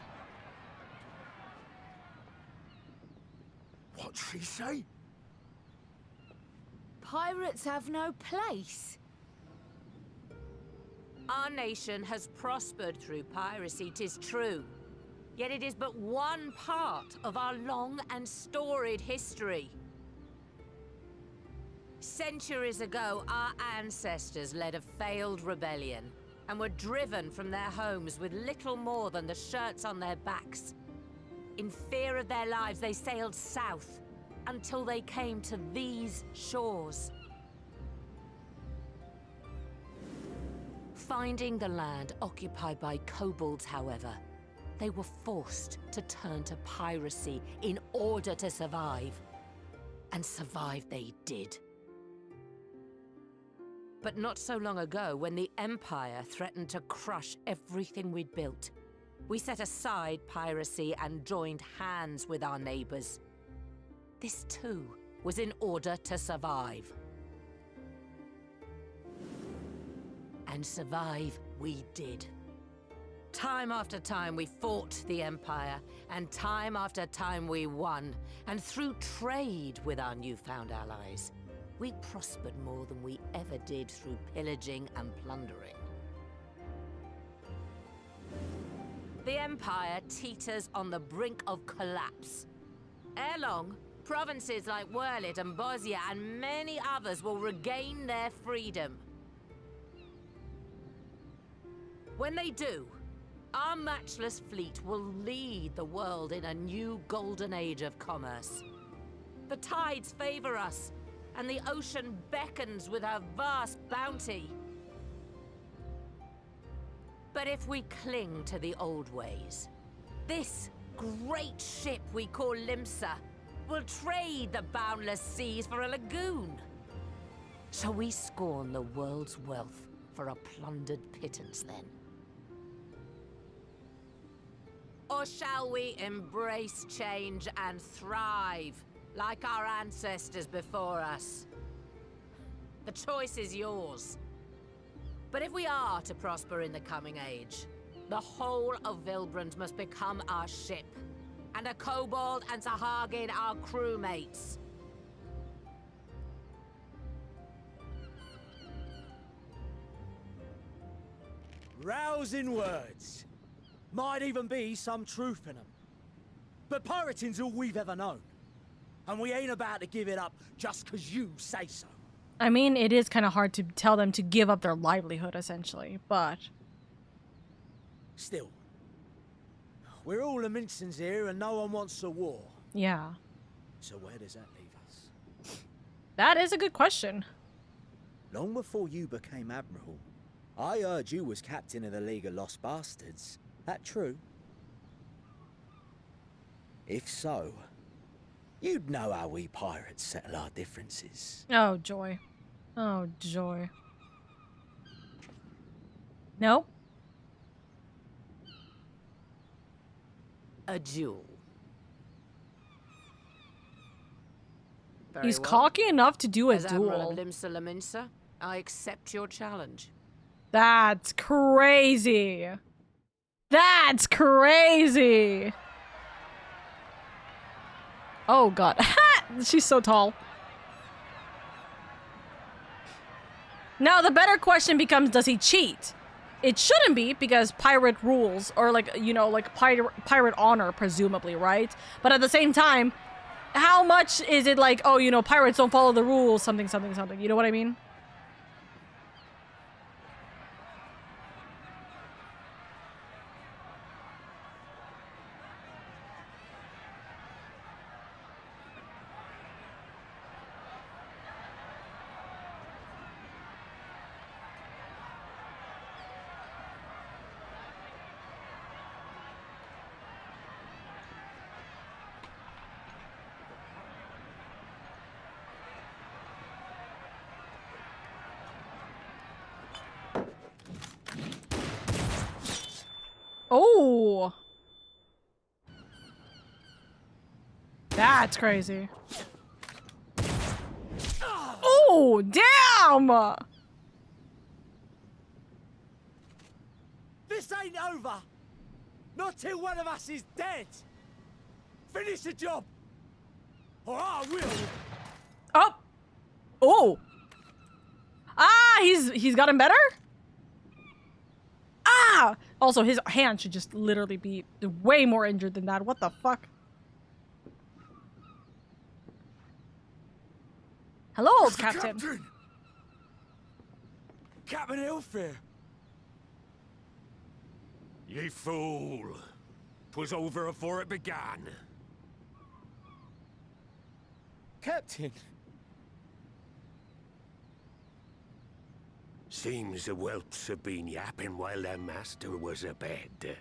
What'd she say? Pirates have no place. Our nation has prospered through piracy, 'tis true. Yet it is but one part of our long and storied history. Centuries ago, our ancestors led a failed rebellion and were driven from their homes with little more than the shirts on their backs. In fear of their lives, they sailed south until they came to these shores. Finding the land occupied by kobolds, however, they were forced to turn to piracy in order to survive. And survive they did. But not so long ago, when the Empire threatened to crush everything we'd built, we set aside piracy and joined hands with our neighbors. This too was in order to survive. And survive we did. Time after time we fought the Empire, and time after time we won. And through trade with our newfound allies, we prospered more than we ever did through pillaging and plundering. The Empire teeters on the brink of collapse. Ere long, provinces like Wurlit and Bosnia and many others will regain their freedom. When they do, our matchless fleet will lead the world in a new golden age of commerce. The tides favor us, and the ocean beckons with her vast bounty. But if we cling to the old ways, this great ship we call Limsa will trade the boundless seas for a lagoon. Shall we scorn the world's wealth for a plundered pittance then? Or shall we embrace change and thrive, like our ancestors before us? The choice is yours. But if we are to prosper in the coming age, the whole of Vilbrand must become our ship, and a kobold and Sahagin our crewmates. Rousing words. Might even be some truth in them. But pirating's all we've ever known. And we ain't about to give it up just 'cause you say so. I mean, it is kind of hard to tell them to give up their livelihood, essentially, but... Still. We're all the Mincins here and no one wants a war. Yeah. So where does that leave us? That is a good question. Long before you became Admiral, I heard you was captain of the League of Lost Bastards. That true? If so, you'd know how we pirates settle our differences. Oh, joy. Oh, joy. No? A duel. He's cocky enough to do a As Admiral duel. of Limsa Laminsa, I accept your challenge. That's crazy. That's crazy. Oh god. She's so tall. Now the better question becomes, does he cheat? It shouldn't be, because pirate rules, or like, you know, like pirate honor, presumably, right? But at the same time, how much is it like, oh, you know, pirates don't follow the rules, something, something, something. You know what I mean? Oh! That's crazy. Oh, damn! This ain't over! Not till one of us is dead! Finish the job! Or I will! Oh! Oh! Ah, he's gotten better? Ah! Also, his hand should just literally be way more injured than that. What the fuck? Hello, old Captain. Captain! Captain Ilfir! Ye fool! 'Twas over afore it began. Captain! Seems the whelps have been yapping while their master was abed.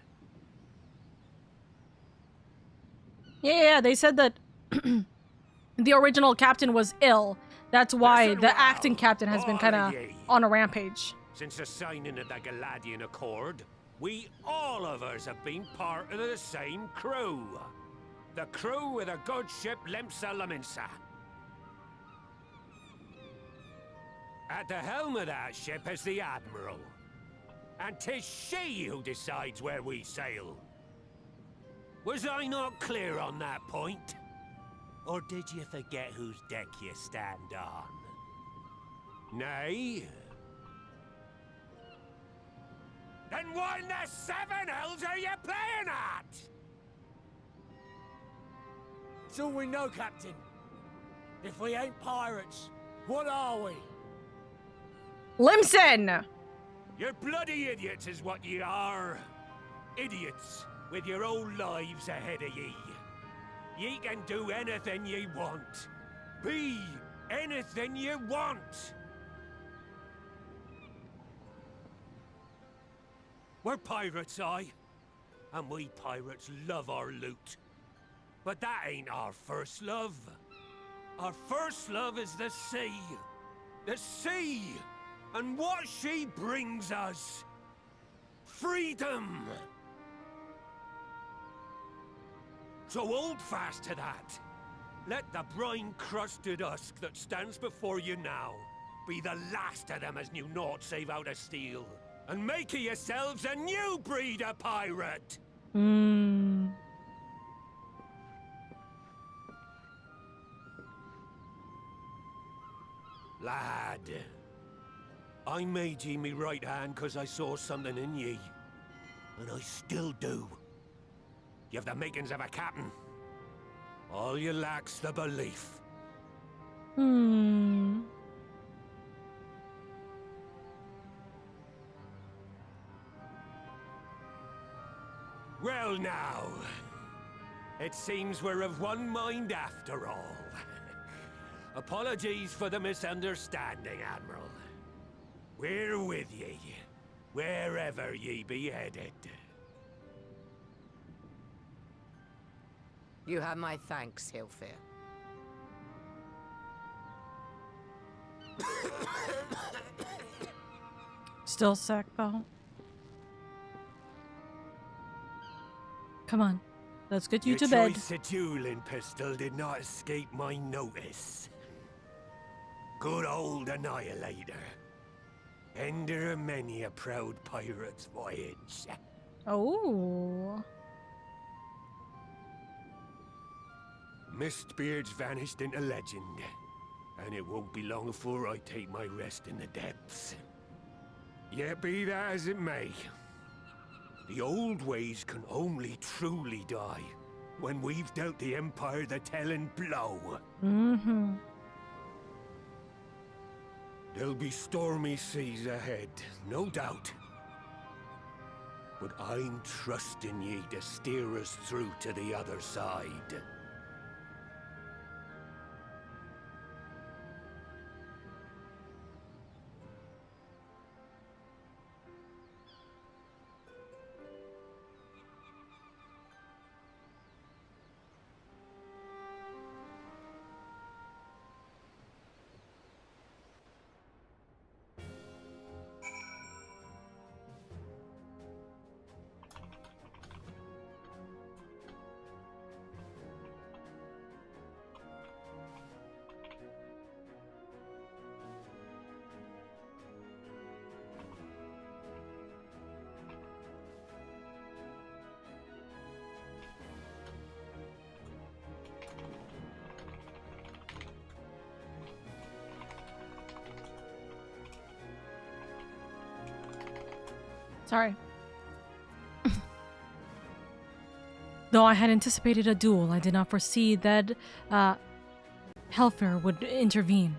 Yeah, they said that the original captain was ill. That's why the acting captain has been kind of on a rampage. Since the signing of the Galadian Accord, we all of us have been part of the same crew. The crew with a good ship Lemsa Laminsa. At the helm of that ship is the Admiral. And 'tis she who decides where we sail. Was I not clear on that point? Or did you forget whose deck you stand on? Nay? Then what in the seven hells are you playing at? It's all we know, Captain. If we ain't pirates, what are we? Limson! You're bloody idiots is what ye are. Idiots with your own lives ahead of ye. Ye can do anything ye want. Be anything ye want. We're pirates, aye. And we pirates love our loot. But that ain't our first love. Our first love is the sea. The sea! And what she brings us. Freedom! So hold fast to that. Let the brine-crusted husk that stands before you now be the last of them as knew naught save out of steel. And make of yourselves a new breed of pirate! Lad, I made ye me right hand because I saw something in ye. And I still do. You have the makings of a captain. All you lack's the belief. Well now, it seems we're of one mind after all. Apologies for the misunderstanding, Admiral. We're with ye, wherever ye be headed. You have my thanks, Hilfir. Still sick, though. Come on. Let's get you to bed. Your choice of dueling pistol did not escape my notice. Good old Annihilator. Ender of many a proud pirate's voyage. Oh. Mistbeard's vanished into legend. And it won't be long before I take my rest in the depths. Yet be that as it may, the old ways can only truly die when we've dealt the Empire the telling blow. There'll be stormy seas ahead, no doubt. But I'm trusting ye to steer us through to the other side. Sorry. Though I had anticipated a duel, I did not foresee that Helfer would intervene.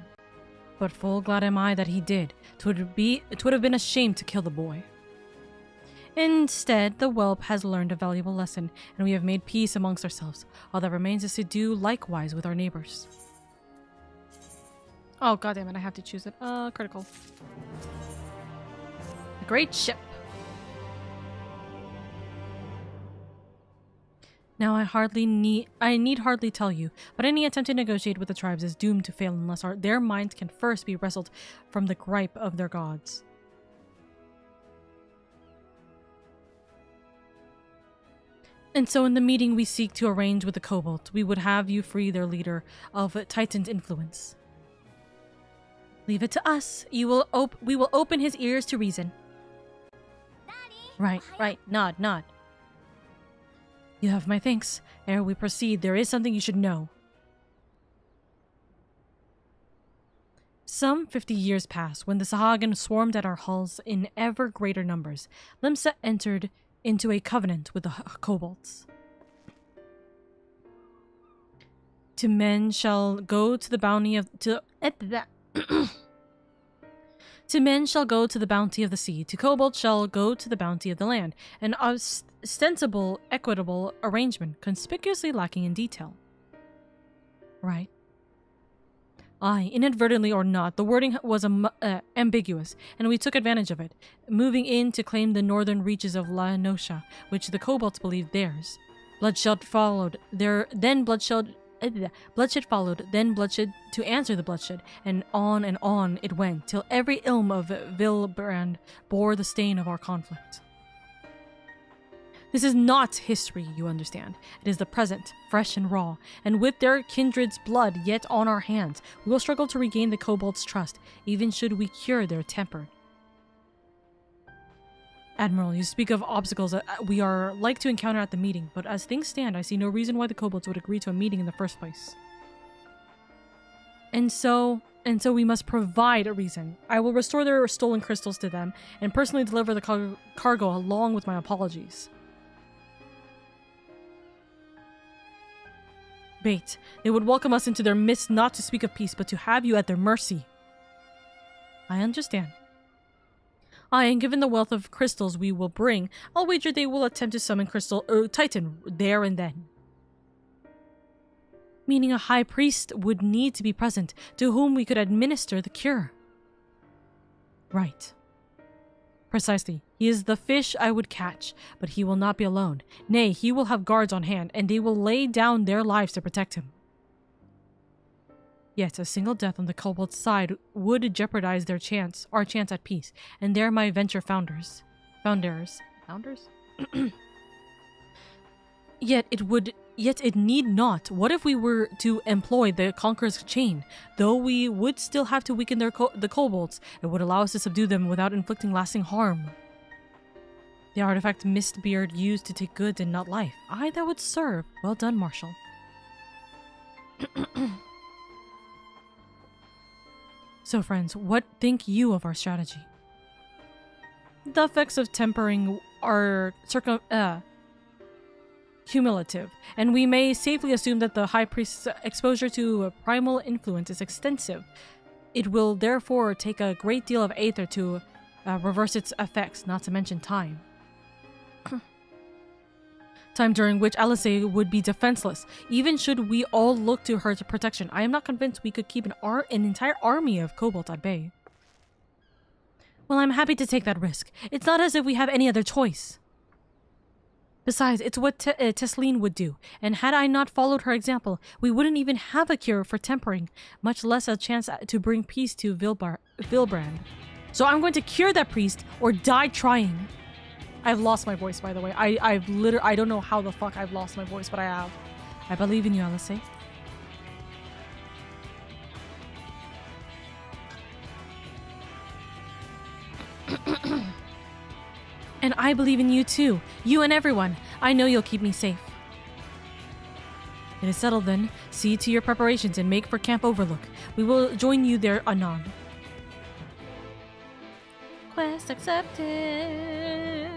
But full glad am I that he did. It would have been a shame to kill the boy. Instead, the whelp has learned a valuable lesson, and we have made peace amongst ourselves. All that remains is to do likewise with our neighbors. Oh, goddammit, I have to choose it. Critical. A great ship. Now I need hardly tell you, but any attempt to negotiate with the tribes is doomed to fail unless their minds can first be wrestled from the gripe of their gods. And so in the meeting we seek to arrange with the Cobalt, we would have you free their leader of Titan's influence. Leave it to us. We will open his ears to reason. Daddy, right. Nod. You have my thanks. Ere we proceed, there is something you should know. Some 50 years passed when the Sahagin swarmed at our halls in ever greater numbers. Limsa entered into a covenant with the Kobolds. To men shall go to the bounty of to men shall go to the bounty of the sea. To kobolds shall go to the bounty of the land. An ostensible, equitable arrangement, conspicuously lacking in detail. Right. Aye, inadvertently or not, the wording was ambiguous, and we took advantage of it, moving in to claim the northern reaches of La Nosha, which the kobolds believed theirs. Bloodshed followed, then bloodshed to answer the bloodshed, and on it went, till every ilm of Vilbrand bore the stain of our conflict. This is not history, you understand. It is the present, fresh and raw, and with their kindred's blood yet on our hands, we will struggle to regain the kobolds' trust, even should we cure their temper. Admiral, you speak of obstacles that we are like to encounter at the meeting, but as things stand, I see no reason why the kobolds would agree to a meeting in the first place. And so we must provide a reason. I will restore their stolen crystals to them, and personally deliver the cargo along with my apologies. Bait. They would welcome us into their midst not to speak of peace, but to have you at their mercy. I understand. And given the wealth of crystals we will bring, I'll wager they will attempt to summon Titan there and then. Meaning a high priest would need to be present, to whom we could administer the cure. Right. Precisely. He is the fish I would catch, but he will not be alone. Nay, he will have guards on hand, and they will lay down their lives to protect him. Yet a single death on the kobold's side would jeopardize our chance at peace, and there my venture founders? Yet it need not. What if we were to employ the Conqueror's chain? Though we would still have to weaken the kobolds, it would allow us to subdue them without inflicting lasting harm. The artifact Mistbeard used to take goods and not life. Aye, that would serve. Well done, Marshal. So, friends, what think you of our strategy? The effects of tempering are cumulative, and we may safely assume that the High Priest's exposure to a primal influence is extensive. It will therefore take a great deal of aether to reverse its effects, not to mention time. Time during which Alice would be defenseless, even should we all look to her to protection. I am not convinced we could keep an entire army of kobolds at bay. Well, I'm happy to take that risk. It's not as if we have any other choice. Besides, it's what Tesleen would do, and had I not followed her example, we wouldn't even have a cure for tempering, much less a chance to bring peace to Vilbrand. So I'm going to cure that priest, or die trying. I've lost my voice, by the way. I don't know how the fuck I've lost my voice, but I have. I believe in you, Alice. And I believe in you too. You and everyone. I know you'll keep me safe. It is settled then. See to your preparations and make for Camp Overlook. We will join you there anon. Quest accepted.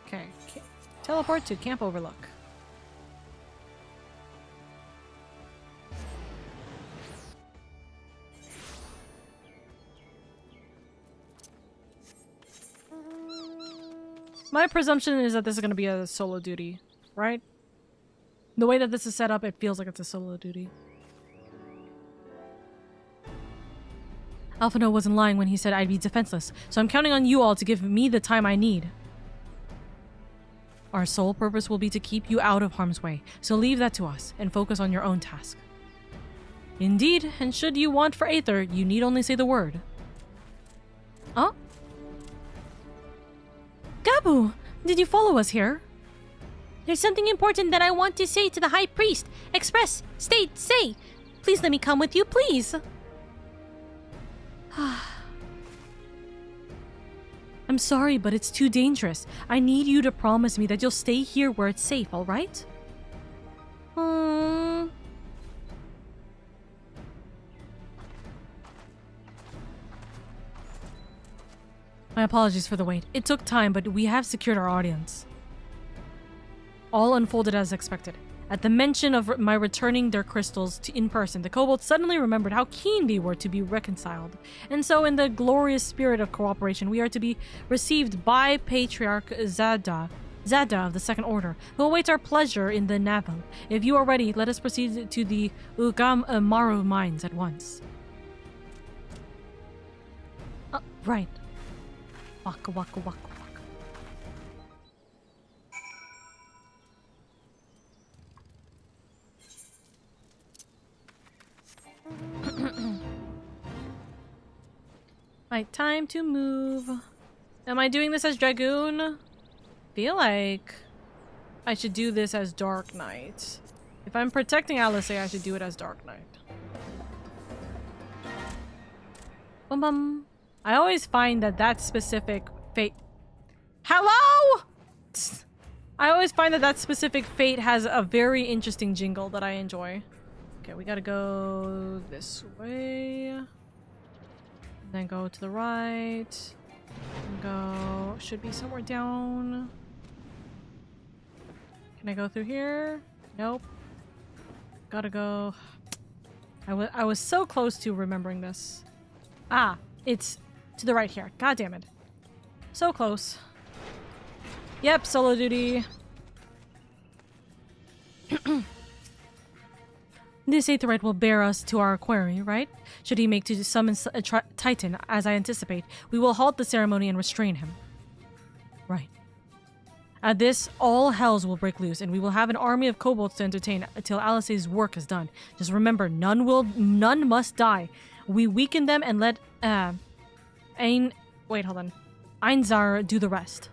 Okay. Teleport to Camp Overlook. My presumption is that this is going to be a solo duty, right? The way that this is set up, it feels like it's a solo duty. Alphino wasn't lying when he said I'd be defenseless, so I'm counting on you all to give me the time I need. Our sole purpose will be to keep you out of harm's way, so leave that to us and focus on your own task. Indeed, and should you want for Aether, you need only say the word. Huh? Gabu, did you follow us here? There's something important that I want to say to the High Priest. Express, state, say. Please let me come with you, please. I'm sorry, but it's too dangerous. I need you to promise me that you'll stay here where it's safe, alright? My apologies for the wait. It took time, but we have secured our audience. All unfolded as expected. At the mention of my returning their crystals in person, the kobolds suddenly remembered how keen they were to be reconciled. And so, in the glorious spirit of cooperation, we are to be received by Patriarch Zada of the Second Order, who awaits our pleasure in the Navel. If you are ready, let us proceed to the Ugam Maru mines at once. Right. Waka waka waka. Right, time to move. Am I doing this as Dragoon? Feel like I should do this as Dark Knight. If I'm protecting Alice, I should do it as Dark Knight. Bum bum. I always find that specific fate. Hello? I always find that specific fate has a very interesting jingle that I enjoy. Okay, we gotta go this way. Then go to the right. And go. Should be somewhere down. Can I go through here? Nope. Gotta go. I was so close to remembering this. Ah, it's to the right here. God damn it. So close. Yep, solo duty. This Aetherite will bear us to our quarry, right? Should he make to summon a Titan, as I anticipate, we will halt the ceremony and restrain him. Right. At this, all hells will break loose, and we will have an army of kobolds to entertain until Alice's work is done. Just remember, none must die. We weaken them and let Einzar do the rest.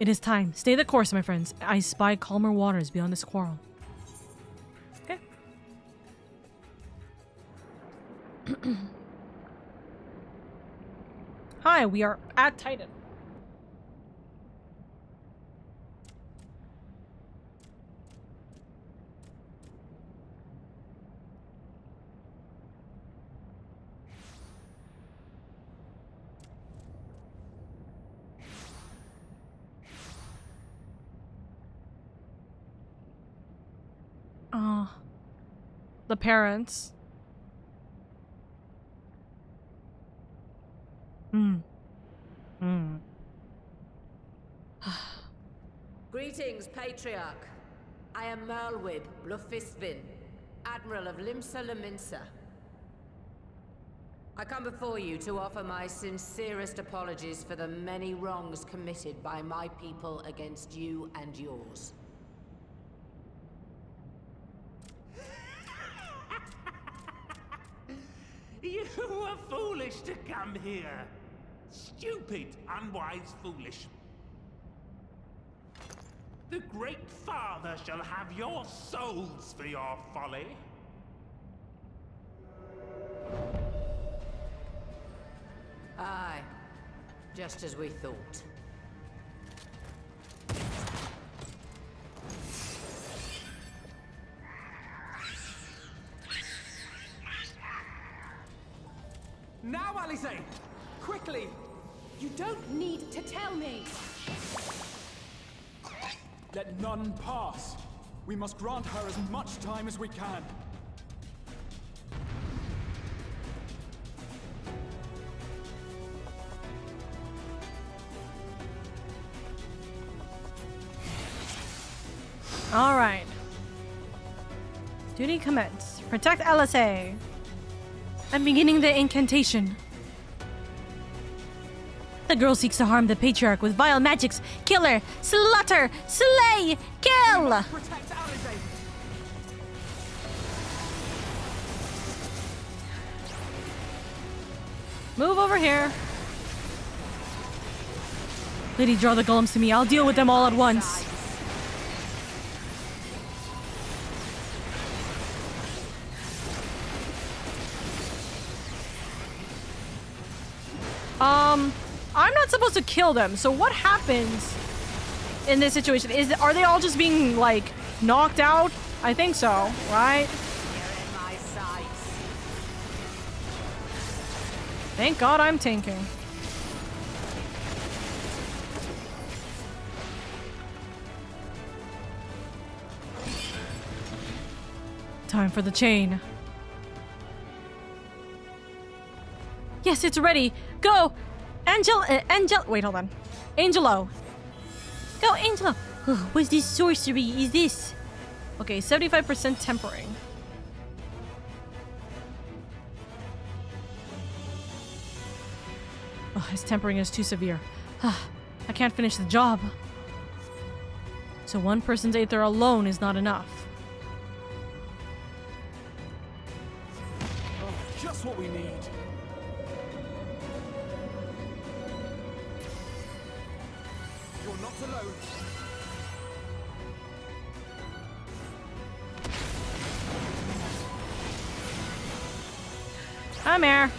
It is time. Stay the course, my friends. I spy calmer waters beyond this quarrel. Okay. Hi, we are at Titan. The parents. Greetings, Patriarch. I am Merlwib Blufisvin, Admiral of Limsa Laminsa. I come before you to offer my sincerest apologies for the many wrongs committed by my people against you and yours. You were foolish to come here. Stupid, unwise, foolish. The Great Father shall have your souls for your folly. Aye, just as we thought. Now, Alice! Quickly! You don't need to tell me! Let none pass. We must grant her as much time as we can. All right. Duty commence. Protect LSA. I'm beginning the incantation. The girl seeks to harm the patriarch with vile magics. Kill her! Slaughter! Slay! Kill! Protect Alizé. Move over here. Lady, draw the golems to me. I'll deal with them all at once. I'm not supposed to kill them, so what happens in this situation? Are they all just being, like, knocked out? I think so, right? Thank God I'm tanking. Time for the chain. Yes, it's ready. Go! Wait, hold on. Angelo. Go, Angelo. What's this sorcery? Is this? Okay, 75% tempering. Oh, his tempering is too severe. I can't finish the job. So one person's aether alone is not enough. Oh, just what we need. You're not alone. I'm here.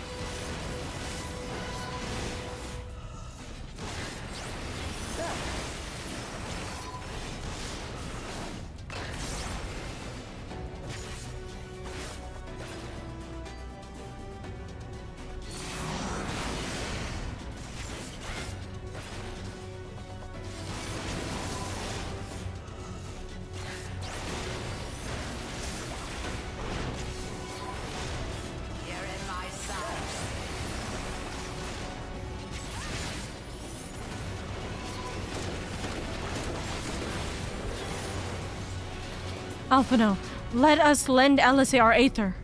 Alphino, let us lend LSA our aether.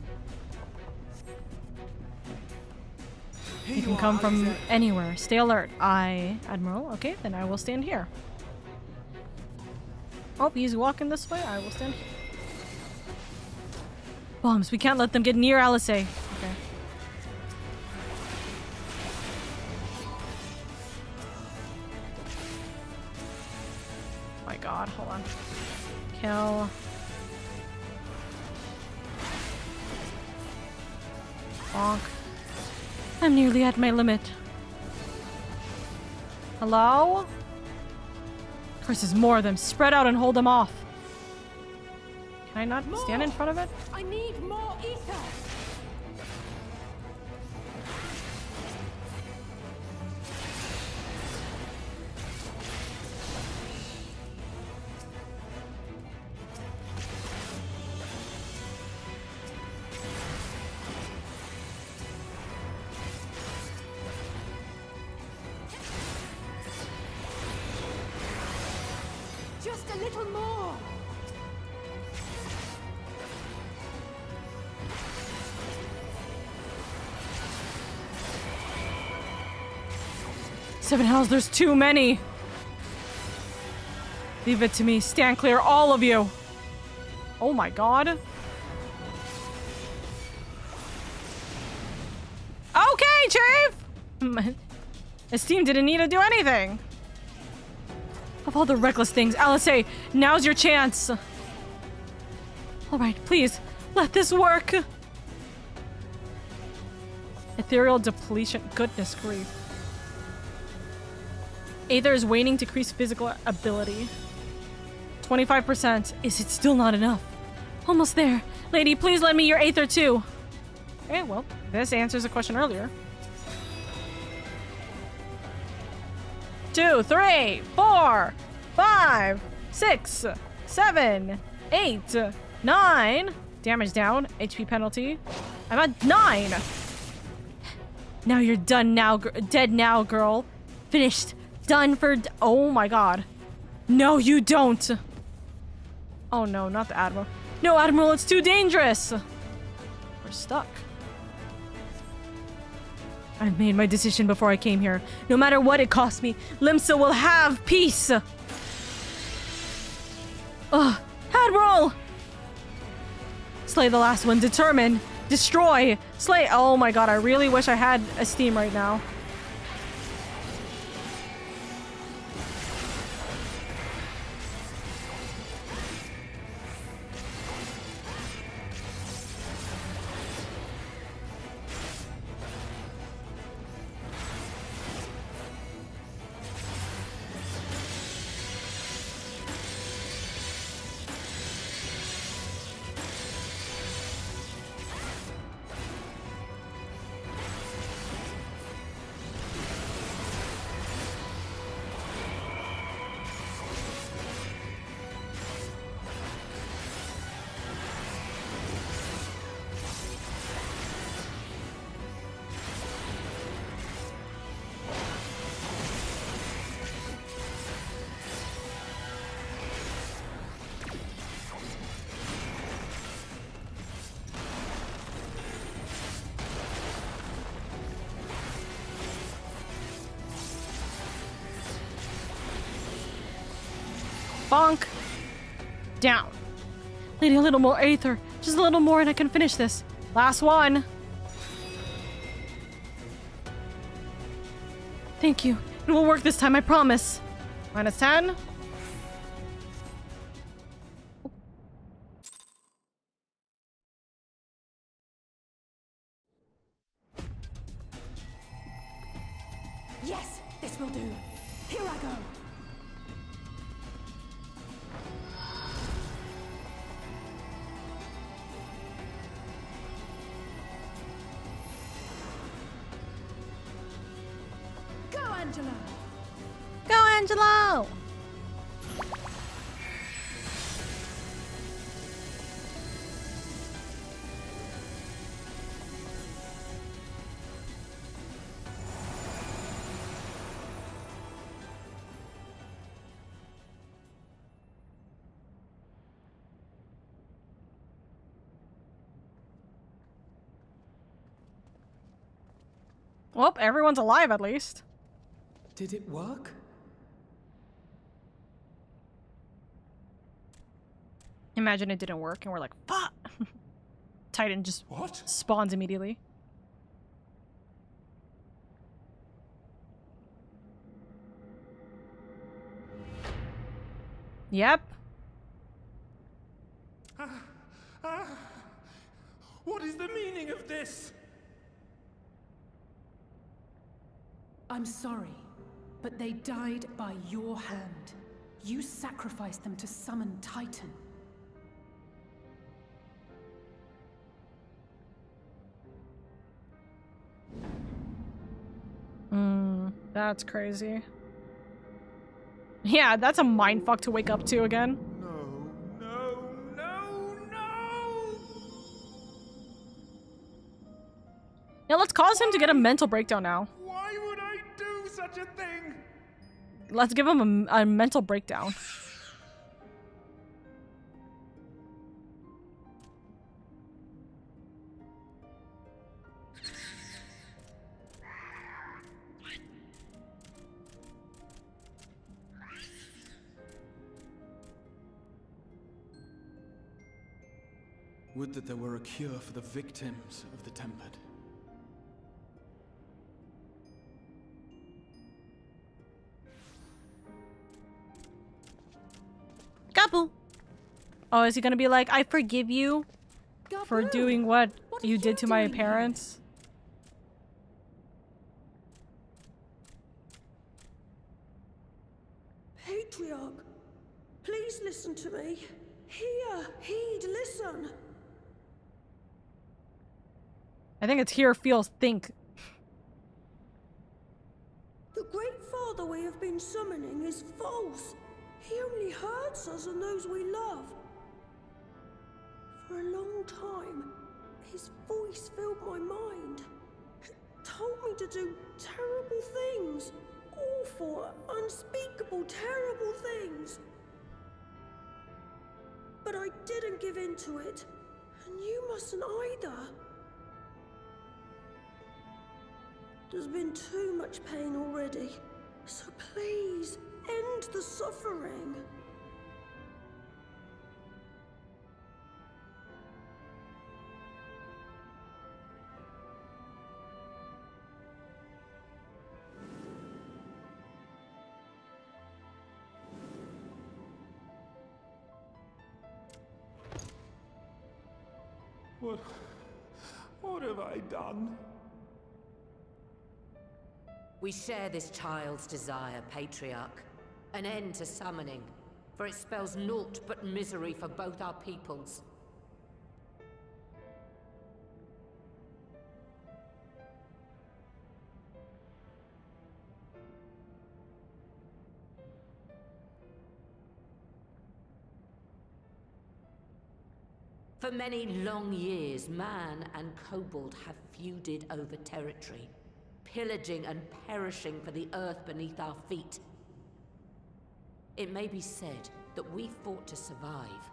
You can come from anywhere. Stay alert. Admiral. Okay, then I will stand here. Oh, he's walking this way. I will stand here. Bombs. We can't let them get near LSA. Okay. My God, hold on. Kill. Bonk. I'm nearly at my limit. Hello? Curses, more of them. Spread out and hold them off. Can I not stand in front of it? I need more ether. Just a little more. Seven hells, there's too many. Leave it to me. Stand clear, all of you. Oh my God. Okay, Chief! Esteem didn't need to do anything. Of all the reckless things, LSA, now's your chance. All right, please, let this work. Ethereal depletion. Goodness grief. Aether is waning to increase physical ability. 25%. Is it still not enough? Almost there. Lady, please lend me your Aether too. Okay, well, this answers a question earlier. 2, 3, 4, 5, 6, 7, 8, 9. Damage down. HP penalty. I'm at 9. Now you're done now, dead now, girl. Finished. Done for oh my god. No, you don't. Oh no, not the Admiral. No, Admiral, it's too dangerous. We're stuck. I've made my decision before I came here. No matter what it costs me, Limsa will have peace. Ugh, Admiral! Slay the last one. Determine. Destroy. Slay. Oh my god, I really wish I had a Steam right now. Bonk. Down. Lady, a little more Aether. Just a little more and I can finish this. Last one. Thank you. It will work this time, I promise. Minus 10. Yes, this will do. Here I go. Angelo! Go, Angelo! Well, everyone's alive at least. Did it work? Imagine it didn't work and we're like, fuck! Titan just spawns immediately. Yep. What is the meaning of this? I'm sorry, but they died by your hand. You sacrificed them to summon Titan. That's crazy. Yeah, that's a mindfuck to wake up to again. Yeah, let's cause him to get a mental breakdown now. Why would I do such a thing? Let's give him a mental breakdown. Would that there were a cure for the victims of the Tempered. Gabu! Oh, is he gonna be like, I forgive you for doing what you did to my parents? Patriarch, please listen to me. Hear, heed, listen. I think it's hear, feel, think. The great father we have been summoning is false. He only hurts us and those we love. For a long time, his voice filled my mind. It told me to do terrible things. Awful, unspeakable, terrible things. But I didn't give in to it. And you mustn't either. There's been too much pain already. So please, end the suffering. What have I done? We share this child's desire, Patriarch. An end to summoning, for it spells naught but misery for both our peoples. For many long years, man and kobold have feuded over territory, pillaging and perishing for the earth beneath our feet. It may be said that we fought to survive,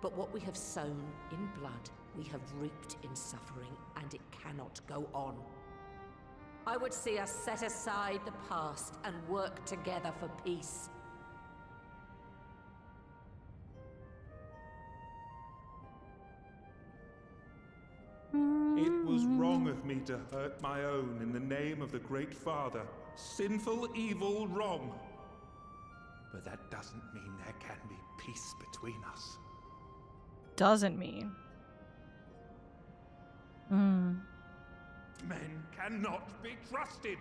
but what we have sown in blood, we have reaped in suffering, and it cannot go on. I would see us set aside the past and work together for peace. It was wrong of me to hurt my own in the name of the Great Father. Sinful, evil, wrong. But that doesn't mean there can be peace between us. Doesn't mean. Men cannot be trusted.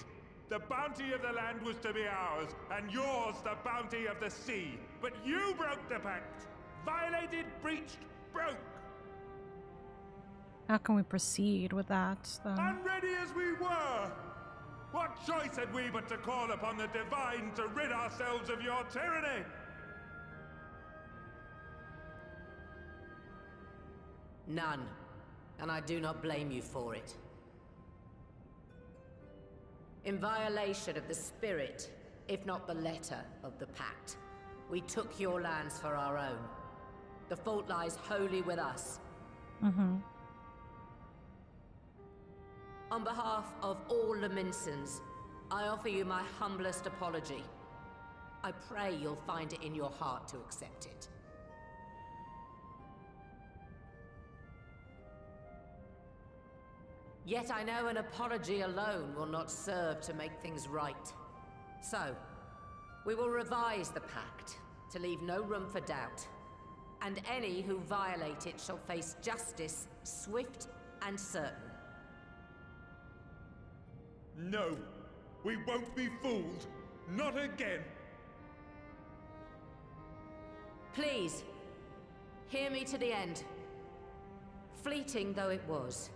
The bounty of the land was to be ours, and yours the bounty of the sea. But you broke the pact. Violated, breached, broke. How can we proceed with that, then? Unready as we were! What choice had we but to call upon the divine to rid ourselves of your tyranny? None. And I do not blame you for it. In violation of the spirit, if not the letter of the pact, we took your lands for our own. The fault lies wholly with us. On behalf of all Laminsons, I offer you my humblest apology. I pray you'll find it in your heart to accept it. Yet I know an apology alone will not serve to make things right. So, we will revise the pact to leave no room for doubt. And any who violate it shall face justice, swift and certain. No, we won't be fooled. Not again. Please, hear me to the end. Fleeting though it was,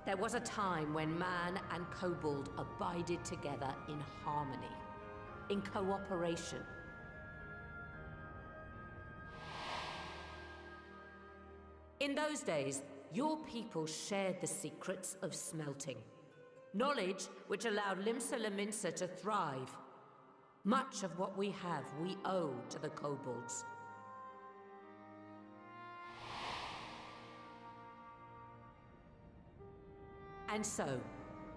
there was a time when man and kobold abided together in harmony, in cooperation. In those days, your people shared the secrets of smelting. Knowledge which allowed Limsa Laminsa to thrive. Much of what we have, we owe to the kobolds. And so,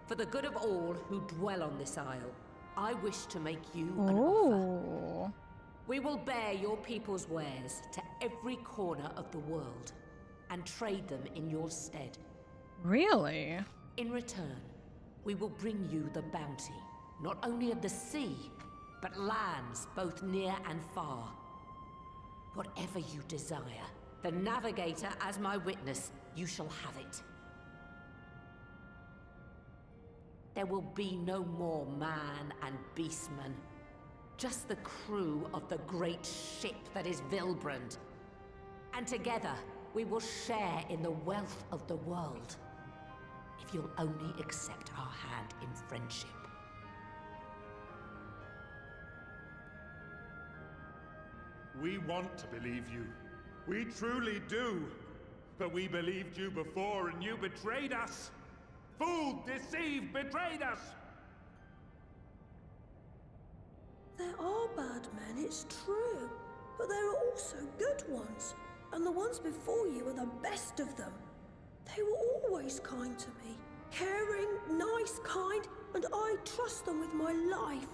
for the good of all who dwell on this isle, I wish to make you an offer. We will bear your people's wares to every corner of the world, and trade them in your stead. Really? In return, we will bring you the bounty, not only of the sea, but lands both near and far. Whatever you desire, the Navigator as my witness, you shall have it. There will be no more man and beastman, just the crew of the great ship that is Vilbrand. And together, we will share in the wealth of the world. If you'll only accept our hand in friendship. We want to believe you. We truly do. But we believed you before and you betrayed us. Fooled, deceived, betrayed us. There are bad men, it's true. But there are also good ones. And the ones before you are the best of them. They were always kind to me. Caring, nice, kind, and I trust them with my life.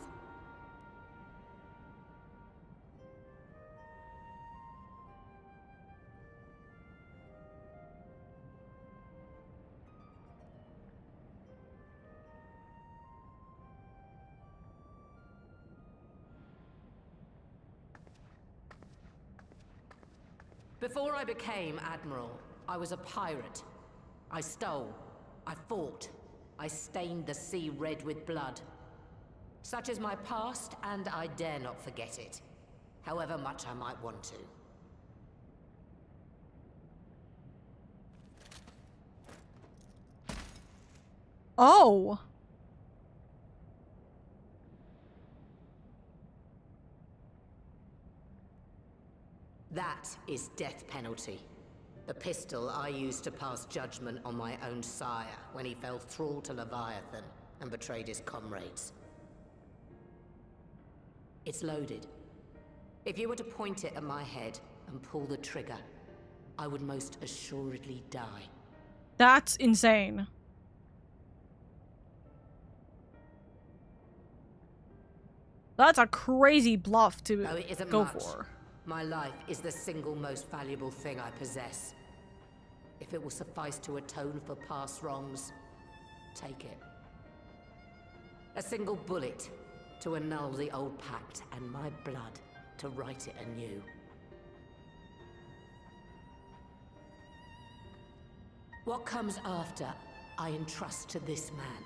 Before I became Admiral, I was a pirate. I stole. I fought. I stained the sea red with blood. Such is my past, and I dare not forget it, however much I might want to. Oh! That is death penalty. The pistol I used to pass judgment on my own sire when he fell thrall to Leviathan and betrayed his comrades. It's loaded. If you were to point it at my head and pull the trigger, I would most assuredly die. That's insane. That's a crazy bluff to Oh, it isn't go much. for. My life is the single most valuable thing I possess. If it will suffice to atone for past wrongs, take it. A single bullet to annul the old pact, and my blood to write it anew. What comes after, I entrust to this man,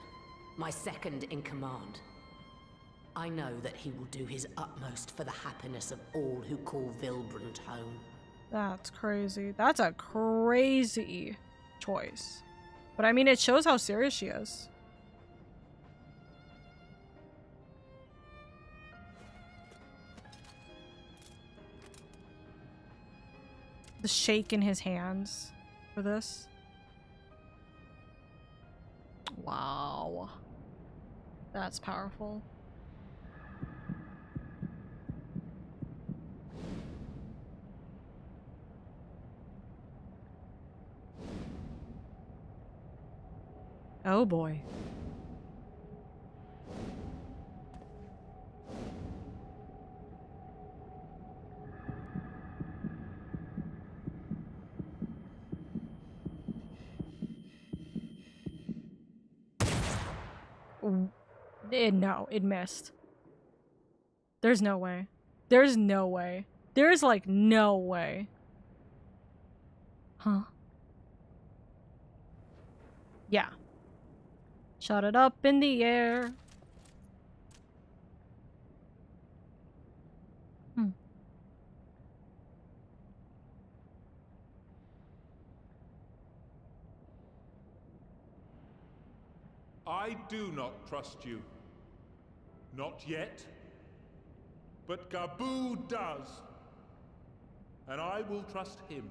my second in command. I know that he will do his utmost for the happiness of all who call Vilbrand home. That's crazy. That's a crazy choice. But I mean, it shows how serious she is. The shake in his hands for this. Wow. That's powerful. Oh boy. No, it missed. There's no way. There's no way. There's like no way. Huh? Yeah. Shot it up in the air. I do not trust you. Not yet. But Gabu does. And I will trust him.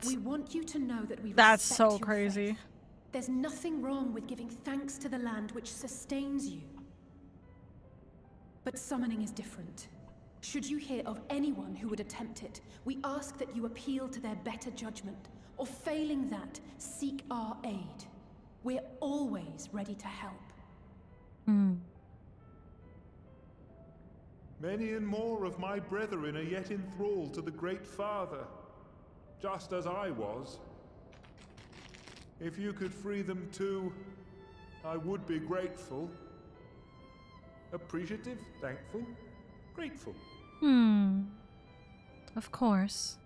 We want you to know that we That's respect so your crazy. faith. There's nothing wrong with giving thanks to the land which sustains you. But summoning is different. Should you hear of anyone who would attempt it, we ask that you appeal to their better judgment, or failing that, seek our aid. We're always ready to help. Many and more of my brethren are yet enthralled to the Great Father, just as I was. If you could free them too, I would be grateful. Appreciative, thankful, grateful. Of course.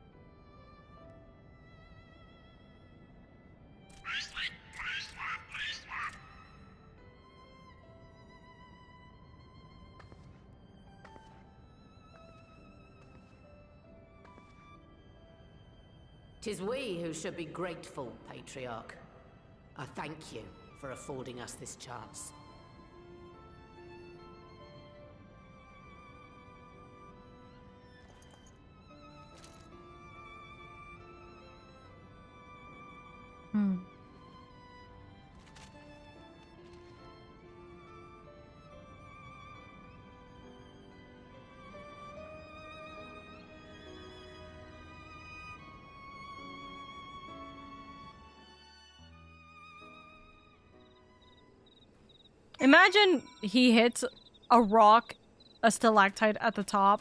'Tis we who should be grateful, Patriarch. I thank you for affording us this chance. Imagine he hits a rock, a stalactite at the top,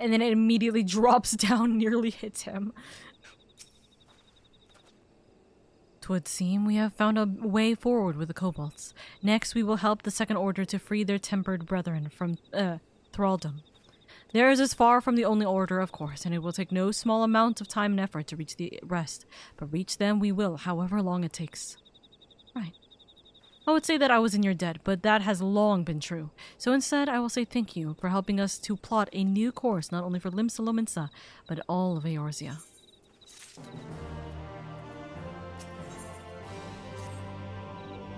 and then it immediately drops down, nearly hits him. 'Twould seem we have found a way forward with the kobolds. Next, we will help the Second Order to free their tempered brethren from thraldom. Theirs is far from the only order, of course, and it will take no small amount of time and effort to reach the rest, but reach them we will, however long it takes. Right. I would say that I was in your debt, but that has long been true. So instead, I will say thank you for helping us to plot a new course, not only for Limsa Lominsa, but all of Eorzea.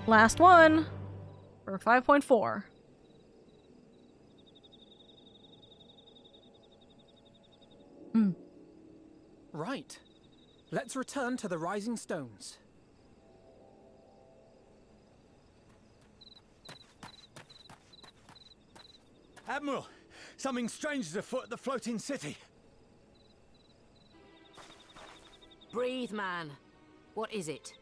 Last one for 5.4. Right. Let's return to the Rising Stones. Admiral, something strange is afoot at the floating city. Breathe, man. What is it?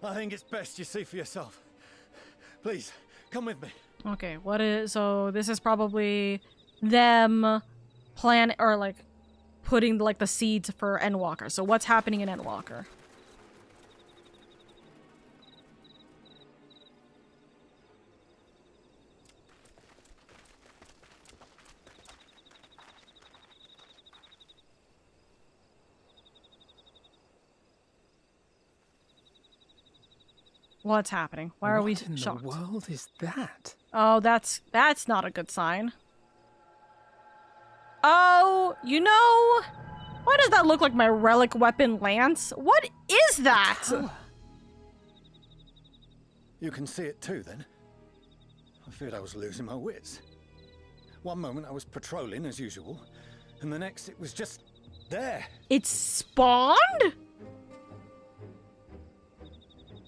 I think it's best you see for yourself. Please, come with me. Okay, what is... So this is probably them putting like the seeds for Endwalker. So what's happening in Endwalker? What's happening? Why are we shocked? What in the world is that? Oh, that's not a good sign. Oh, you know, why does that look like my relic weapon lance? What is that? You can see it too, then? I feared I was losing my wits. One moment I was patrolling as usual, and the next it was just there. It spawned?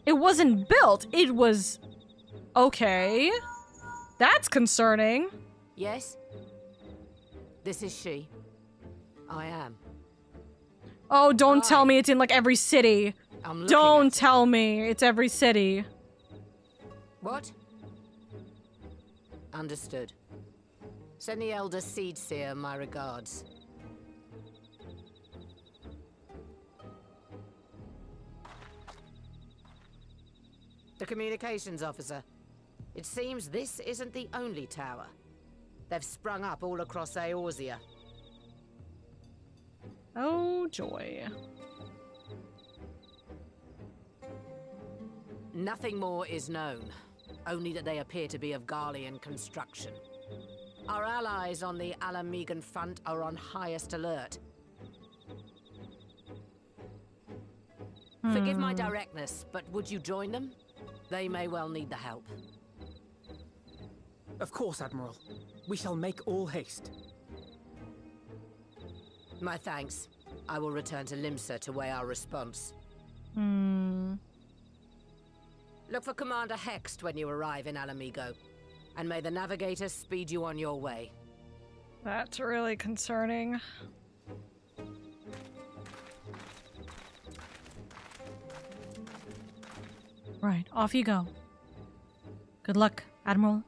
It wasn't built. It was... Okay. That's concerning. Yes? This is she. I am. Oh, don't tell me it's in, like, every city. Don't tell me it's every city. What? Understood. Send the Elder Seedseer my regards. The communications officer. It seems this isn't the only tower. They've sprung up all across Eorzea. Oh, joy. Nothing more is known. Only that they appear to be of Garlean construction. Our allies on the Alamegan front are on highest alert. Forgive my directness, but would you join them? They may well need the help. Of course, Admiral. We shall make all haste. My thanks. I will return to Limsa to weigh our response. Look for Commander Hext when you arrive in Alamigo. And may the Navigator speed you on your way. That's really concerning. Right, off you go. Good luck, Admiral.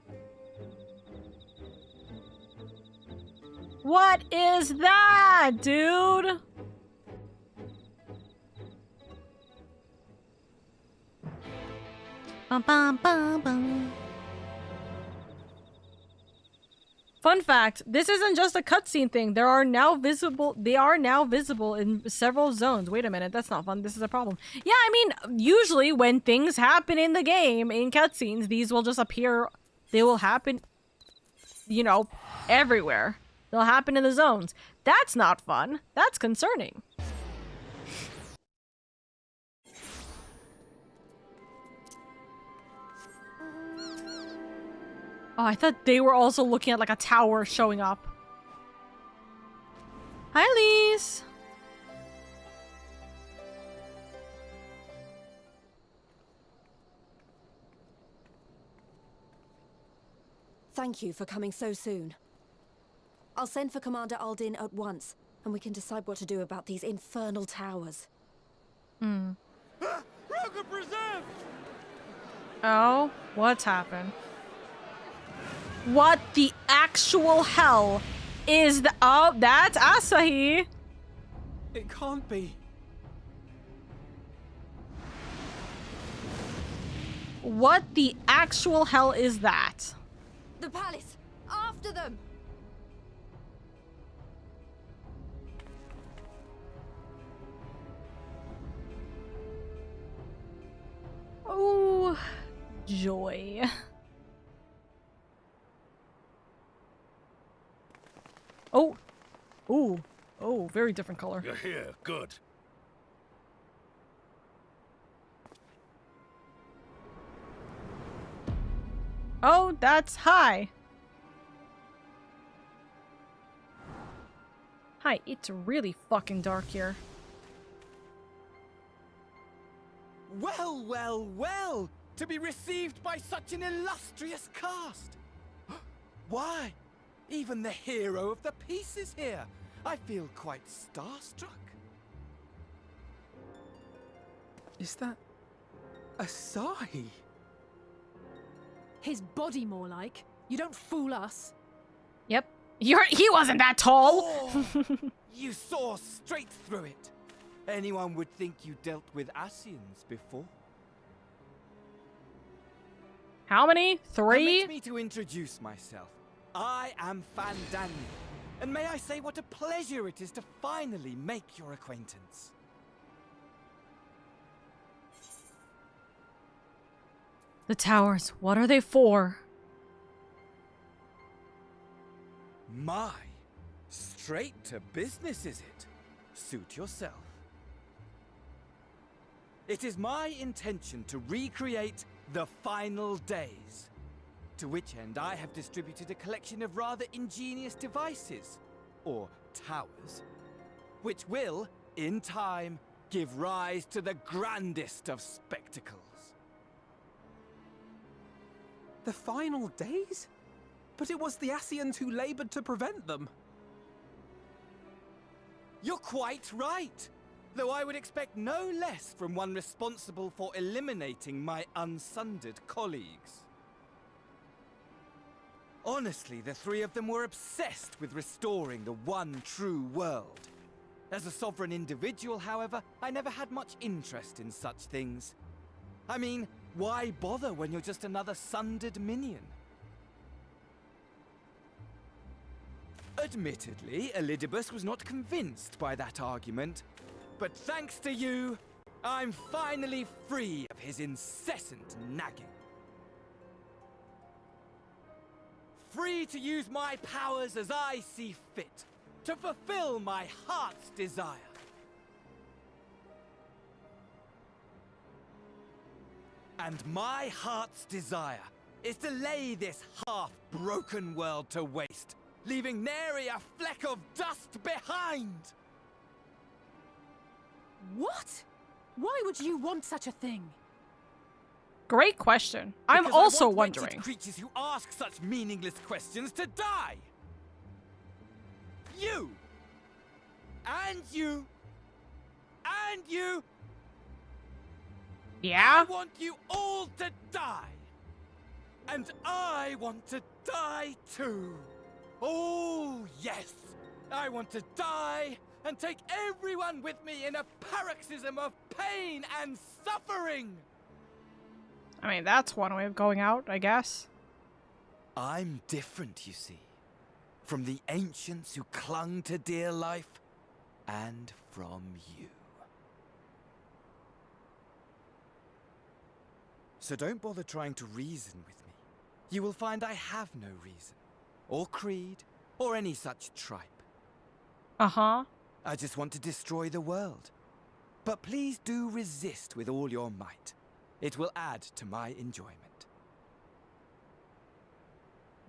What is that, dude? Bum, bum, bum, bum. Fun fact, this isn't just a cutscene thing. They are now visible in several zones. Wait a minute, that's not fun. This is a problem. Yeah, I mean, usually when things happen in the game, in cutscenes, these will just appear. They will happen, you know, everywhere. They'll happen in the zones. That's not fun. That's concerning. Oh, I thought they were also looking at like a tower showing up. Hi, Lise. Thank you for coming so soon. I'll send for Commander Aldin at once, and we can decide what to do about these infernal towers. Rocket Oh, what's happened? What the actual hell is the— oh, that's Asahi! It can't be. What the actual hell is that? The palace! After them! Oh, joy. Oh. Ooh. Oh, very different color. You're here. Good. Oh, that's hi. Hi, it's really fucking dark here. Well, well, well! To be received by such an illustrious cast! Why? Even the hero of the piece is here! I feel quite starstruck. Is that Asahi? His body more like. You don't fool us. Yep. He wasn't that tall! Oh, you saw straight through it. Anyone would think you dealt with Asians before. How many? 3? Permit me to introduce myself. I am Fandaniel, and may I say what a pleasure it is to finally make your acquaintance. The towers, what are they for? My, straight to business is it? Suit yourself. It is my intention to recreate the final days, to which end I have distributed a collection of rather ingenious devices, or towers, which will, in time, give rise to the grandest of spectacles. The final days? But it was the Asians who labored to prevent them. You're quite right. Though I would expect no less from one responsible for eliminating my unsundered colleagues. Honestly, the three of them were obsessed with restoring the one true world. As a sovereign individual, however, I never had much interest in such things. I mean, why bother when you're just another sundered minion? Admittedly, Elidibus was not convinced by that argument. But thanks to you, I'm finally free of his incessant nagging. Free to use my powers as I see fit, to fulfill my heart's desire. And my heart's desire is to lay this half-broken world to waste, leaving nary a fleck of dust behind! What? Why would you want such a thing? Great question. I'm Because also I want wondering. wretched creatures who ask such meaningless questions to die! You! And you! And you! Yeah? I want you all to die! And I want to die too! Oh, yes! I want to die and take everyone with me in a paroxysm of pain and suffering! I mean, that's one way of going out, I guess. I'm different, you see. From the ancients who clung to dear life, and from you. So don't bother trying to reason with me. You will find I have no reason, or creed, or any such tripe. Uh-huh. I just want to destroy the world. But please do resist with all your might. It will add to my enjoyment.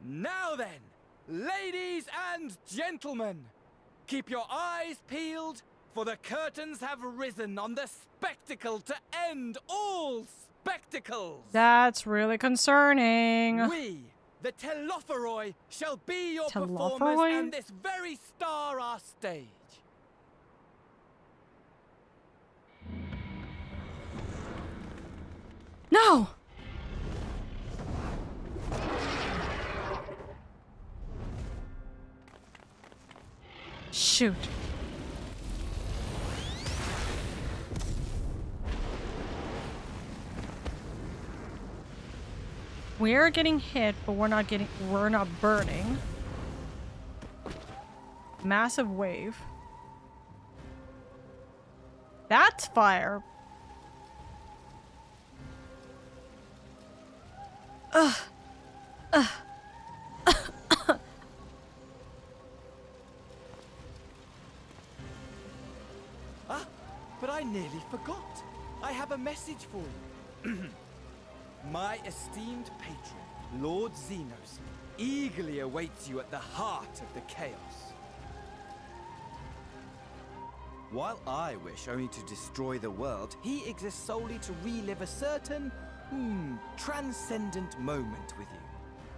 Now then, ladies and gentlemen, keep your eyes peeled, for the curtains have risen on the spectacle to end all spectacles. That's really concerning. We, the Telophoroi, shall be your Telophoroi? performers, and this very star our stage. No! Shoot. We're getting hit, but we're not burning. Massive wave. That's fire. Ugh. Ugh. But I nearly forgot. I have a message for you. My esteemed patron, Lord Xenos, eagerly awaits you at the heart of the chaos. While I wish only to destroy the world, he exists solely to relive a certain, transcendent moment with you.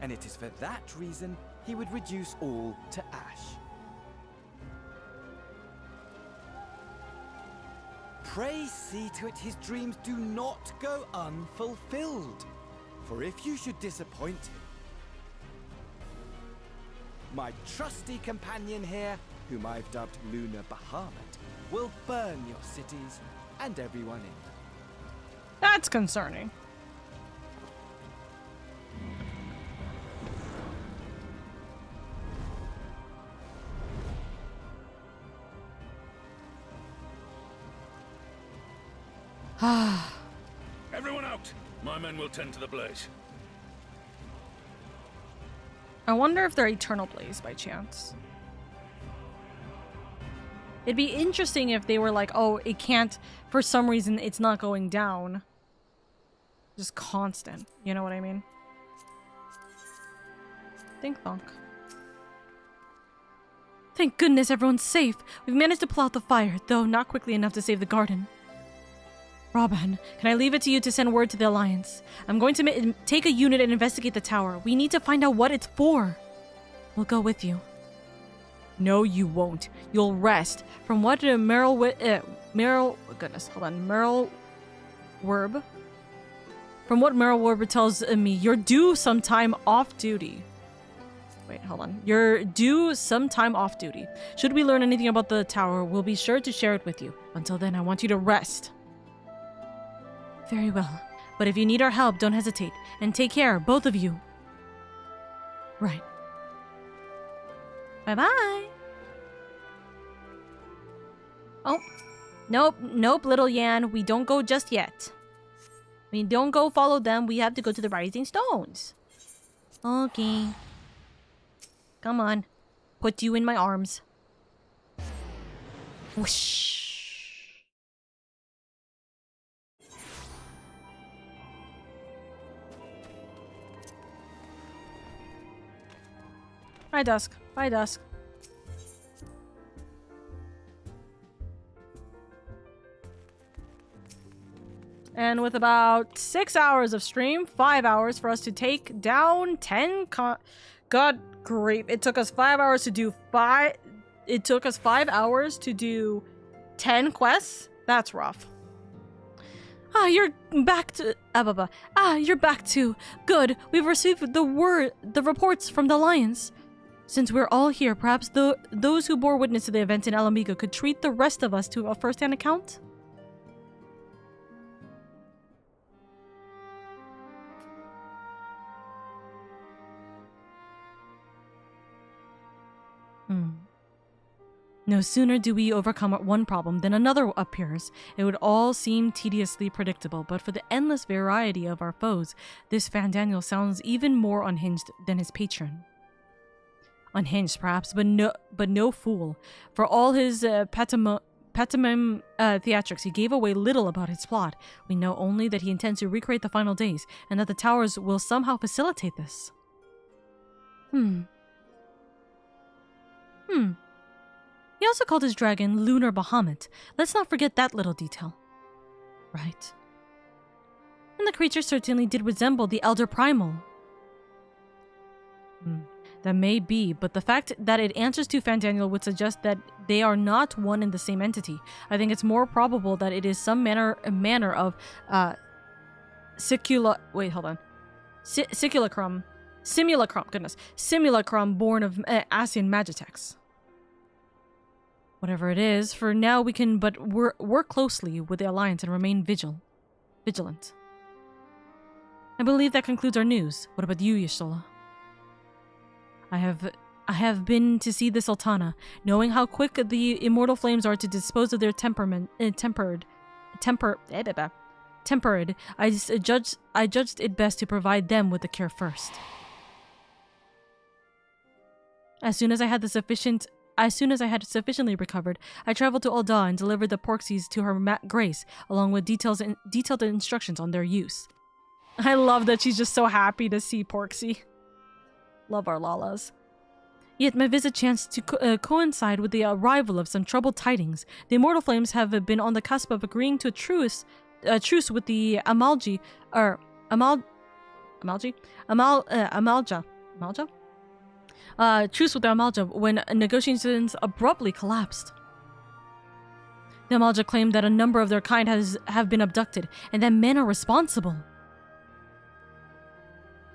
And it is for that reason he would reduce all to ash. Pray see to it his dreams do not go unfulfilled. For if you should disappoint him, my trusty companion here, whom I've dubbed Lunar Bahamut, will burn your cities and everyone in them. That's concerning. Everyone out! My men will tend to the blaze. I wonder if they're Eternal Blaze by chance. It'd be interesting if they were like, oh, it can't, for some reason, it's not going down. Just constant. You know what I mean? Think thonk. Thank goodness everyone's safe. We've managed to pull out the fire, though not quickly enough to save the garden. Robin, can I leave it to you to send word to the Alliance? I'm going to take a unit and investigate the tower. We need to find out what it's for. We'll go with you. No, you won't. You'll rest. From what Merrill Werb? From what Merrill Werb tells me, you're due some time off duty. Wait, hold on. You're due some time off duty. Should we learn anything about the tower, we'll be sure to share it with you. Until then, I want you to rest. Very well. But if you need our help, don't hesitate. And take care, both of you. Right. Bye-bye. Oh. Nope, little Yan. We don't go just yet. We don't go follow them. We have to go to the Rising Stones. Okay. Come on. Put you in my arms. Whoosh. Bye, Dusk. Bye, Dusk. And with about 6 hours of stream, 5 hours for us to take down 10 God grief. It took us 5 hours to do 5... It took us 5 hours to do 10 quests? That's rough. You're back to... you're back too. Good. We've received the reports from the Alliance. Since we're all here, perhaps those who bore witness to the event in Alamigo could treat the rest of us to a first-hand account? No sooner do we overcome one problem than another appears. It would all seem tediously predictable, but for the endless variety of our foes, this Fan Daniel sounds even more unhinged than his patron. Unhinged, perhaps, but no fool. For all his pantomime theatrics, he gave away little about his plot. We know only that he intends to recreate the final days, and that the towers will somehow facilitate this. He also called his dragon Lunar Bahamut. Let's not forget that little detail. Right. And the creature certainly did resemble the Elder Primal. That may be, but the fact that it answers to Fandaniel would suggest that they are not one and the same entity. I think it's more probable that it is some manner of simulacrum born of Asian Magitex. Whatever it is, for now we can but work closely with the Alliance and remain vigilant. I believe that concludes our news. What about you, Y'shtola? I have been to see the Sultana, knowing how quick the immortal flames are to dispose of their tempered. I judged it best to provide them with the cure first. As soon as I had sufficiently recovered, I traveled to Ul'dah and delivered the Porxies to Her Grace, along with detailed instructions on their use. I love that she's just so happy to see Porxie. Love our Lalas. Yet my visit chanced to coincide with the arrival of some troubled tidings. The Immortal Flames have been on the cusp of agreeing to a truce with the Amalja? Truce with the Amalja when negotiations abruptly collapsed. The Amalja claimed that a number of their kind have been abducted, and that men are responsible.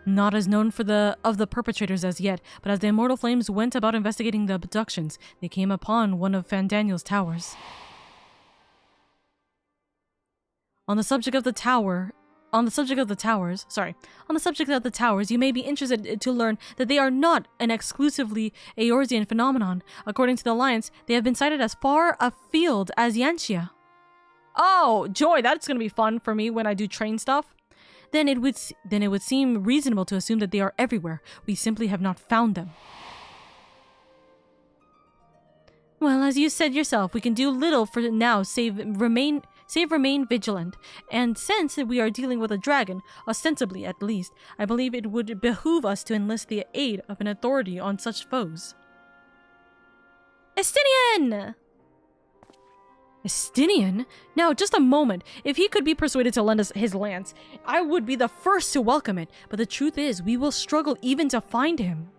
Not as known of the perpetrators as yet, but as the Immortal Flames went about investigating the abductions, they came upon one of Fandaniel's towers. On the subject of the towers, you may be interested to learn that they are not an exclusively Eorzean phenomenon. According to the Alliance, they have been sighted as far afield as Yanxia. Oh, joy, that's gonna be fun for me when I do train stuff. Then it would seem reasonable to assume that they are everywhere. We simply have not found them. Well, as you said yourself, we can do little for now save remain vigilant. And since we are dealing with a dragon, ostensibly at least, I believe it would behoove us to enlist the aid of an authority on such foes. Estinian! Estinian? Now, just a moment. If he could be persuaded to lend us his lance, I would be the first to welcome it. But the truth is, we will struggle even to find him.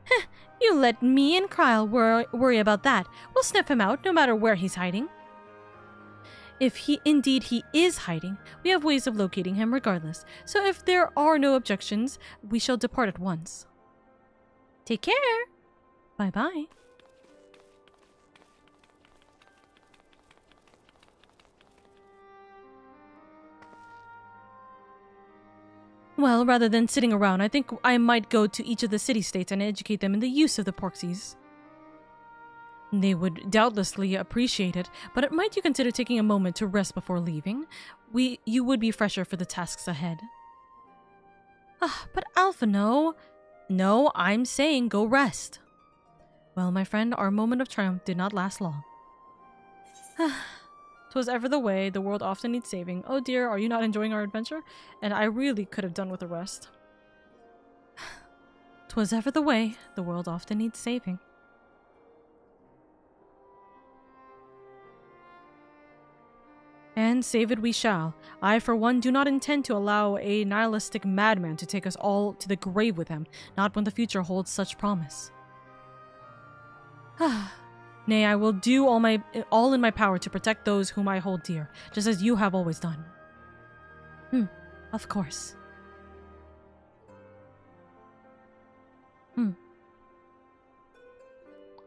Heh, you let me and Kryle worry about that. We'll sniff him out, no matter where he's hiding. If he is hiding, we have ways of locating him regardless. So if there are no objections, we shall depart at once. Take care. Bye-bye. Well, rather than sitting around, I think I might go to each of the city-states and educate them in the use of the Porxies. They would doubtlessly appreciate it, but might you consider taking a moment to rest before leaving? You would be fresher for the tasks ahead. But Alpha, no. No, I'm saying go rest. Well, my friend, our moment of triumph did not last long. 'Twas ever the way, the world often needs saving. Oh dear, are you not enjoying our adventure? And I really could have done with a rest. 'Twas ever the way, the world often needs saving. And save it we shall. I, for one, do not intend to allow a nihilistic madman to take us all to the grave with him, not when the future holds such promise. Nay, I will do all in my power to protect those whom I hold dear, just as you have always done. Of course.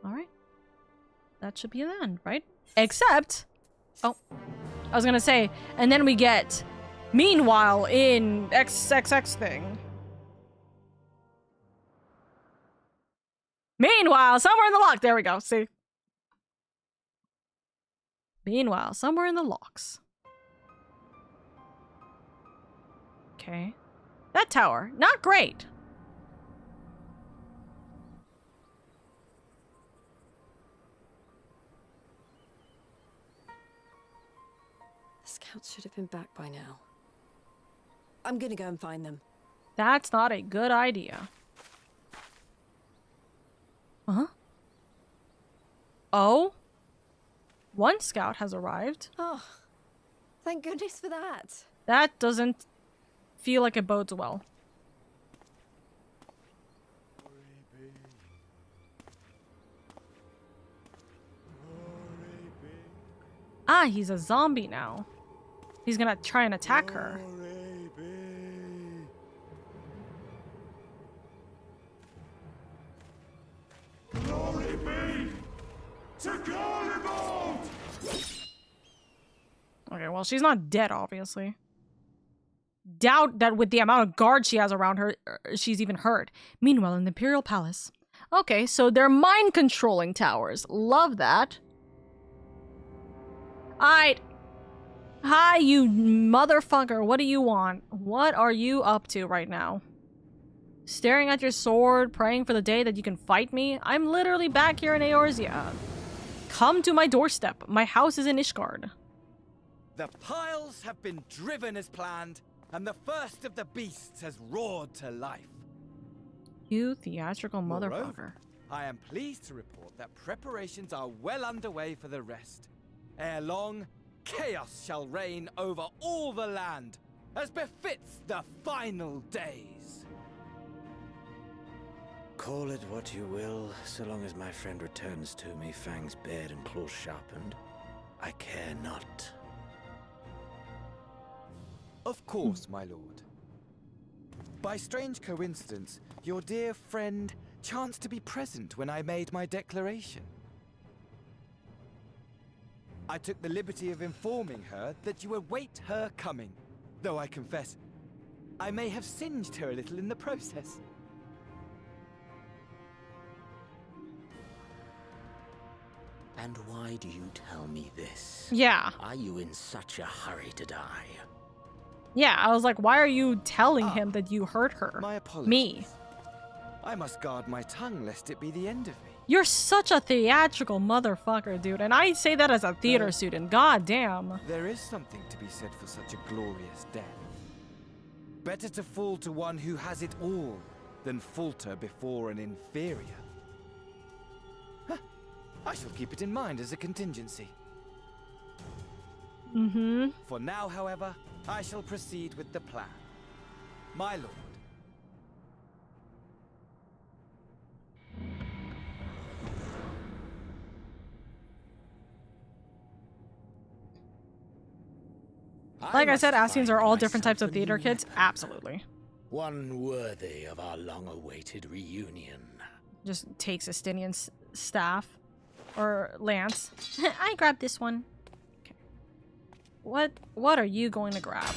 Alright. That should be the end, right? Except... Oh. I was gonna say, and then we get... Meanwhile in XXX thing. Meanwhile, somewhere in the lock. There we go. See? Meanwhile, somewhere in the locks. Okay. That tower, not great. should have been back by now. I'm gonna go and find them. That's not a good idea. Huh? Oh? One scout has arrived. Oh, thank goodness for that. That doesn't feel like it bodes well. Ah, he's a zombie now. He's gonna try and attack her. Glory be to Garlemald! Okay, well, she's not dead, obviously. Doubt that with the amount of guards she has around her, she's even hurt. Meanwhile, in the Imperial Palace. Okay, so they're mind-controlling towers. Love that. Alright. Hi, you motherfucker. What do you want? What are you up to right now? Staring at your sword, praying for the day that you can fight me? I'm literally back here in Eorzea. Come to my doorstep. My house is in Ishgard. The piles have been driven as planned, and the first of the beasts has roared to life. You theatrical motherfucker. Moreover, I am pleased to report that preparations are well underway for the rest. Ere long, chaos shall reign over all the land, as befits the final days. Call it what you will, so long as my friend returns to me, fangs bared and claws sharpened. I care not. Of course, my lord. By strange coincidence, your dear friend chanced to be present when I made my declaration. I took the liberty of informing her that you await her coming, though I confess, I may have singed her a little in the process. And why do you tell me this? Yeah. Are you in such a hurry to die? Yeah, I was like, why are you telling him that you hurt her? My apologies. Me. I must guard my tongue lest it be the end of me. You're such a theatrical motherfucker, dude. And I say that as a theater student. God damn. There is something to be said for such a glorious death. Better to fall to one who has it all than falter before an inferior. Huh. I shall keep it in mind as a contingency. Mm-hmm. For now, however, I shall proceed with the plan. My lord. Like I said, Ascians are all different types of theater kids. Absolutely. One worthy of our long-awaited reunion. Just takes Estinian staff. Or lance. I grabbed this one. Okay. What are you going to grab?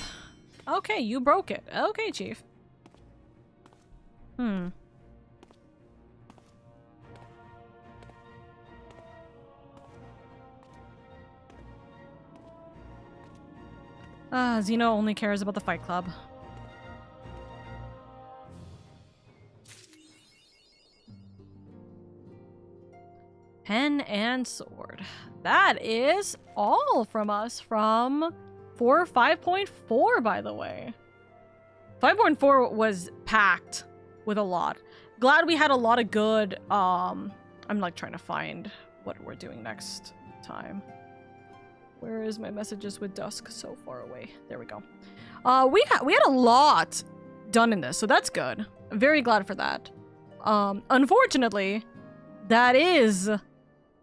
Okay, you broke it. Okay, Chief. Xeno only cares about the Fight Club. Pen and sword. That is all from us from 5.4, by the way. 5.4 was packed with a lot. Glad we had a lot of good, I'm like trying to find what we're doing next time. Where is my messages with Dusk? So far away. There we go. We had a lot done in this, so that's good. I'm very glad for that. Unfortunately,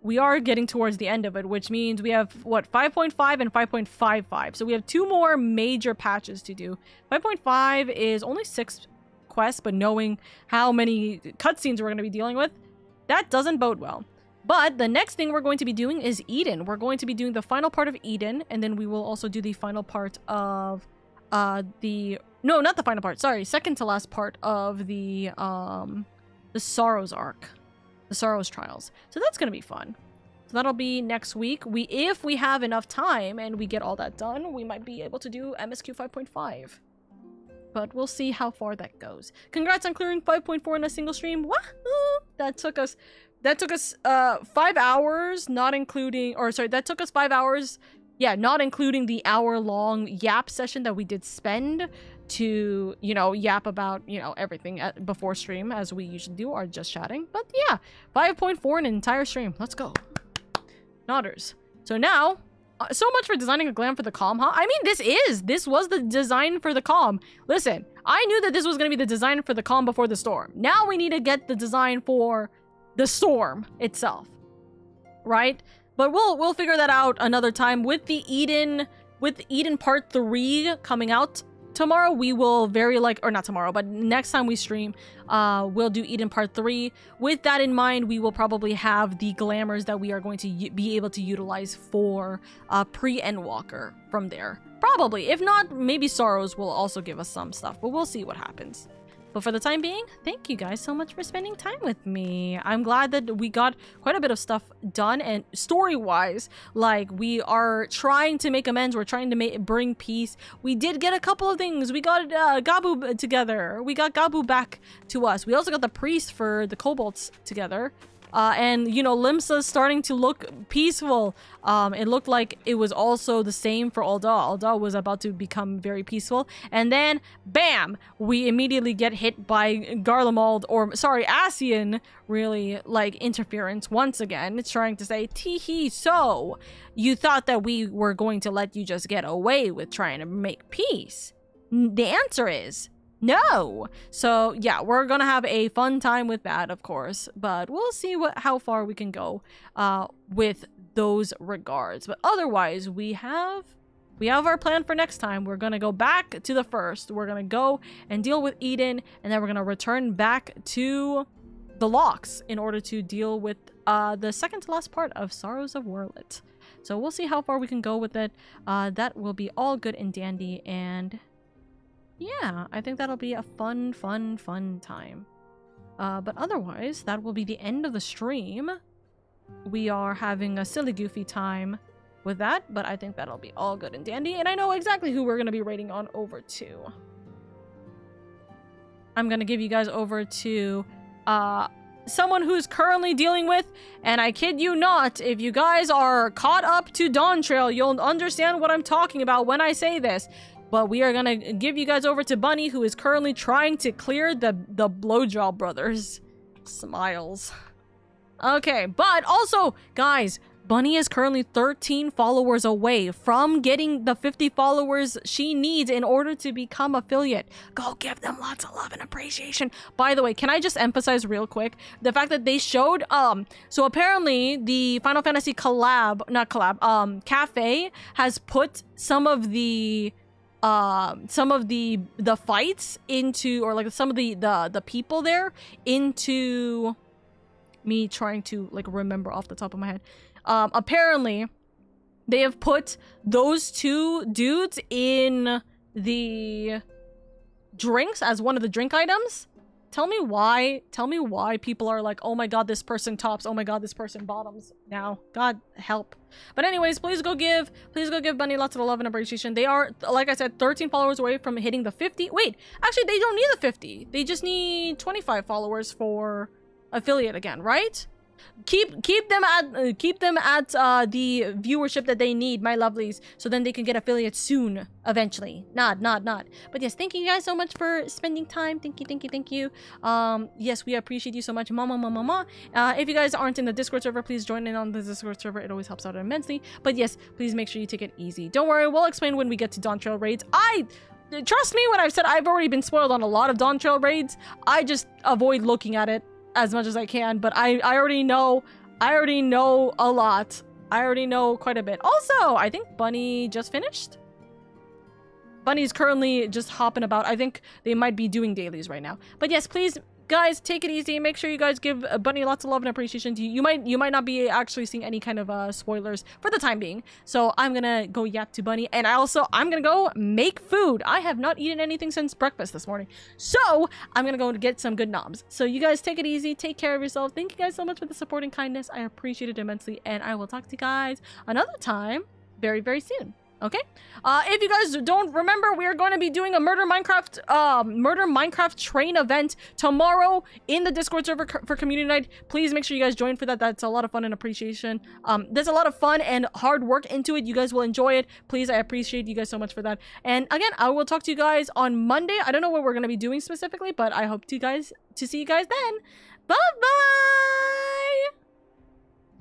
we are getting towards the end of it, which means we have, what, 5.5 and 5.55. So we have 2 more major patches to do. 5.5 is only 6 quests, but knowing how many cutscenes we're going to be dealing with, that doesn't bode well. But the next thing we're going to be doing is Eden. We're going to be doing the final part of Eden, and then we will also do the final part of no, not the final part. Sorry, second to last part of the Sorrows arc, the Sorrows Trials. So that's gonna be fun. So that'll be next week. If we have enough time and we get all that done, we might be able to do MSQ 5.5. But we'll see how far that goes. Congrats on clearing 5.4 in a single stream. Wahoo! That took us 5 hours, not including, or sorry, that took us 5 hours Yeah, not including the hour-long yap session that we did spend to, you know, yap about, you know, everything before stream, as we usually do, or just chatting. But yeah, 5.4 an entire stream. Let's go. Nodders. So now, so much for designing a glam for the calm, huh? I mean, this was the design for the calm. Listen, I knew that this was going to be the design for the calm before the storm. Now we need to get the design for the storm itself, right? But we'll figure that out another time. With Eden part 3 coming out tomorrow, we will or not tomorrow, but next time we stream, we'll do Eden part 3. With that in mind, we will probably have the glamours that we are going to be able to utilize for pre-Endwalker from there. Probably. If not, maybe Sorrows will also give us some stuff, but we'll see what happens. But for the time being, thank you guys so much for spending time with me. I'm glad that we got quite a bit of stuff done, and story-wise, like, we are trying to make amends. We're trying to bring peace. We did get a couple of things. We got Gabu together. We got Gabu back to us. We also got the priest for the kobolds together. And, you know, Limsa's starting to look peaceful. It looked like it was also the same for Alda. Alda was about to become very peaceful. And then, bam! We immediately get hit by Garlemald, or, sorry, Ascian, really, like, interference once again. It's trying to say, tee-hee, so you thought that we were going to let you just get away with trying to make peace? The answer is no. So yeah, we're gonna have a fun time with that, of course, but we'll see how far we can go with those regards. But otherwise, we have our plan for next time. We're gonna go back to the first. We're gonna go and deal with Eden, and then we're gonna return back to the locks in order to deal with the second to last part of Sorrows of Werlet. So we'll see how far we can go with it. That will be all good and dandy, and yeah, I think that'll be a fun time. But otherwise, that will be the end of the stream. We are having a silly goofy time with that, but I think that'll be all good and dandy, and I know exactly who we're going to be rating on over to. I'm going to give you guys over to someone who's currently dealing with, and I kid you not, if you guys are caught up to Dawn Trail, you'll understand what I'm talking about when I say this. But we are gonna give you guys over to Bunny, who is currently trying to clear the Blowjob brothers. Smiles. Okay, but also, guys, Bunny is currently 13 followers away from getting the 50 followers she needs in order to become affiliate. Go give them lots of love and appreciation. By the way, can I just emphasize real quick the fact that they showed, so apparently the Final Fantasy cafe has put some of the fights into, or like some of the people there into, me trying to like remember off the top of my head. Apparently they have put those two dudes in the drinks as one of the drink items. Tell me why people are like, oh my god, this person tops, oh my god, this person bottoms now. God help. But anyways, please go give Bunny lots of love and appreciation. They are, like I said, 13 followers away from hitting the 50. Wait, actually, they don't need the 50. They just need 25 followers for affiliate again, right? Keep them at the viewership that they need, my lovelies, so then they can get affiliates soon, eventually. Nod. But yes, thank you guys so much for spending time. Thank you. Yes, we appreciate you so much, mama. If you guys aren't in the Discord server, please join in on the Discord server. It always helps out immensely. But yes, please make sure you take it easy. Don't worry, we'll explain when we get to Dawn Trail raids. Trust me when I've said I've already been spoiled on a lot of Dawn Trail raids. I just avoid looking at it as much as I can, but I already know a lot. I already know quite a bit. Also, I think Bunny just finished. Bunny's currently just hopping about. I think they might be doing dailies right now. But yes, please, guys, take it easy. Make sure you guys give Bunny lots of love and appreciation. You might not be actually seeing any kind of spoilers for the time being. So I'm gonna go yap to Bunny, and I'm gonna go make food. I have not eaten anything since breakfast this morning, so I'm gonna go get some good noms. So you guys take it easy, take care of yourself. Thank you guys so much for the support and kindness. I appreciate it immensely, and I will talk to you guys another time very, very soon. Okay. If you guys don't remember, we are going to be doing a Murder Minecraft train event tomorrow in the Discord server for community night. Please make sure you guys join for that. That's a lot of fun and appreciation. There's a lot of fun and hard work into it. You guys will enjoy it. Please, I appreciate you guys so much for that. And again, I will talk to you guys on Monday. I don't know what we're going to be doing specifically, but I hope to see you guys then. Bye bye.